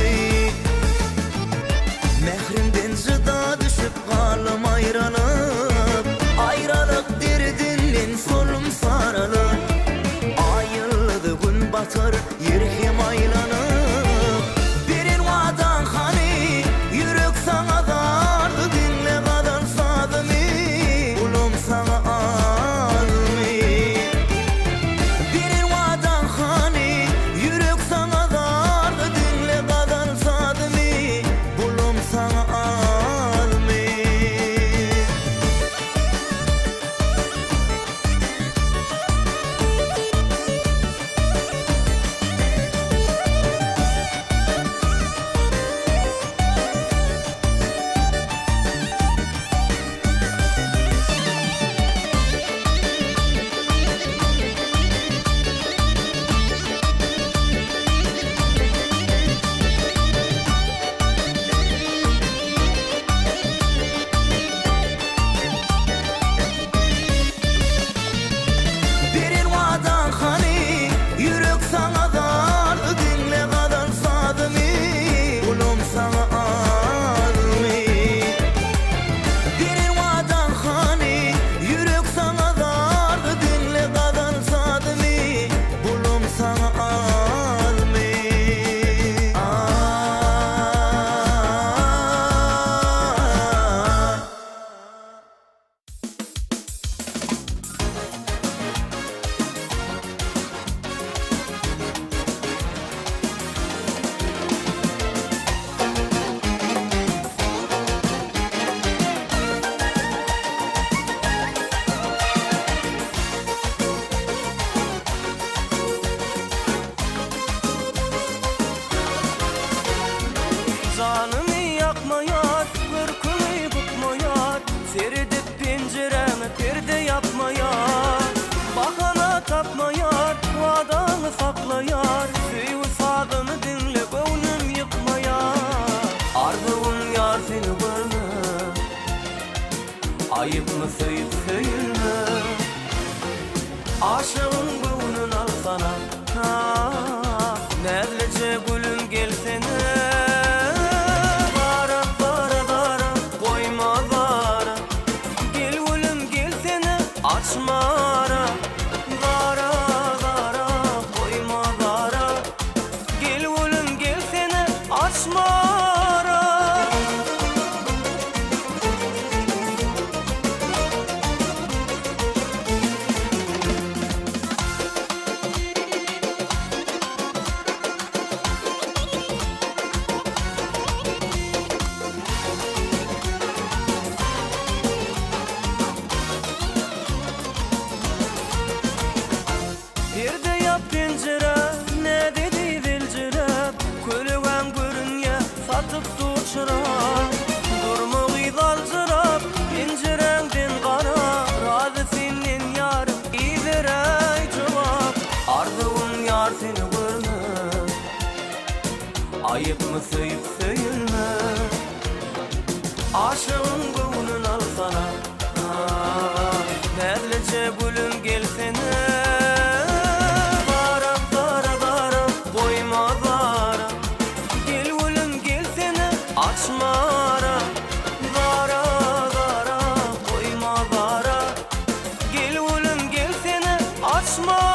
Mehrimden zıda düşüp kalım ayrılıp, ayrılık derdinle solum sarılıp. Ayıldı gün batır yürek aylanıp, birin vadan hani yürek sana dardı, dinle kadar sadımı ulum sana almi. Birin vadan hani yürek sana dardı, dinle kadar sadımı ulum sana almi. Birin vadan hani yürek sana dardı, dinle kadar sadımı ulum sana almi. Birin vadan hani yürek sana dardı, dinle kadar sadımı ulum sana almi. Canımı yakmayar, kırkımı bıkmayar, seridip pencereme perde yapmayar. Bakana tapmayar, vadanı saklayar, süyü sadını dinle gönlüm yıkmayar. Ardığım yar seni görme, ayıp mı sayıp söyülme. Aşığın gönlün al sana, nerlece gülüm gelsene. Açmara, gara gara, koyma gara. Gel oğlum gelsene, açmara. Perde yap pencere, ne dedi dilcire, kölüven görünye satıp tuçura. Durma gıydalcırap, pencerenden kara, razı senin yarım, iyidir ey cevap. Ardığım yar seni görme, ayıp mı sayıp söyülme. Aşığın gönlün al sana, nerlece gülüm gelsene. Açmara, gara gara, koyma gara. Gel oğlum gelsene, açmara.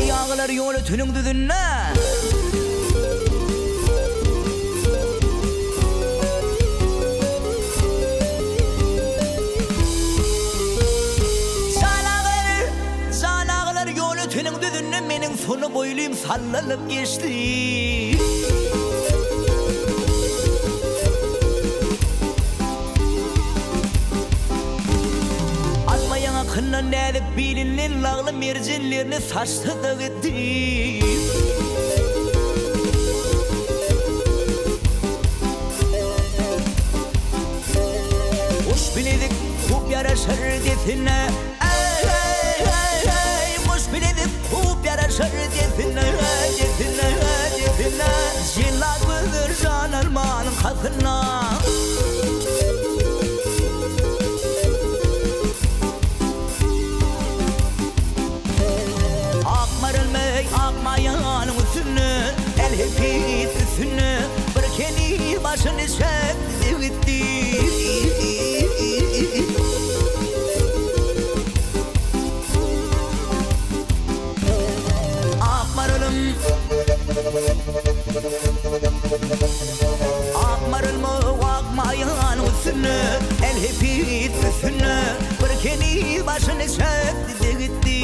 Yağlar yolu tünün düzünne Zanağlar yolu tünün düzünne menin sonu boyluyum sallanıp geçti Almayana kınnan edip bilinin lağlı mercinlerini saçtı da gitti Hoş biledik kup yaraşır define Hoş biledik kup yaraşır define Zillak bıdır can almanın katına Akmayan üstünü, el hepit üstünü Bırakeni başını çekti gitti Akmaralım Akmaralım akmayan üstünü, el hepit üstünü Bırakeni başını çekti gitti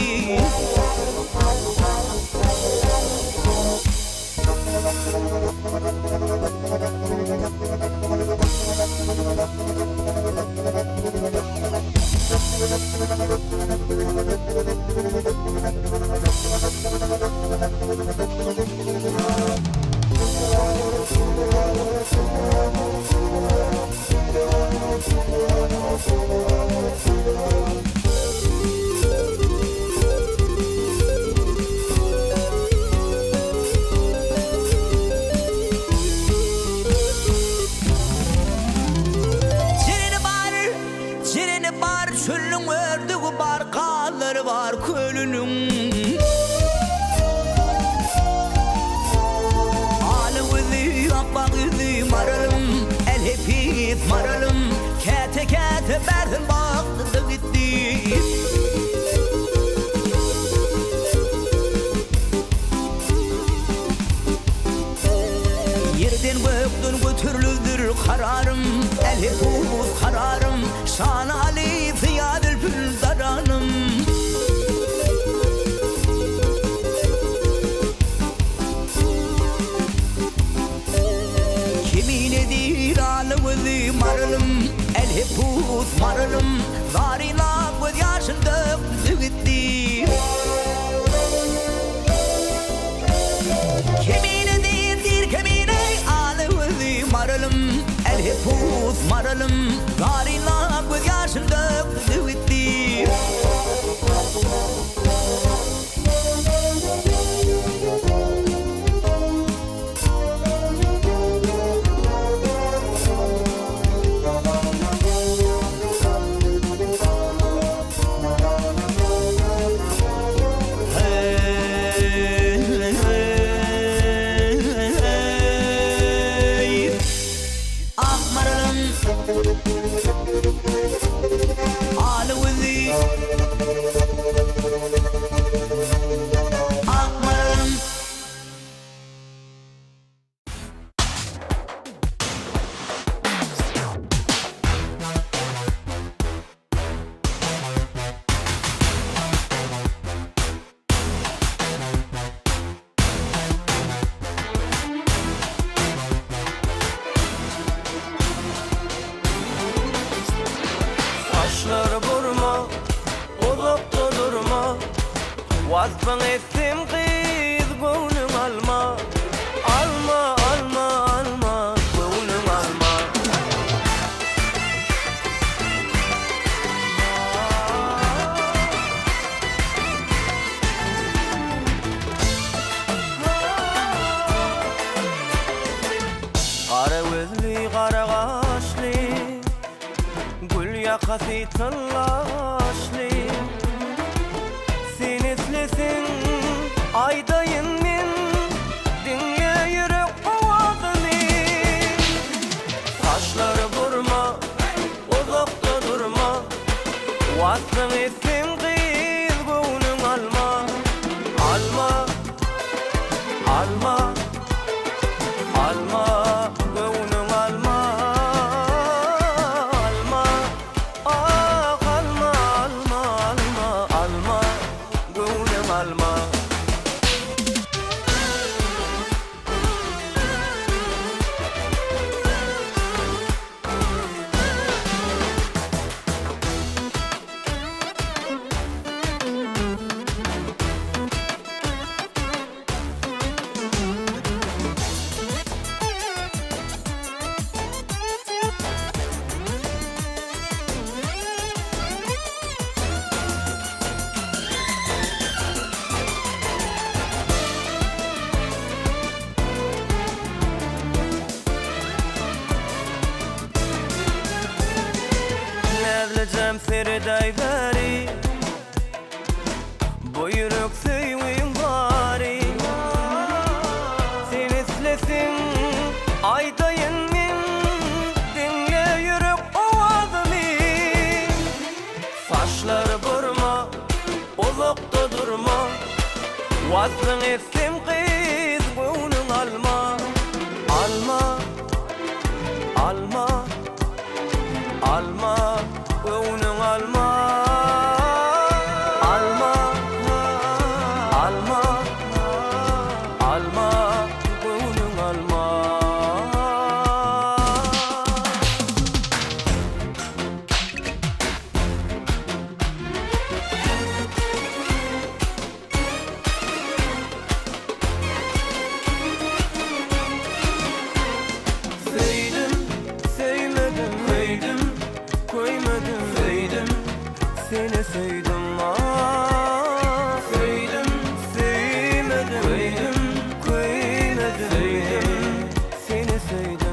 Çölün ördüğü barkaları var kölünün Alıvızı, akbağızı maralım El hepit maralım Kete kete berdin baktı da gitti Yerden gökten götürülür kararım El heput kararım Şan Ali fiyadül püldaranım Kimin edir alımızı maralım El heput maralım Zarina göz yaşın döktü gitti Kimin edir kimine alımızı maralım El heput maralım Zarina göz yaşın döktü gitti Saçları vurma, uzakta durma Vazban ettim kız gönlüm alma Alma, alma, alma, gönlüm alma Kara gözlü, kara kaşlı Gül yakası tıllaşlı etsin kıyıl gönlüm alma Alma Alma Alma gönlüm alma Alma Ah alma alma alma alma gönlüm alma Nevlecem Feriday bari Buyuruk söyleyin bari Sen islesin aydayın min Dinle yürüp ovadını Saçları burma Uzakta durma Vazlın etsin kız Gönlün alma Alma Alma Alma, gönlün alma Alma, alma Alma, gönlün alma Sevdim, sevmedim, sevdim koymadım sevdim seni sevdim ah sevdim sevmedim sevdim koymadım sevdim seni sevdim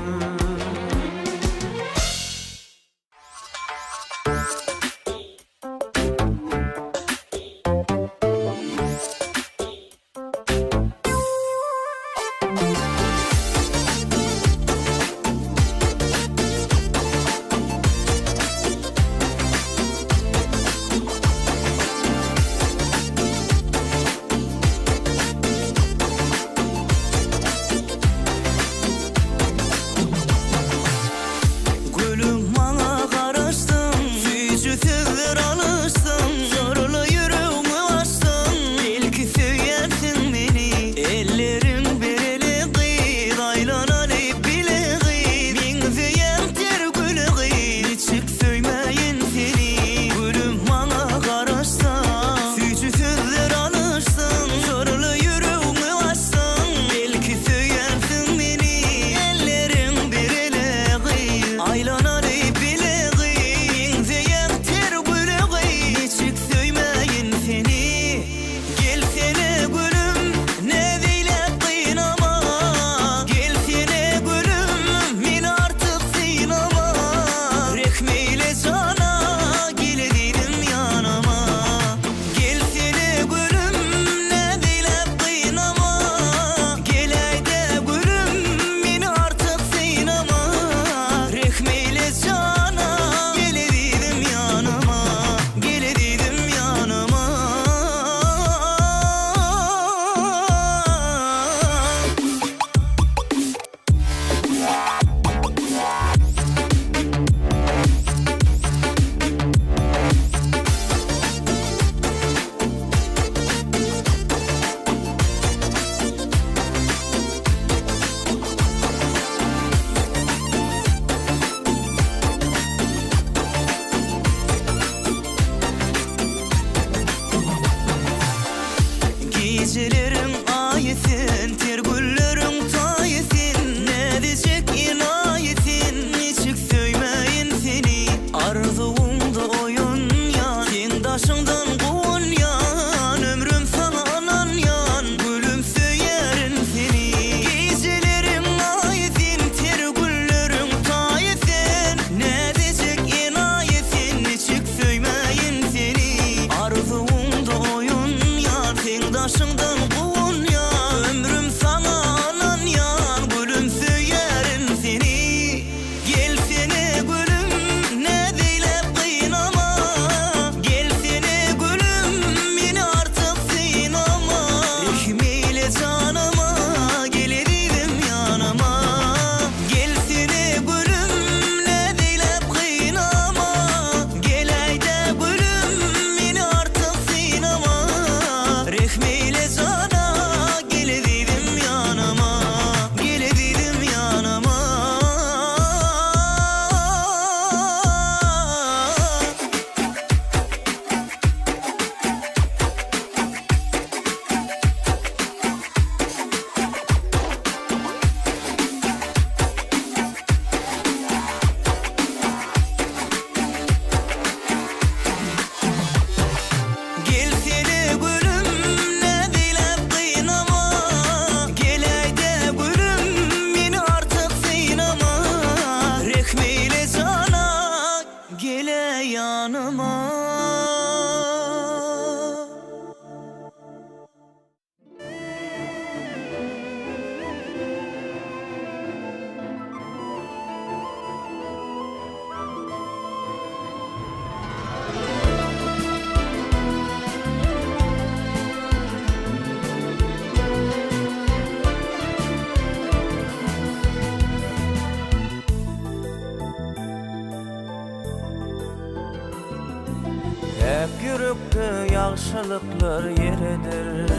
Hep yürekde yaxşılıklar yeredir.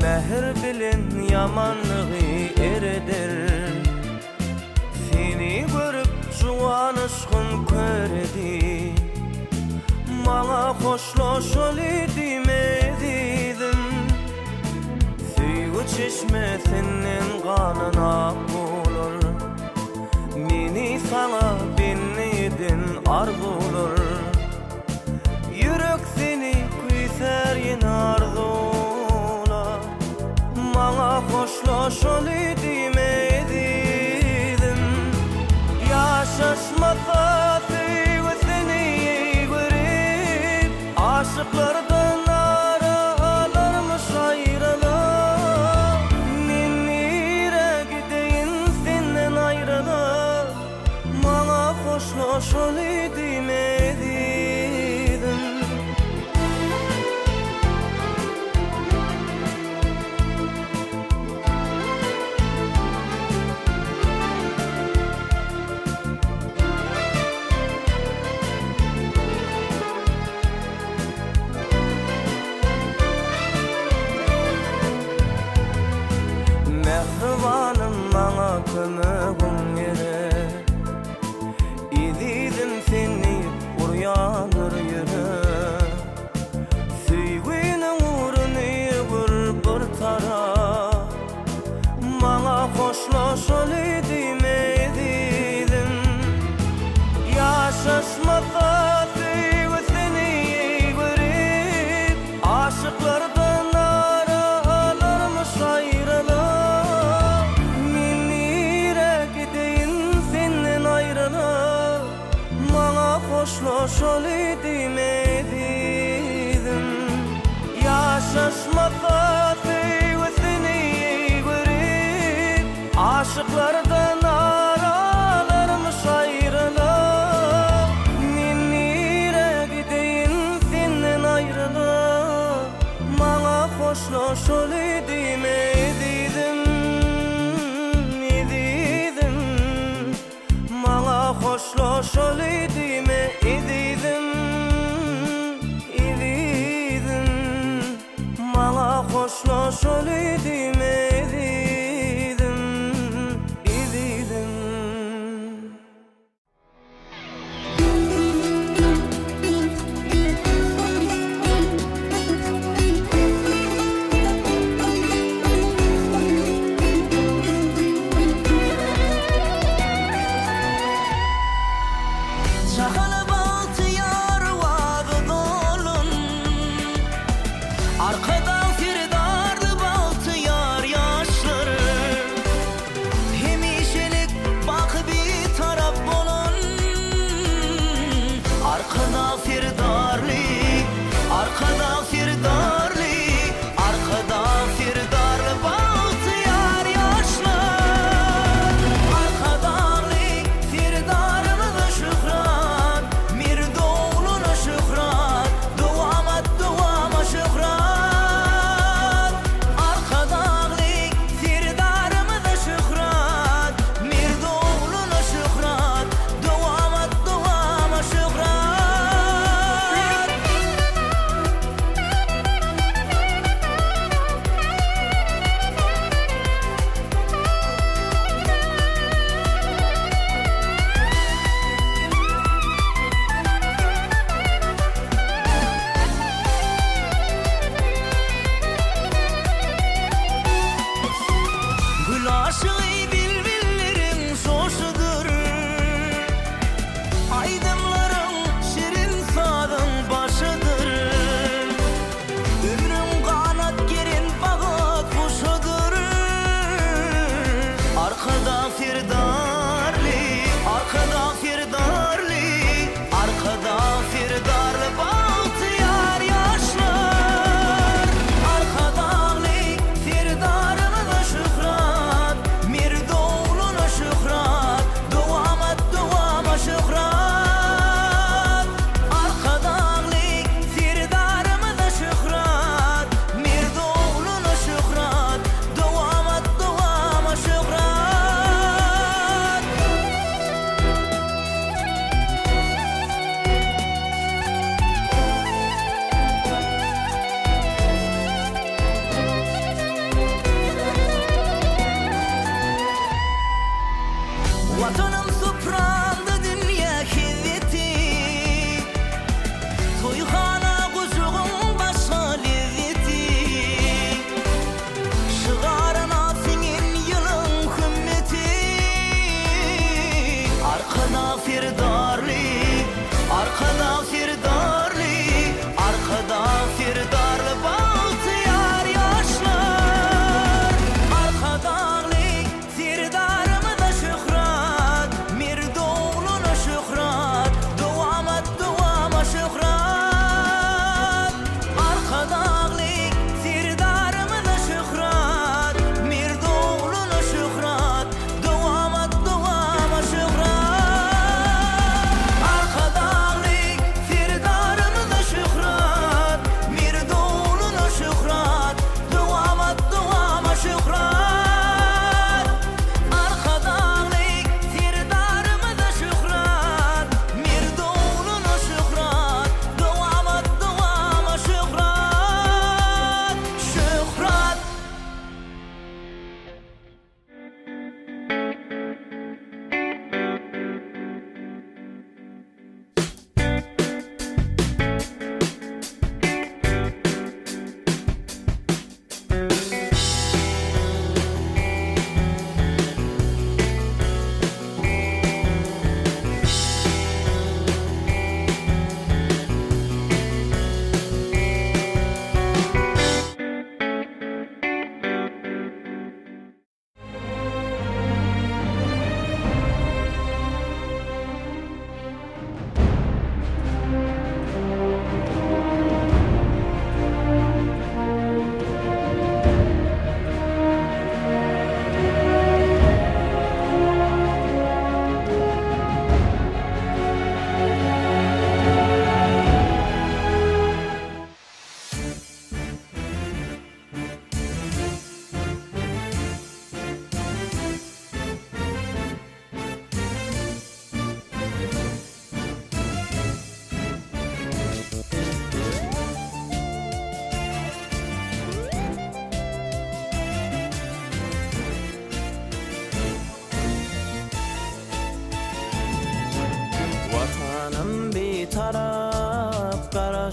Mehr bilen yamanlığı eredir. Seni görüp juwanışkym köredi. Maňa hoşlaşol edimedidim. Süýgü çeşme senden ganyna bolur. Meni sana binnidin arzulur. Yürek seni kuyser yen arzula. Maňa hoşlaşol edimedidim. Yaşaşmasa süýgü seni görip, aşıklardan aralarmış ayrılıp. Men nire gideyin senden ayrılıp, maňa hoşlaşol edimedidim.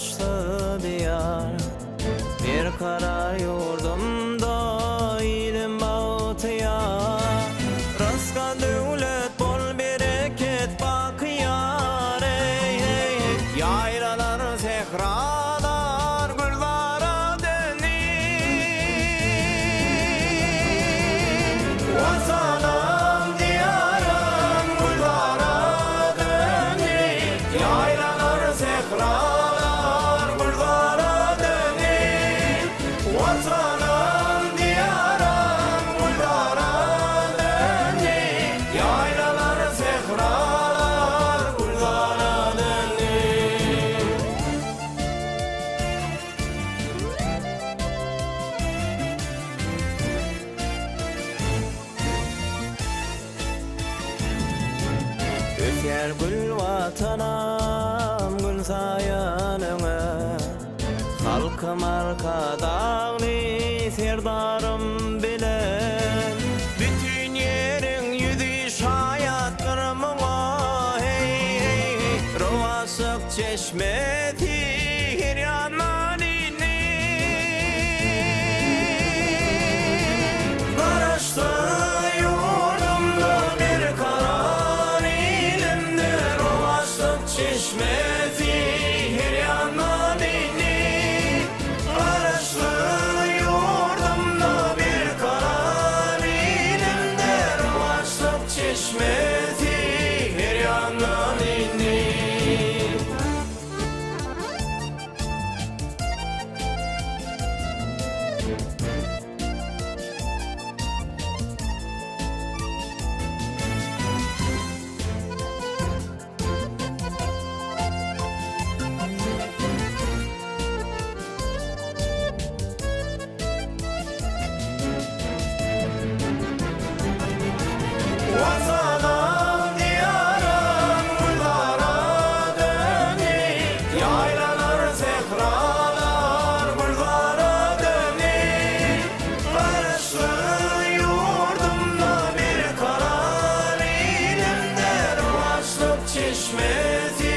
Garaşdı diyar bir karar yurdumda ilim bağıtıyar Raska devlet bol bereket bakıyar ey ey yaylalar zehralar güllara dönür vatanım diyarım güllara dönür yaylalar zehralar güllara dönür vatanım diyarım güllara dönür yaylalar zehralar güllara dönür Öter gül vatanam gül sayanıma Halkım arkadağlı serdarım bilen Bütün yerin yüzü şayattırmıma Hey hey hey Rovasık çeşmeti her yandan Karıştı yurdumda bir karar ilimdir Rovasık çeşmeti her yandan Karıştı yurdumda bir karar ilimdir Rovasık çeşmeti her yandan Vatanım diyarım güllara dönür Yaylalar zehralar güllara dönür Karıştı yurdumda bir karar ilimdir Vaçlık çeşmesi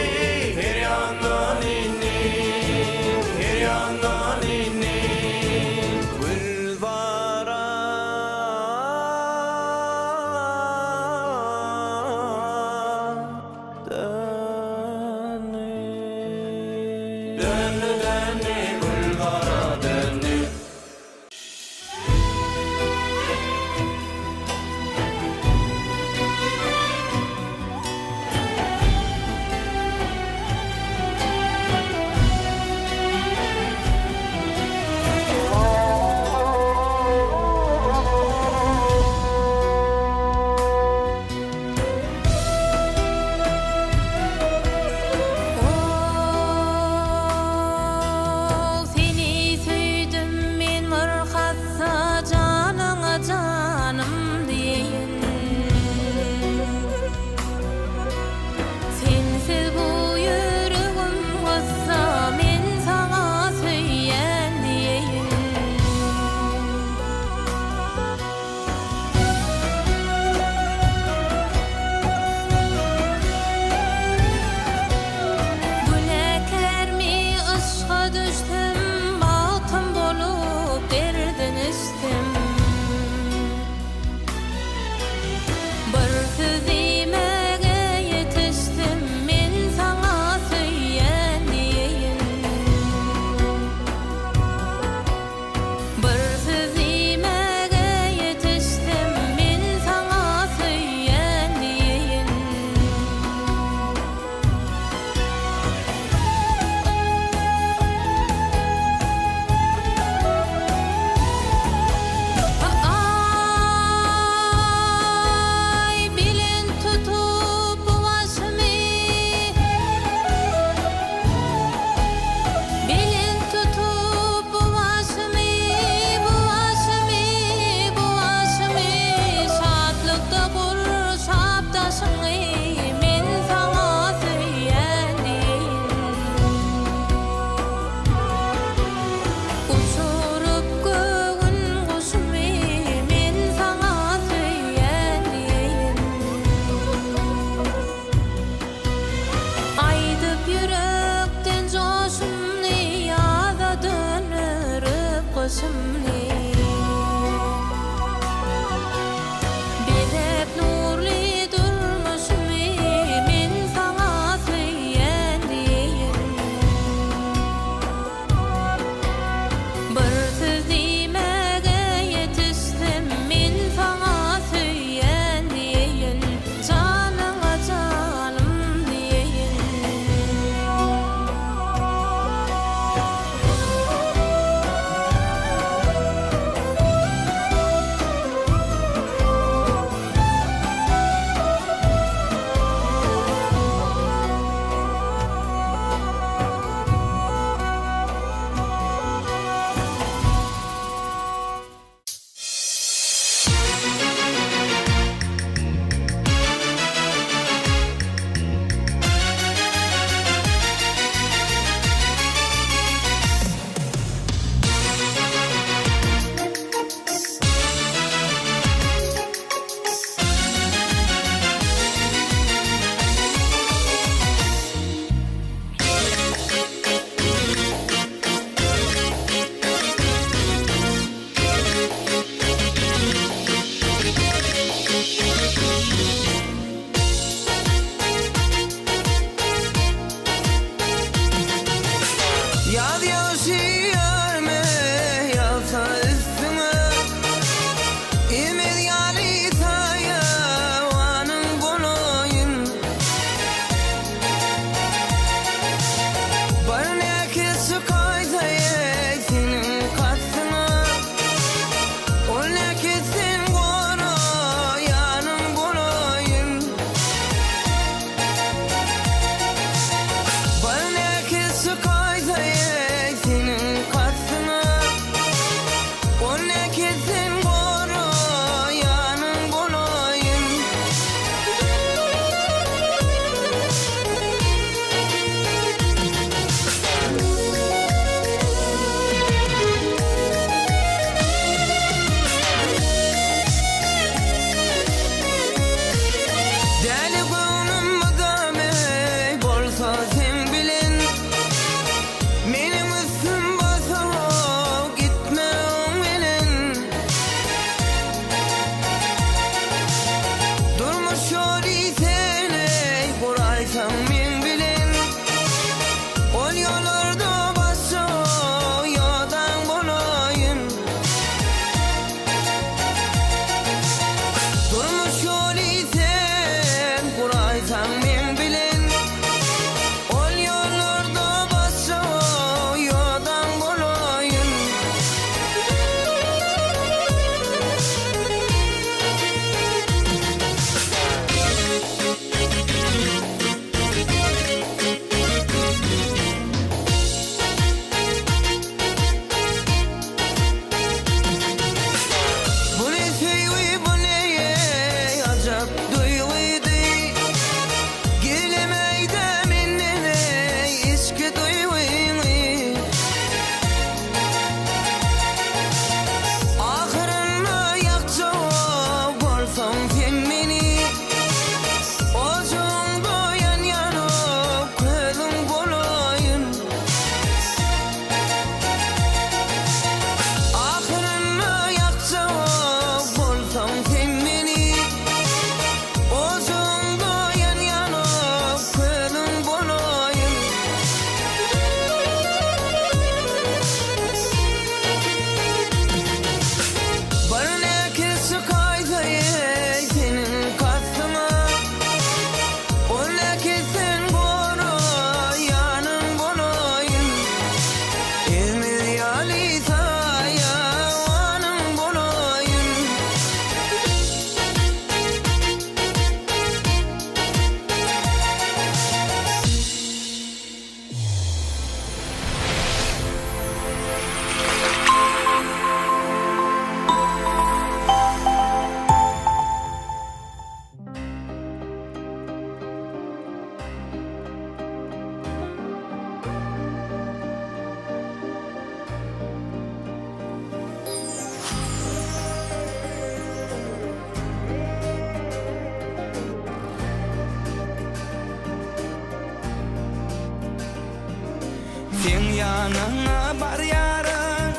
her yandan inir Her yandan inir Gülvara Dönü dönü gülvara dönü Yaz yağışıyor mu yağsa üstüme İmid yâli tayavanın bulayım Barnaki su koydayı senin katsına O nekesin yanın bulayım Barnaki su koydayı senin katsına O nekesin yanın bulayım Deli gönlüm madame bolsa sen bilin Benim üstüm basıp gitme bilin Durmuş yolu seni kuraysam ben bilin Ol yollarda basıp yadan bulayım Durmuş yolu sen kuraysam ben bilin Ol yollarda basıp yadan bulayım Bu ne sevgi bu ne acap duyguydu Gelemeyde minne eski duyguydu Ahırına yakça bolsam sen beni Ocağında yan yana kölüm bulayım Ahırına yakça bolsam sen beni Ocağında yan yana kölüm bulayım Barnaki su koydayı senin katsına O nekesin yanın bulayım İzmir yâli tayavanın bulayım Sen yanına bar yarın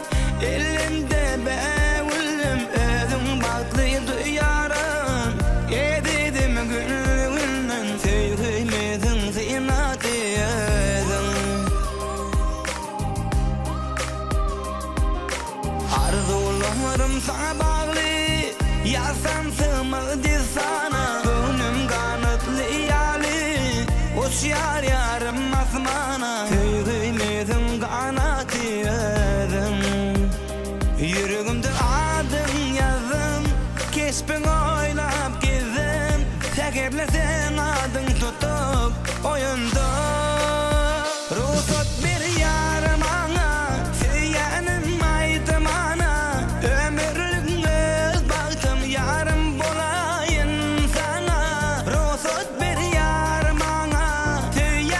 Elinde beğullüm özüm baklıydı yarın Yededim gülünden Sevgimizin zinatı özüm Arzularım sana bağlı Yazsam sığmadı sana Gönlüm kanatlı yali Hoş yar yarım asmana Sevgimizin kanatı özüm Yüreğimde adın yazım Keşpin oylap gezim Tekeblesin adın tutup oyunda Ruhsat bir yarım ana Sevyenim aydım ana Ömürlük göz baktım yarım bulayın sana Ruhsat bir yarım ana Sevyenim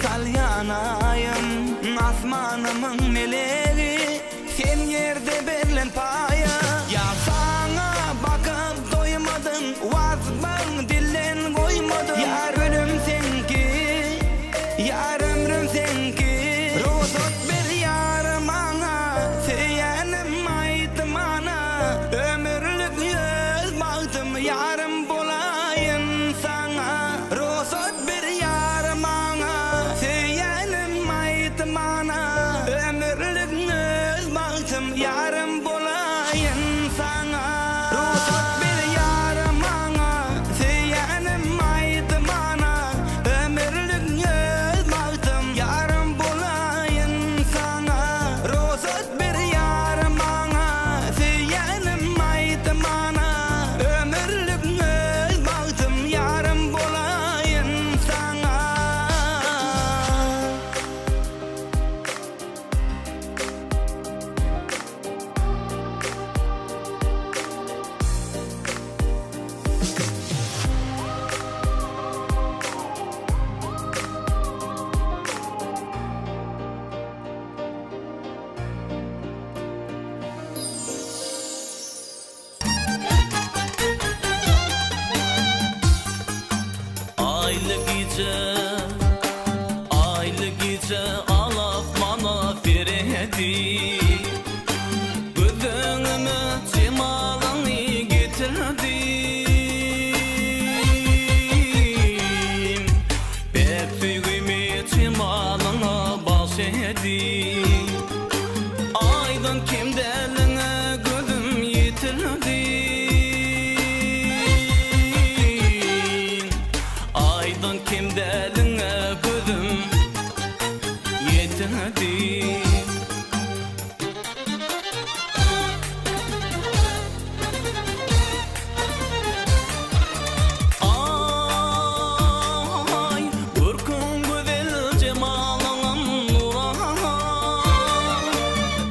salyanayım asmanımın meleği sen yerde berilen paya ya sana bakıp doymadın vazban dillen koymadın yar ölüm senki yar ömrüm senki rozot bir yarım ana seyenim aytım ana ömürlük yüz baktım yarım bulayın sana rozot bir yarım ana seyenim aytım ana ömürlük yüz baktım yarım bulayın sana rozot bir yarım ana seyenim aytım ana ömürlük yüz baktım yarım bulayın sana rozot bir yarım ana seyenim aytım ana ömürlük yüz baktım yarım bulayın sana Aylı gece alaf bana firedi Gözünüme cemalını getirdim Bek tüygümü cemalına bahşedim Aydın kimdeline gözüm yitirdim Aydın kimdeline gözüm yetirdim Ay Gürkün güzel cemalın nura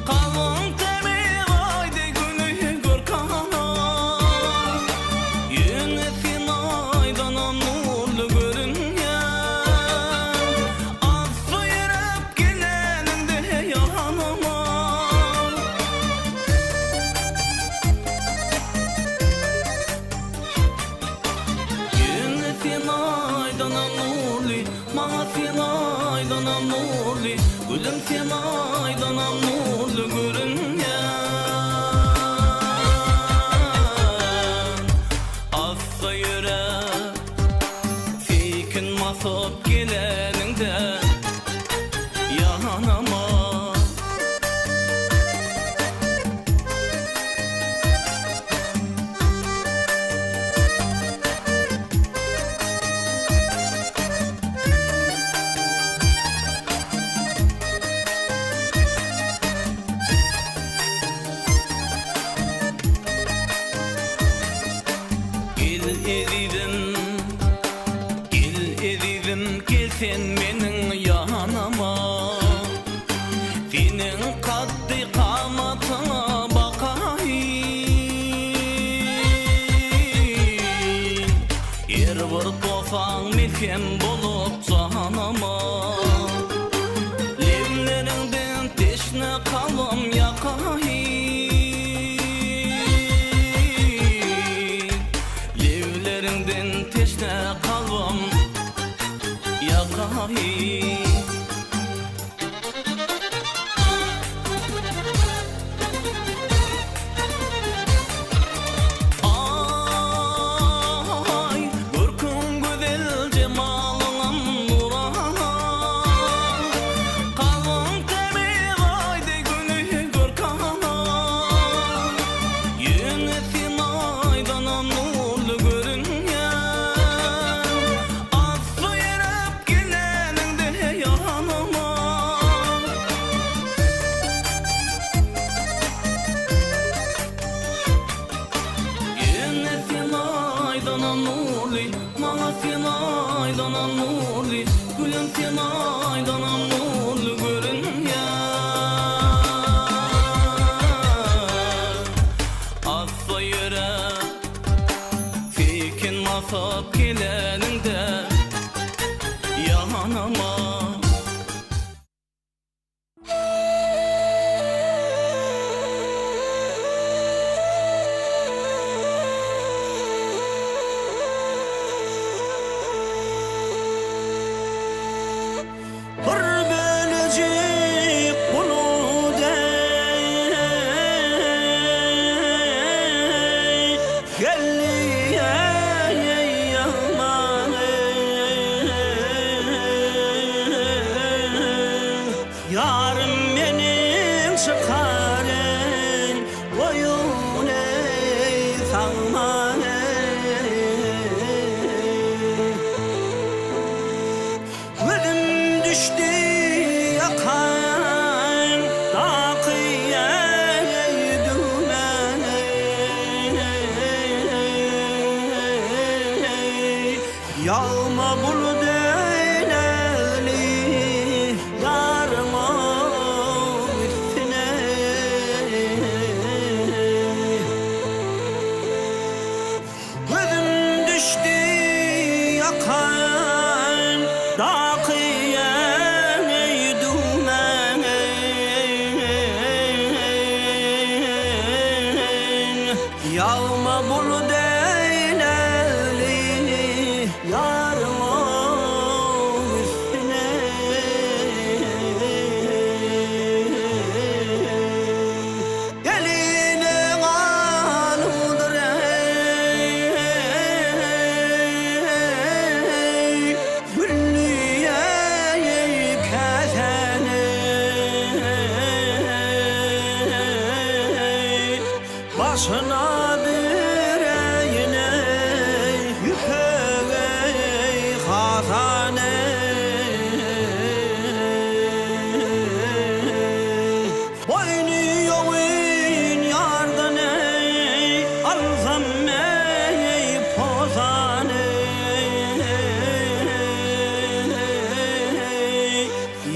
Kalın temi aydı günü görkana Yönetin aydanam nurlu görüngen Affı yürüp geleninde yalanama Yönetin aydanam nurlu Mağafin aydanam nurlu Gülüm sen aydanam nurlu görüngen Affı yürüp Fikin masop geleninde yanama Gel eridim gel sen menin yanama Senin kaddi kamatına bakayım Yer bir tofan milkem bolup canama Lemlerinden teşne kalım yakayım Levlerinden teşne kalım yakayım Ay Gürkün güzel cemalın nura Kalın temi aydı günü görkana Yönetin aydanam nurlu görüngen Affı yürüp geleninde yalanama Yönetin aydanam nurlu Mağafin aydanam nurlu Gülüm sen aydanam nurlu görüngen Affı yürüp Fikin masop geleninde yanama düştü yakan daqiye dümen yağma bulut eyleli yarma üstüne gözüm düştü yakan daqiye dümen yağma bulut eyleli yarma üstüne gelinin alıdır güllüye kesene başına direğine yükeğe hazane boynu yoğun yardan alsam pozane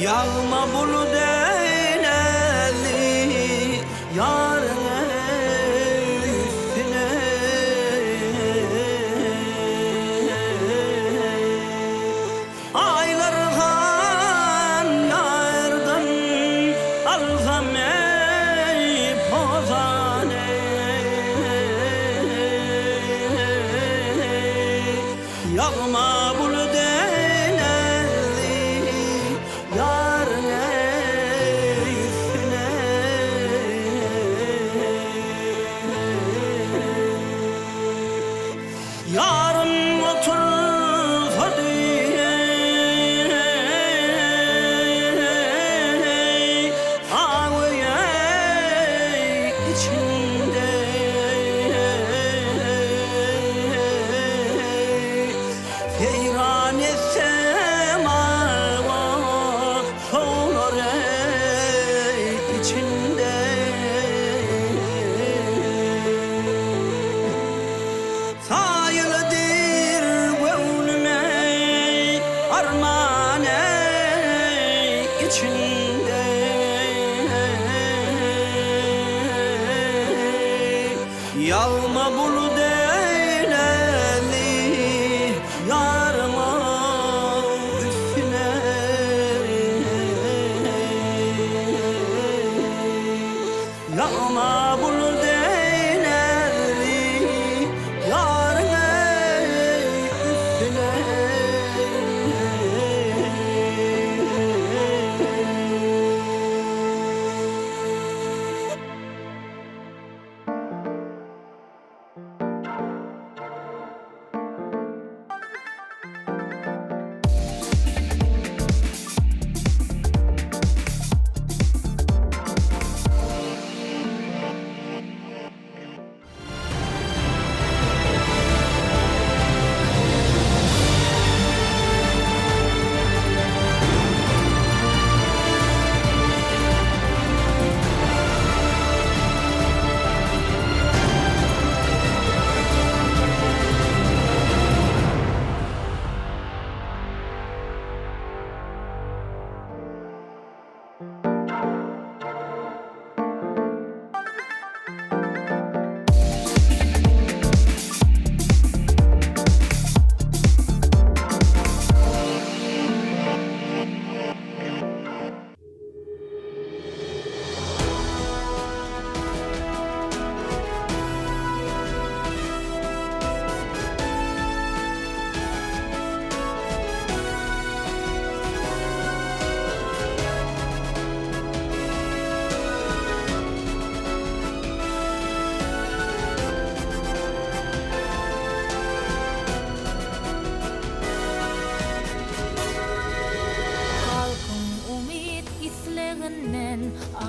yağma bulut eyleli yarın üstüne aylar han yardan alsam pozane yağma bulut eyleli yarın üstüne yarın otursa diye ağıya içinde seyran etsem ağıma soğur içinde sayılıdır gönlüme armağan içinde yağma bulut eyleli yarma üstüne yağma bulut eyleli yarın üstüne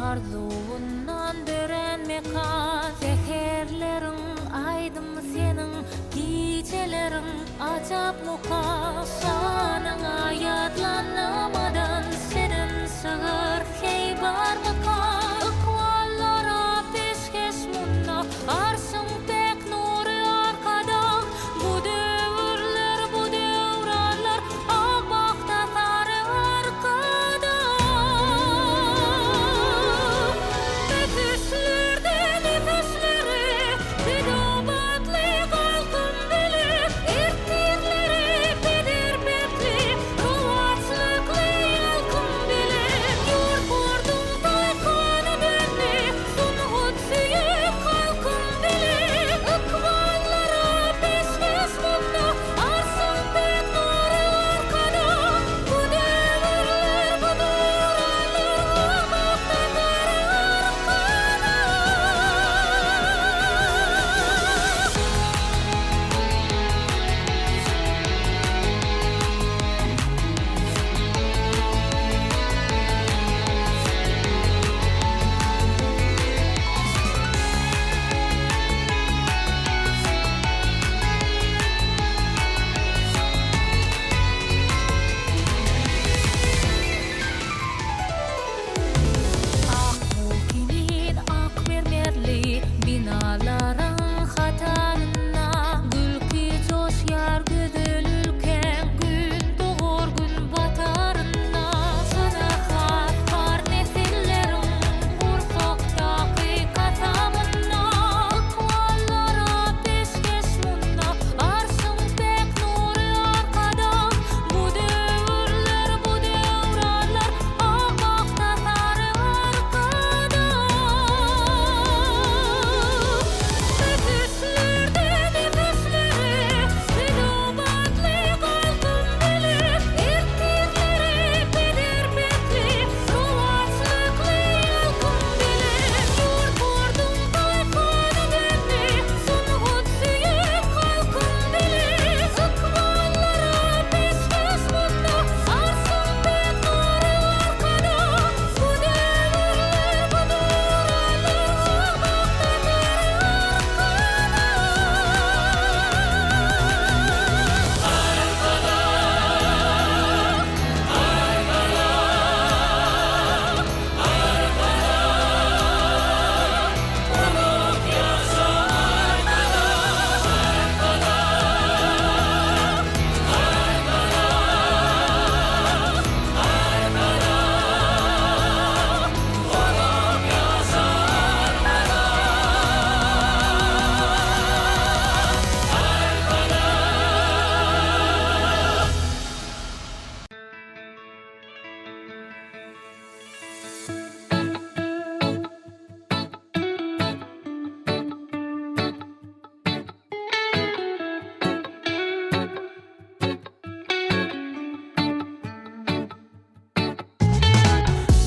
Arzuundan dörenme kan Seherlerin aydım senin Gecelerin acap muka Sanana yadlanamadan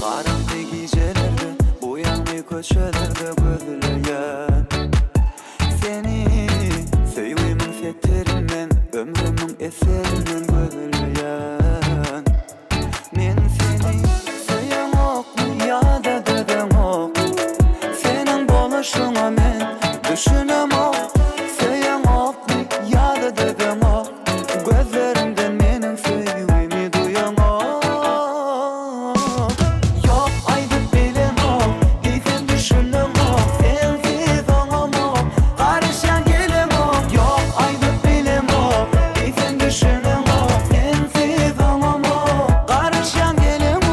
Karanlık gecelerde bu yanlı köşelerde gözleyen seni sevgimin seterinden ömrümün eserinden gözleyen men seni söyen ok ya da deden ok senin boluşuna men düşünem ok söyen ok ya da deden ok gözlerimden menin sevgimi duyan ok yok aydıp bilen ok izin düşünem ok sensiz oğlum ok karışan gelem ok yok aydıp bilen ok izin düşünem ok sensiz oğlum ok karışan gelem ok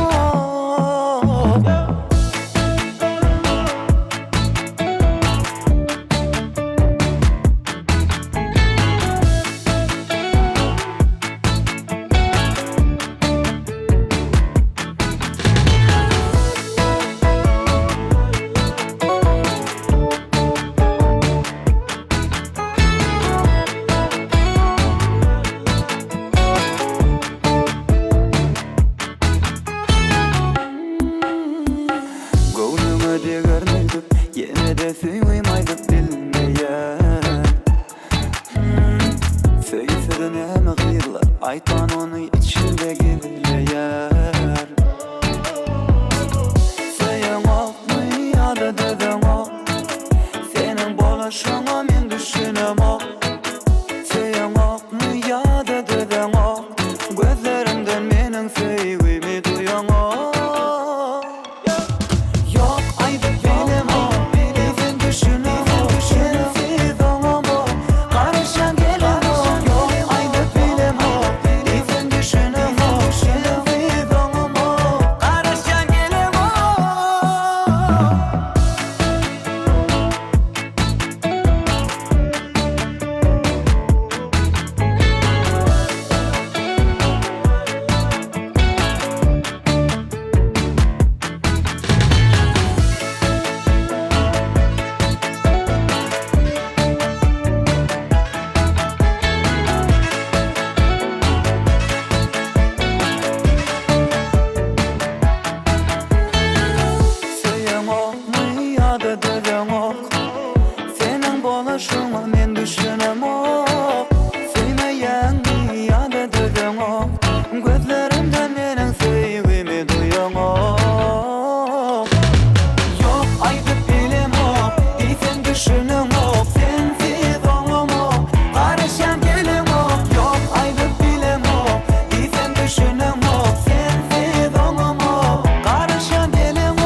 Gönlüme de görmedim, yine de suymaydım bilmeyen Söyleseden hem gıyırlar, aytan onu içinde gizleyer Söylen ok mu ya da deden ok senin boluşuna men düşünem ok Söylen ok mu ya da deden ok gözlerimden menin sevgimi duyan ok yok aydıp bilem ok izin düşünem ok sensiz oğlum ok karışan gelem ok yok aydıp bilem ok izin düşünem ok sensiz oğlum ok karışan gelem ok Söylen ok mu ya da deden ok senin boluşuna men düşünem ok Söyleyen mi ya da deden ok gözlerimden menin sevgimi duyan ok yok aydıp bilem ok izin düşünem ok sensiz oğlum ok karışan gelem ok yok aydıp bilem ok izin düşünem ok sensiz oğlum ok karışan gelem ok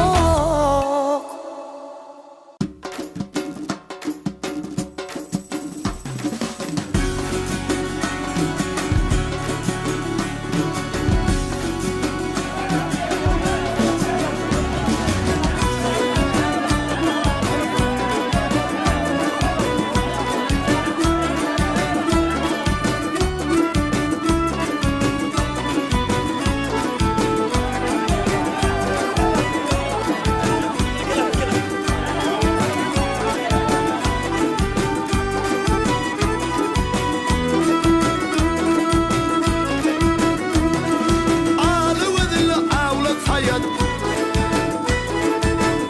Ağlı vızılı avlat hayat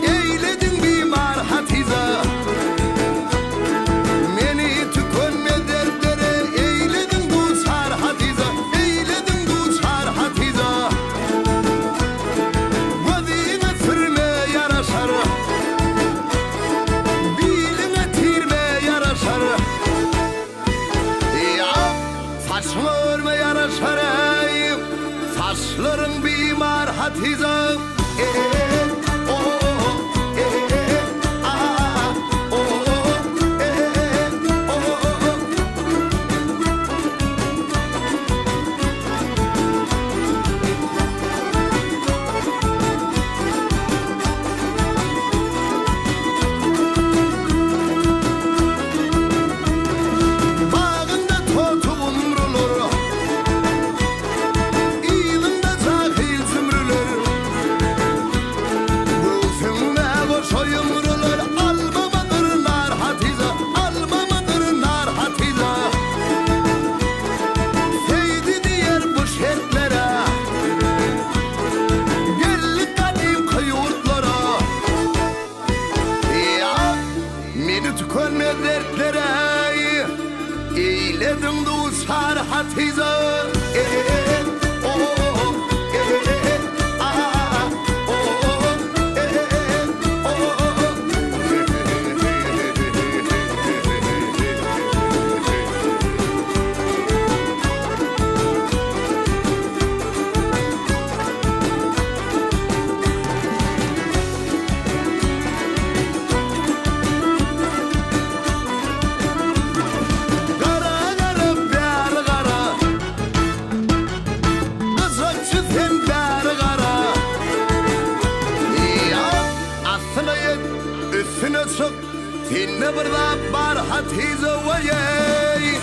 eyledin bimar hatiza meni tükönme dertlere eyledin duçar hatiza eyledin duçar hatiza vazine sürme yaraşar biline tirme yaraşar ya saçma örme yaraşar ey saçların bimar hatiza Bağında totu umrulur İlinde cahil zümrülür hatiza Tinne birda bar hatiza wayay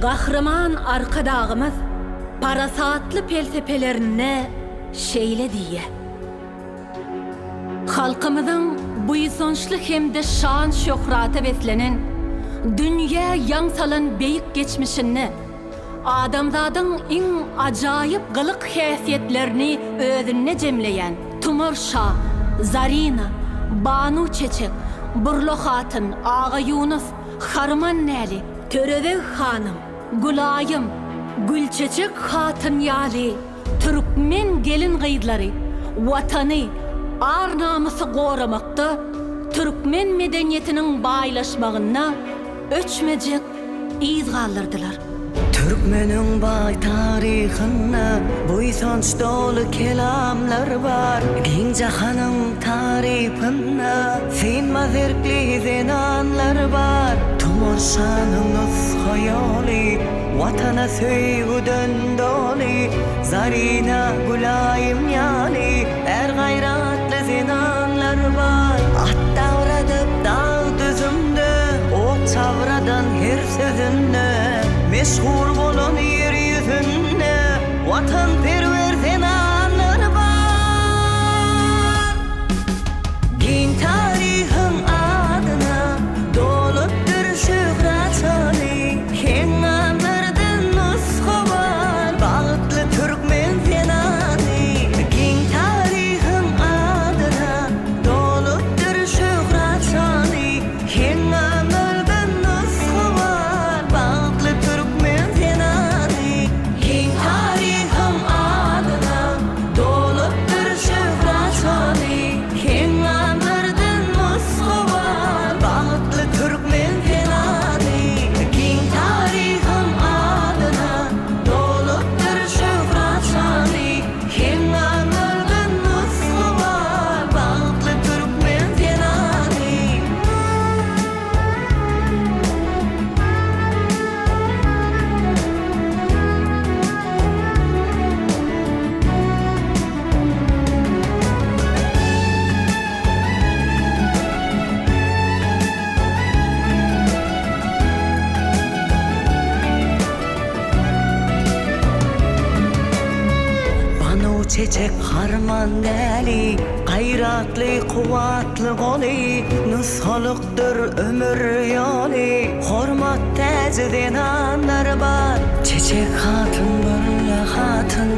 Gahraman arkadağımız parasatlı felsefelerine şeyle diye. Halkımızın buýsonçly hemde şan şöhrata beslenen, dünya yaňsalan beýik geçmişini, adamzadyň iň ajaýyp gylyk häsiýetlerini özüne jemleýän Tumur Şah, Zarina, Banu Çeçek, Burlo Hatyn, Ağa Yunus, Harman Näli, Törebe Hanım, Gulayım, Gülçeçek Hatın Yali, Türkmen gelin gıydları, vatanı, ar namusu goramakta, Türkmen medeniyetinin baylaşmağına öçmecek iz kaldırdılar. Türkmenin bay tarihine buýsonç dolu kelamlar var. Giň jahanyň tarifine sinmez erkli zenanlar var. Tumur Şanyň hayali watana söýgüden doli. Zarina Gulayym ýaly er gaýratly zenanlar var. At dawradyp dağ düzümde o çavradan her sözünde meşhur bolan yer yüzünde vatan perver zenanlar var. Giň tarihin adyna dolupdyr şöhrat şaly, hemmerden nusxa var bagtly türkmen zenany. Giň tarihin adyna dolupdyr şöhrat şaly, hemmerden nusxa var bagtly türkmen zenany. Giň tarihim adyna dolupdyr şöhrat şaly, hemmerden nusxa var bagtly türkmen zenany. Giň tarihim adyna dolupdyr şöhrat şaly, hemmerden nusxa var bagtly türkmen zenany. Banu Çeçek Harman Näli gayratly kuwatly goly nushalykdyr ömür ýaly hormat täze zenanlar bar. Çeçek hatyn Burlo hatyn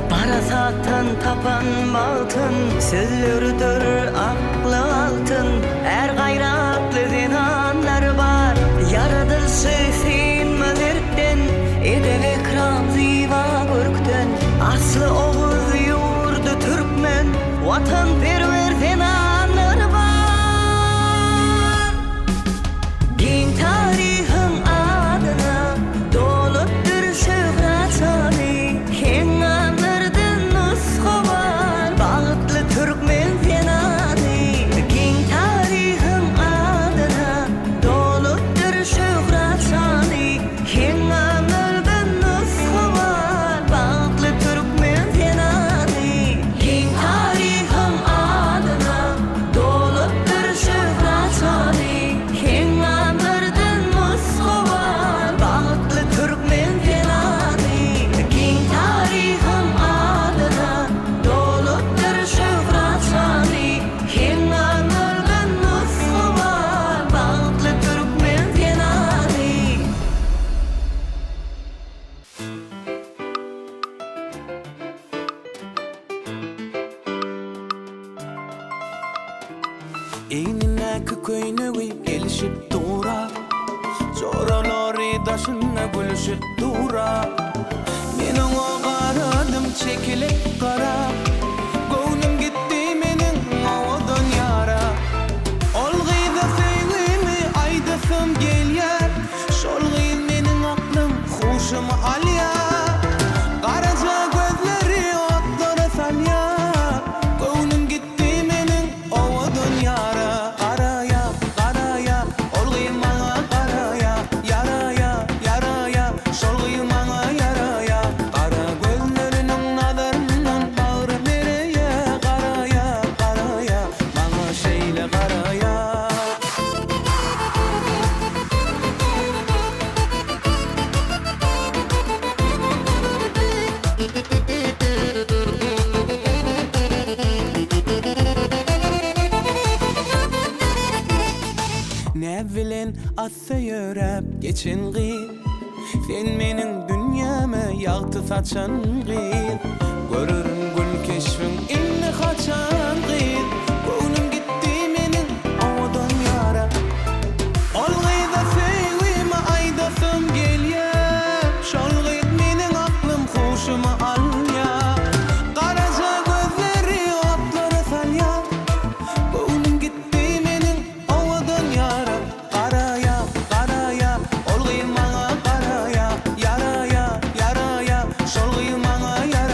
parasatdan tapan baltyn sözleridir akly altyn er gaýratly zenanlar bar. Yaradylşy sinmez erkden edeb ekran ziwa görkden asly Oğuz ýurdu türkmen vatan perver zenanlar bar. Giň tarihi Eynine kököynüğü gelişip dura Çoraları daşına gülüşüp dura Men oňa garadım çekilip kara Göwnüm gitti menin owadan yara Ol gyza seýgimi aýdasam gelýär Şol gyz menin aklym huşumy alýar Garaja gözleri otlara salýar Göwnüm gitti menin owadan yara Garaya, garaya, ol gyz maňa garaya Yaraya, yaraya, şol gyz maňa yaraya Gara gözleriniň nazaryndan bagry nereye Garaya, garaya, maňa şeýle garaya Ne bilen atsa yörep geçin gıyl Sen menin dünyama yağtı saçan gıyl Görürüm gül keşfin inni kaçan gıyl Göwnüm gitti menin owadan yara Ol gyza seýgimi aýdasam gelýär Şol gyz menin aklym huşumy alýar Garaja gözleri otlara salýar Göwnüm gitti menin owadan yara Garaya, garaya, ol gyz maňa garaya Yaraya, yaraya, şol gyz maňa yaraya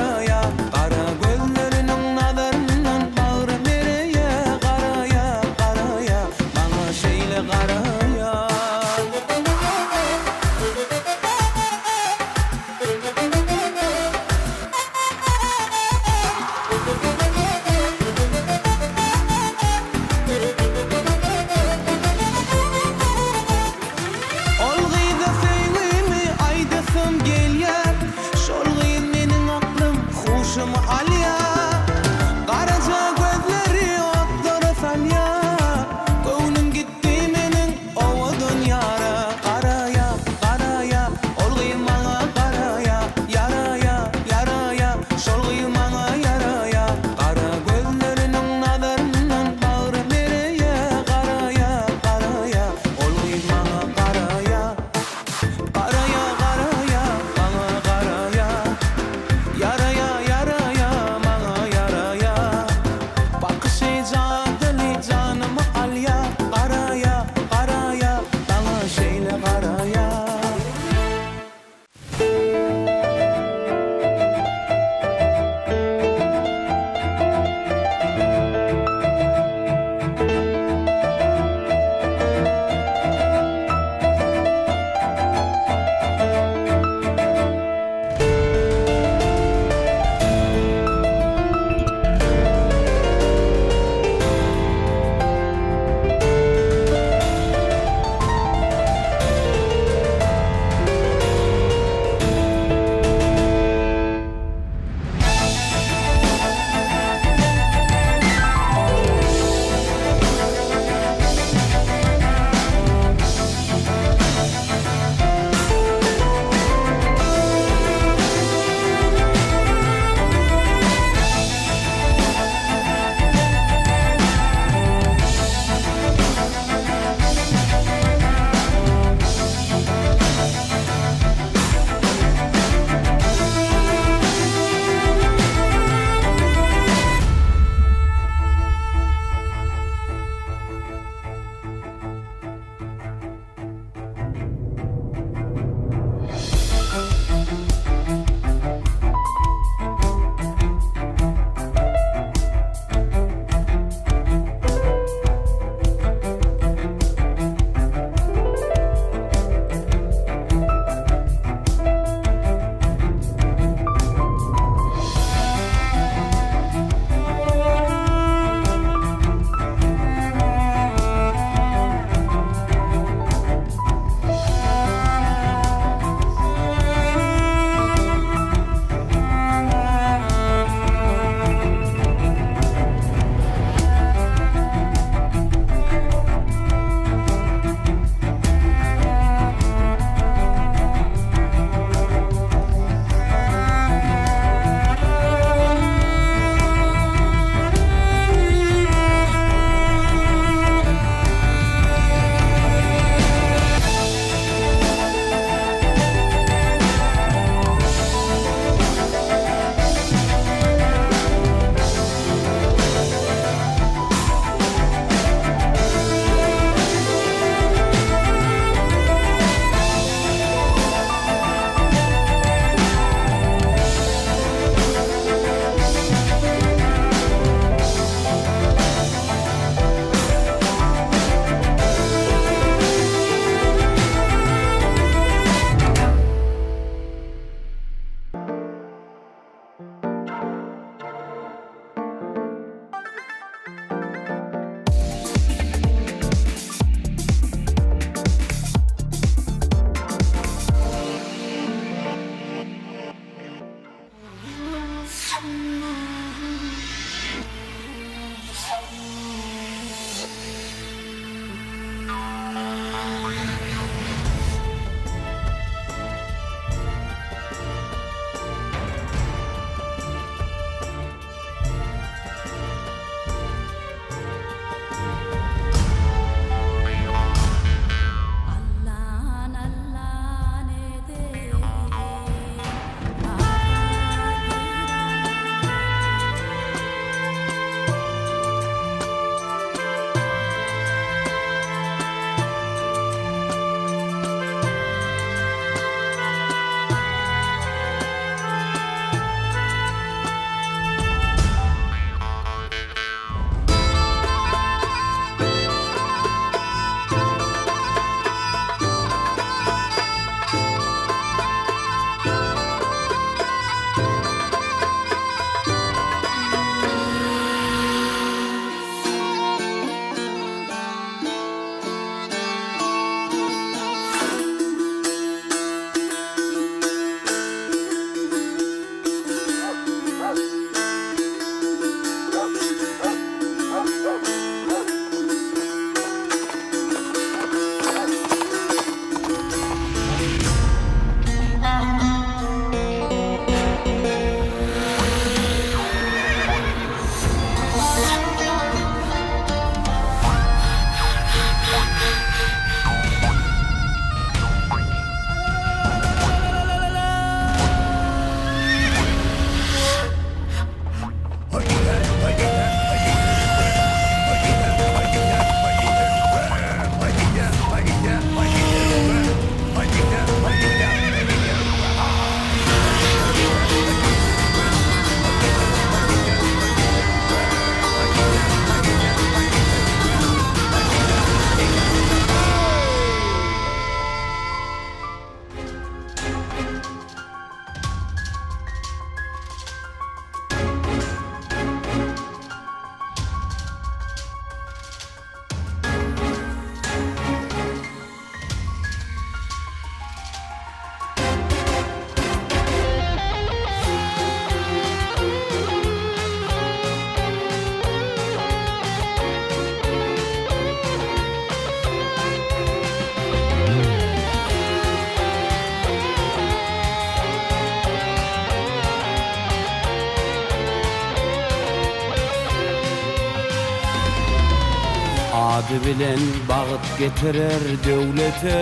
ady bilen bagyt getirer döwlete.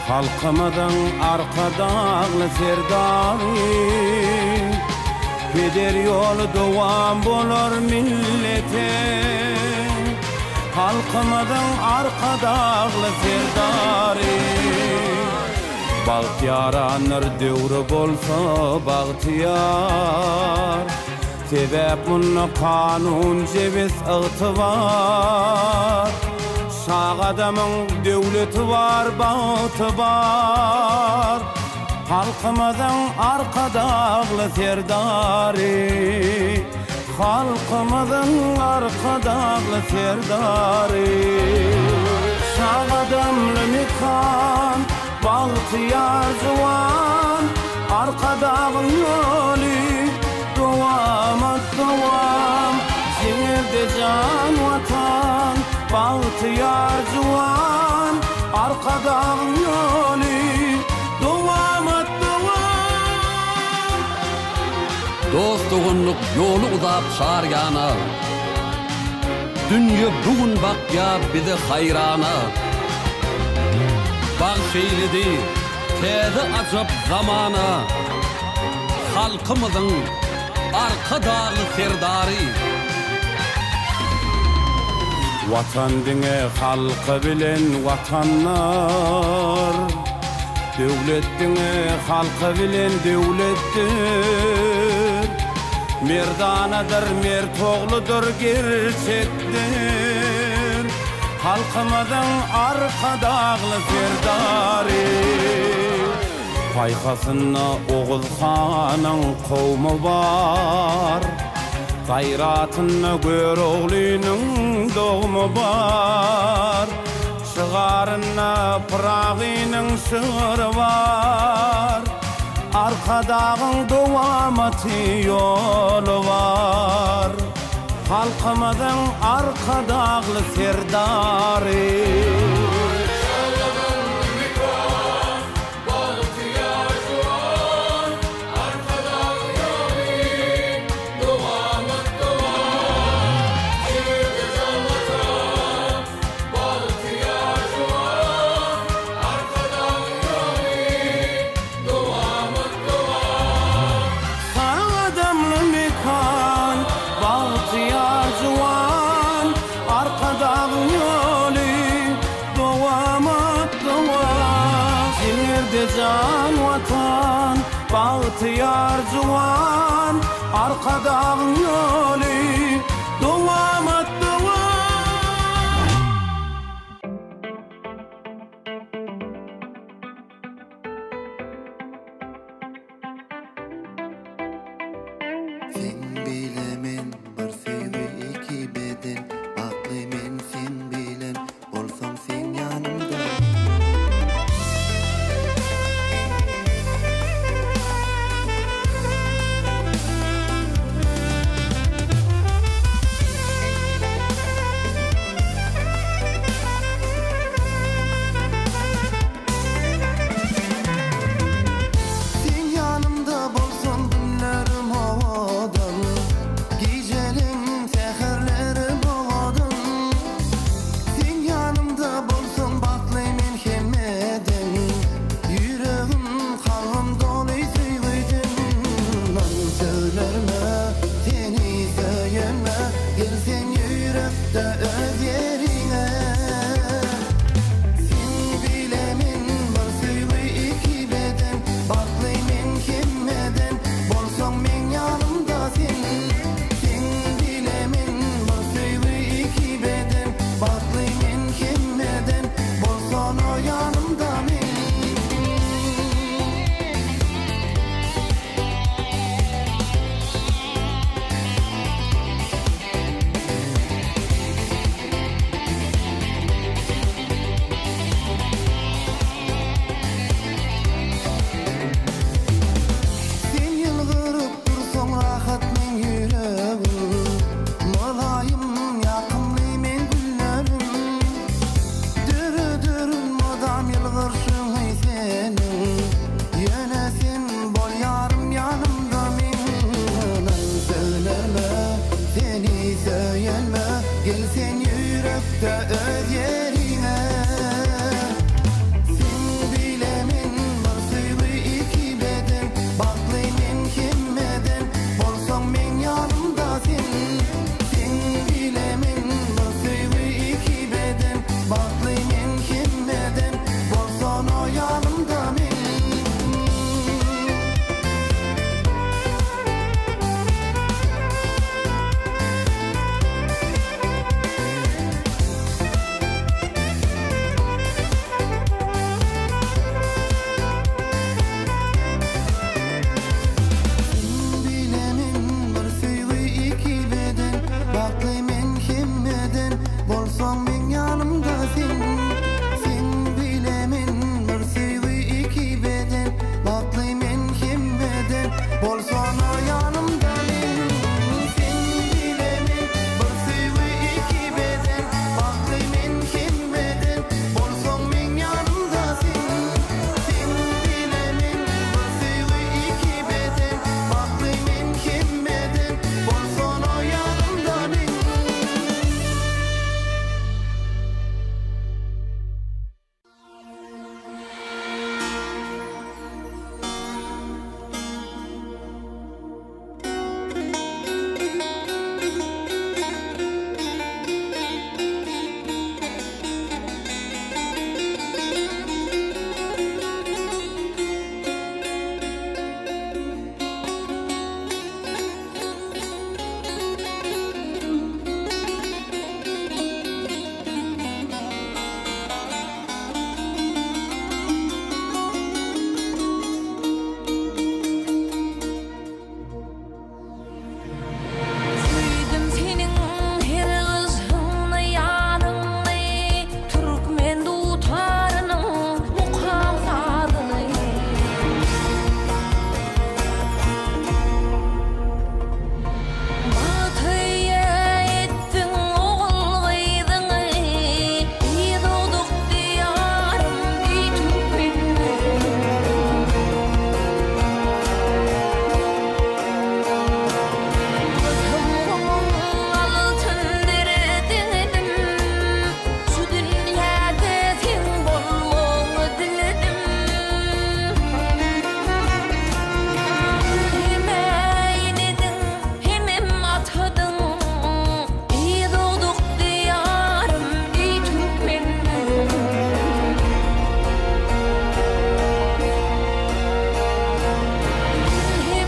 Halkımızın arkadağlı serdari, Peder yolu devam bolor millete. Halkımızın arkadağlı serdari, Bagtyar anır döwri bolsa bagtyar, sebep bunu kanun cebis ıgtıvar. Sağ adamın döwleti var, bagty var. Halkımızın arkadağlı serdari, halkımızın arkadağlı serdari. Sağ adamlı mikan, bagtyar juwan, arkadağın yolu devam. Şehirde can vatan, bagtyar juwan, arkadağın yolu devam. Dostluğunluk yolu uzap şargana, Dünya bugün bakya bizi hayrana. Bağ şeýledi täze ajap zamana, halkymyzyň arkadağly serdari. Vatan diňe halky bilen watanlar, döwlet diňe halky bilen döwletdir. Merdanadır, mertoğludur gerçekdir. Halkımızın arkadağlı serdari, Paykasynda Oğuz Han'ın kowmy var, Gayratynda Göreğli'nin dogmy var. Şygarynda Pıragynyň şygyry var, arkadağın dowamaty yolu var. Halkımızın arkadağlı serdari, can vatan, bagtyar juwan, arkadağın yolu devam. Sen bilemen bir sevgi iki beden, akly men sen bilen bolsam sen yanımda. bolsan o yanımda sen bilemin bir sevgi iki beden bakly men kimeden bolsan men yanımda sen bilemin bir sevgi iki beden bakly men kimeden bolsan o yanımda Süydüm senin her ızhını yanını Türkmen dutarının mukam sadını Batıya ettin oğul gıydını Bir doğduk diyarım bir Türkmen'in altın diredim şu dünyada sen bolmanı diledim Hemeynedin hemem atadın iyi doğduk diyarım iyi Türkmen'in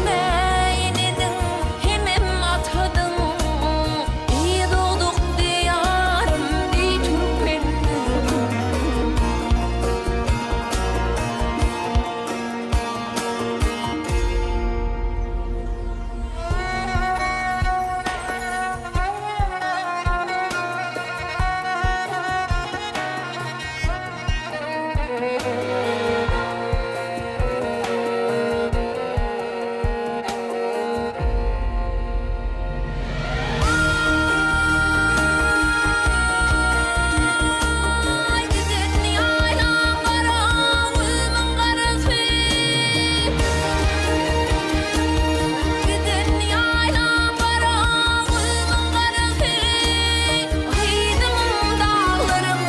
Hemeynedin hemem atadın iyi doğduk diyarım iyi Türkmen'in Ay gidin yaylan karavulmun karısı Gidin yaylan karavulmun karısı Haydım dağlarım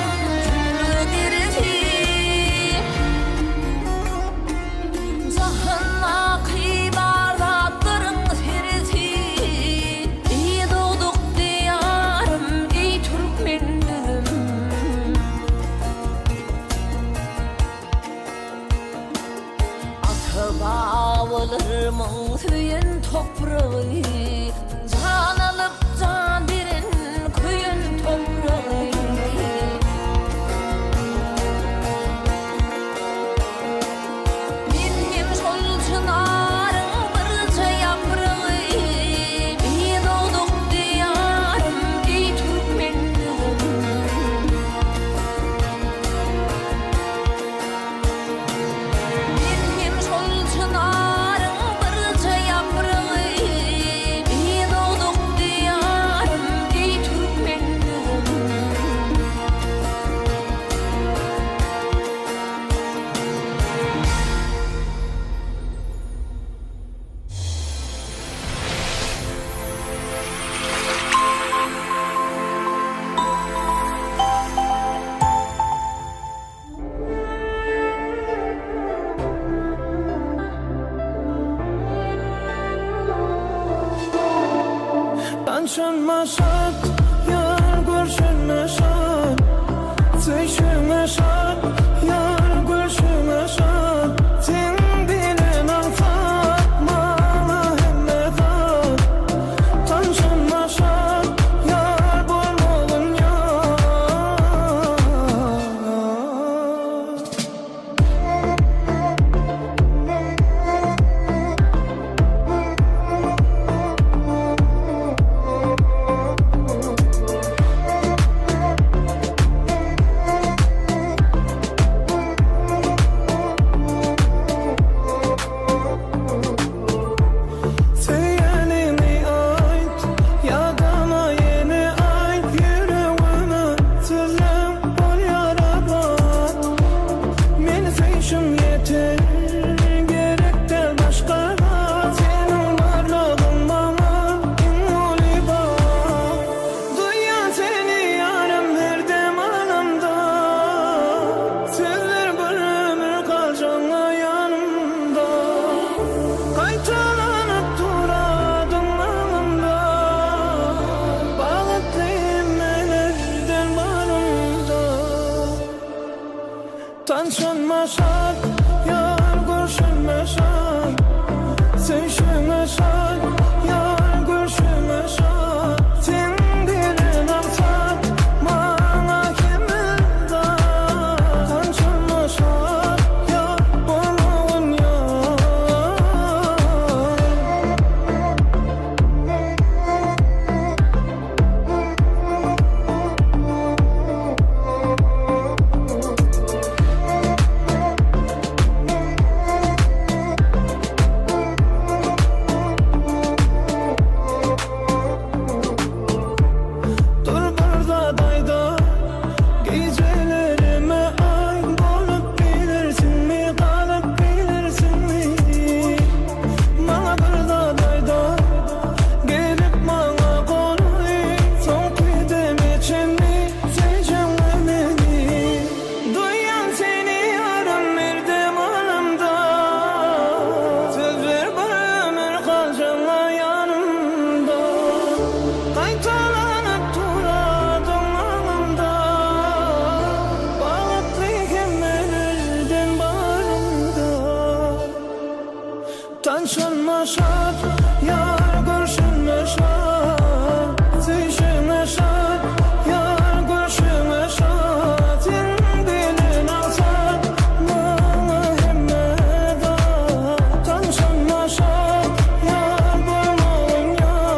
küllü derisi Zahınla kıybardatların serisi İyi doğduk diyarım iyi Türkmen'im Ata bağlarımın tüyün toprağı Can alıp can verin köyün toprağı Benim şol çınarın barca yaprağı İyi doğduk diyarım iyi Türkmen'im Benim şol çınarın barca yaprağı İyi doğduk diyarım iyi Türkmen'im Tanışmaşak, yar görüşmeşak Sevişmeşak, yar görüşmeşak Sen bilen alsak, mala hemme tak Tanışmaşak, yar bolmalın yar şart, yar görüşme şart. Sevişme şart, yar görüşme şart. Sen dilin arsat, bana kimilda. Tanışma şart, yar bolmağın yar. Dur burada dayda, gecelerime ay bolup bilirsin mi, kalıp bilirsin mi? Bana burada dayda, gelip bana konuyu, son kıydemeyeceğim mi, seveceğim beni? Duyan seni yarım verdim anımda, söz ver bir ömür kalacağım yanımda. Kaytalanıp duradım anımda, bağlattıyken ben elden bağrımda. Tanışma şart, yar görüşme şart. Sevişme şart, yar görüşme şart. Sen dilin alsat, bana hemmeda. Tanışma şart, yar bolmağın yar.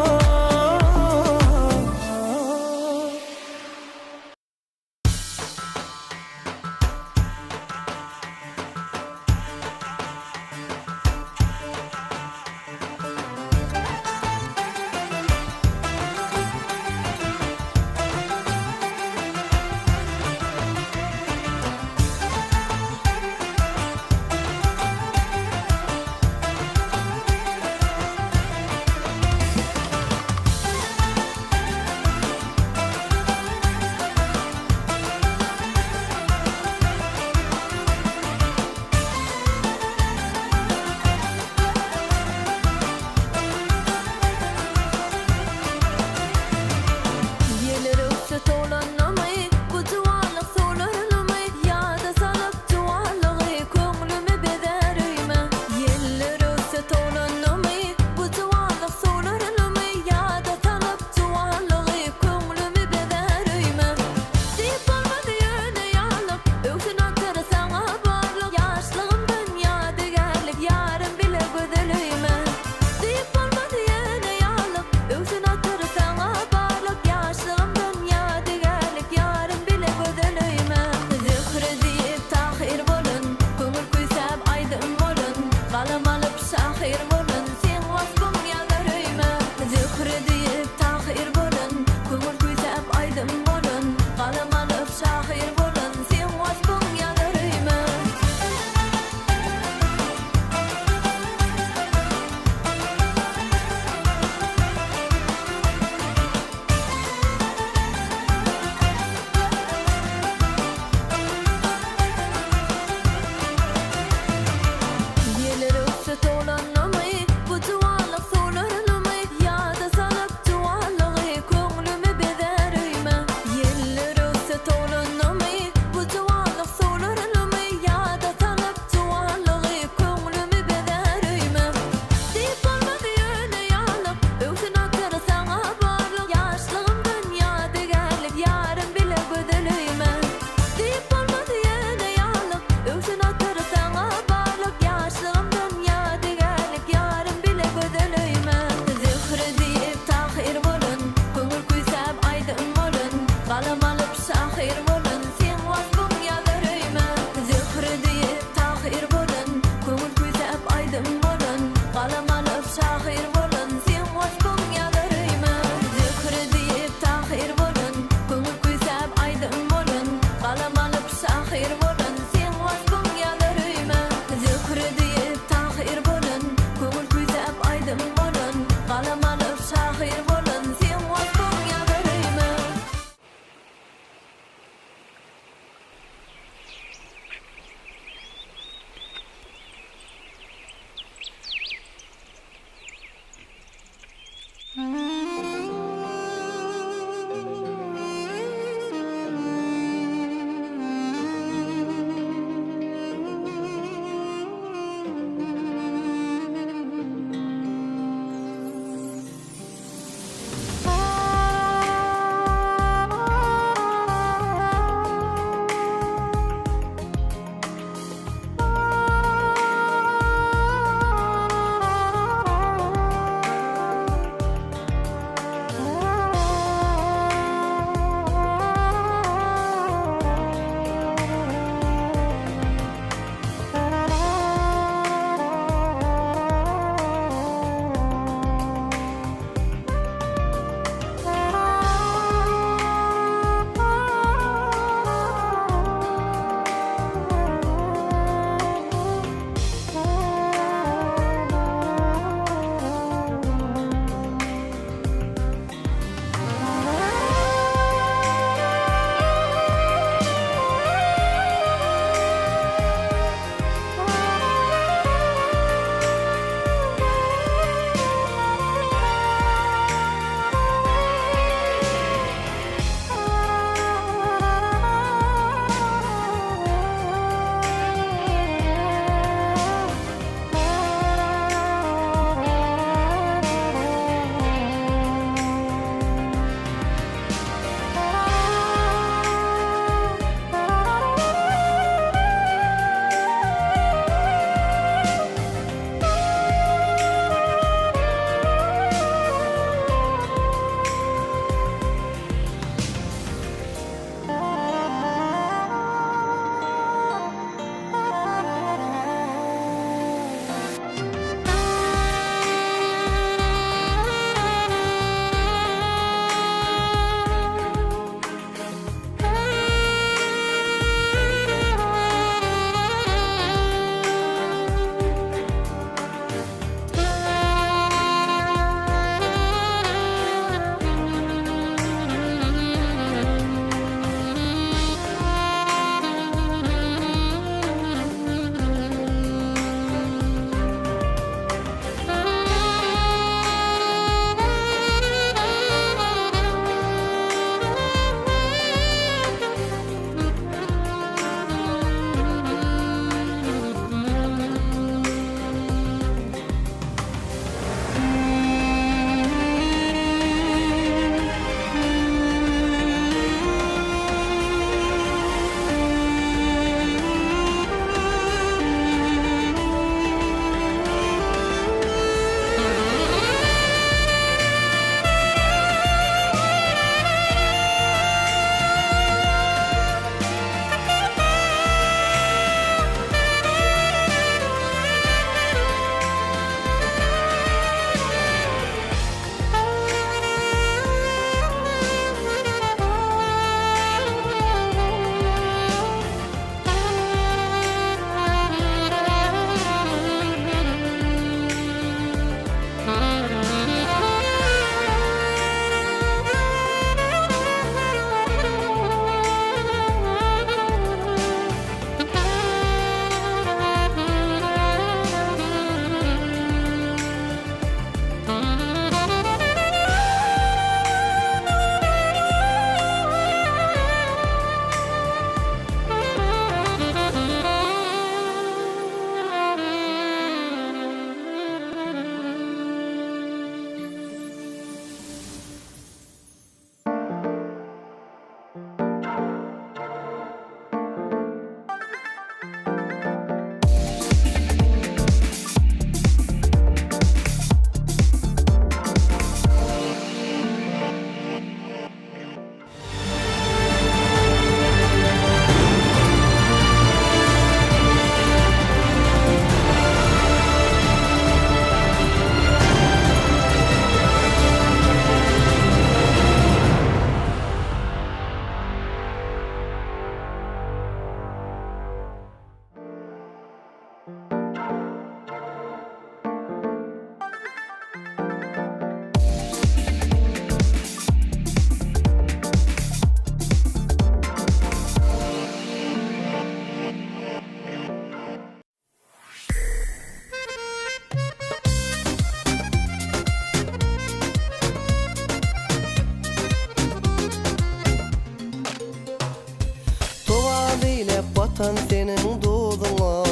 Vatan senin duduna,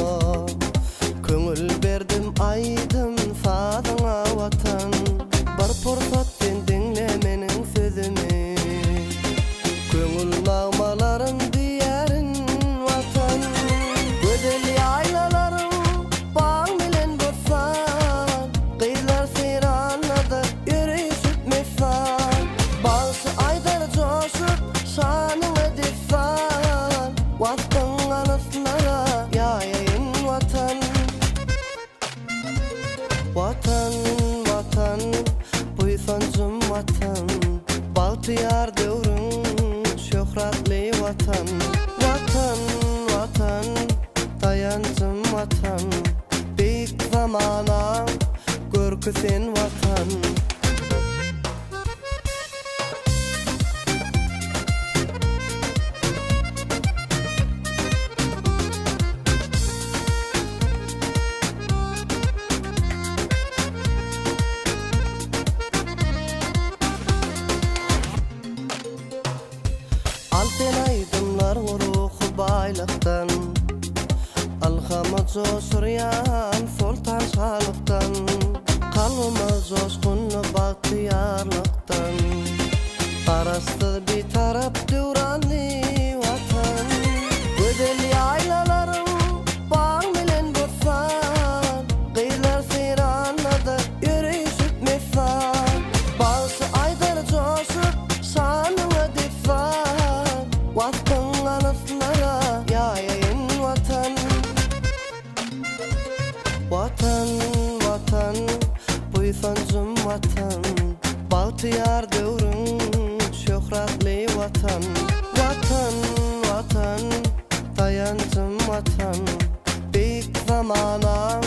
köngül berdim aydım sadına vatan. Bir pursat sen dinle menin sözümü, köngül nağmaların diyerin vatan. Gözel yaylaların bağ bilen botsan, kıyılar seyranladı yürüyüşüp mesan. Bağısı aydar coşup şanını defan, vatan anasınlara yayayın vatan. Vatan, vatan, buysancım vatan, Baltıyar dövrün şöhratli vatan. Vatan, vatan, dayancım vatan, büyük zamana görkü sen vatan. Altın aydınlar ruhu baylıktan, alhama coşur yan sultan şalıktan. Kalma coşkunlu bahtiyarlıktan, arastı bir taraf dürani vatan. Güzel yaylaların bağ bilen botsan, kıyılar seyranladı yürüyüşüp mesan. Bağısı aydar coşup şanını defan, vatan anasınlara yayayın vatan. Vatan, vatan, buysancım vatan, Baltıyar dövrün şöhratli vatan. Vatan, vatan, dayancım vatan, büyük zamana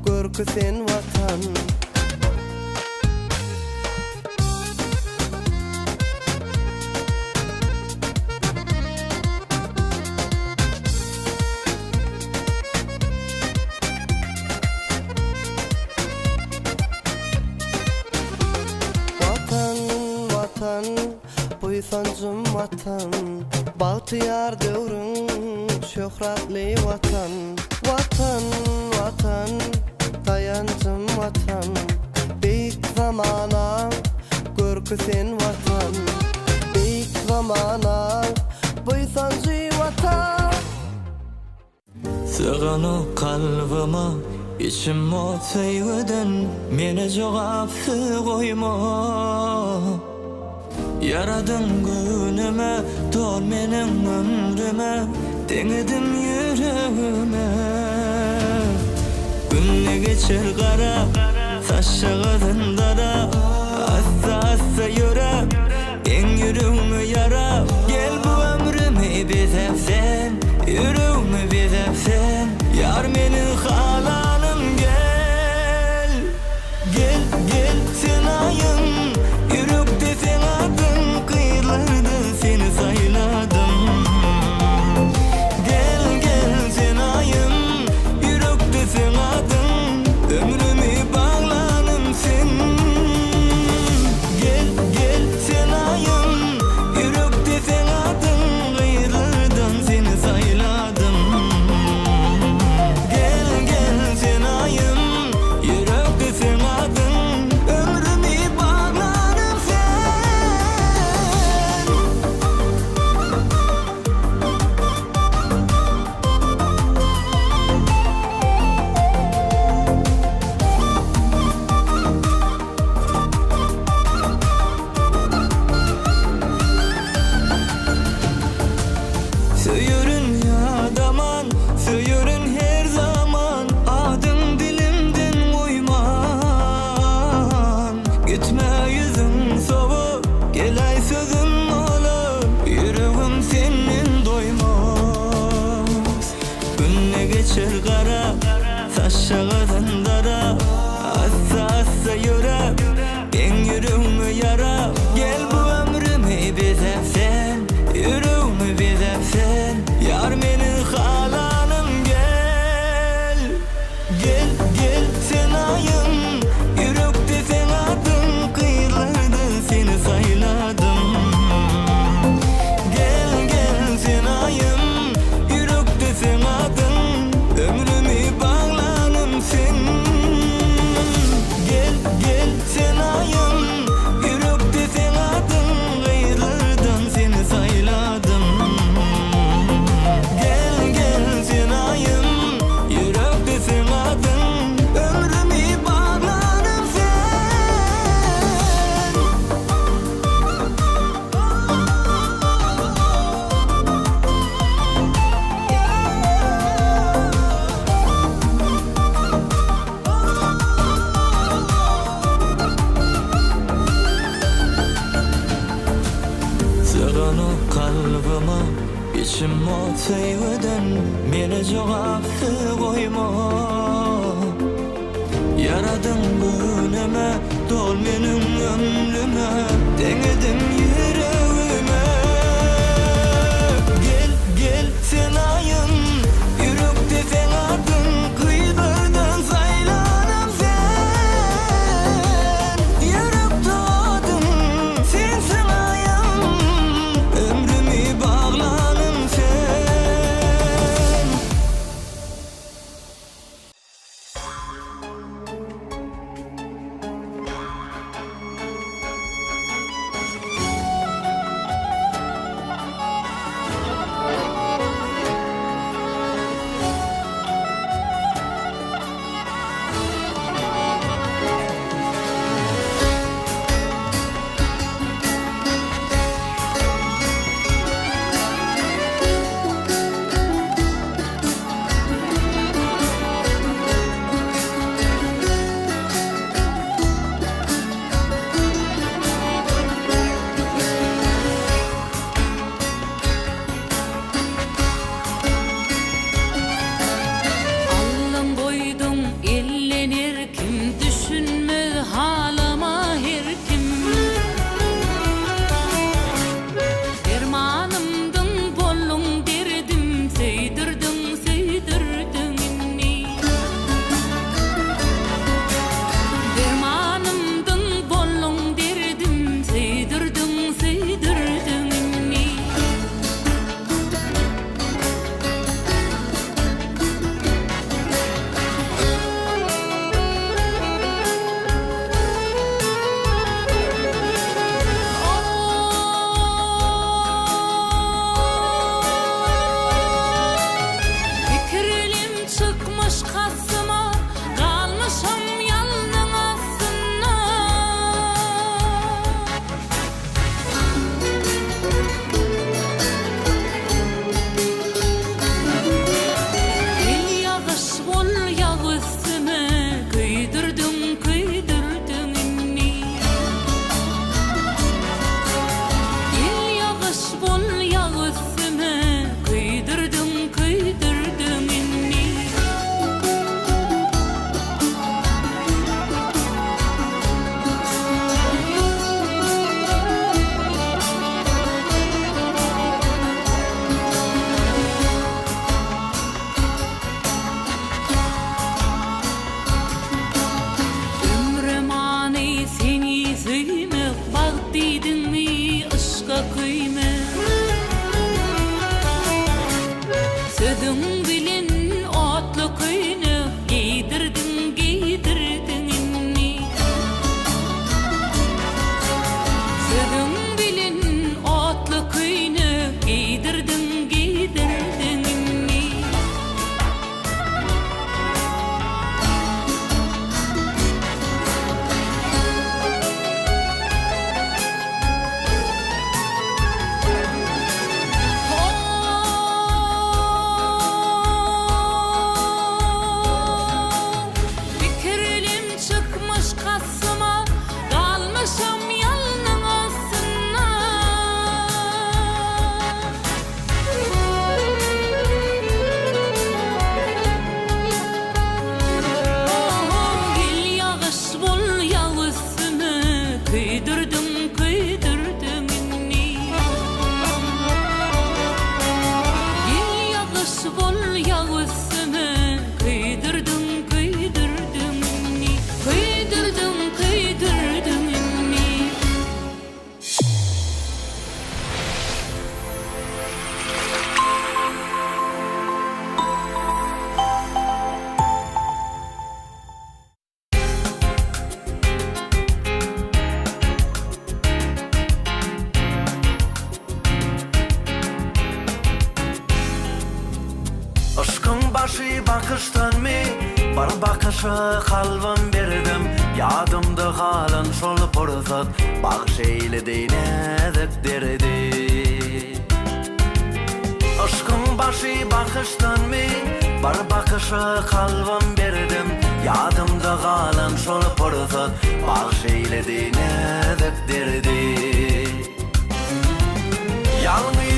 görkü sen vatan. Vatan, vatan, buysancım vatan, Baltıyar dövrün şöhratli vatan. Vatan, vatan, dayancım vatan, büyük zamana görkü sen vatan. Büyük zamana buysancı vatan. Sığınıp kalbıma içim o sevgiden, meni cevapsız koyma. Yaradın gönlüme, dol menin ömrüme, denedim yüreğime. Günle geçer kara, saçlarından dara, assa assa yürek, en yüreğimi yara. Gel bu ömrümü bizem sen, yüreğimi bizem sen. Yar menin halanım gel, gel gel sen ayın, yürekte sen adın, kıyılarda seni sayladım. Gel gel sen ayın, yürekte sen adın, ömrümü bağlanım sen. Gel gel sen ayın, yürekte sen adın, kıyılardan seni sayladım. Gel gel sen ayın, yürekte sen adın, ömrümü bağlanım. kalbıma içim otayıdan meni cevapsız koyma. Yaradın günüme dol menin ömrüme denedin yüreğime. Gel gel sen ayın yürekte sen adın kıydırdın saylanım sen. Yürekte adın sensin ayın ömrümü bağlanım sen. Allan koydum ellenir kim düşünme halama her kim. Dermanımdın bollun derdim seydirdin seydirdin inni. Dermanımdın bollun derdim seydirdin seydirdin inni. Fikrim çıkmış kasıma kalmışım yalnız aslında. El yağış bol yağ üstüme kıydırdın kıydırdın inni. El yağış bol yağ üstüme kıydırdın kıydırdın inni. Ömrümani seni suymak bağ diydin mi aşka kıymak. Södün bilin otlu kıynak giydirdin giydirdin inni. Södün bilin otlu kıynak giydirdin giydirdin inni. Fikrim çıkmış kasıma kalmışım yalnız aslında. Gel yağış bol yağ üstüme kıydırdın kıydırdın inni. Gel yağış bol yağ üstüme kıydırdın kıydırdın inni. Kıydırdın kıydırdın inni. Aşkın başı bakıştan mi? Bar bakışı kalbim berdim. Yadımda kalan şol fırsat Bağış eyledi nezik derdi. Aşkın başı bakıştan mi? Bar bakışı kalbim berdim. Yadımda kalan şol fırsat Bağış eyledi nezik derdi. Yalnız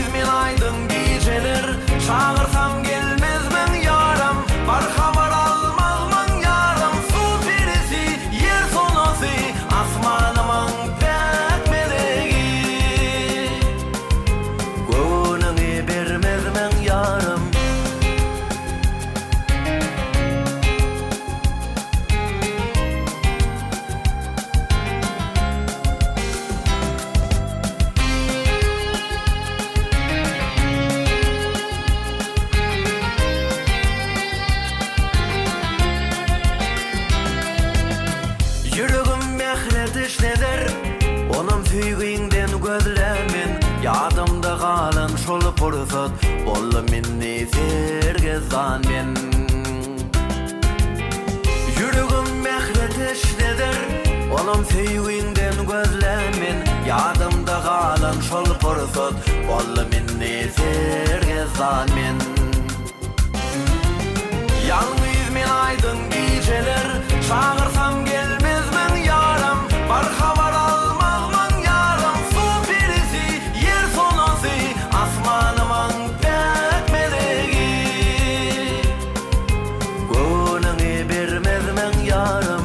pursat bolla minni sergezdan men Yürügüm mehretişdedir Olam seýiginden gözlemin Yadımda galan şol pursat bolla minni sergezdan men Yalnız men aydın geceler çağırsam gelmezmen yaram Bar habar almazman yaram Su birisi yer sonası asmanımın pek melegi Gönlüňi bermezmen yaram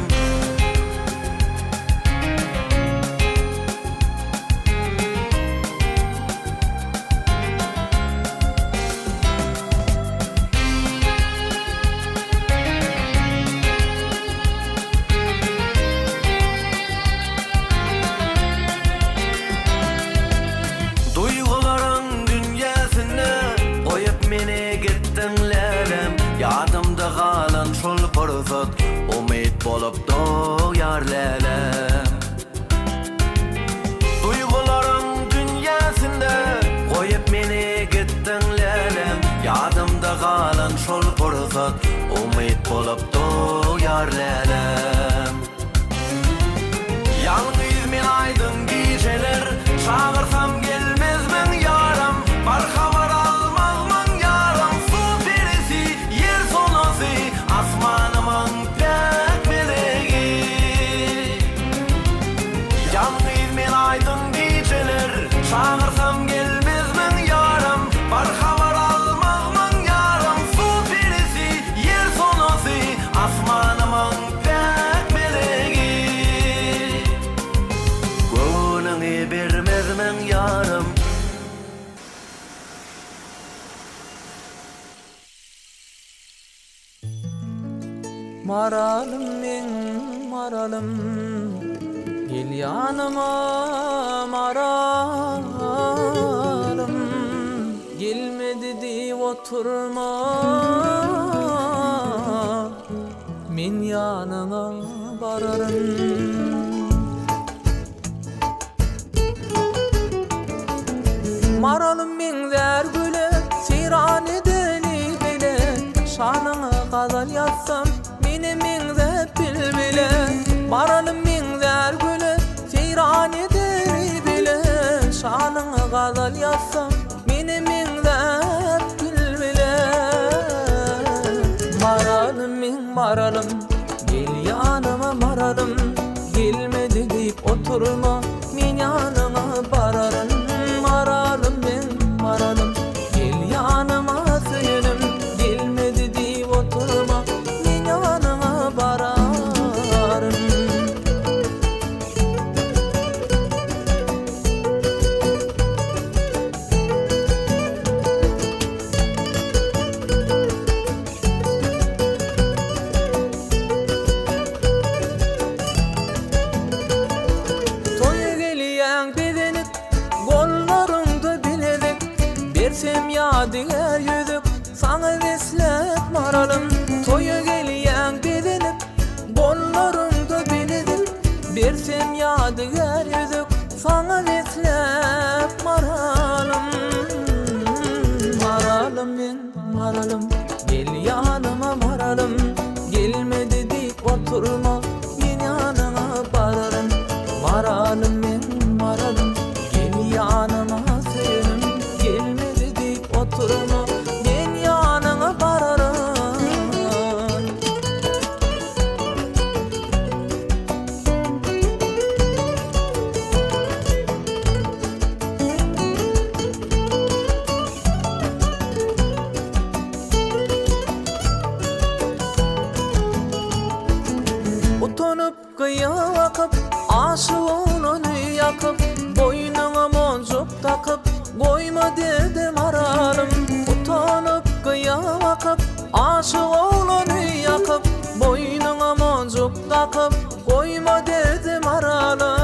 Yadımda galan şol pursat umid bolup doýarlelem Duýgularyň dünýäsinde goýup meni gitdiň lelem Yadımda galan şol pursat umid bolup doýarlelem Yalnız men aydın geceler çağırsam gelmezmen yaram Bar habar almazman yaram Su birisi yer sonası asmanımın pek melegi Yalnız men aydın geceler çağırsam gelmezmen yaram Bar habar almazman yaram Su birisi yer sonası asmanımın pek melegi Gönlüňi bermezmen yaram Maralım men maralım Gel yanıma maralım Gelmedi deyip oturma Men yanına bararım Maralım men der güle seyran edeni bile Şanına gazal yazsam meni meňde bilbile Maralım men der güle seyran edeni bile Şanına gazal yazsam meni meňde bilbile Maralım men maralım gel yanıma maralım Gelmedi deyip oturma men yanına bararım Maralım men maralım gel yanıma söylenim Gelmedi deyip oturma men yanına bararım Toya geliyen bedenip Gollarımda biledik Bersem yadigar yüzük Sana veslep maralım Toya geliyen bedenip Gollarımda biledik Bersem yadigar yüzük Sana veslep maralım Maralım men maralım Gel yanıma maralım Gelmedi deyip oturma Men yanına bararım Maralım men maralım Gel yanıma söylenim Gelmedi deyip oturma Men yanına bararım Utanıp kıya vakıp aşığını yakıp Boynuna moncuk takıp koyma dedim maralım Utanıp kıya vakıp aşığını yakıp Boynuna moncuk takıp koyma dedim maralım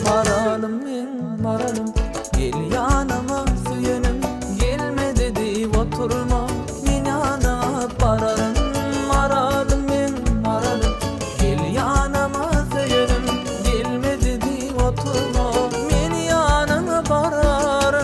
Maralım men maralım gel yanıma söylenim Gelmedi deyip oturma men yanına bararım Maralım men maralım gel yanıma söylenim Gelmedi deyip oturma men yanına bararım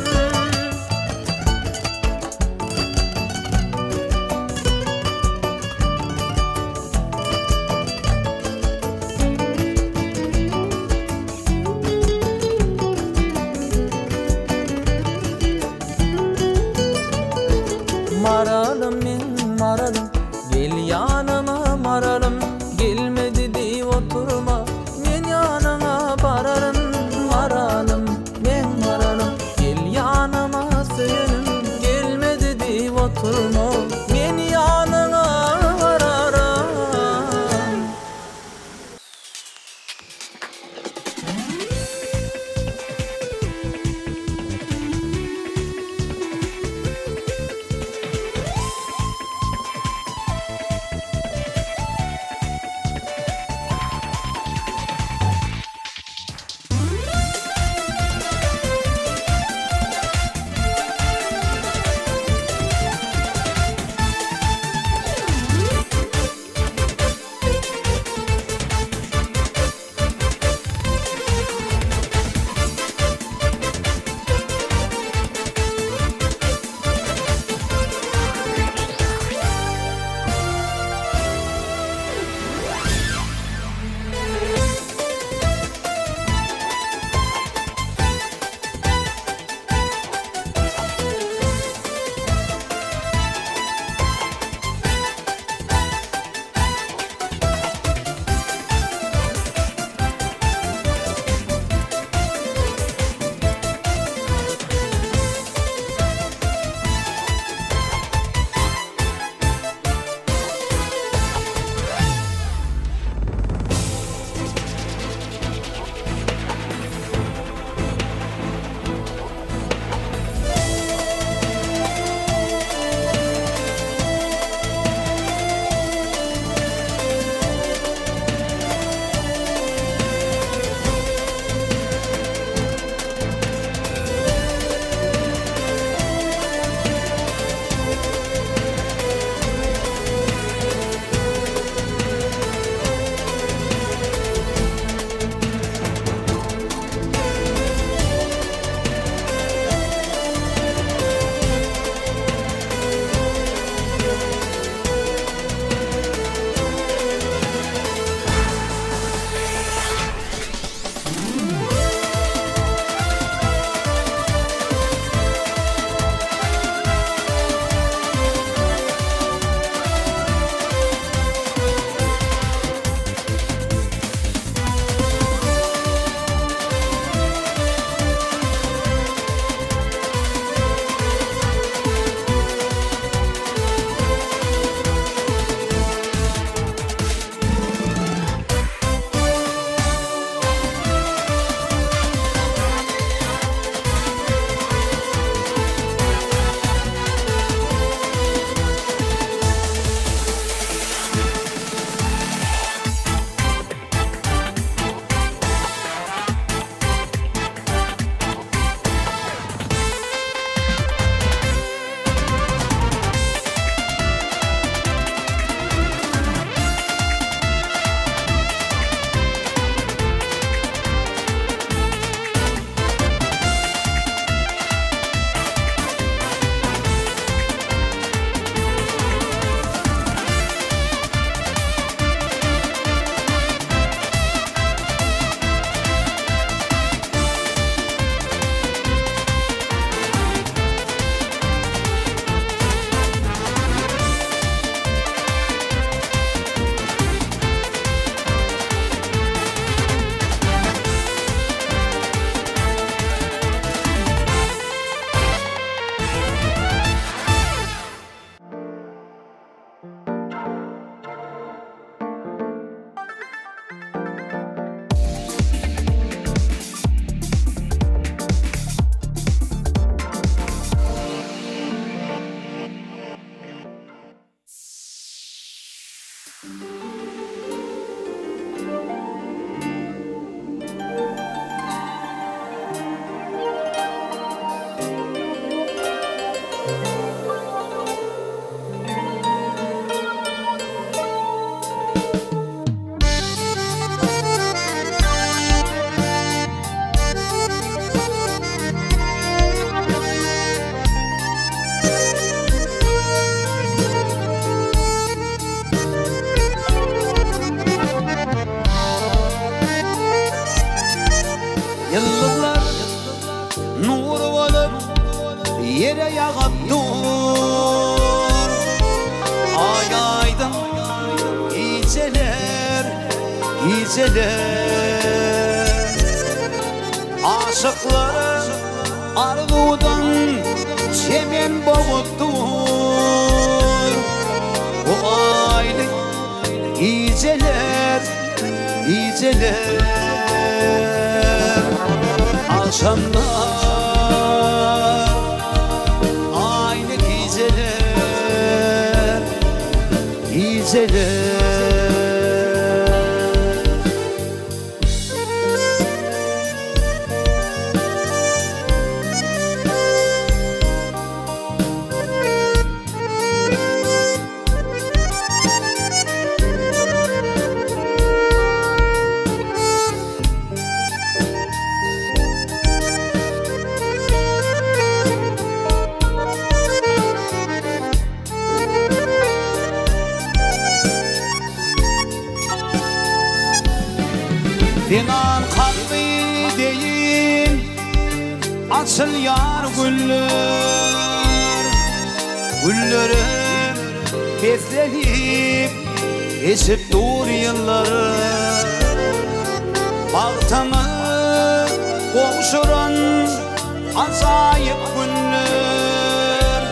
yere yağıp dur. Ay aydın geceler, geceler. Aşıkları arzudan çemen boğup dur. Bu aylık geceler, iceler akşamlar aynı geceler geceler Dinan kalbi deyin açıl yar güller güllerin bezlenip geçip dur yılları bağtamı komşuran azayıp günler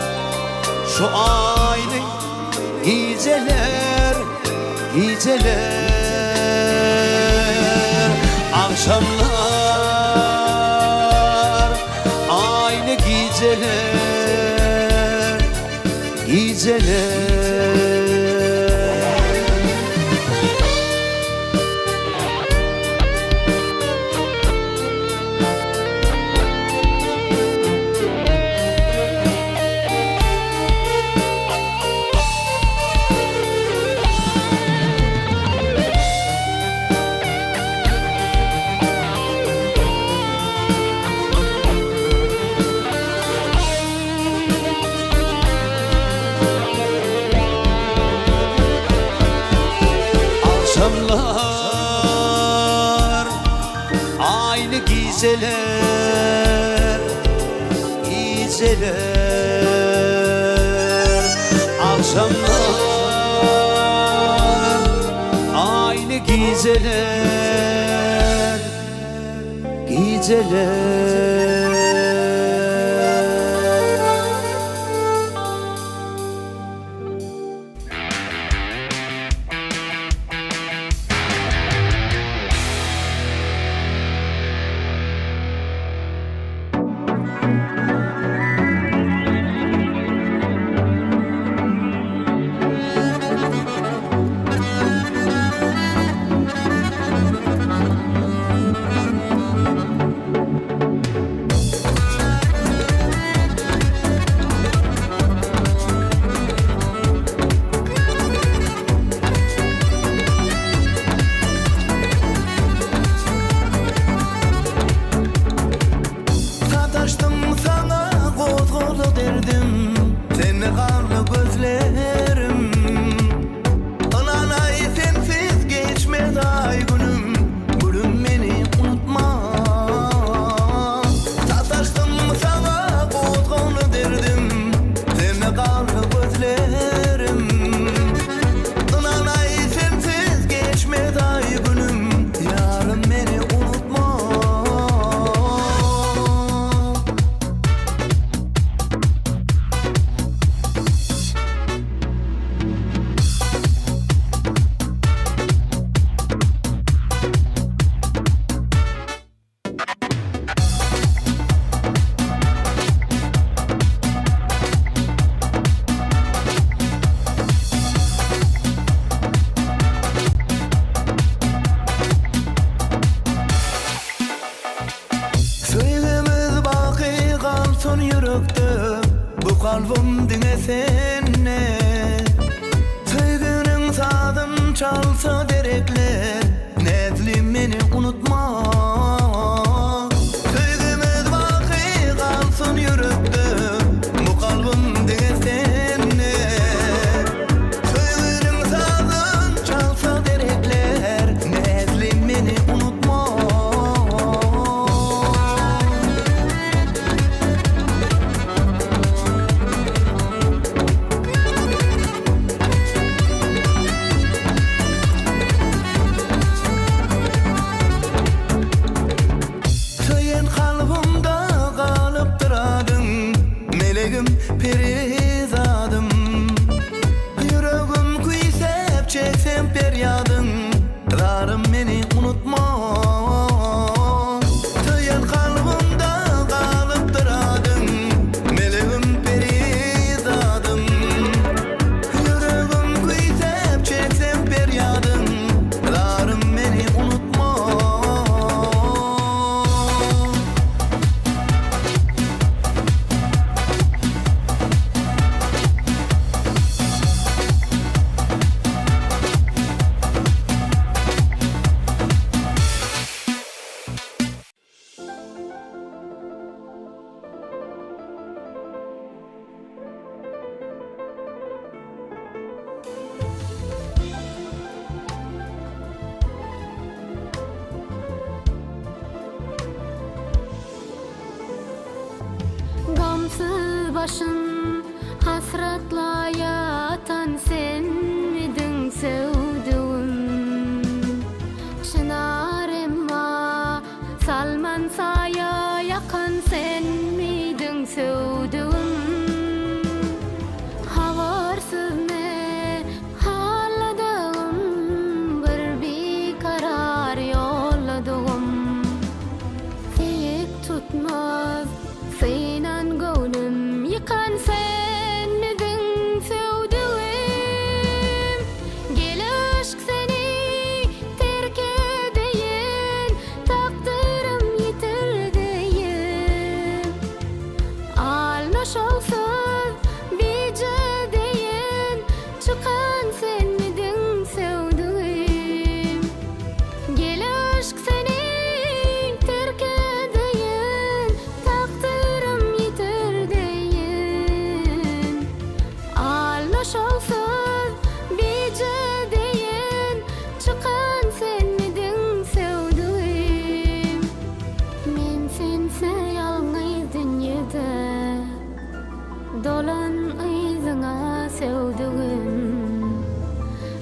şu aynı geceler geceler akşamlar aynı geceler geceler akşamlar aynı geceler geceler akşamlar aynı geceler geceler son yürekte bu kalbim dingesene Sevginin tadım çalsa derekler Nedlim beni unutma Sevgimiz baki kalsın yürekte bu kalbim dingesene Sevginin tadım çalsa derekler Nedlim beni unutma Perizadım yüreğim kuysep çeksem feryadın Rarım beni gamsız başın hasratla yatan sen midin sevduğum çınarıma salman saya yakan sen midin sevduğum havarsız ne haladığım bir karar yolladığım tek tutmaz Seynan gönlüm yıkan sen midin sevduğum Gel aşk seni terk edeyin takdirim yitirdiyin Almış olsun bice deyin çıkan sen midin sevduğum Gel aşk seni terk edeyin takdirim yitirdiyin Almış olsun bice deyin çıkan sen midin sevduğum Men sense yalnız dünyada dolan izına sevduğum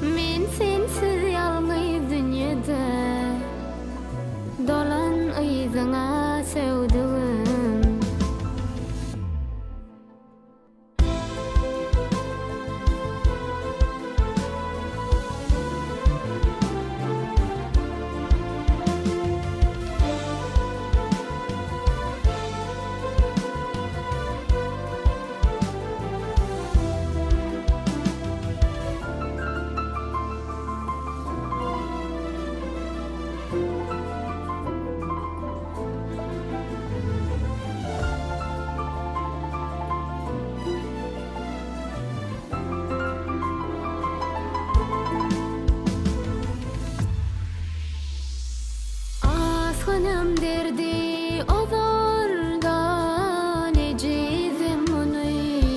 Men sensiz yalnız dünyada dolan izına sevduğum Aslanım derdi ozordan ecizim onu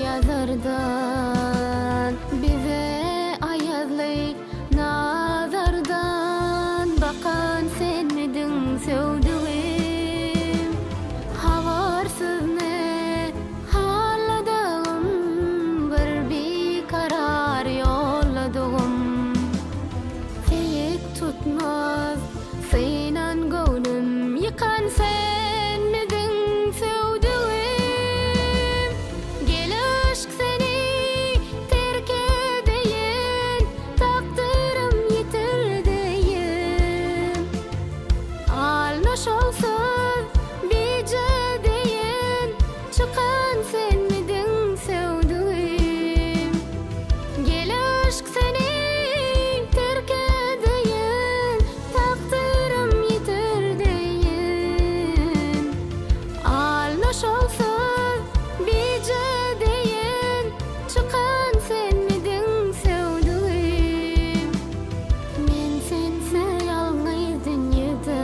yazardan Bize ayazlı nazardan bakan sen midin sevduğum Havarsız ne haladığım bir karar yolladığım Tek tutmaz Seynan gönlüm yıkan sen midin sevduğum Gel aşk seni terk edeyin takdirim yitirdiyin Almış olsun bice deyin çıkan sen midin sevduğum Gel aşk seni terk edeyin takdirim yitirdiyin Almış olsun bice deyin çıkan sen midin sevduğum Men sense yalnız dünyada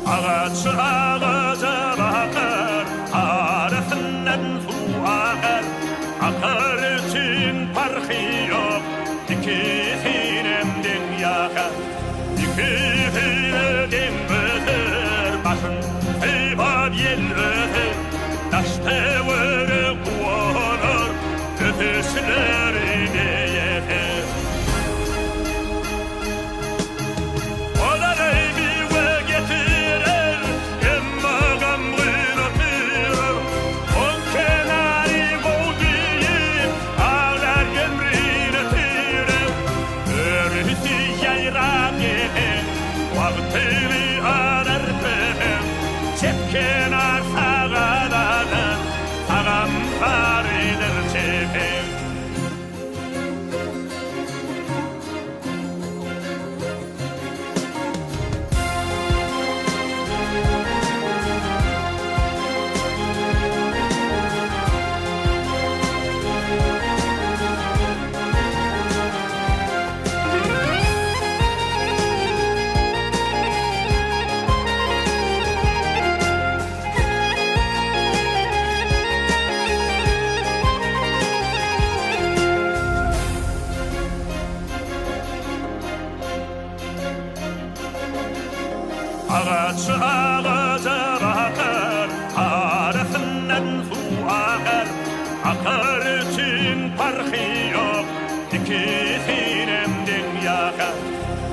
Ağaç ağaca bakar, arasından su akar. Akar için farkı yok, ikisinden yakar. İkisinden öter, başın sebab yel öter. Taşta vurur kuanır, ötüşlerine yeter. Kenar sağaladan ağam baridir çepen. Ağaç ağaca bakar, arasından su akar. Akar için farkı yok, ikisinden yakar.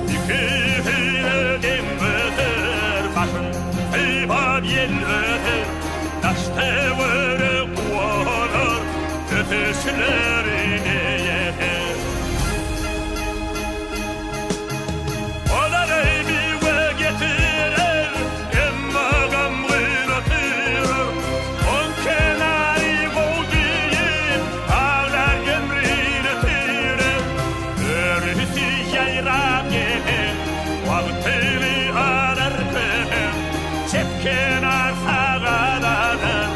İkisinden öter, başın sebab yel öter. Taşta vurur kuanır, ötüşlerine yeter. Kenar sağaladan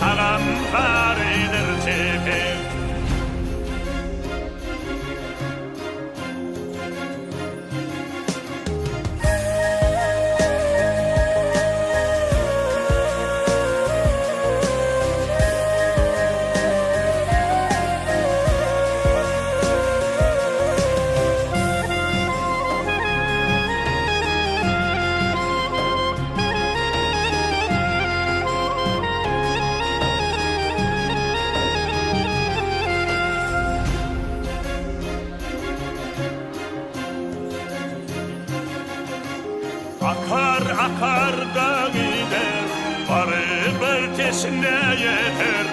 ağam baridir çepen. Akar akar da gider, barı teşne yeter.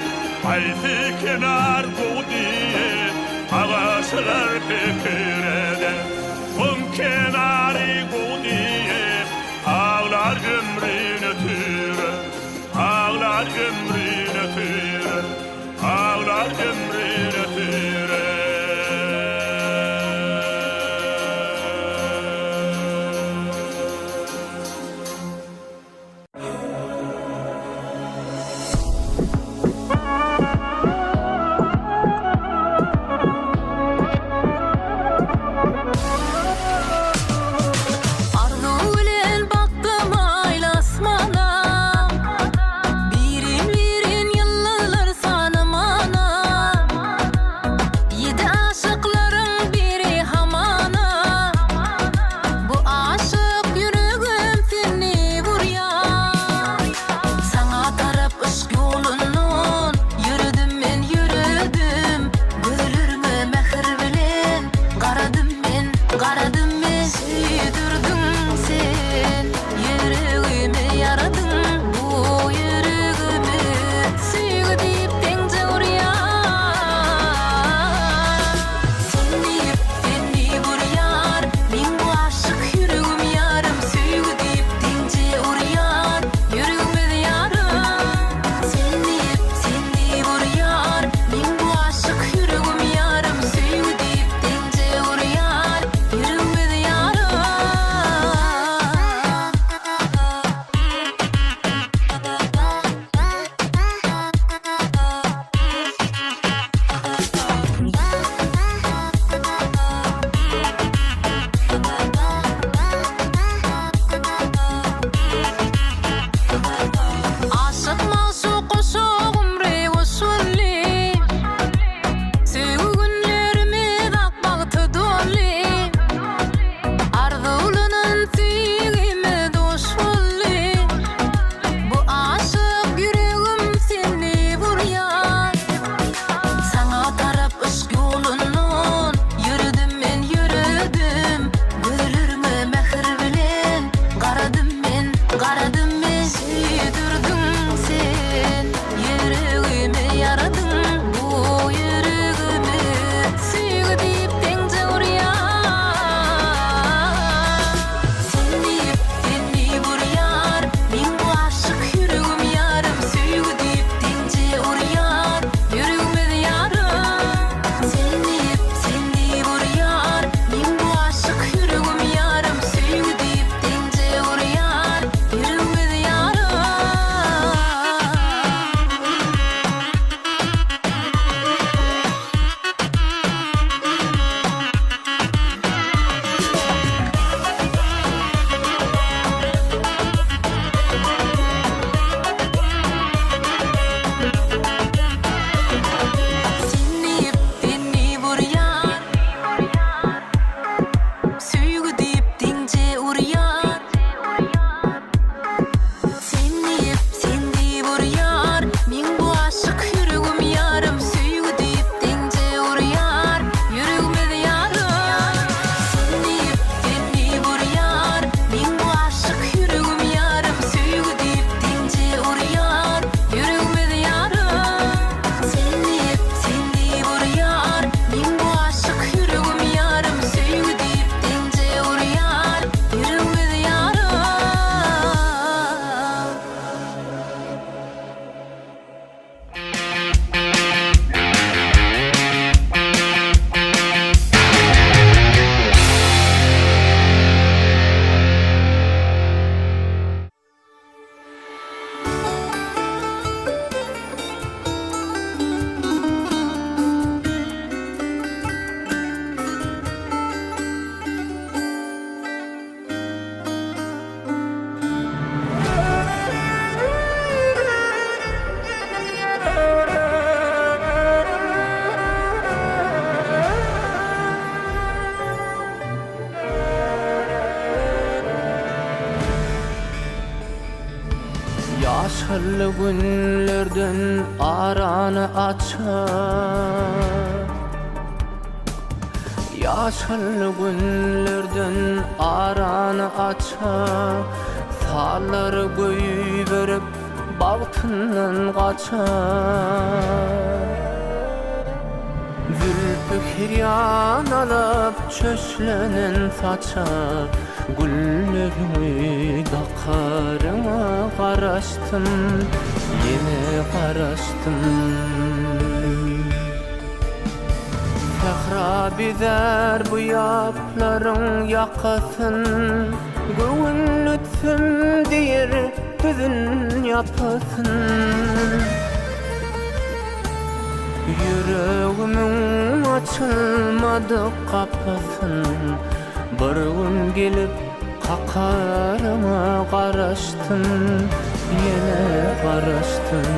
Ayfi kenar bu diye, ağaçlar fikir eder. Kum kenarı bu diye, ağlar ömrünü türer. Ağlar ömrünü türer, ağlar ömrünü türer. Arnu bilen baktım ayla asmana. Yaşarlı günlerden aranı açar, yaşarlı günlerden aranı açar, salları göy verip bağıtından kaçar. Zülfü hiryan alıp çöşlenen saçar, güllerimi dakarıma qaraştım, yine qaraştım. Fəxra bizer bu yapların yakasın, göğün lütfüm deyir tüzün yapasın. Yüreğimin açılmadı kapasın, bir gün gelip kakarıma qaraştım, yine qaraştım.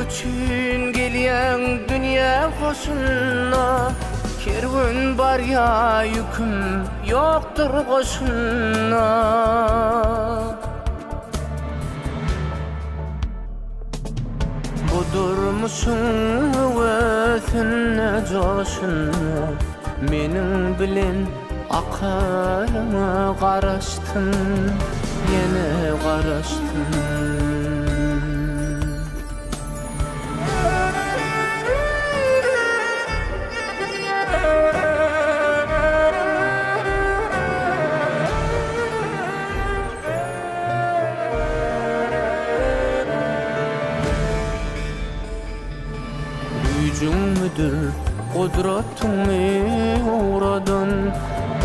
Üçün gelyen dünya hoşuna, kervan var ya yüküm yoktur koşuna. Budurmuşsun hevesine coşuna, menin bilen akarıma qaraştın, yine qaraştın. Gücümdür kudretimi uğradın,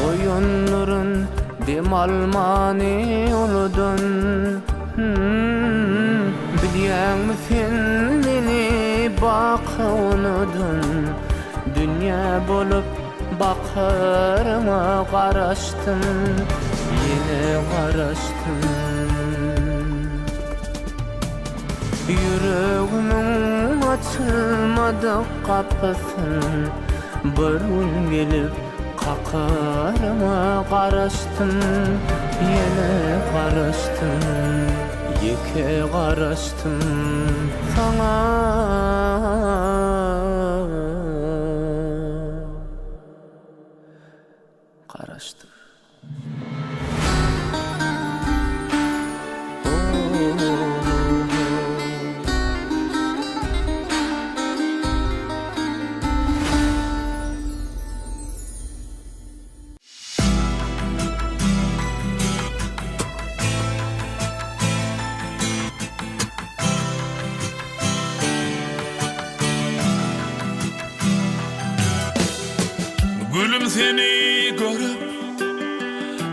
oyunların demalmani oludun. Bilyen misin meni baka unudun, dünya bolup bakarıma qaraştım, yine qaraştım. Yüreğimin açılmadı kapısın, bir gün gelip kakarıma qaraştım, yine qaraştım, yeke qaraştım sana. Qaraştım. Gülüm seni görüp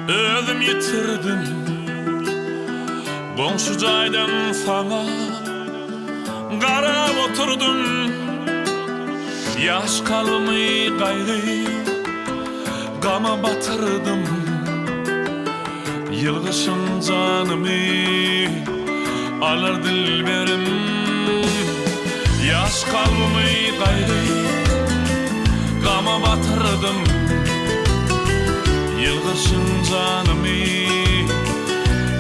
özüm yitirdim, komşu jaydan sana qarap oturdum. Yaş kalmay gayrı gama batırdım, yılgışın canımı alır dilberim. Yaş kalmay gayrı gama batırdım, yılgışın canımı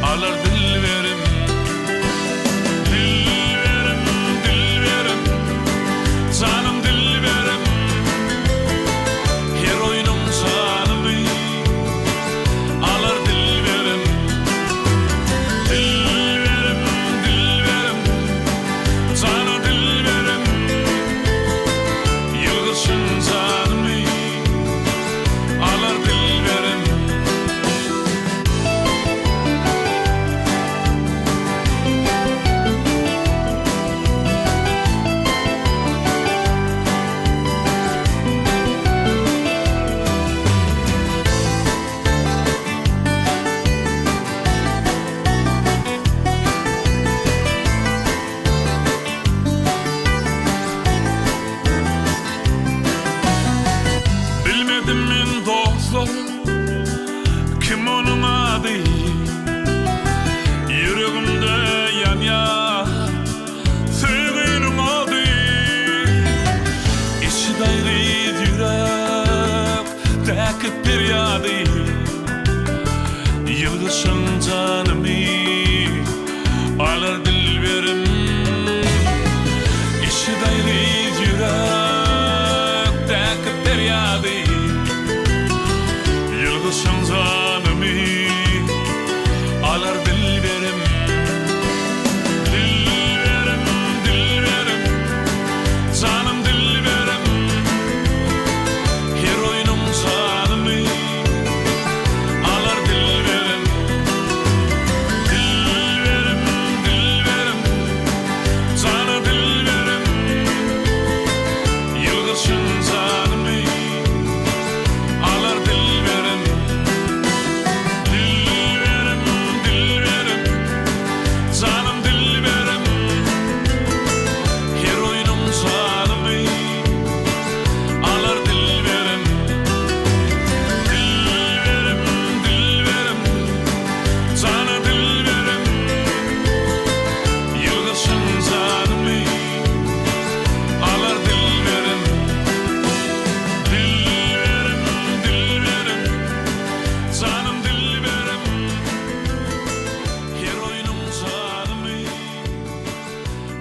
alır dilberim. Dilberim, dilberim, canım dilberim, her oyunum canımı alır dilberim. Dilberim, dilberim, canım dilberim, yılgışın canımı alır dilberim. dayrid yürek täkip bir ýady Yılgışın canımı alar dilberim İşi dayrid yürek täkip bir ýady Yılgışın canımı alar dilberim Dilberim, dilberim Canım dilberim Her oyunum canımı alar dilberim Dilberim, dilberim Canı dilberim Yılgışın canımı alar dilberim Dilberim, dilberim Canım dilberim Her oyunum canımı alar dilberim Dilberim, dilberim Canı dilberim Yılgışın canımı alar dilberim Dilberim, dilberim Canım dilberim Her oyunum canımı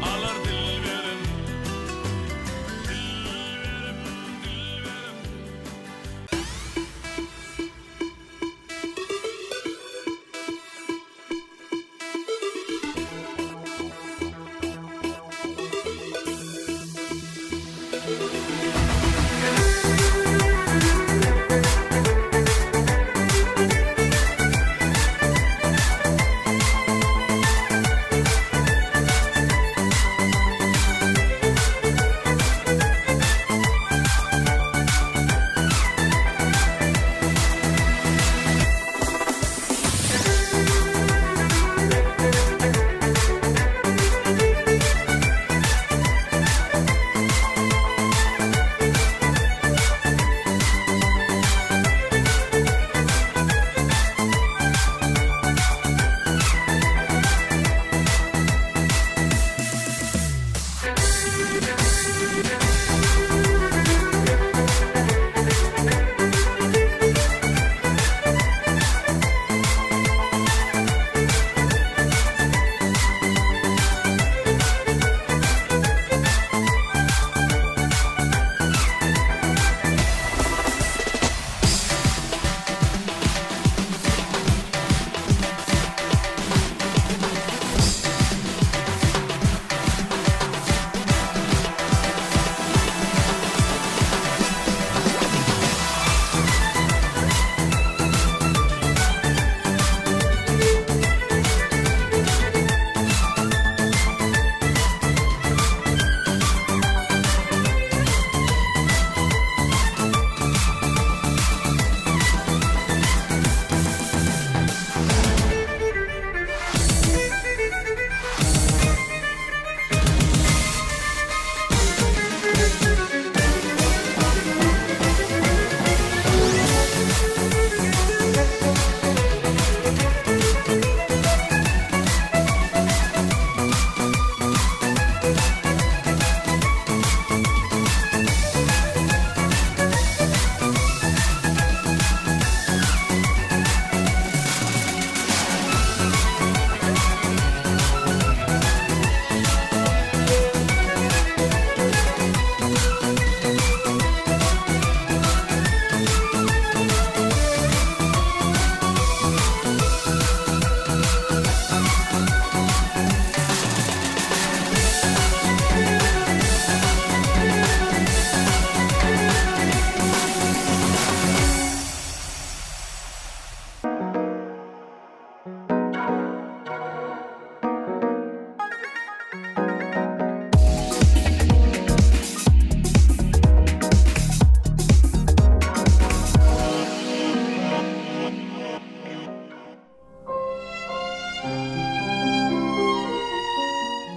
alar dilberim Dilberim, dilberim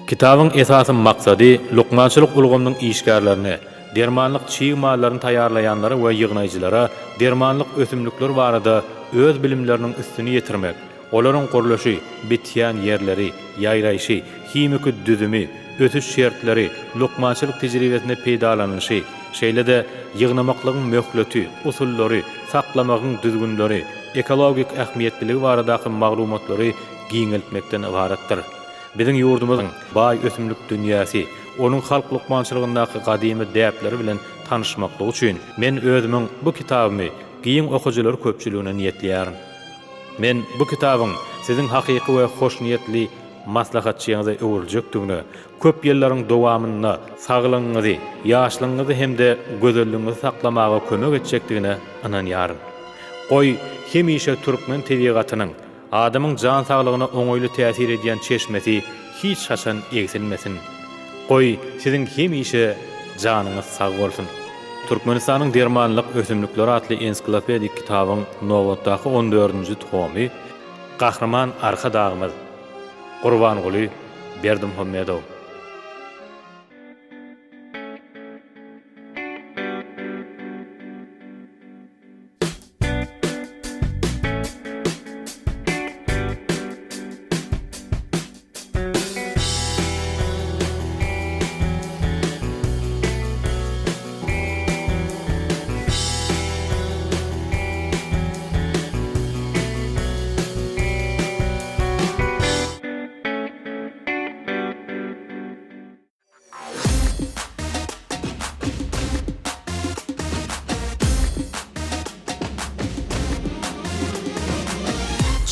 Kitabın esasy maksady Lukmançylyk ulgamynyň işgärlerini, dermanlyk çiğ mallaryny taýýarlaýanlara we ýygnajylara dermanlyk ösümlikler barada öz bilimleriniň üstüni ýetirmek, olaryň guruluşy, bitýän ýerleri, ýaýraýşy, himiki düzümi, ötüş şertleri, lukmançylyk tejribesinde peýdalanýşy, şeýle de ýygnamaklygyň möhleti, usullary, saklamagyň düzgünleri, ekologik ähmiýetliligi baradaky maglumatlary giňeltmekden ibaratdyr. Biziň ýurdumyzyň baý ösümlik dünýäsi, onun halk lukmançylygyndaky gadymy däpleri bilen tanışmaklyk üçin men özümiň bu kitabymy giň okujular köpçüligine niýetliýärin. Men bu kitabyň siziň hakyky we hoş niýetli maslahatçyňyza öwürjekdigini, köp ýyllaryň dowamyna saglygyňyzy, ýaşlygyňyzy hemde gözelligiňizi saklamaga kömek etjekdigine inanýaryn. Goý hemişe türkmen tebigatynyň adamyň jan saglygyna oňoýly täsir edýän çeşmesi hiç haçan egsilmesin. Goý siziň hemişe janyňyz sag bolsun. Türkmenistanyň dermanlyk ösümlikleri atly ensiklopedik kitabyň nowatdaky 14-nji tomy Gahrman arka dağymyz. Gurbanguly Berdimuhammedow.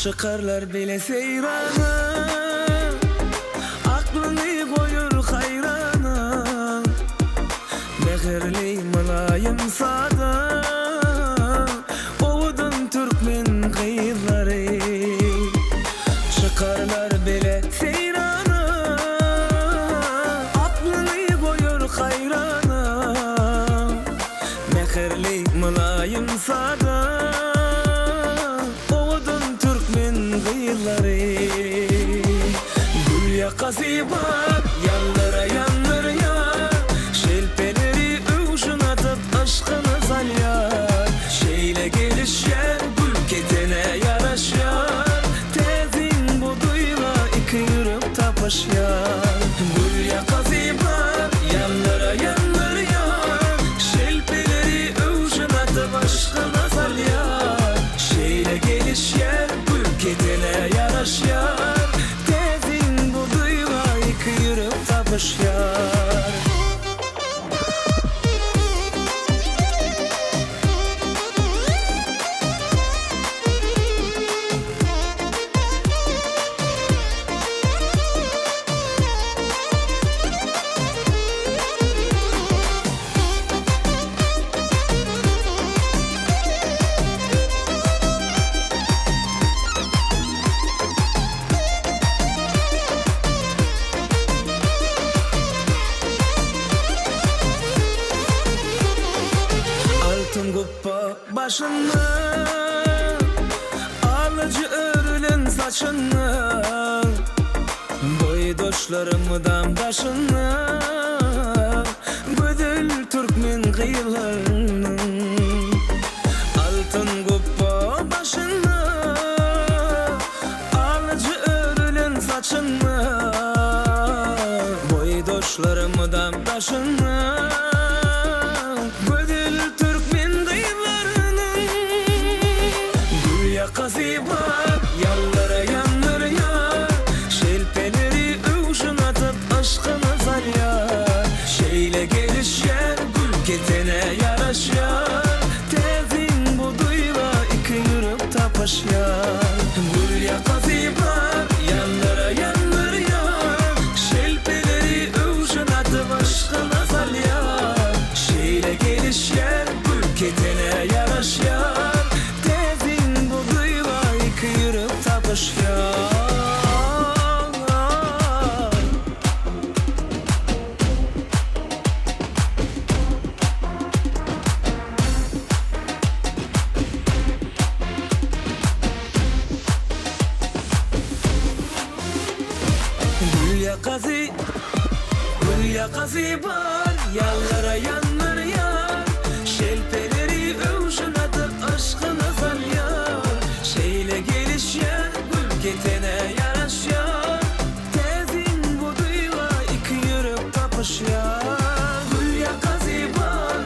Çıkarlar bile seyrana, aklını koyur hayrana. Mehirli mülayim sada, ovudun Türkmen kıyıları. Çıkarlar bile seyrana, aklını koyur hayrana. Mehirli mülayim sada, gül yakası var, yanlara yanlar ya. Şelpeleri övüşün atıp aşkını salyar. Şeyle gelişer, gül ketene yaraşar. Tezin bu duyla iki yürüp tapaşyar. Gül yakası var, yanlara yanlar ya. Şelpeleri övüşün atıp aşkını salyar. Şeyle gelişer, ketene yaraşyar. Tezin bu duyla iki yürüp tapışyar. Başını, alıcı örülen saçını, boydoşlarımdan taşını, gödül Türkmen kıyılarının. Altın kuppa başını, alıcı örülen saçını, boydoşlarımdan taşını. Yakası var, yanlara yanlar ya. Şelpeleri övüşün atıp aşkını salyar. Şeyle gelişer, gül ketene yaraşyar. Tezin bu duyla iki yürüp tapaşyar. Gül yakası var, yanlara yanlar ya. Şelpeleri övüşün atıp aşkını salyar. Şeyle gelişer, gül ketene yaraşyar. Gül yakası var, yanlara yanlar ya. Şelpeleri övüşün atıp aşkını salyar. Şeyle gelişer, gül ketene yaraşyar. Tezin bu duyla iki yürüp tapışyar. Gül yakası var,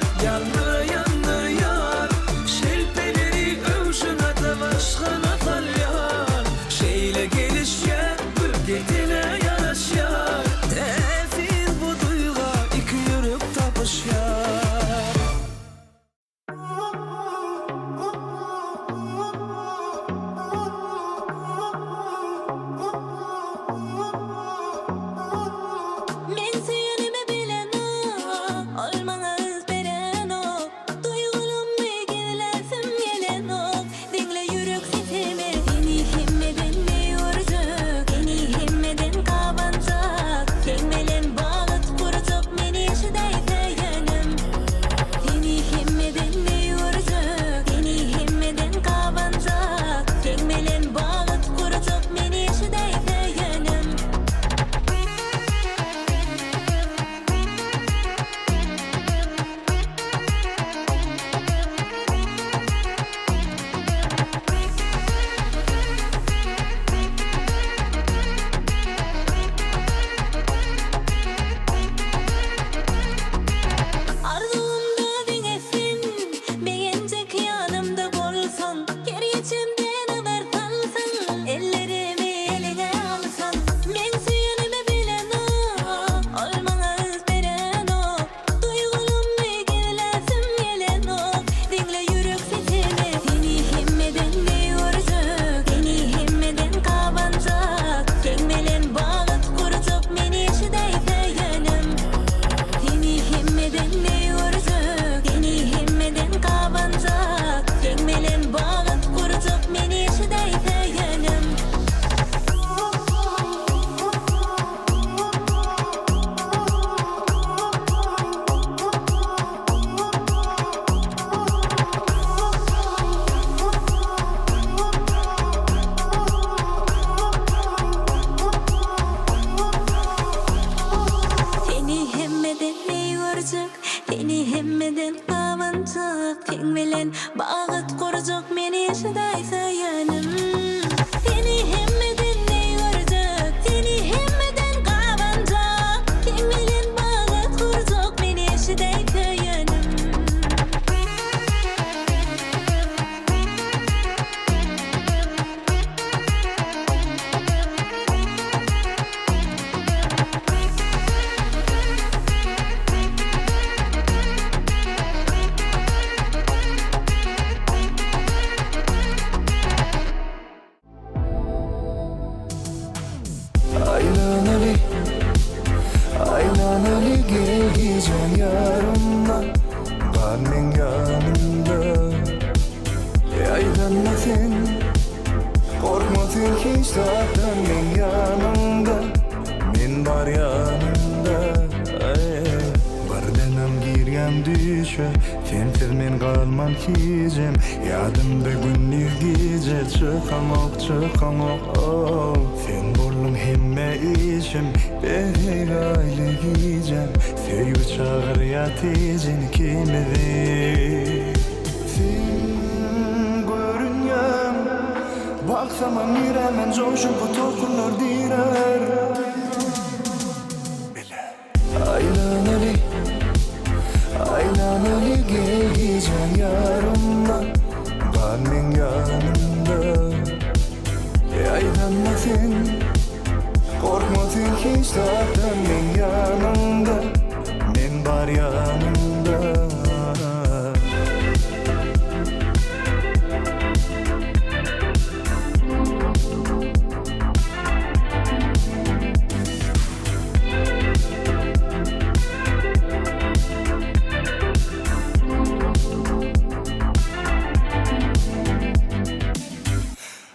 hemmeden qavançak teň bilen bagat gorjak meni şuday sayanım seni hemmeden ne görjek seni hemmeden qavançak teň bilen bagat gorjak meni şuday sayanım Aylanali, aylanali gel gecen yarımda Barmen yanımda Aydanma sen Korkma sen hiç zaten men yanımda Men bar yanımda Bardenam girgem düşe Sensiz men kalmam kicem Yadımda günlük gece Çıkamak oh Sen bollum hemme işim Behey aile giyeceğim Sevgi çağır ya tezin kimedi Sen görünyem Baksama miremen coşup bu tokunlar direr Aylanali Aylanali gel giyeceğim yarımda Barmen yanımda Aydanma sen Korkma sen hiç zaten men yanımda Men bar yanımda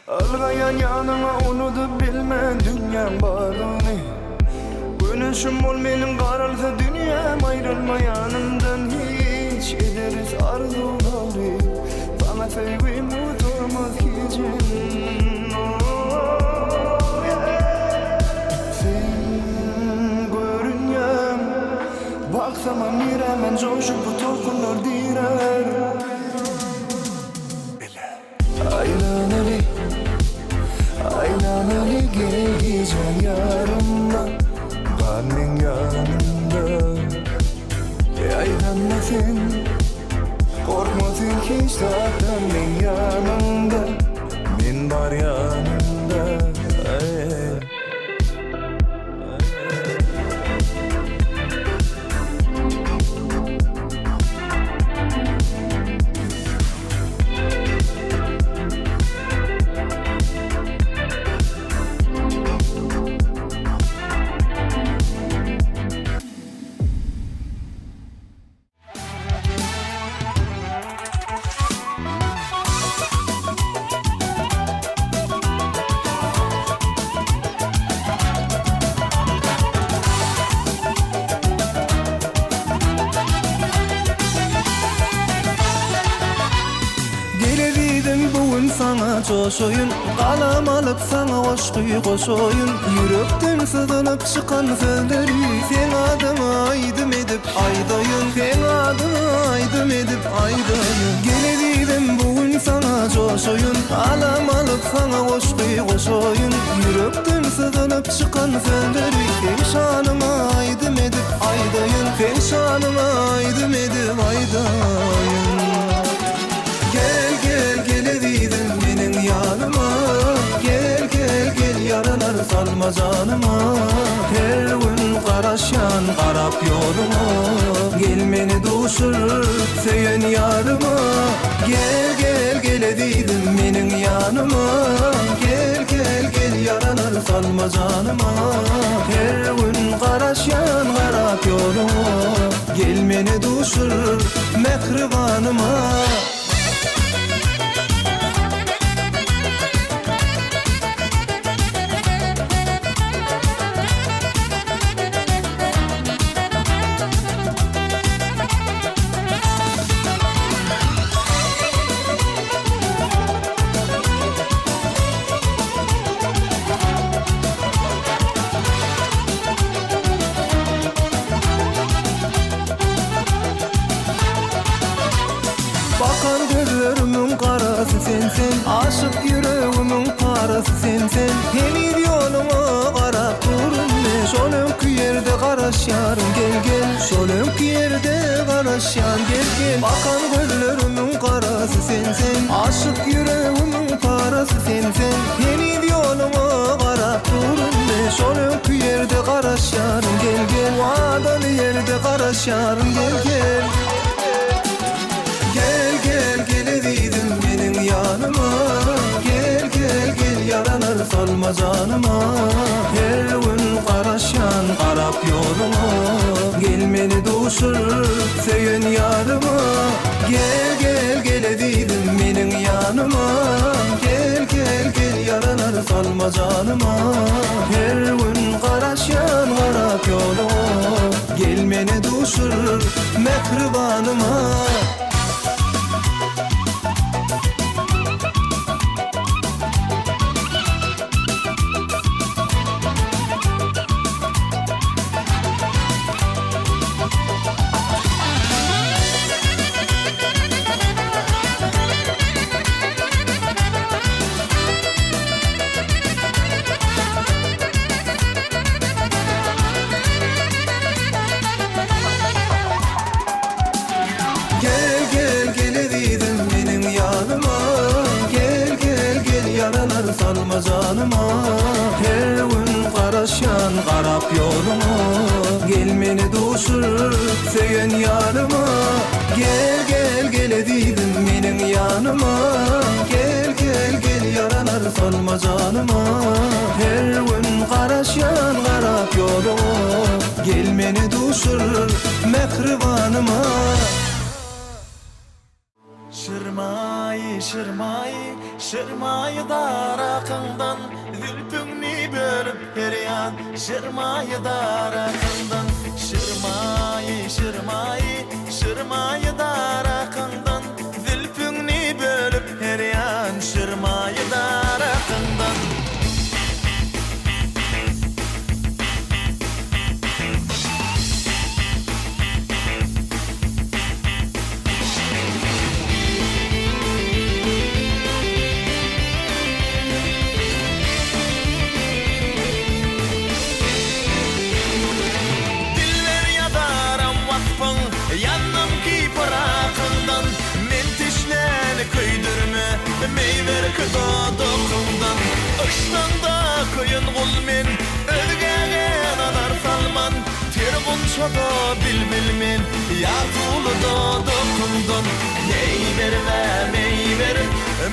Algayan yanıma unutup bilme dünyam bağlını Güneşim ol benim qaralsa dünyam ayrılma yanımdan hiç ederiz arzuları Sana sevgim unuturmaz hicim Sen görünyem Baksama miremen coşup bu tokunlar direr Aylanali Aylanali gel gecen yarımda Barmen yanımda Aydanma sen Korkma sen hiç zaten men yanımda Men bar yanımda Sana coşoyun, kalam alıp sana aşkı koşoyun Yürekten sızılıp çıkan sözleri Sen adımı aydım edip aydayın Sen adımı aydım edip aydayın Gelebildim bugün sana coşoyun Kalam alıp sana aşkı koşoyun Yürekten sızılıp çıkan sözleri Sen şanıma aydım edip aydayın Sen şanıma aydım edip aydayın Gel gel gelebildim benim yanıma Gel gel gel yaralar salma canıma Her gün karaşan karap yoluma Gelmeni duşur söyün yarıma Gel gel gelebildim benim yanıma Gel gel gel yaralar salma canıma Her gün karaşan karap yoluma Gelmeni duşur mehribanıma Bakan gözlerimin karası sensen, aşık yüreğimin parası sensen. Heli yoluma qarap durunme, şol önkü yerde qaraş yarım gel gel. Şol önkü yerde qaraş yarım gel gel. Bakan gözlerimin karası sensen, aşık yüreğimin parası sensen. Heli yoluma qarap durunme, şol önkü yerde qaraş yarım gel gel. Vadalı yerde qaraş yarım gel gel. Gel gel gelediydin benim yanıma. Gel gel gel yaralar salma canıma. Her gün qaraşan qarap yoluma. Gel meni duşur söyün yarıma. Gel gel gelediydin benim yanıma. Gel gel gel yaralar salma canıma. Her gün qaraşan qarap yoluma. Gel meni duşur mehribanıma. Gel gel gelediydin benim yanıma. Gel gel gel yaralar salma canıma. Her gün qaraşan qarap yoluma. Gel meni duşur söyün yarıma. Gel gel gelediydin benim yanıma. Gel gel gel yaralar salma canıma. Her gün qaraşan qarap yoluma. Gel meni duşur mehribanıma. Şırmayı şırmayı şırmayı darakından, zülfünni bölüp heryan. Şırmayı darakından, şırmayı şırmayı şırmayı darakından, zülfünni bölüp heryan. Şırmayı darakından. Yanım ki parakından, men tişneni köydürme, meyver kıdadokundan. Iştanda koyun gul men, ödgägen anar salman. Tergun çoda bilbil men, yatulu dokundan. Meyver ve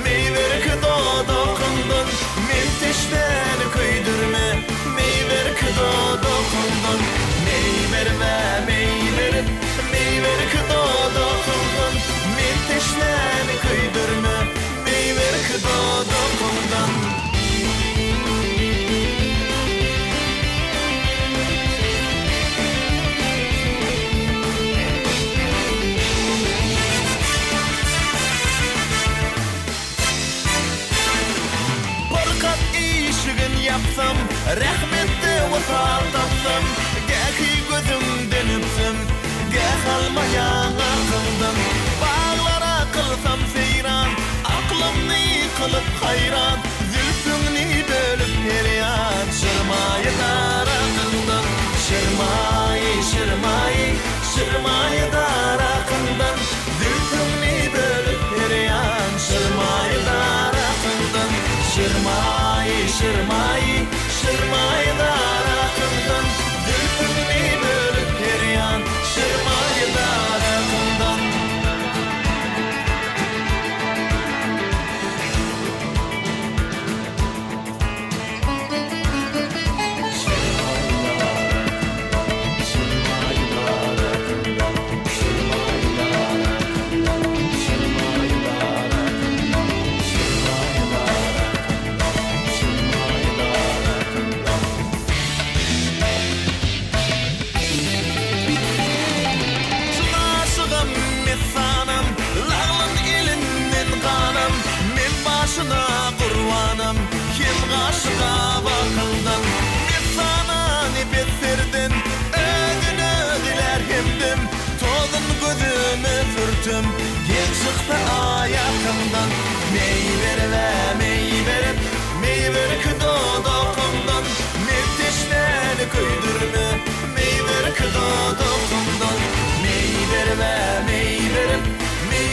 meyver kıdadokundan. Men tişneni köydürme, meyver kıdadokundan. Meyver ve meyver kıdadokundan. Men tişneni köydürme, meyver kıdadokundan. Barkat işigin yapsam, rahmetli vefat tapsam. Gäki gözümden öpsem, gäk almayan aklımdan. Bağlara kılsam seyran, aklımni kılıp hayran. Zülfünni bölüp heryan, şırmayı darakından. Şırmayı şırmayı şırmayı darakından. Zülfünni bölüp heryan, şırmayı darakından. Şırmayı şırmayı şırmayı darakından. Zülfünni bölüp heryan, şırmayı darakından. Başına kurvanım, kim aşığa bakıldan. Bir sana nefes verdin, ödün ödüler hemdim. Tozun gözüme sürtüm, gel çıktı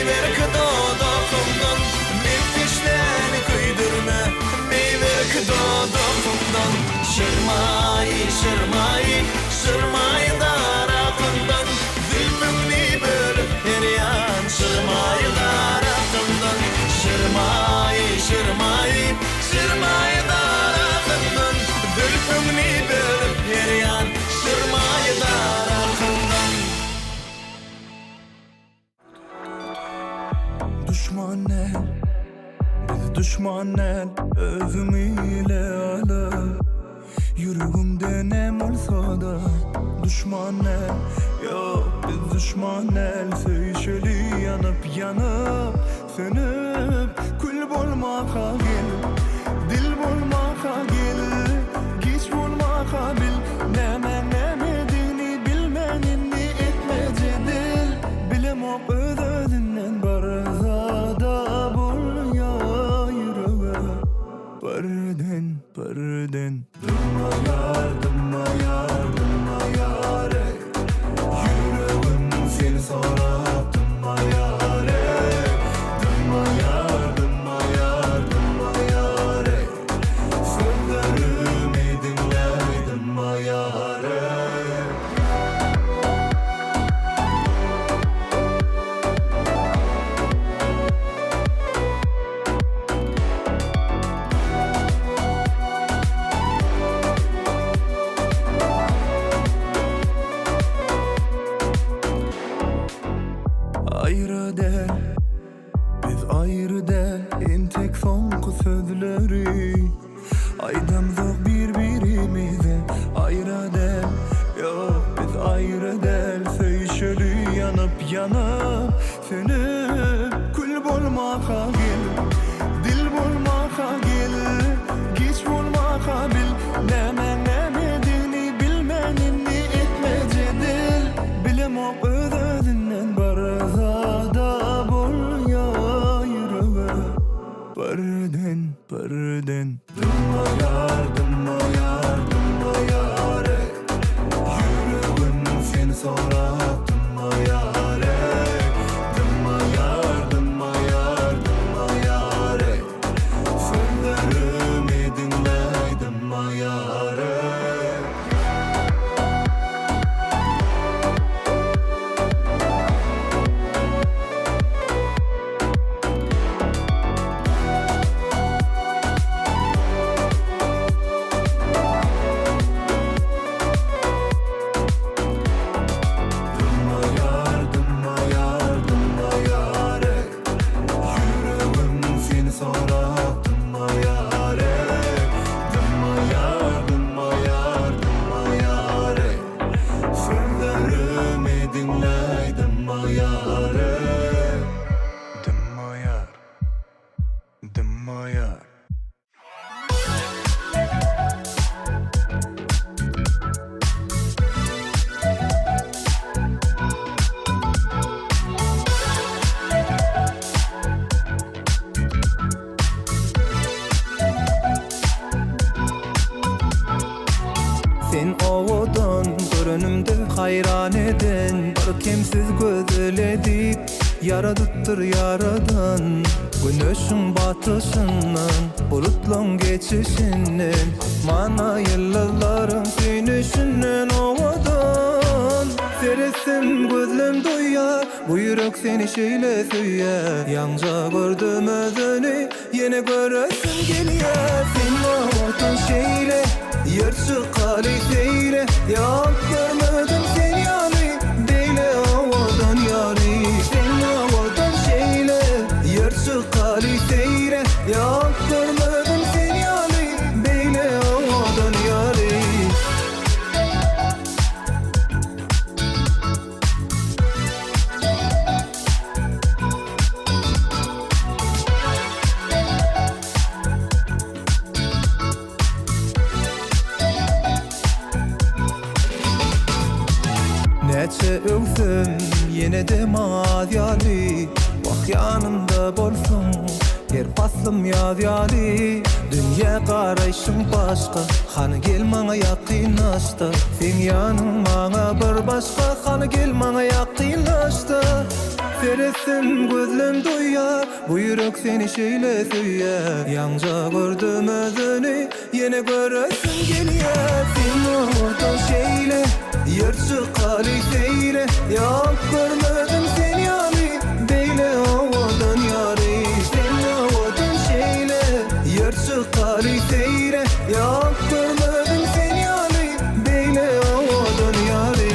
meyver kıdodokumdan men teşneni köydürme meyver kıdodokumdan şırmayı şırmayı şırmayı darafından zülfümni bölüp her yan şırmayı darafından şırmayı şırmayı şırmayı darafından zülfümni bölüp her yan şırmayı darafından Düşman el, biz düşman el, özüm ile ala. Yüreğimde nem olsa da düşman el, yok biz düşman el. Söyşeli yanıp yanıp, sönüp kül bolmaka gel. Dil bolmaka gel, geç bolmaka bil. Nemedini bilmenini etmece dil. Bilem o özünden barzada bul ya yüreğe. Pardon, pardon. Dımma yar, dımma yar, dımma yar ey. Yüreğim seni sorap dımma yar ey. Dımma yar, dımma yar, dımma yar ey. Sözlerimi dinle dımma yar ey. Ayrı del, biz ayrı del. En tek son sözleri aydamızıq birbirimize. Ayrı del, yok biz ayrı del. Söyşeli yanıp yanıp, sönüp kül bolmaka gel. Dil bolmaka gel, geç bolmaka bil. Nemedini bilmenini etmece dil. Bilem o özünden barzada bul ya yüreğe. Pardon, pardon. Dımma yar, dımma yar, dımma yar ey. Yüreğim seni sorap dımma yar ey. Dımma yar, dımma yar, dımma yar ey. Sözlerimi dinle dımma yar ey. Dımma yar, dımma yar, dımma yar ey. Yüreğim seni sorap dımma yar ey. Dımma yar, dımma yar, dımma yar ey. Sözlerimi dinle dımma yar ey. Dımma yar, dımma yar. Sen ovadan görünümde hayran eden bir kimsiz gözül edip yaradıttır yaradan. Güneşin batışından bulutlan geçişinden mana yıldızların sünüşünden ovadan. Seresim gözlem duyar, bu yürek seni şeyle söyler. Yanca gördüm özünü, yine göresin geliyor. Sen ovadan şeyle, yırtık hali seyle. Ya görmedim sen yani, değil ovadan yari. Sen ovadan şeyle, yırtık hali seyle. Ya görmedim sen yani, değil ovadan yari. Neçe ölsem yine de madyali. Vah yanımda bolsun her paslım yadyali. Dünya qarayışın başka, hanı gel bana yakınlaştı. Sen yanın bana bir başka, hanı gel bana yakınlaştı. Seresin gözlüm duyar, bu yürek seni şeyle söyler. Yanca gördüm özünü, yine göresin geliyor. Sen orada şeyle, yırtık hali seyle. Yok görmedim seni yani, beyle havadan yari. Sen oradan şeyle, yırtık hali seyle. Yok görmedim seni yani, beyle havadan yari.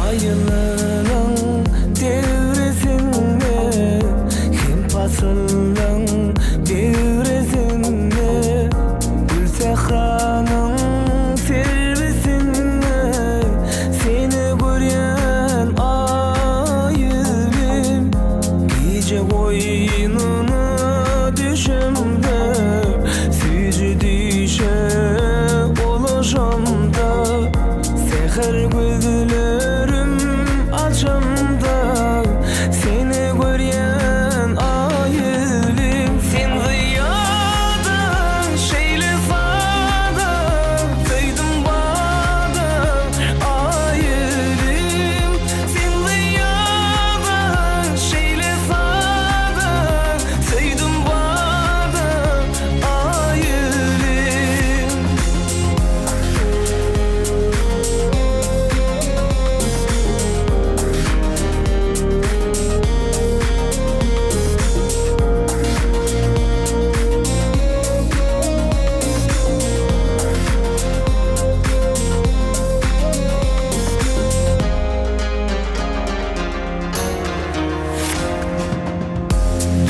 Ayılının devresinde, hem pasılın devresinde, Gül Sehra'nın servisinde, seni gören ayılim, gece koynuna düşümde, süzü düşe oluşamda, seher gözlerim açımda, seni gören ayılim. Sen ziyadan şeyle sadan, söydim bana ayılim. Sen ziyadan şeyle sadan, söydim bana ayılim.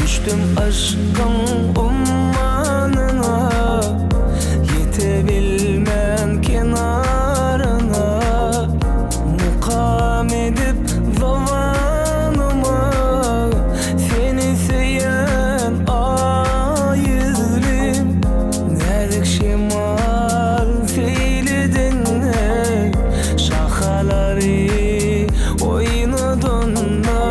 Düştüm aşkın ummanına, yetebilmem kenarına. Mukam edip zamanıma, seni seyen ayılim. Nerik şimal seyledin, şakaları oynadın da,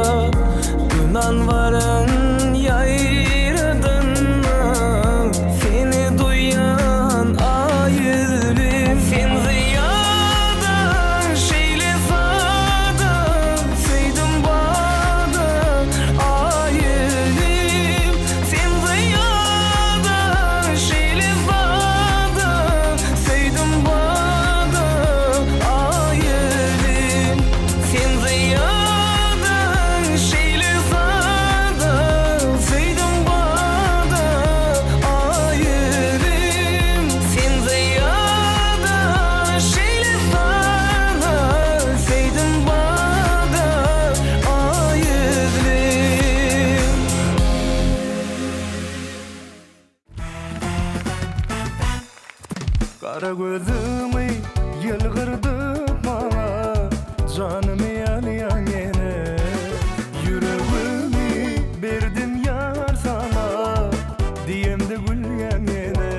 günan varın yayırdın mı? Seni duyan ayılim. Sen ziyadan şeyle sadan, söydim bana ayılim. Sen ziyadan şeyle sadan, söydim bana ayılim. Sen ziyadan şeyle sadan, söydim bana ayılim. Sen ziyadan şeyle sadan, söydim bana ayılim. Kara gözümü yılgırdı bana, canımı yalayan yine. Yüreğimi verdim yar sana, diyemde gülgen yine.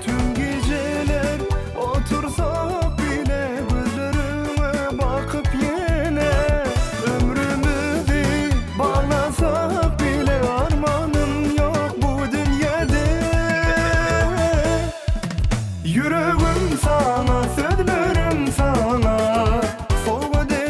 Tüm geceler otursak bile, gözlerime bakıp yine. Ömrümüzü bağlasak bile, armanım yok bu dünyada. Yüreğim sana, sözlerim sana, soğudu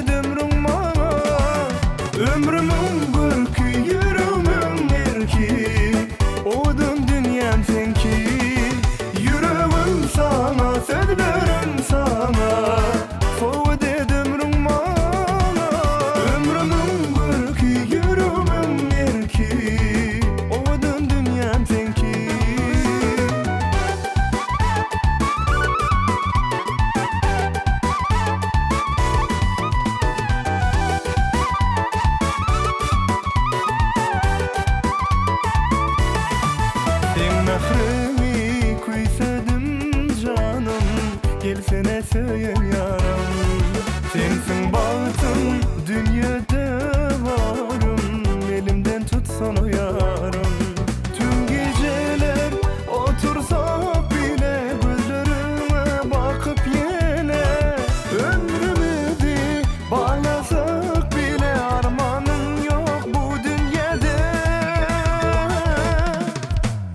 mene söyün yaram. Sensin bağıtım dünyada varım, elimden tutsan o yarım. Tüm geceler otursak bile, gözlerime bakıp yine ömrümüzü bağlasak bile, armanım yok bu dünyada.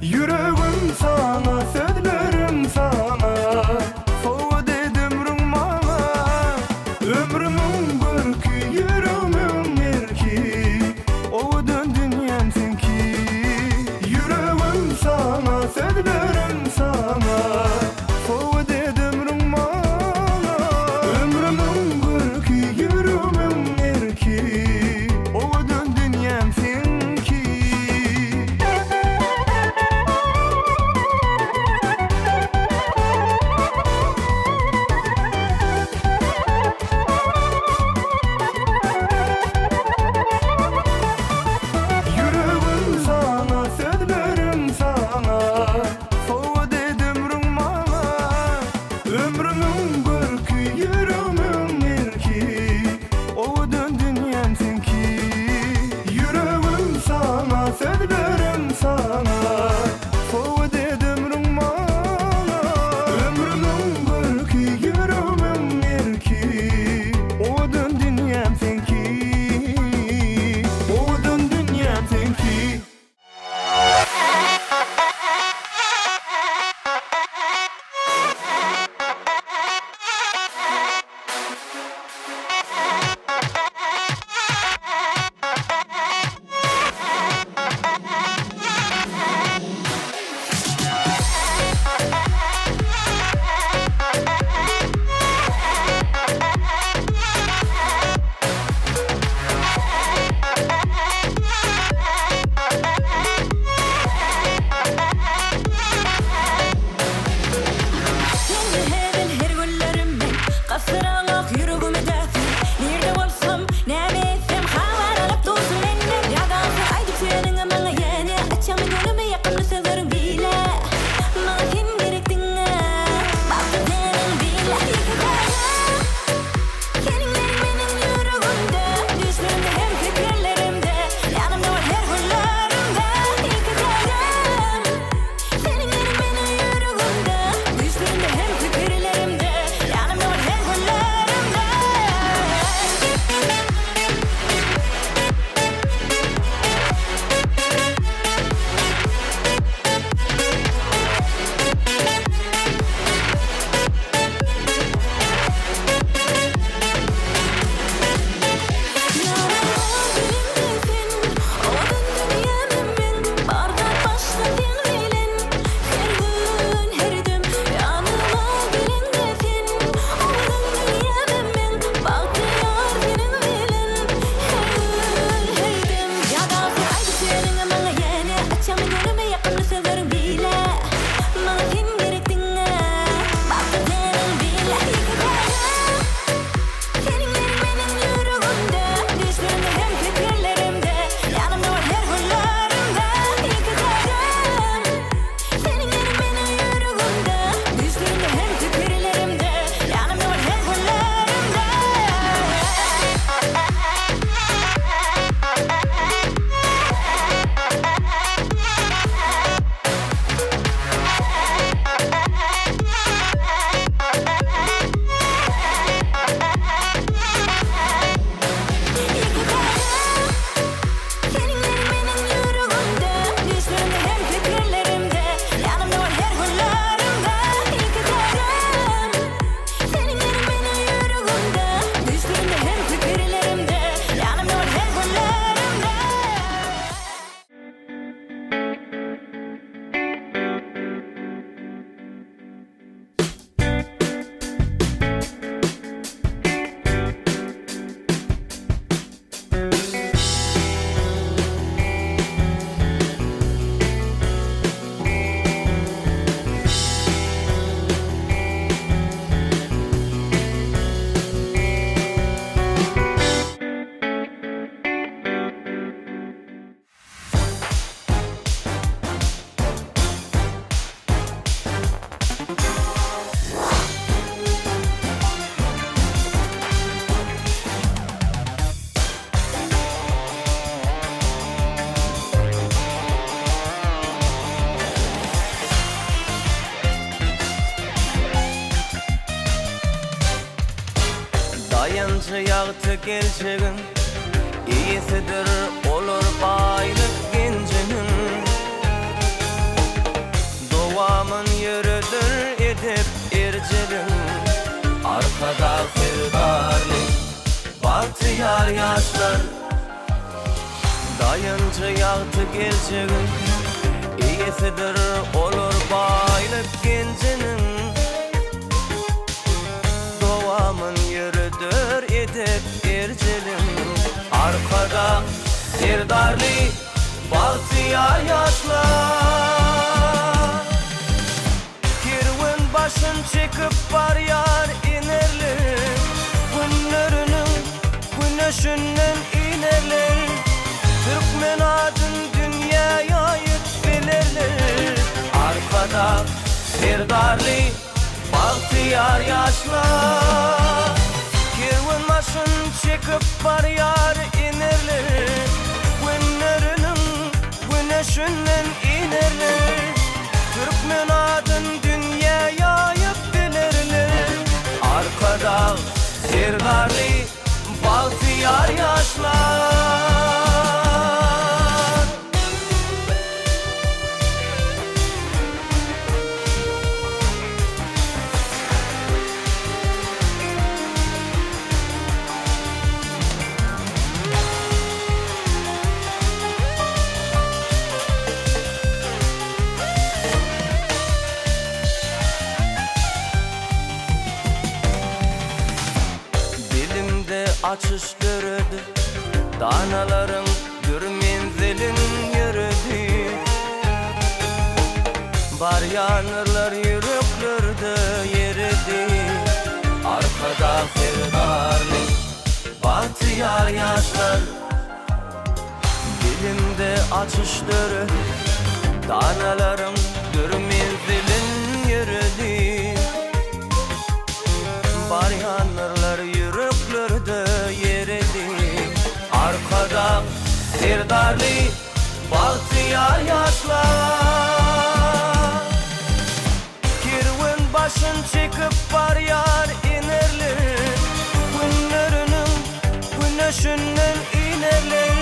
Yüreğim sana, sözlerim sana, soğudu ömrüm bana. Ömrümün görkü, yüreğimin erki, o dön dünyam senki. Dayancı yağtı gelçegin İyisidir olur baylık gencinin Doğamın yürüdür edip ercelin Arkada firdarlik Bahtiyar yaşlar Dayancı yağtı gelçegin İyisidir olur baylık gencinin Doğamın yürüdür edip ercelin Arkada firdarlik Bahtiyar yaşlar Kirvin başın çekip var yar inerli Günlerinin güneşinden inerler Türkmen adın dünyaya yık bilirler Arkada firdarlik Bahtiyar yaşlar Kirvin başın çekip var yar inerler Günlerinin güneşinden inerler Türkmen adın dünyaya yık bilirler Arkada firdarlik Bahtiyar yaşlar Açıştırdı Danaların bir menzilin yürüdü Bar yanırlar yüreklerde yeridi Arkada firdarlik Bahtiyar yaşlar Dilimde açıştırdı Danaların bir menzilin yürüdü Bar yanırlar yüreklerde yeridi Arkada firdarlik Bahtiyar yaşlar Kirvin başın çekip var yar inerli Günlerinin güneşinden inerler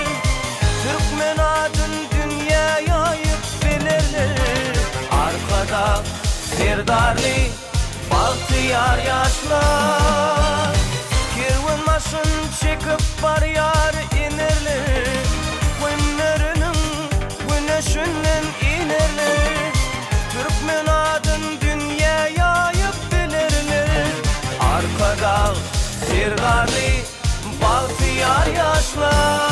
Türkmen adın dünyaya yık bilirler Arkada firdarlik Bahtiyar yaşlar Kirvin başın çekip var yar inerler Günlerinin güneşinden inerler Türkmen adın dünyaya yık bilirler Arkada firdarlik Bahtiyar yaşlar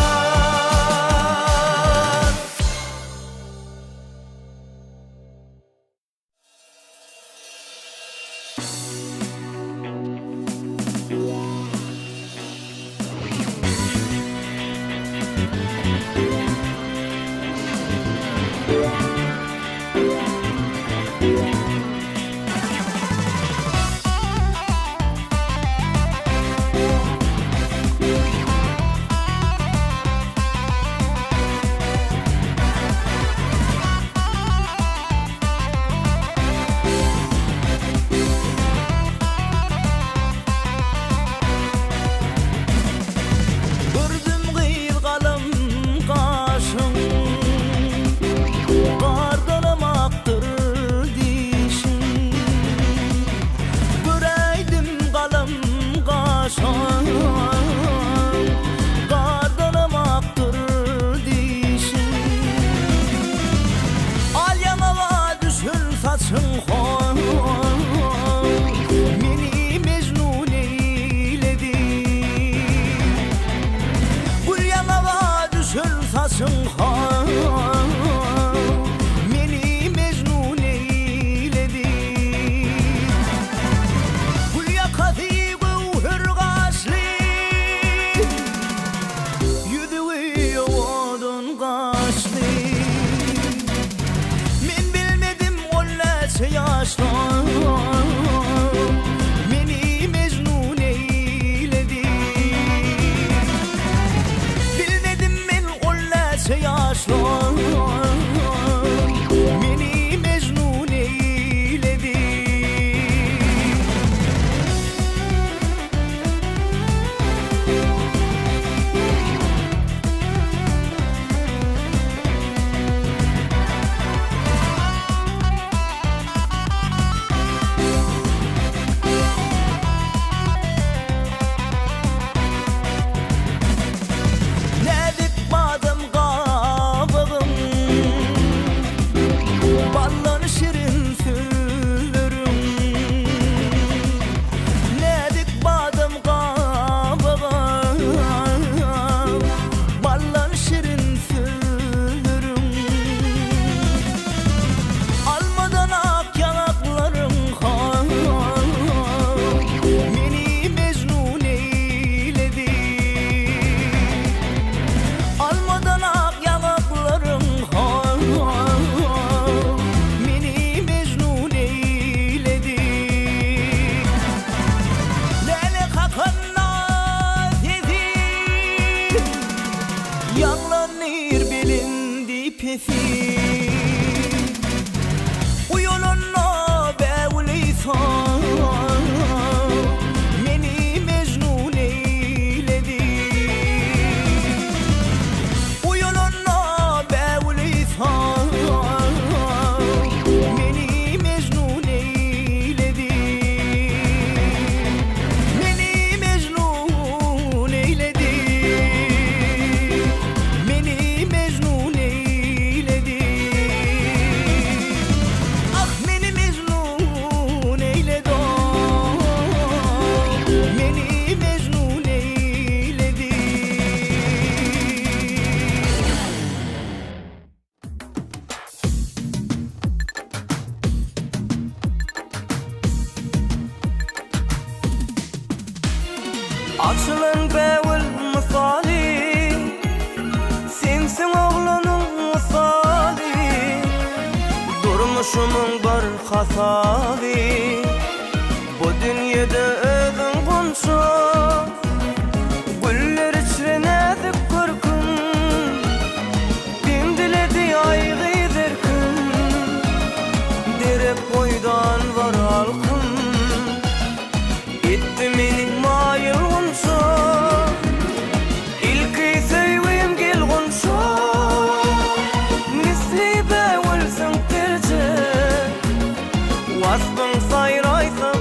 nefis Uyananna bevleysan Meni mecnun eyledi Uyananna bevleysan Meni mecnun eyledi Meni mecnun eyledi Meni mecnun eyledi Ah meni mecnun eyledi Meni mecnun eyledi Açılın bevül misali Sensin oğlanın misali Durmuşumun bir hasali Bu dünyada özün konsa Güller içre nezik kırkın Bin diledi aygı zerkin Derep boydan var halkın Etti meni mayıl gunsa İlki sevim gel gunsa Misli bevilsin terce Vasfın sayraysa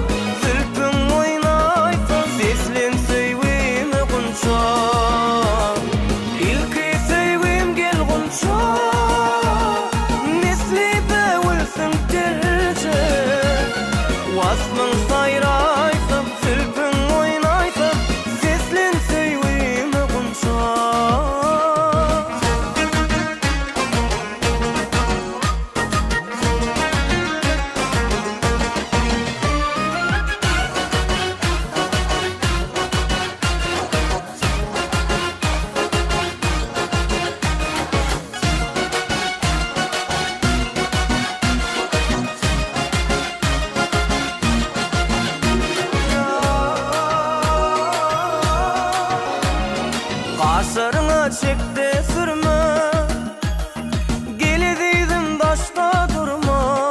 Zülpün oynaysa Seslen sevim gunsa İlki sevim gel gunsa Misli bevilsin terce Vasfın sayraysa Zülpün oynaysa Seslen sevim gunsa Kaşlarına çekte sürme Gelidiydim daşta durma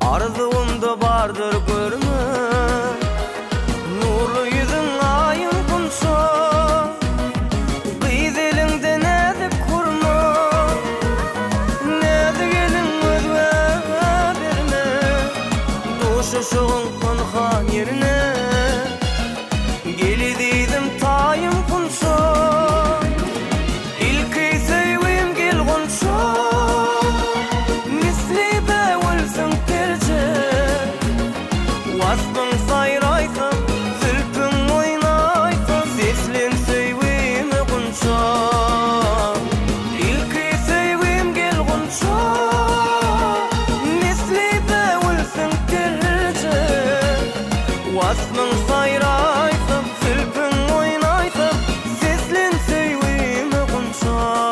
Arzuğumda bardır görme Nurlu yüzün ayın kunsa Kıyız elinde nedik kurma Nedik elin özve verme Duşuşuğun konhan yerine Gelidiydim tayım kunsa İlki sevim gel gunsa Misli bevilsin terce Vasfın sayraysa Zülpün oynaysa Seslen sevim gunsa İlki sevim gel gunsa Misli bevilsin terce Vasfın sayraysa Zülpün oynaysa Seslen sevim gunsa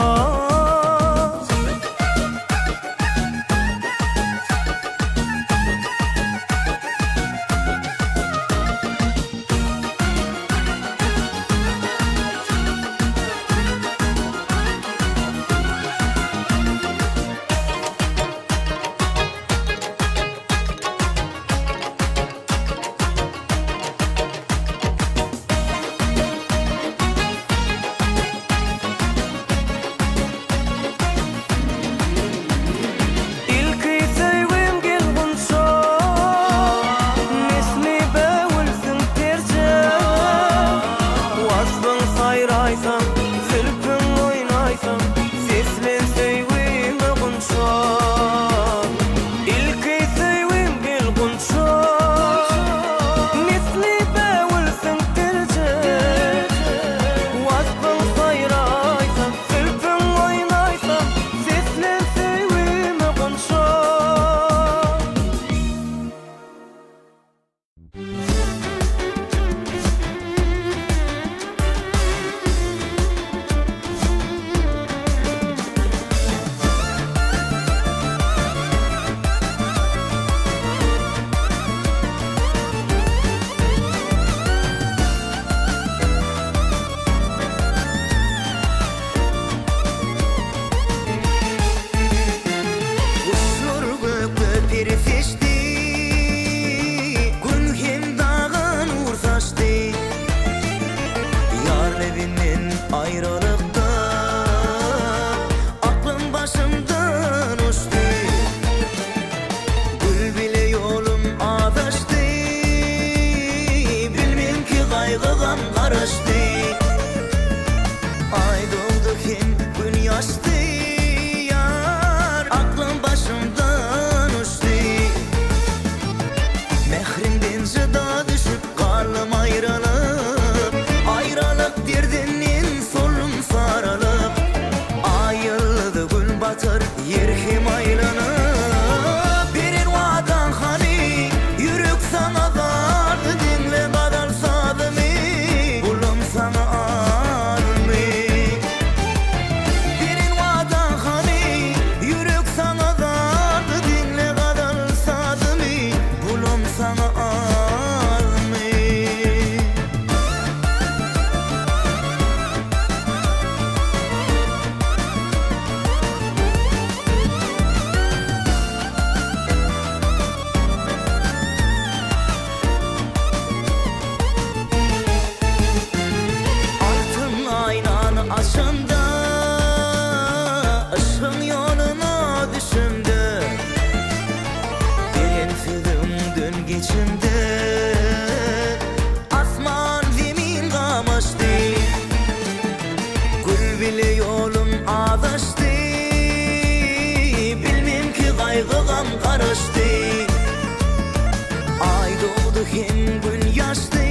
açtı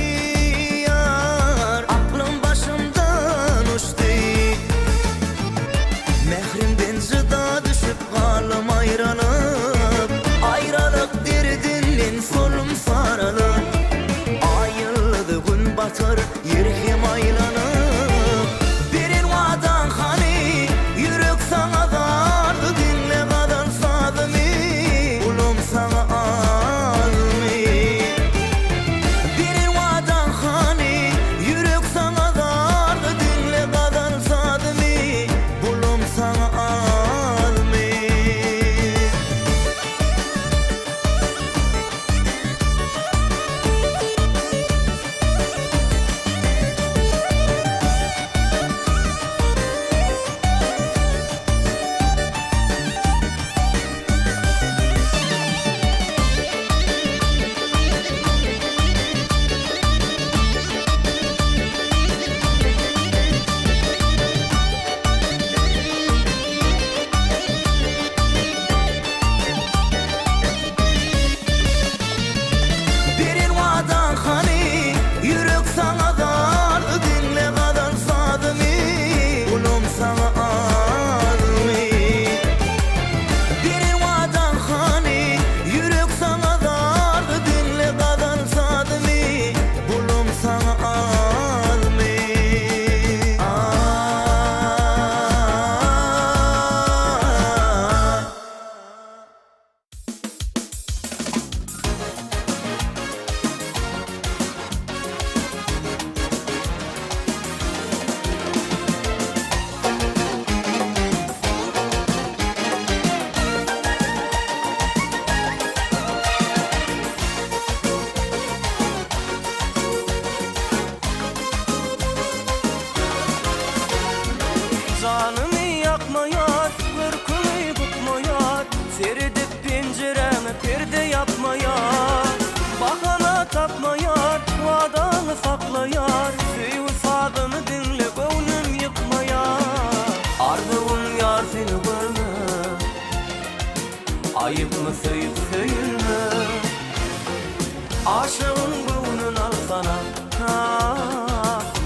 yar, aklım başımdan uçtu. Mehrimden zıda düşüp kalım ayrılıp, ayrılık derdinle solum sarılıp. Ayıldı gün batır yerhem aylanıp, birin vadan hani yürek sana dardı, dinle kadar sadımı ulum sana almı. Birin vadan hani yürek sana dardı, dinle kadar sadımı ulum sana almı. Birin vadan hani yürek sana dardı, dinle kadar sadımı ulum sana almı. Birin vadan hani yürek sana dardı, dinle kadar sadımı ulum sana almı. Canımı yakmayar, kırkını tutmayar, seridip pencereme perde yapmayar. Bahana tapmayar, vadanı saklayar, suyu sadını dinle gönlüm yıkmayar. Ardığım yar seni görme, ayıp mı söyüp söyülme. Aşığın gönlün al sana,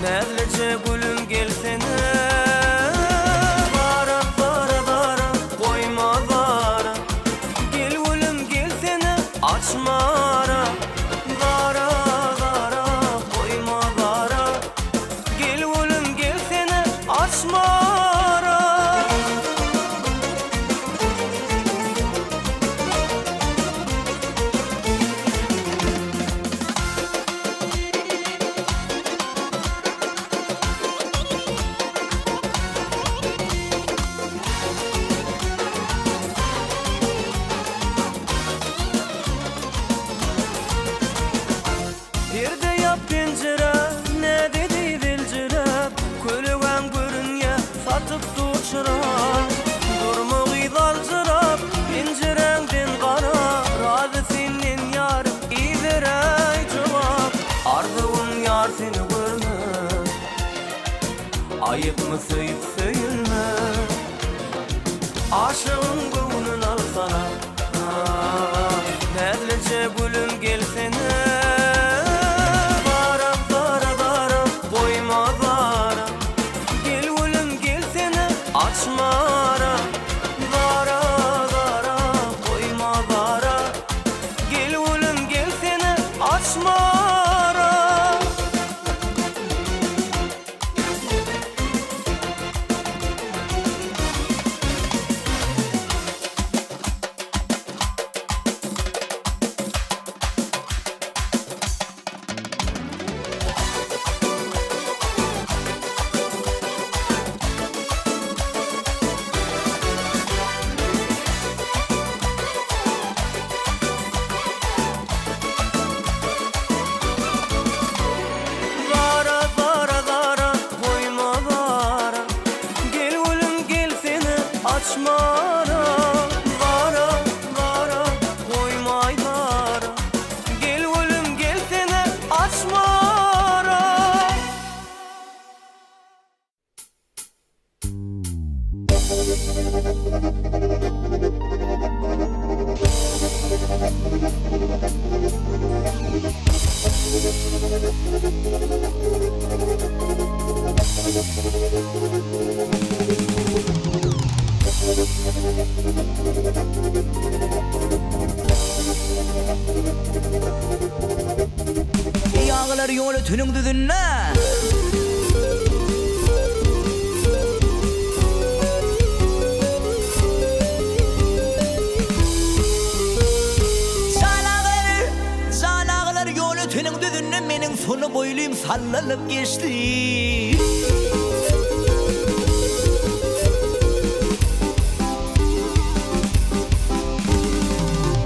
nerlece gülüm gelsene. Açmara, dara dara, koyma dara. Gel oğlum gelsene, açmara. Perde yap pencere, ne dedi dilcire, kölügen görünye satıp tuçura. Durmu gıydalcırap, pencerenden kara, razı senin yarım, iyi verey cevap. Ardığım yar seni görme, ayıp mı söyüp söyülme. Aşığın gönlün al sana, nerlece gülüm gelsene. Açmara, dara dara, koyma dara. Gel oğlum gelsene, açmara. Yağlar yolu tünün düzünne Zanağlar yolu tünün düzünne menin sonu boyluyum sallanıp geçti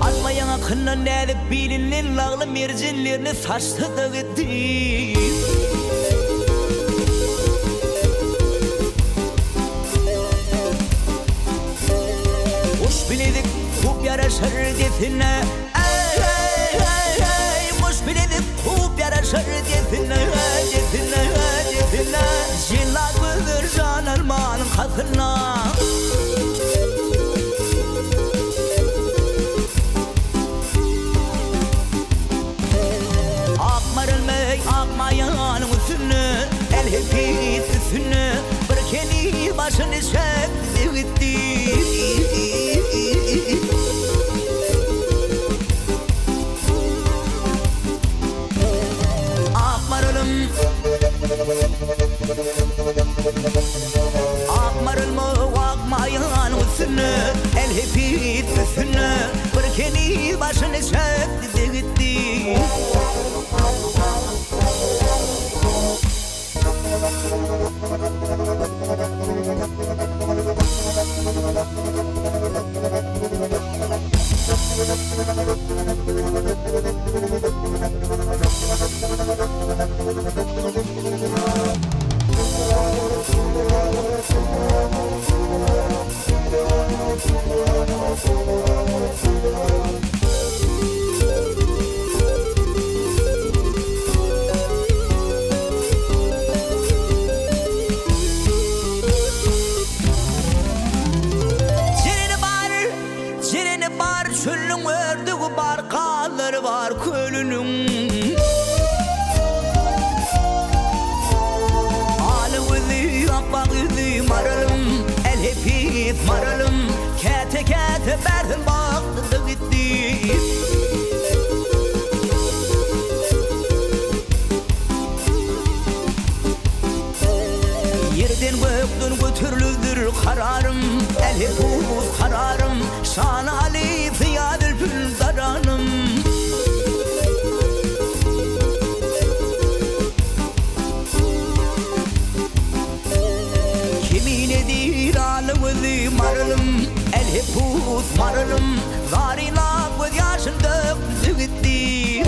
Almayana kınnan edip bilinin lağlı mercinlerini saçtı da gitti Kuş biledik kup yaraşır define Kuş biledik kup yaraşır define Zillak bıdır can almanın katına Akmayanın üstünü El hepit üstünü Bırakeni başını çekti gitti Akmaralım Akmaralım akmayanın üstünü El hepit üstünü Bırakeni başını çekti gitti Çölün ördüğü barkaları var kölünün Alıvızı, abbağızı maralım El hepit maralım Kete kete berhin baktı gitti Yerden gökten götürülür kararım El heput kararım Şan Ali fiyadül pül daranım Kimin edir alımızı maralım El heput maralım Zarina göz yaşın döktü gitti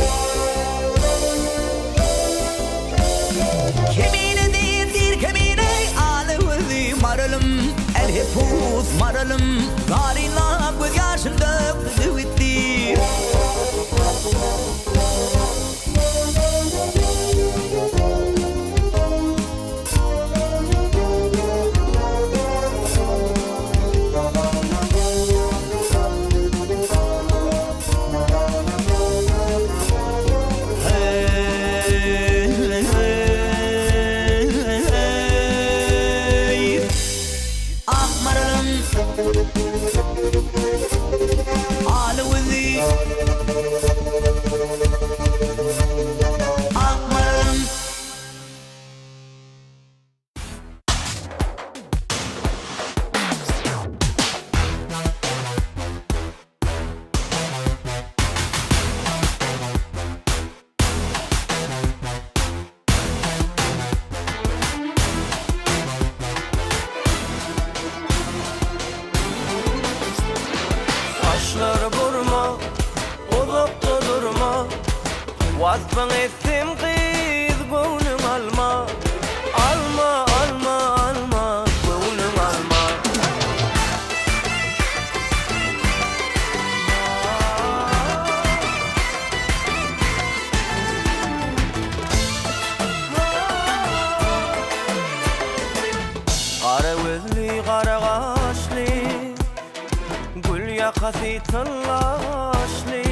Kimin edir kimine alımızı maralım El heput maralım Zarina göz yaşın döktü gitti Vazban ettim kız gönlüm alma Alma alma alma gönlüm alma Kara gözlü kara kaşlı Gül yakası tıllaşlı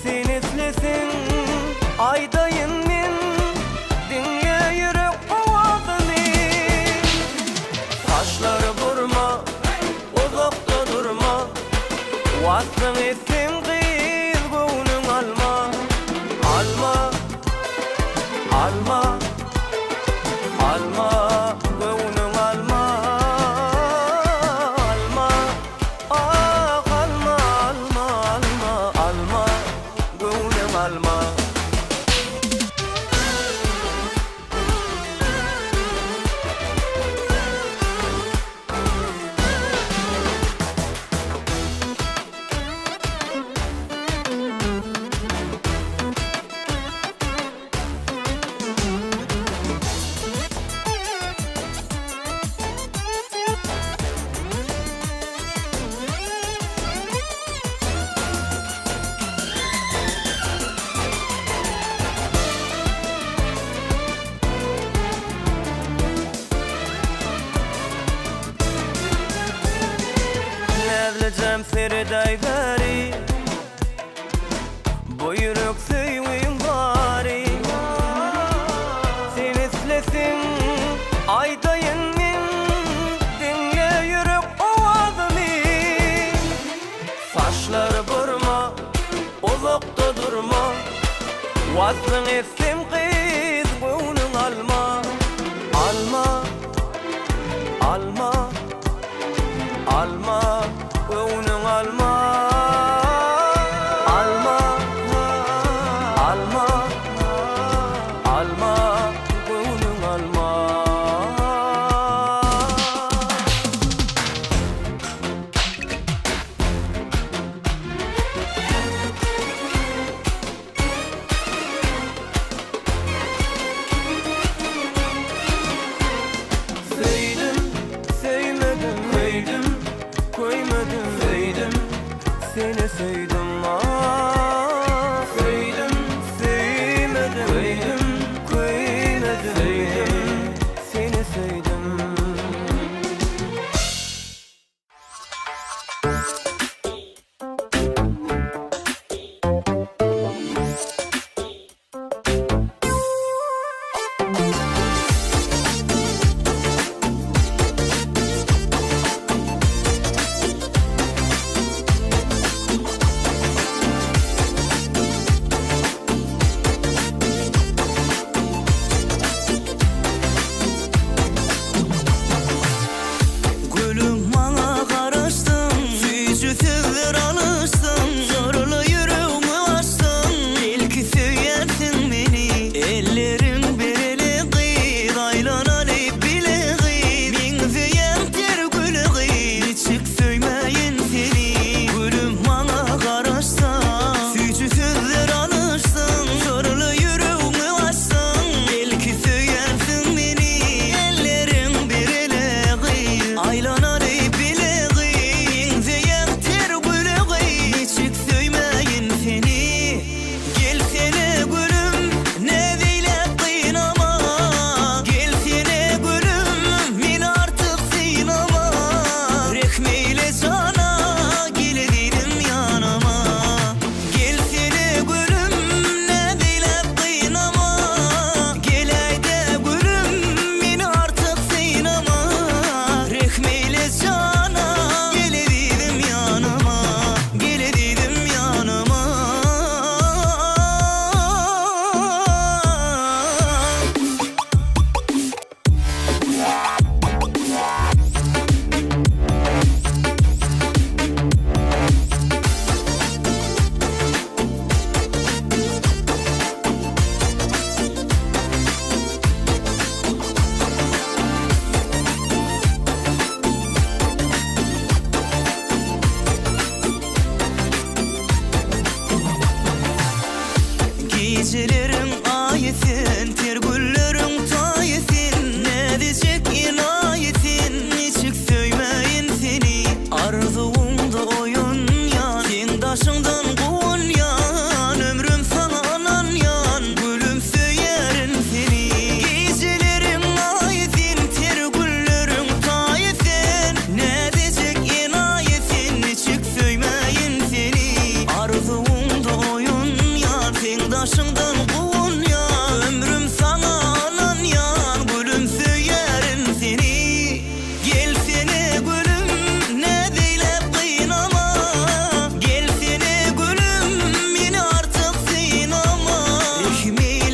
Sen eslesin aydayın men dinle yürek ovazyny taşları vurma uzakta durma wasfyň etsin gyz göwnüň alma alma alma alma göwnüň alma alma ah alma alma alma alma göwnüň alma Nevlecem Feriday gari bu yürek süýüň bari sen eslesin aydayın men dinle yürek owazyny saçları vurma uzakta durma wasfyň etsin gyz göwnüň alma alma alma alma göwnüň alma alma alma alma göwnüň alma Söýdüm, söýmedim, köýdüm, koymadım, söýdüm, seni söýdüm, ah. Söýdüm, söýmedim, köýdüm, koymadım, söýdüm, seni söýdüm.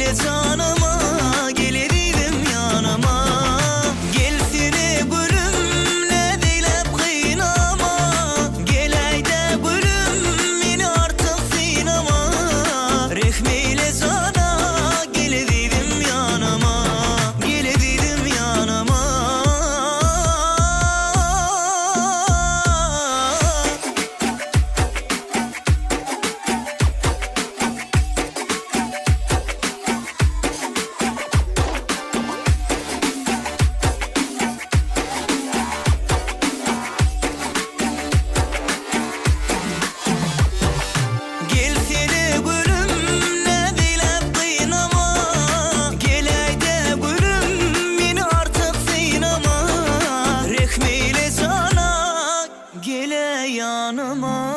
bile canıma, geledidim yanıma. Gelsene gülüm ne dilep kıynama, geleyde gülüm beni artık sinama. Rehmeyle sana geledidim yanıma, geledidim yanıma. Gelsene gülüm ne dilep kıynama, geleyde gülüm beni artık sinama. Rehmeyle sana gele yanıma.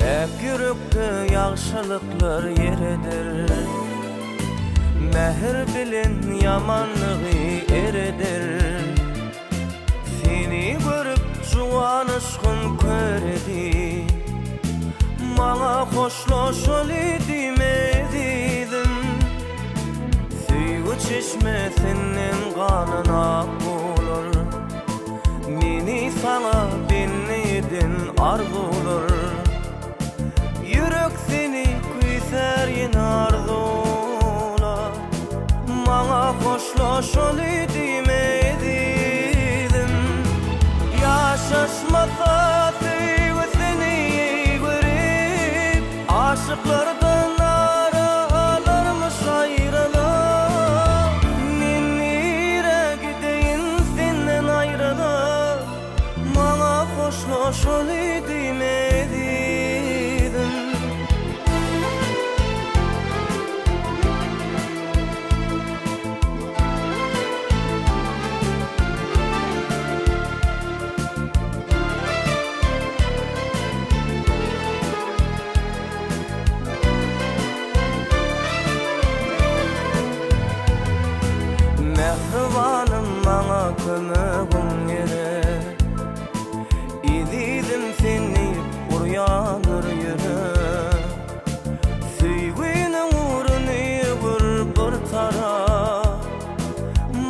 Hep yürekde yaxşılıklar yeridir. Mehir bilin yamanlığı eridir. Seni görüp juwanışkın köredi. Mana hoşlaşol edim edidim. Süyü çeşmesinden kanına bulur. Meni sana dinledin arzulur. Yürek seni kuyser yine arzula. Mana hoşlaşol edim edidim. Yaşaşmasa sevgi seni görüp, aşıklardan aralarmış ayrılıp. Nere gideyim senden ayrılıp, mana hoşlaşol edim edidim. Mehribanım bana kömegin yere. İdidim seni uyanır yere. Süygünün uğrunu bir tara.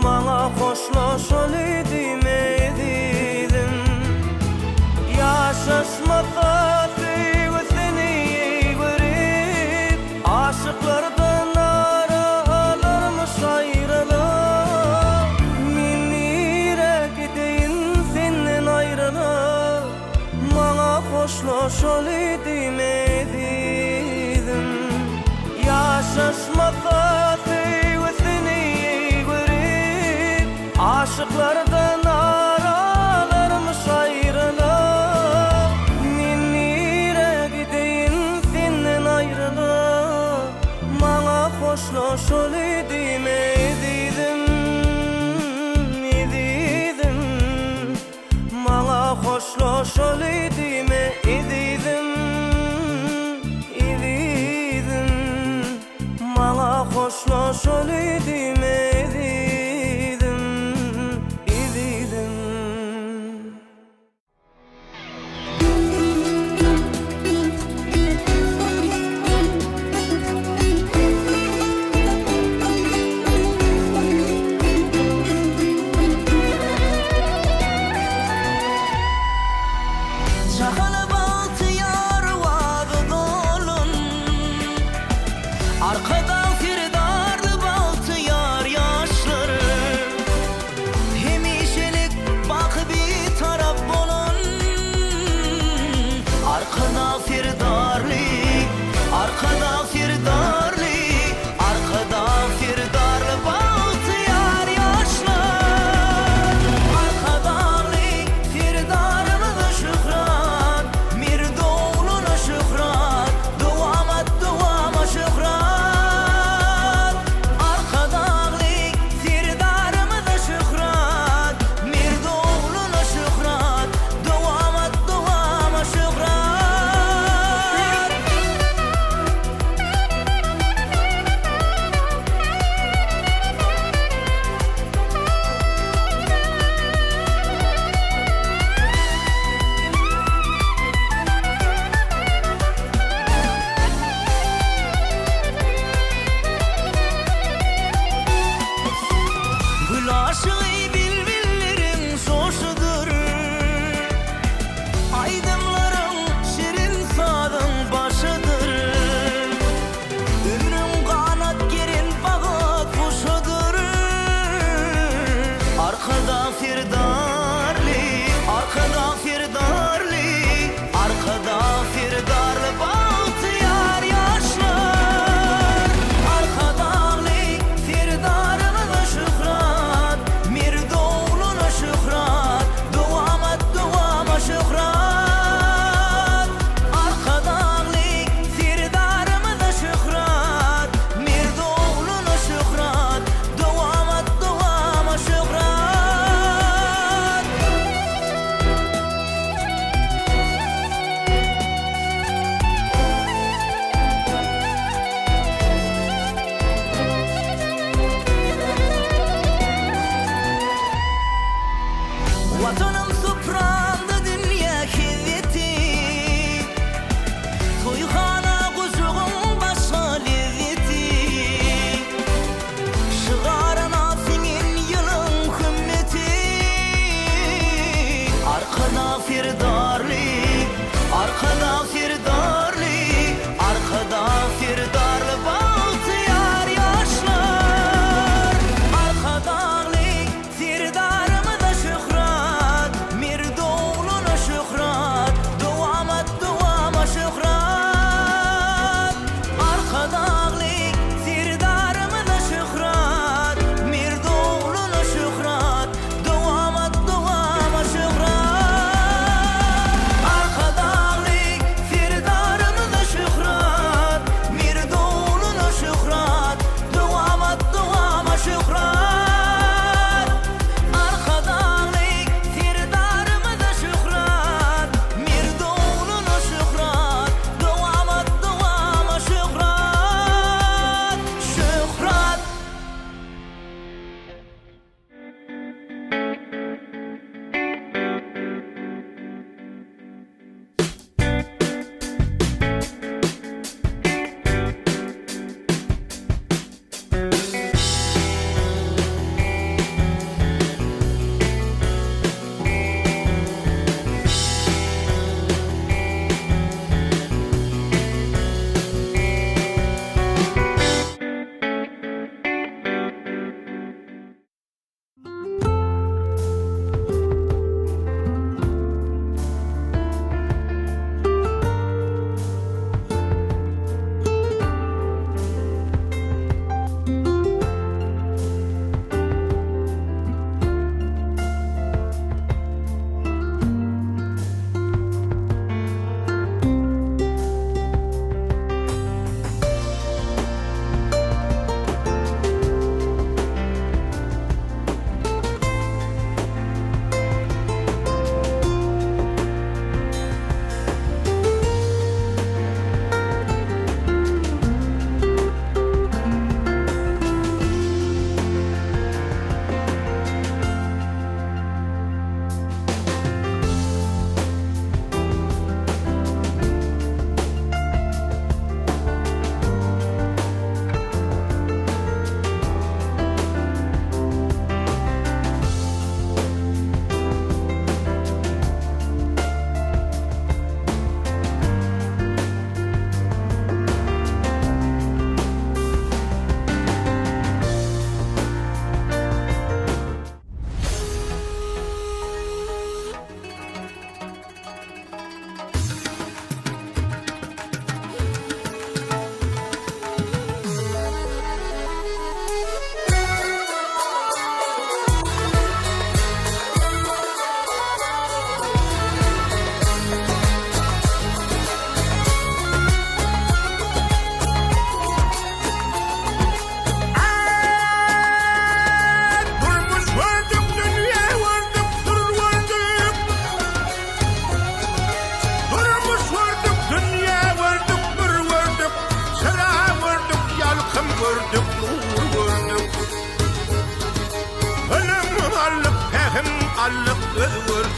Bana hoşlaşol edim edidim. Yaşaşmasa sevgi seni görüp, aşıklardan aralarmış ayrılıp. Hoşlaşol edim edidim. Yaşaşmasa sevgi seni görüp, aşıklardan aralarmış ayrılıp. Nere gideyim senden ayrılıp, mana hoşlaşol edim edidim. Edidim, mana hoşlaşol edim edidim. Edidim, mana hoşlaşol edim edidim. Edidim.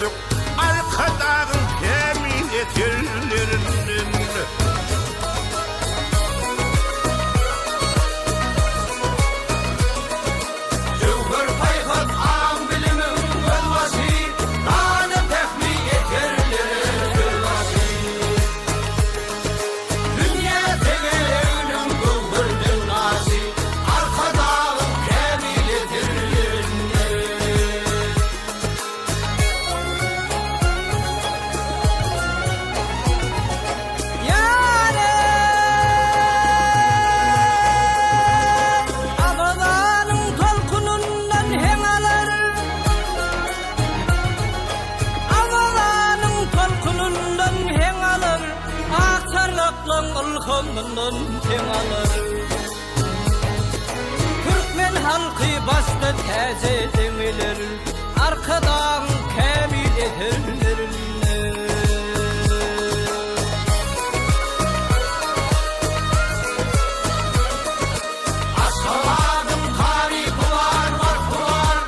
gördük arka dağın kemin etirlerinin. Cevher payhat am bilimin gölvasi, dağını tehmi etirlerin gölvasi. Dünya tegelinin gülgürdün nasi, arka dağın kemin etirlerin. Türkmen halkı bastı teze demilir, arkadan kemil edirler. Aşkaların tarihi var, vakfı var.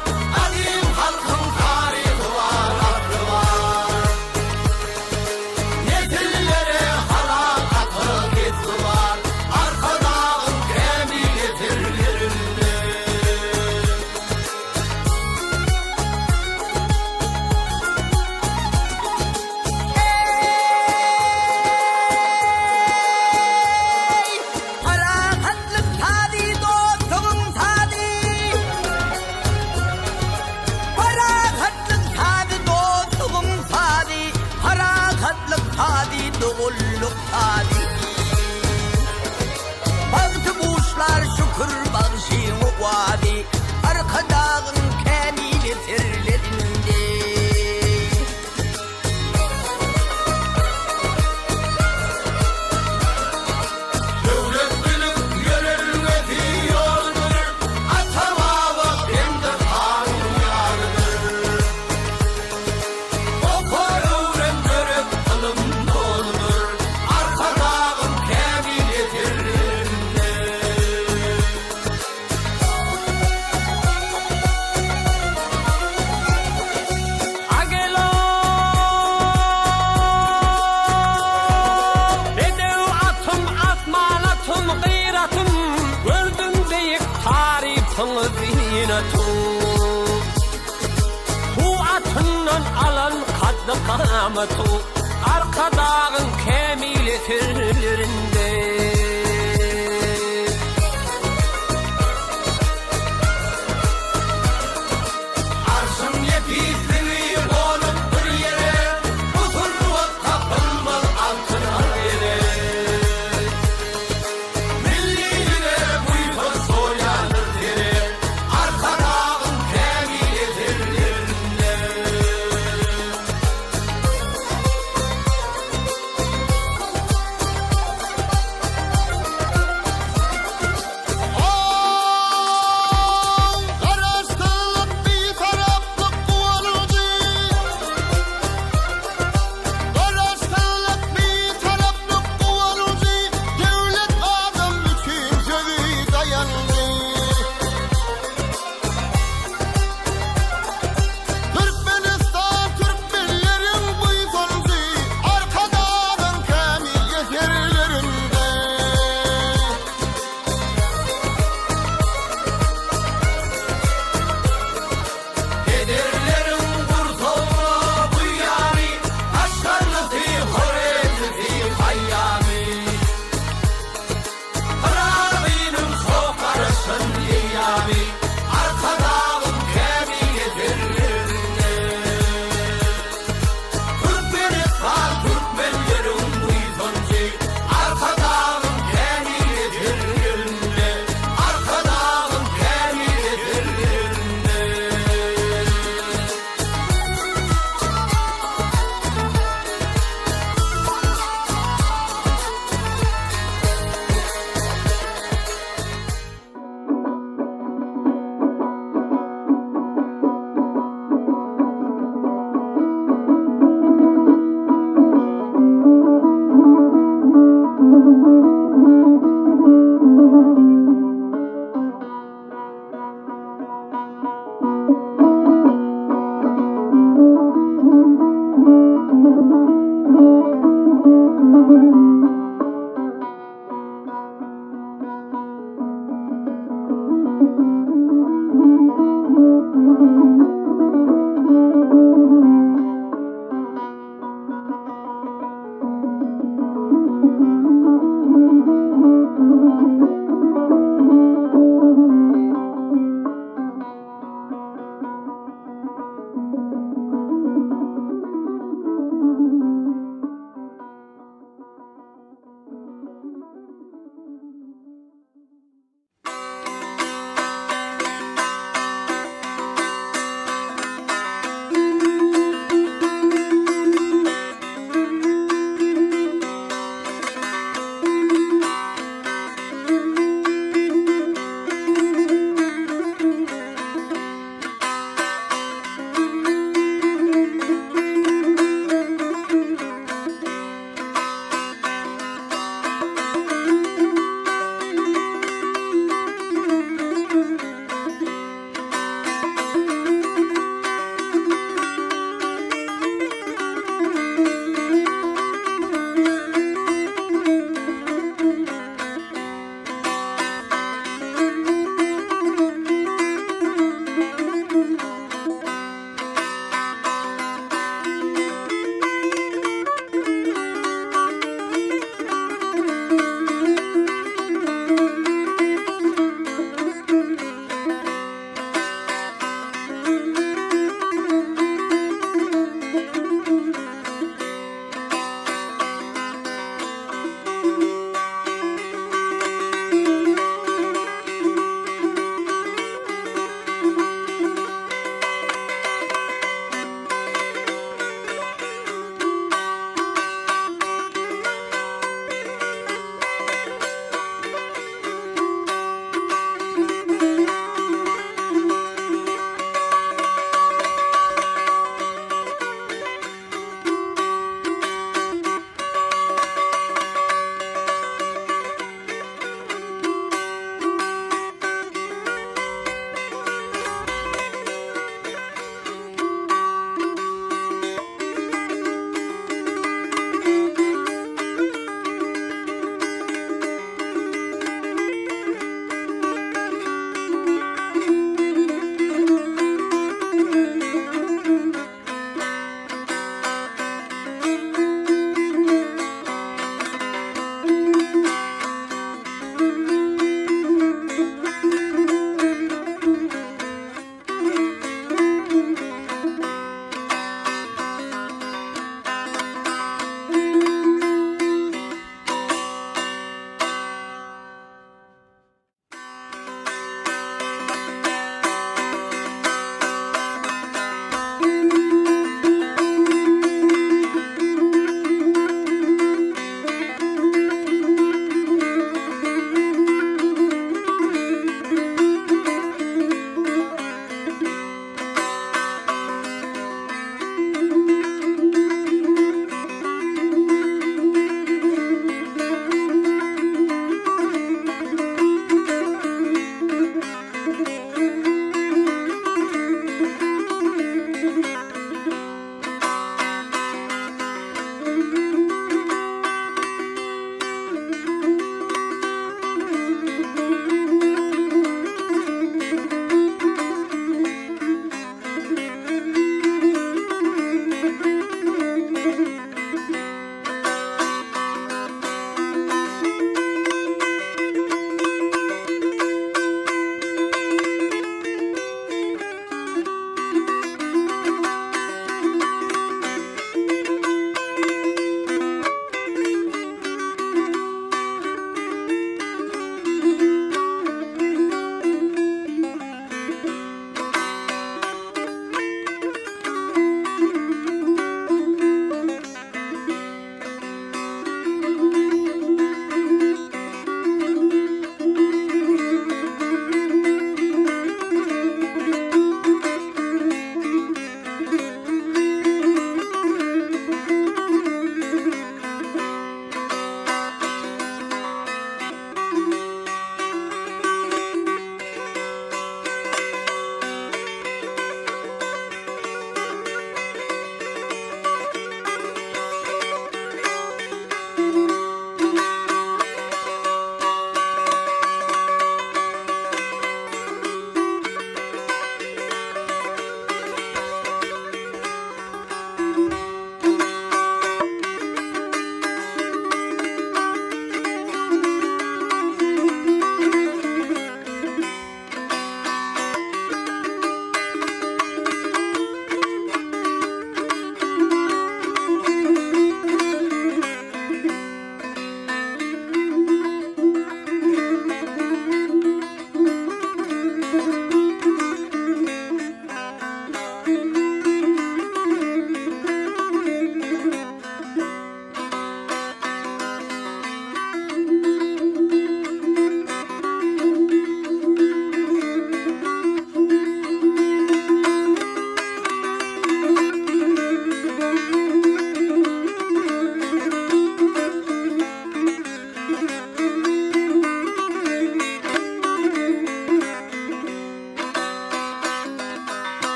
Adim halkın tarihi var, aklı var. Nesillere halal akıl gitsi var. Arka dağın kemin etirlerinde. Harakatlık tadi dostum tadi. Harakatlık tadi dostum tadi. Harakatlık tadi doğulluk tadi. Baktı kuşlar şükür bağışı vadi. Arka dağın kendi getirlerinde. Devlet bilip yönelmedi yoldur. Atamava kendi kanun yarıdır. Okur öğren görüp alım doludur. Arka dağın kemin etirlerinde. Agelo Bedev atım atmalatım gıyratım Gördüm deyip tarifin zinatım Bu atından alan kaddı kamatı Arka dağın kemil etirlerinde Arşın yepizliği olup bir yere. Oturup kapılmaz altın yere. Milliyle buyurun soyanır tere. Arka dağın kemin etirlerinde.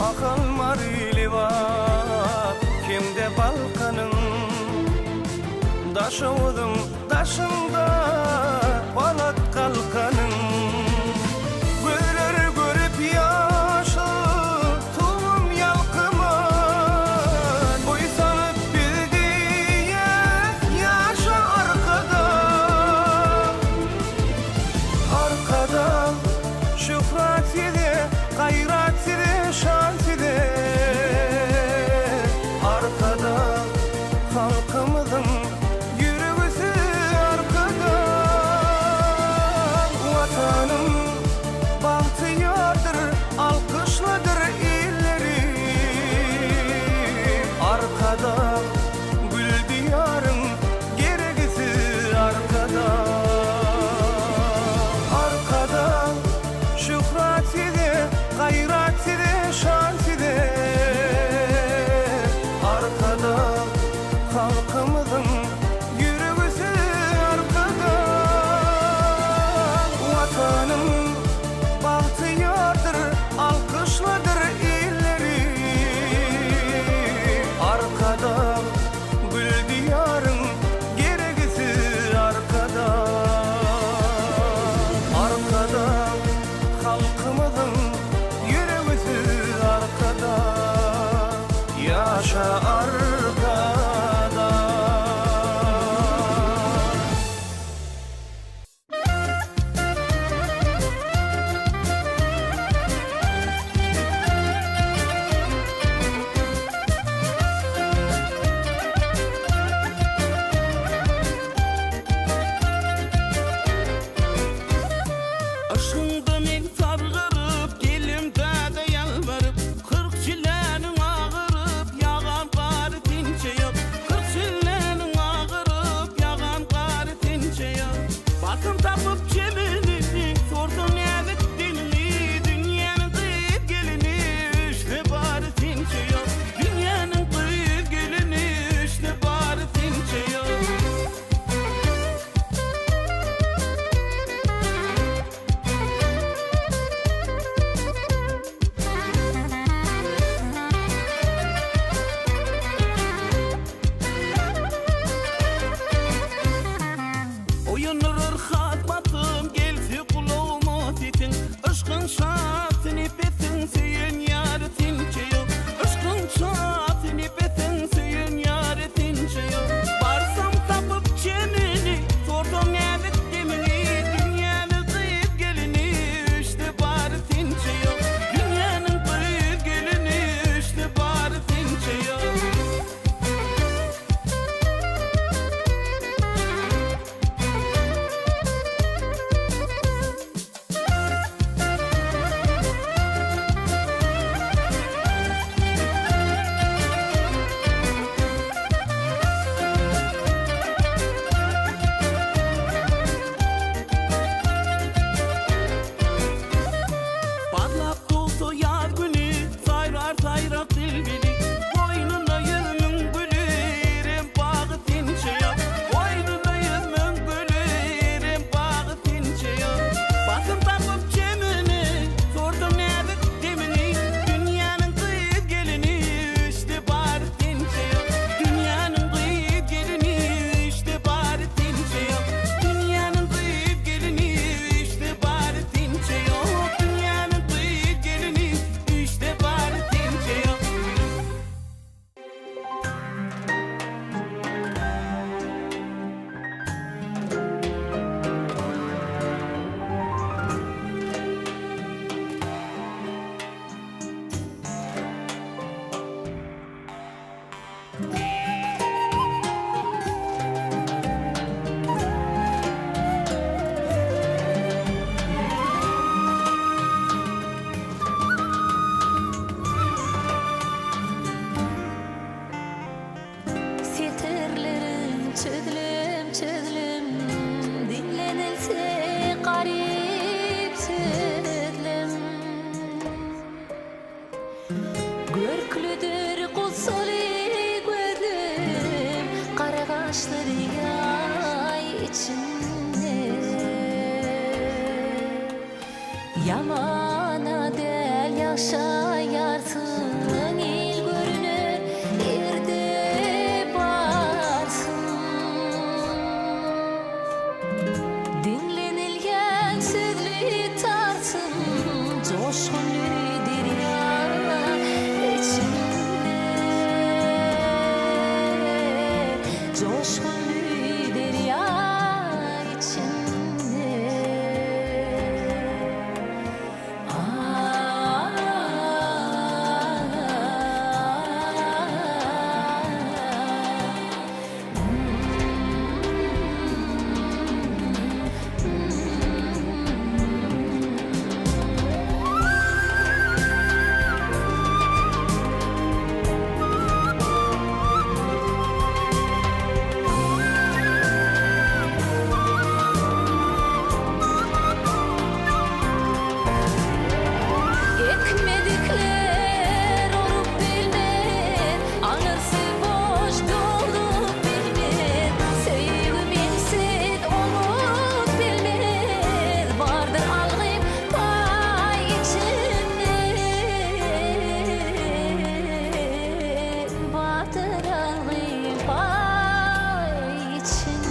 Akıl marili var kimde balkanın Daşavudum daşında balat kalkanın Görür görüp yaşı tulum yalkıman Uysanıp bildiye yaşa arkada Arkada şükrat ile gayrat ile şans ile Arkada halkımızın yürüyüşü arkada Vatanım bahtiyardır, alkışlıdır illeri Arkada gül diyarın gerekisi arkada Arkada şükrat ile gayrat ile şans ile Arkada halkımızın yürüyüşü arkada Vatanım bahtiyardır, alkışlıdır illeri Arkada gül diyarın gerekisi arkada Arkada halkımızın yürüyüşü arkada Yaşa arkada Aşkından el sargırıp gelimde de yalvarıp 40 çilenin ağırıp yağan kar tinçe yok 40 çilenin ağırıp yağan kar tinçe yok Bakın tapıp cemini sordum evet dinini Dünyanın kıyıp gelini işte bari tinçe yok Dünyanın kıyıp gelini işte bari tinçe yok Oyunurur hatmatım gelsi kulağıma titin Aşkın şahtini betin süyün yarı tinçe yok Aşkın şahtini betin süyün yarı tinçe yok Barsam tapıp cemini sordum evet demini Dünyanın kıyıp gelini işte bari tinçe yok Dünyanın kıyıp gelini işte bari tinçe yok Parlak dolsa yar günü sayrar sayrak dilbili Boynuna yüzümün gülü erim bağı tinçe yok Boynuna yüzümün gülü erim bağı tinçe yok Bakın tapıp cemini sordum evet demini Dünyanın kıyıp gelini işte bari tinçe yok Dünyanın kıyıp gelini işte bari tinçe yok Dünyanın kıyıp gelini işte bari tinçe yok Dünyanın kıyıp gelini işte bari tinçe yok Sitirlerim çözülüm çözülüm dinlenilse garip sözlüm Görklüdür kutsali gördüm kara kaşları yay içinde Yamana del yaşayarsın coşkun bir derya içinde. Ekmedikler olup bilmez, anası boş dolup bilmez, sevgimin sen olup bilmez, vardır algım pay içinde, vardır algım pay içinde.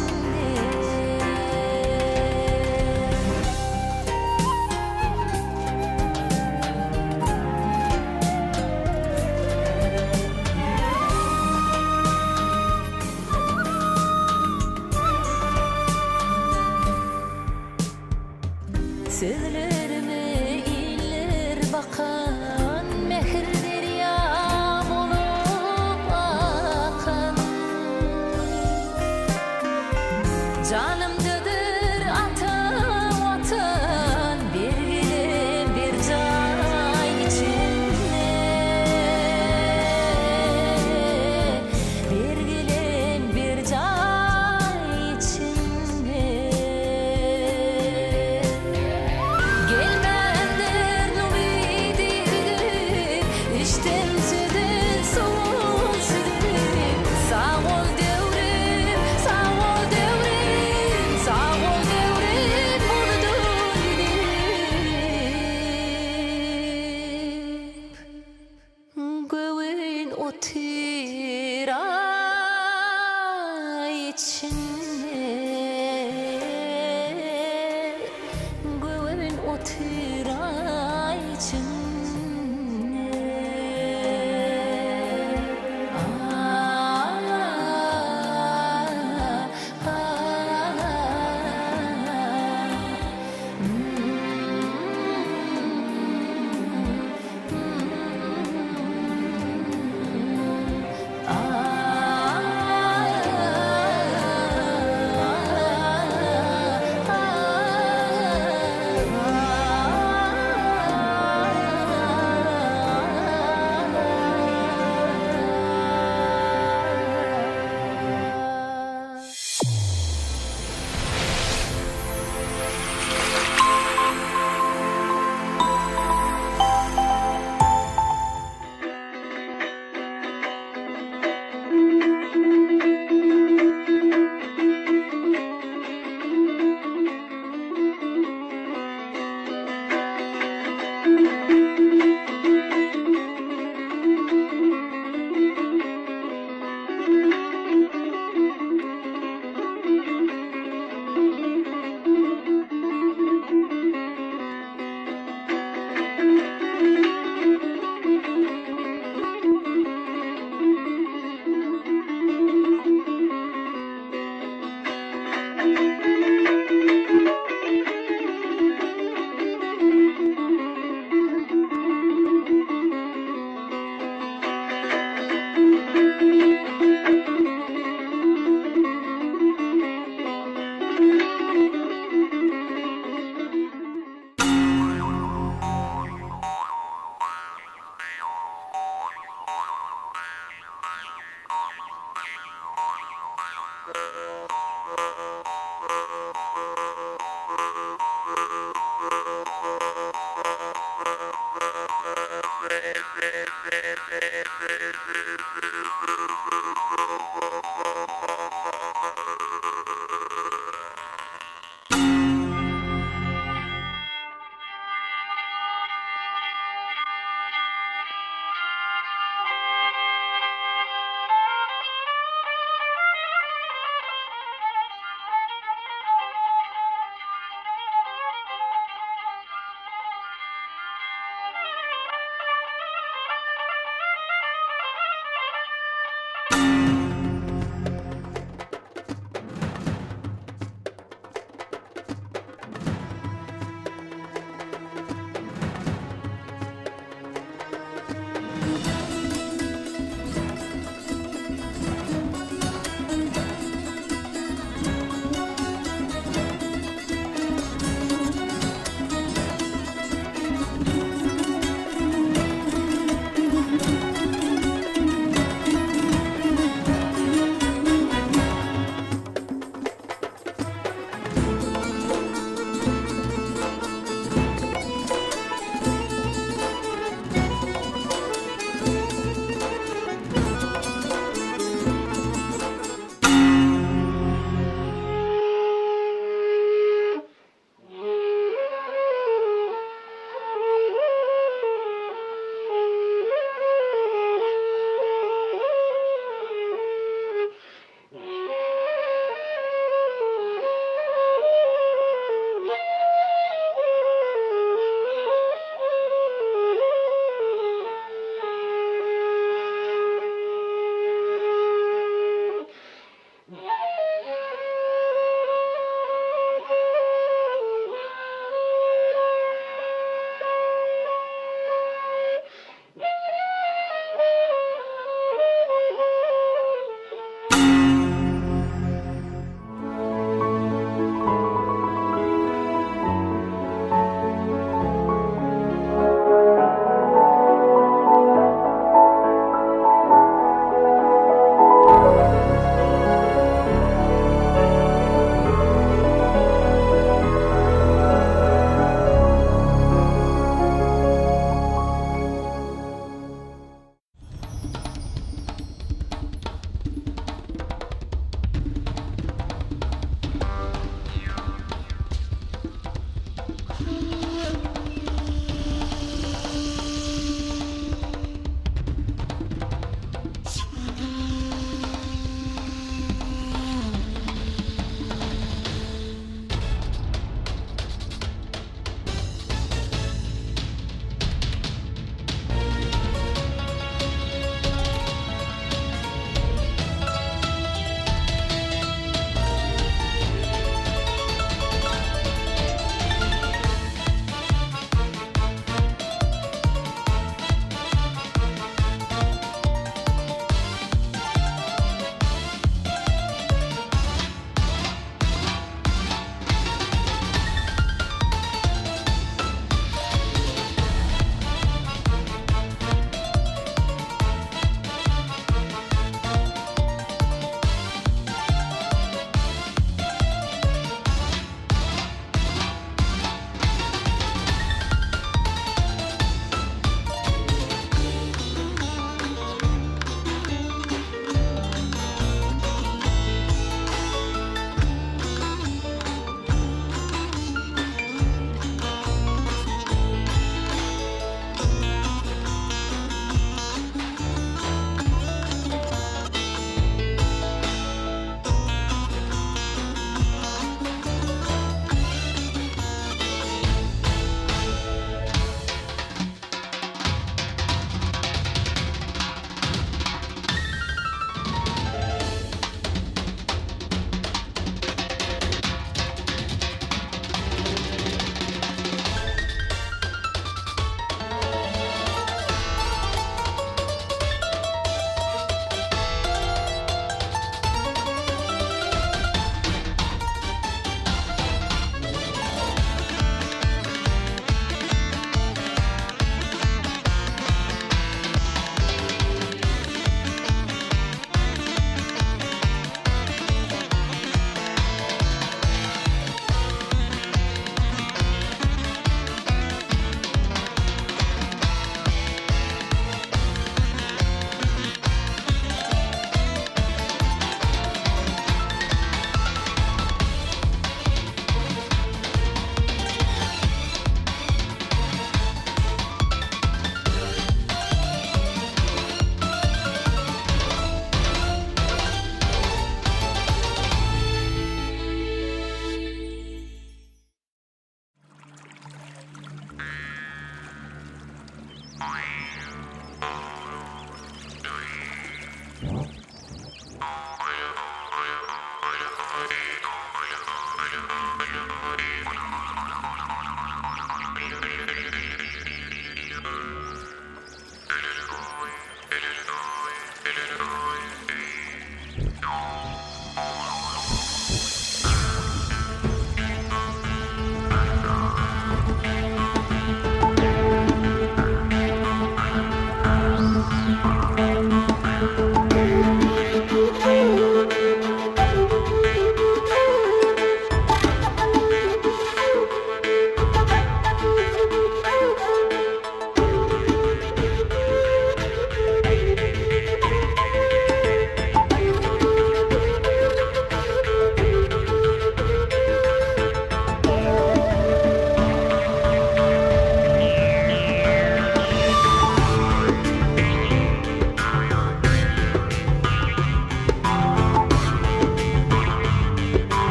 Sözlerime iller bakan, mehir derya bolup akan. Canımdadır atan vatan, bir bilim bir can içinde, bir bilim bir can içinde. Gelmendir ümidi üdüm, işten südün soğuk südüm. Sağ ol devrim, sağ ol devrim, sağ ol devrim, buldun gidip. Göğün otira içinde, göğün otira içinde.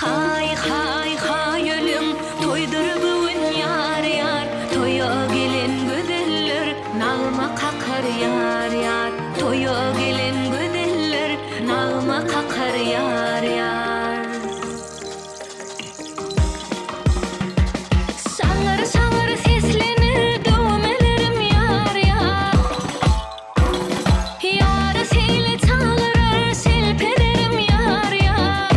Hay hay hay ölüm toydur bugün yar yar toya gelen gödeller nağma kakar yar yar toya gelen gödeller nağma kakar yar yar Sağır sağır seslenir dövmelerim yar yar Yar seni çağırır selpederim yar yar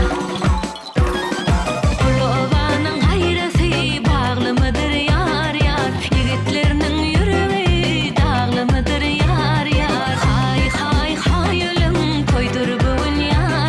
Ulavanın gayrası bağlı mıdır yar yar Yigitlerinin yüreği dağlı mıdır yar yar Hay hay hay ölüm koydur bugün yar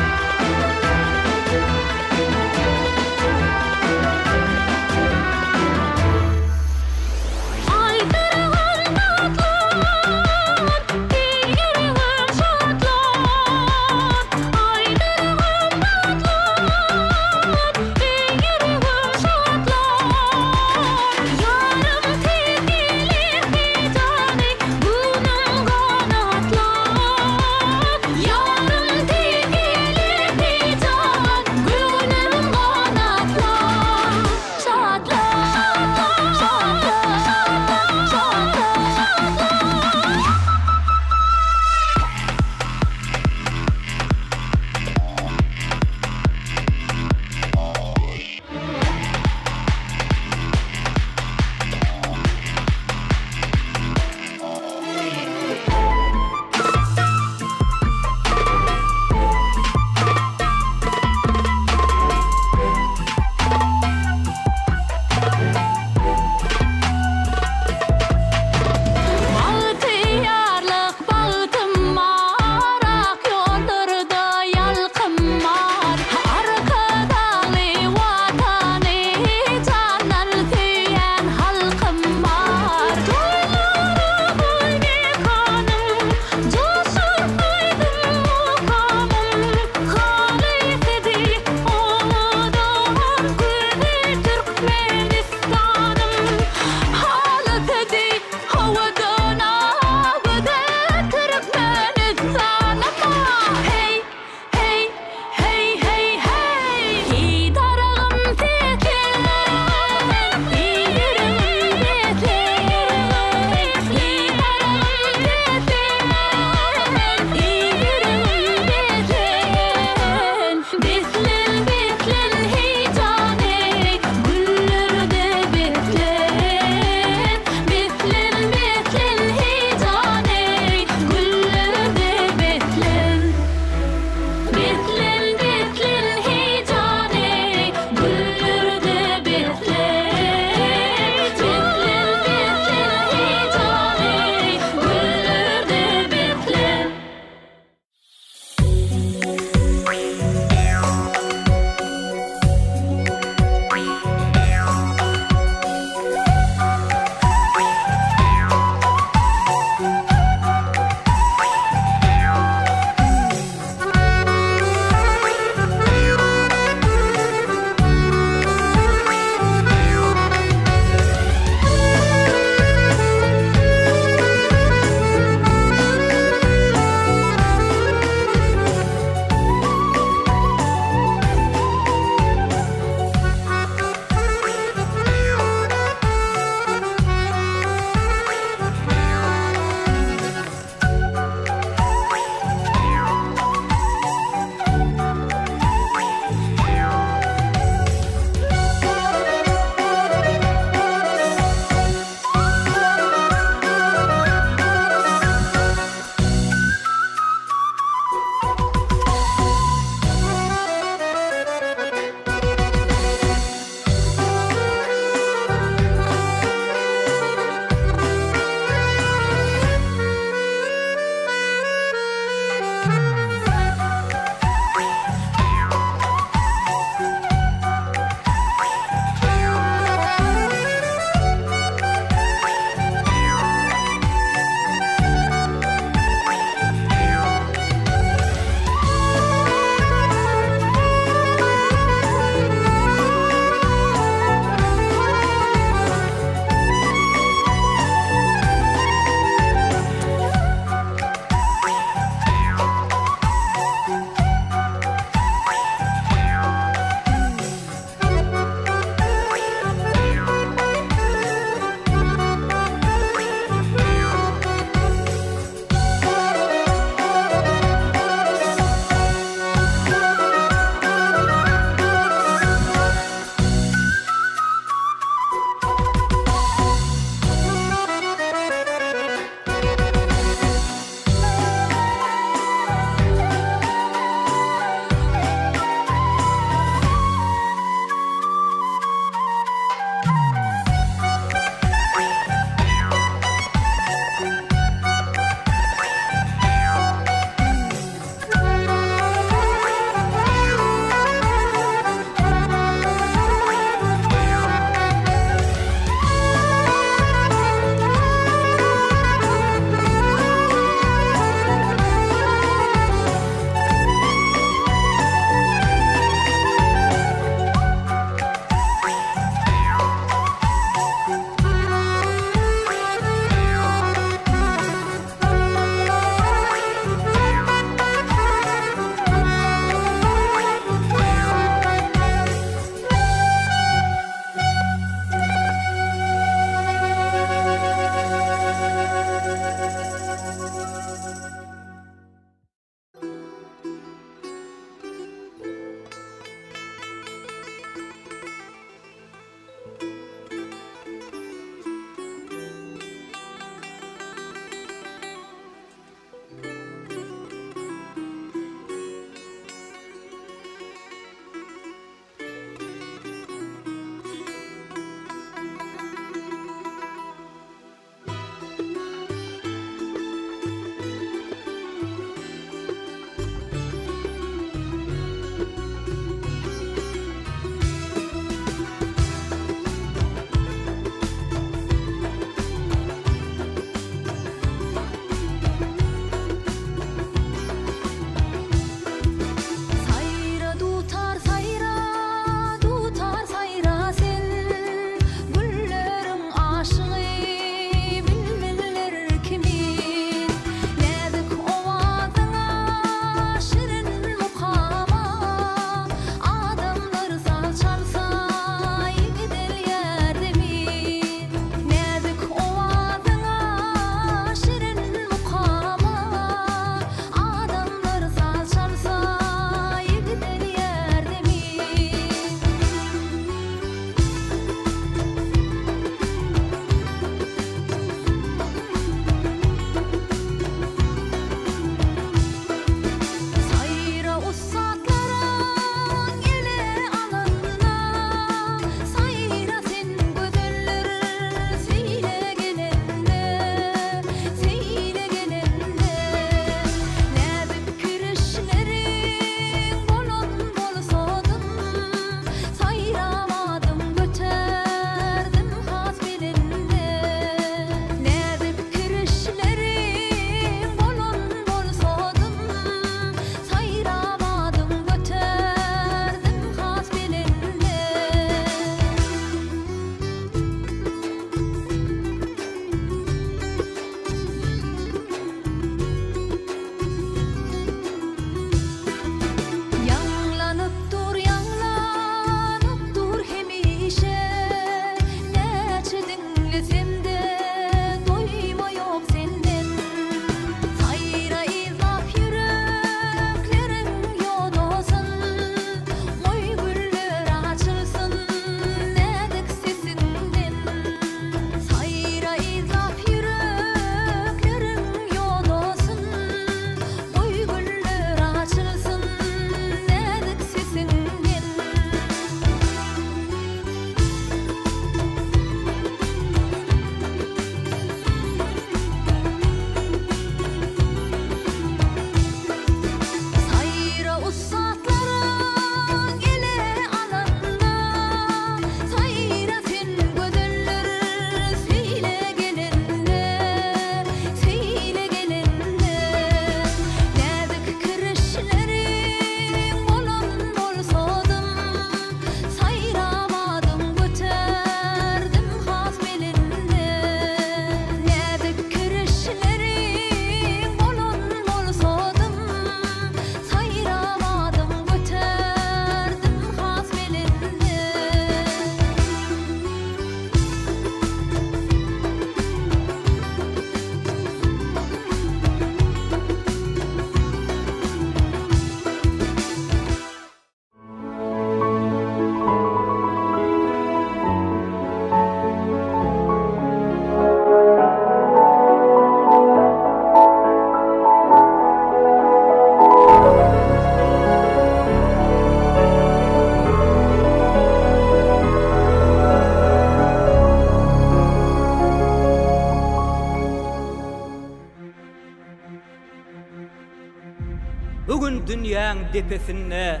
Bugün dünýäň depesinne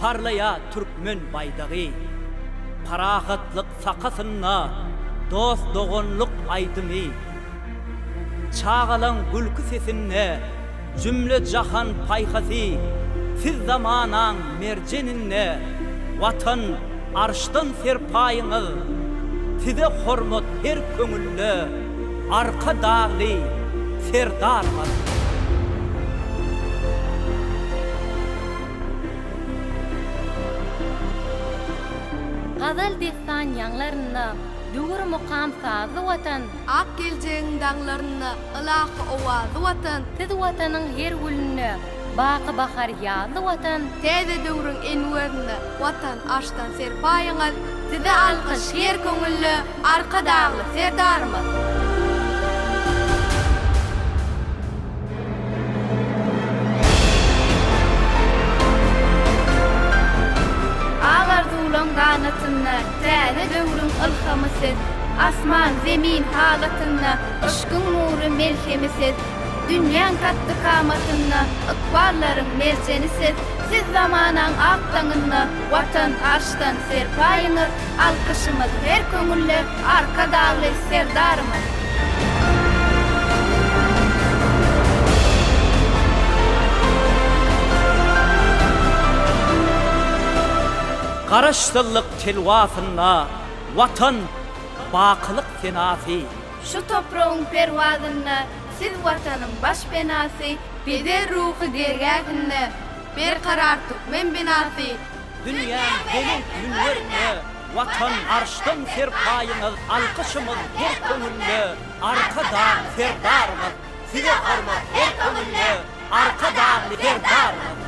parlaya türkmen baydagy. Parahatlyk sakasynna dost dogonluk aýdymy. Çağalan gülkü sesinne cümle jahan paýhasy. Siz zamanan merjeninne watan arşdan serpaýyňyz. Size hormat her köňülle arka dağly serdarmaz. Gazal destan ýanglarynda dügur mukam sazly watan, ak geljeğiň dağlarynda ylak owazy watan, siz watanyň her gülünde baky bahar ýazly watan, täze döwrüň enwerinde watan aşdan serpaýyňyz, size alkyş her köňülle arka dağly serdarmaz. Ağardulan qanatynna täze döwrüň ylhamysiz, asman zemin halatynna ışkyň nury melhemisiz, dünýäň tatdy kamatynna ykballaryň merjenisiz, siz zamanan aktaňynda watan arşdan serpaýyňyz, alkyşymyz her köňülle arka dağly serdarmyz. Garaşdyllyk telwasyna watan bakylyk senasy. Şu toprağın perwazyna siz watanyň baş benasy, bize ruhy dergähinde bir karar türkmen binasy. Dünýäň gelin günlerinde watan arşdan serpaýyňyz, alkyşymyz her köňülle arka dağly serdarmyz. Size hormat her köňülle arka dağly serdarmyz.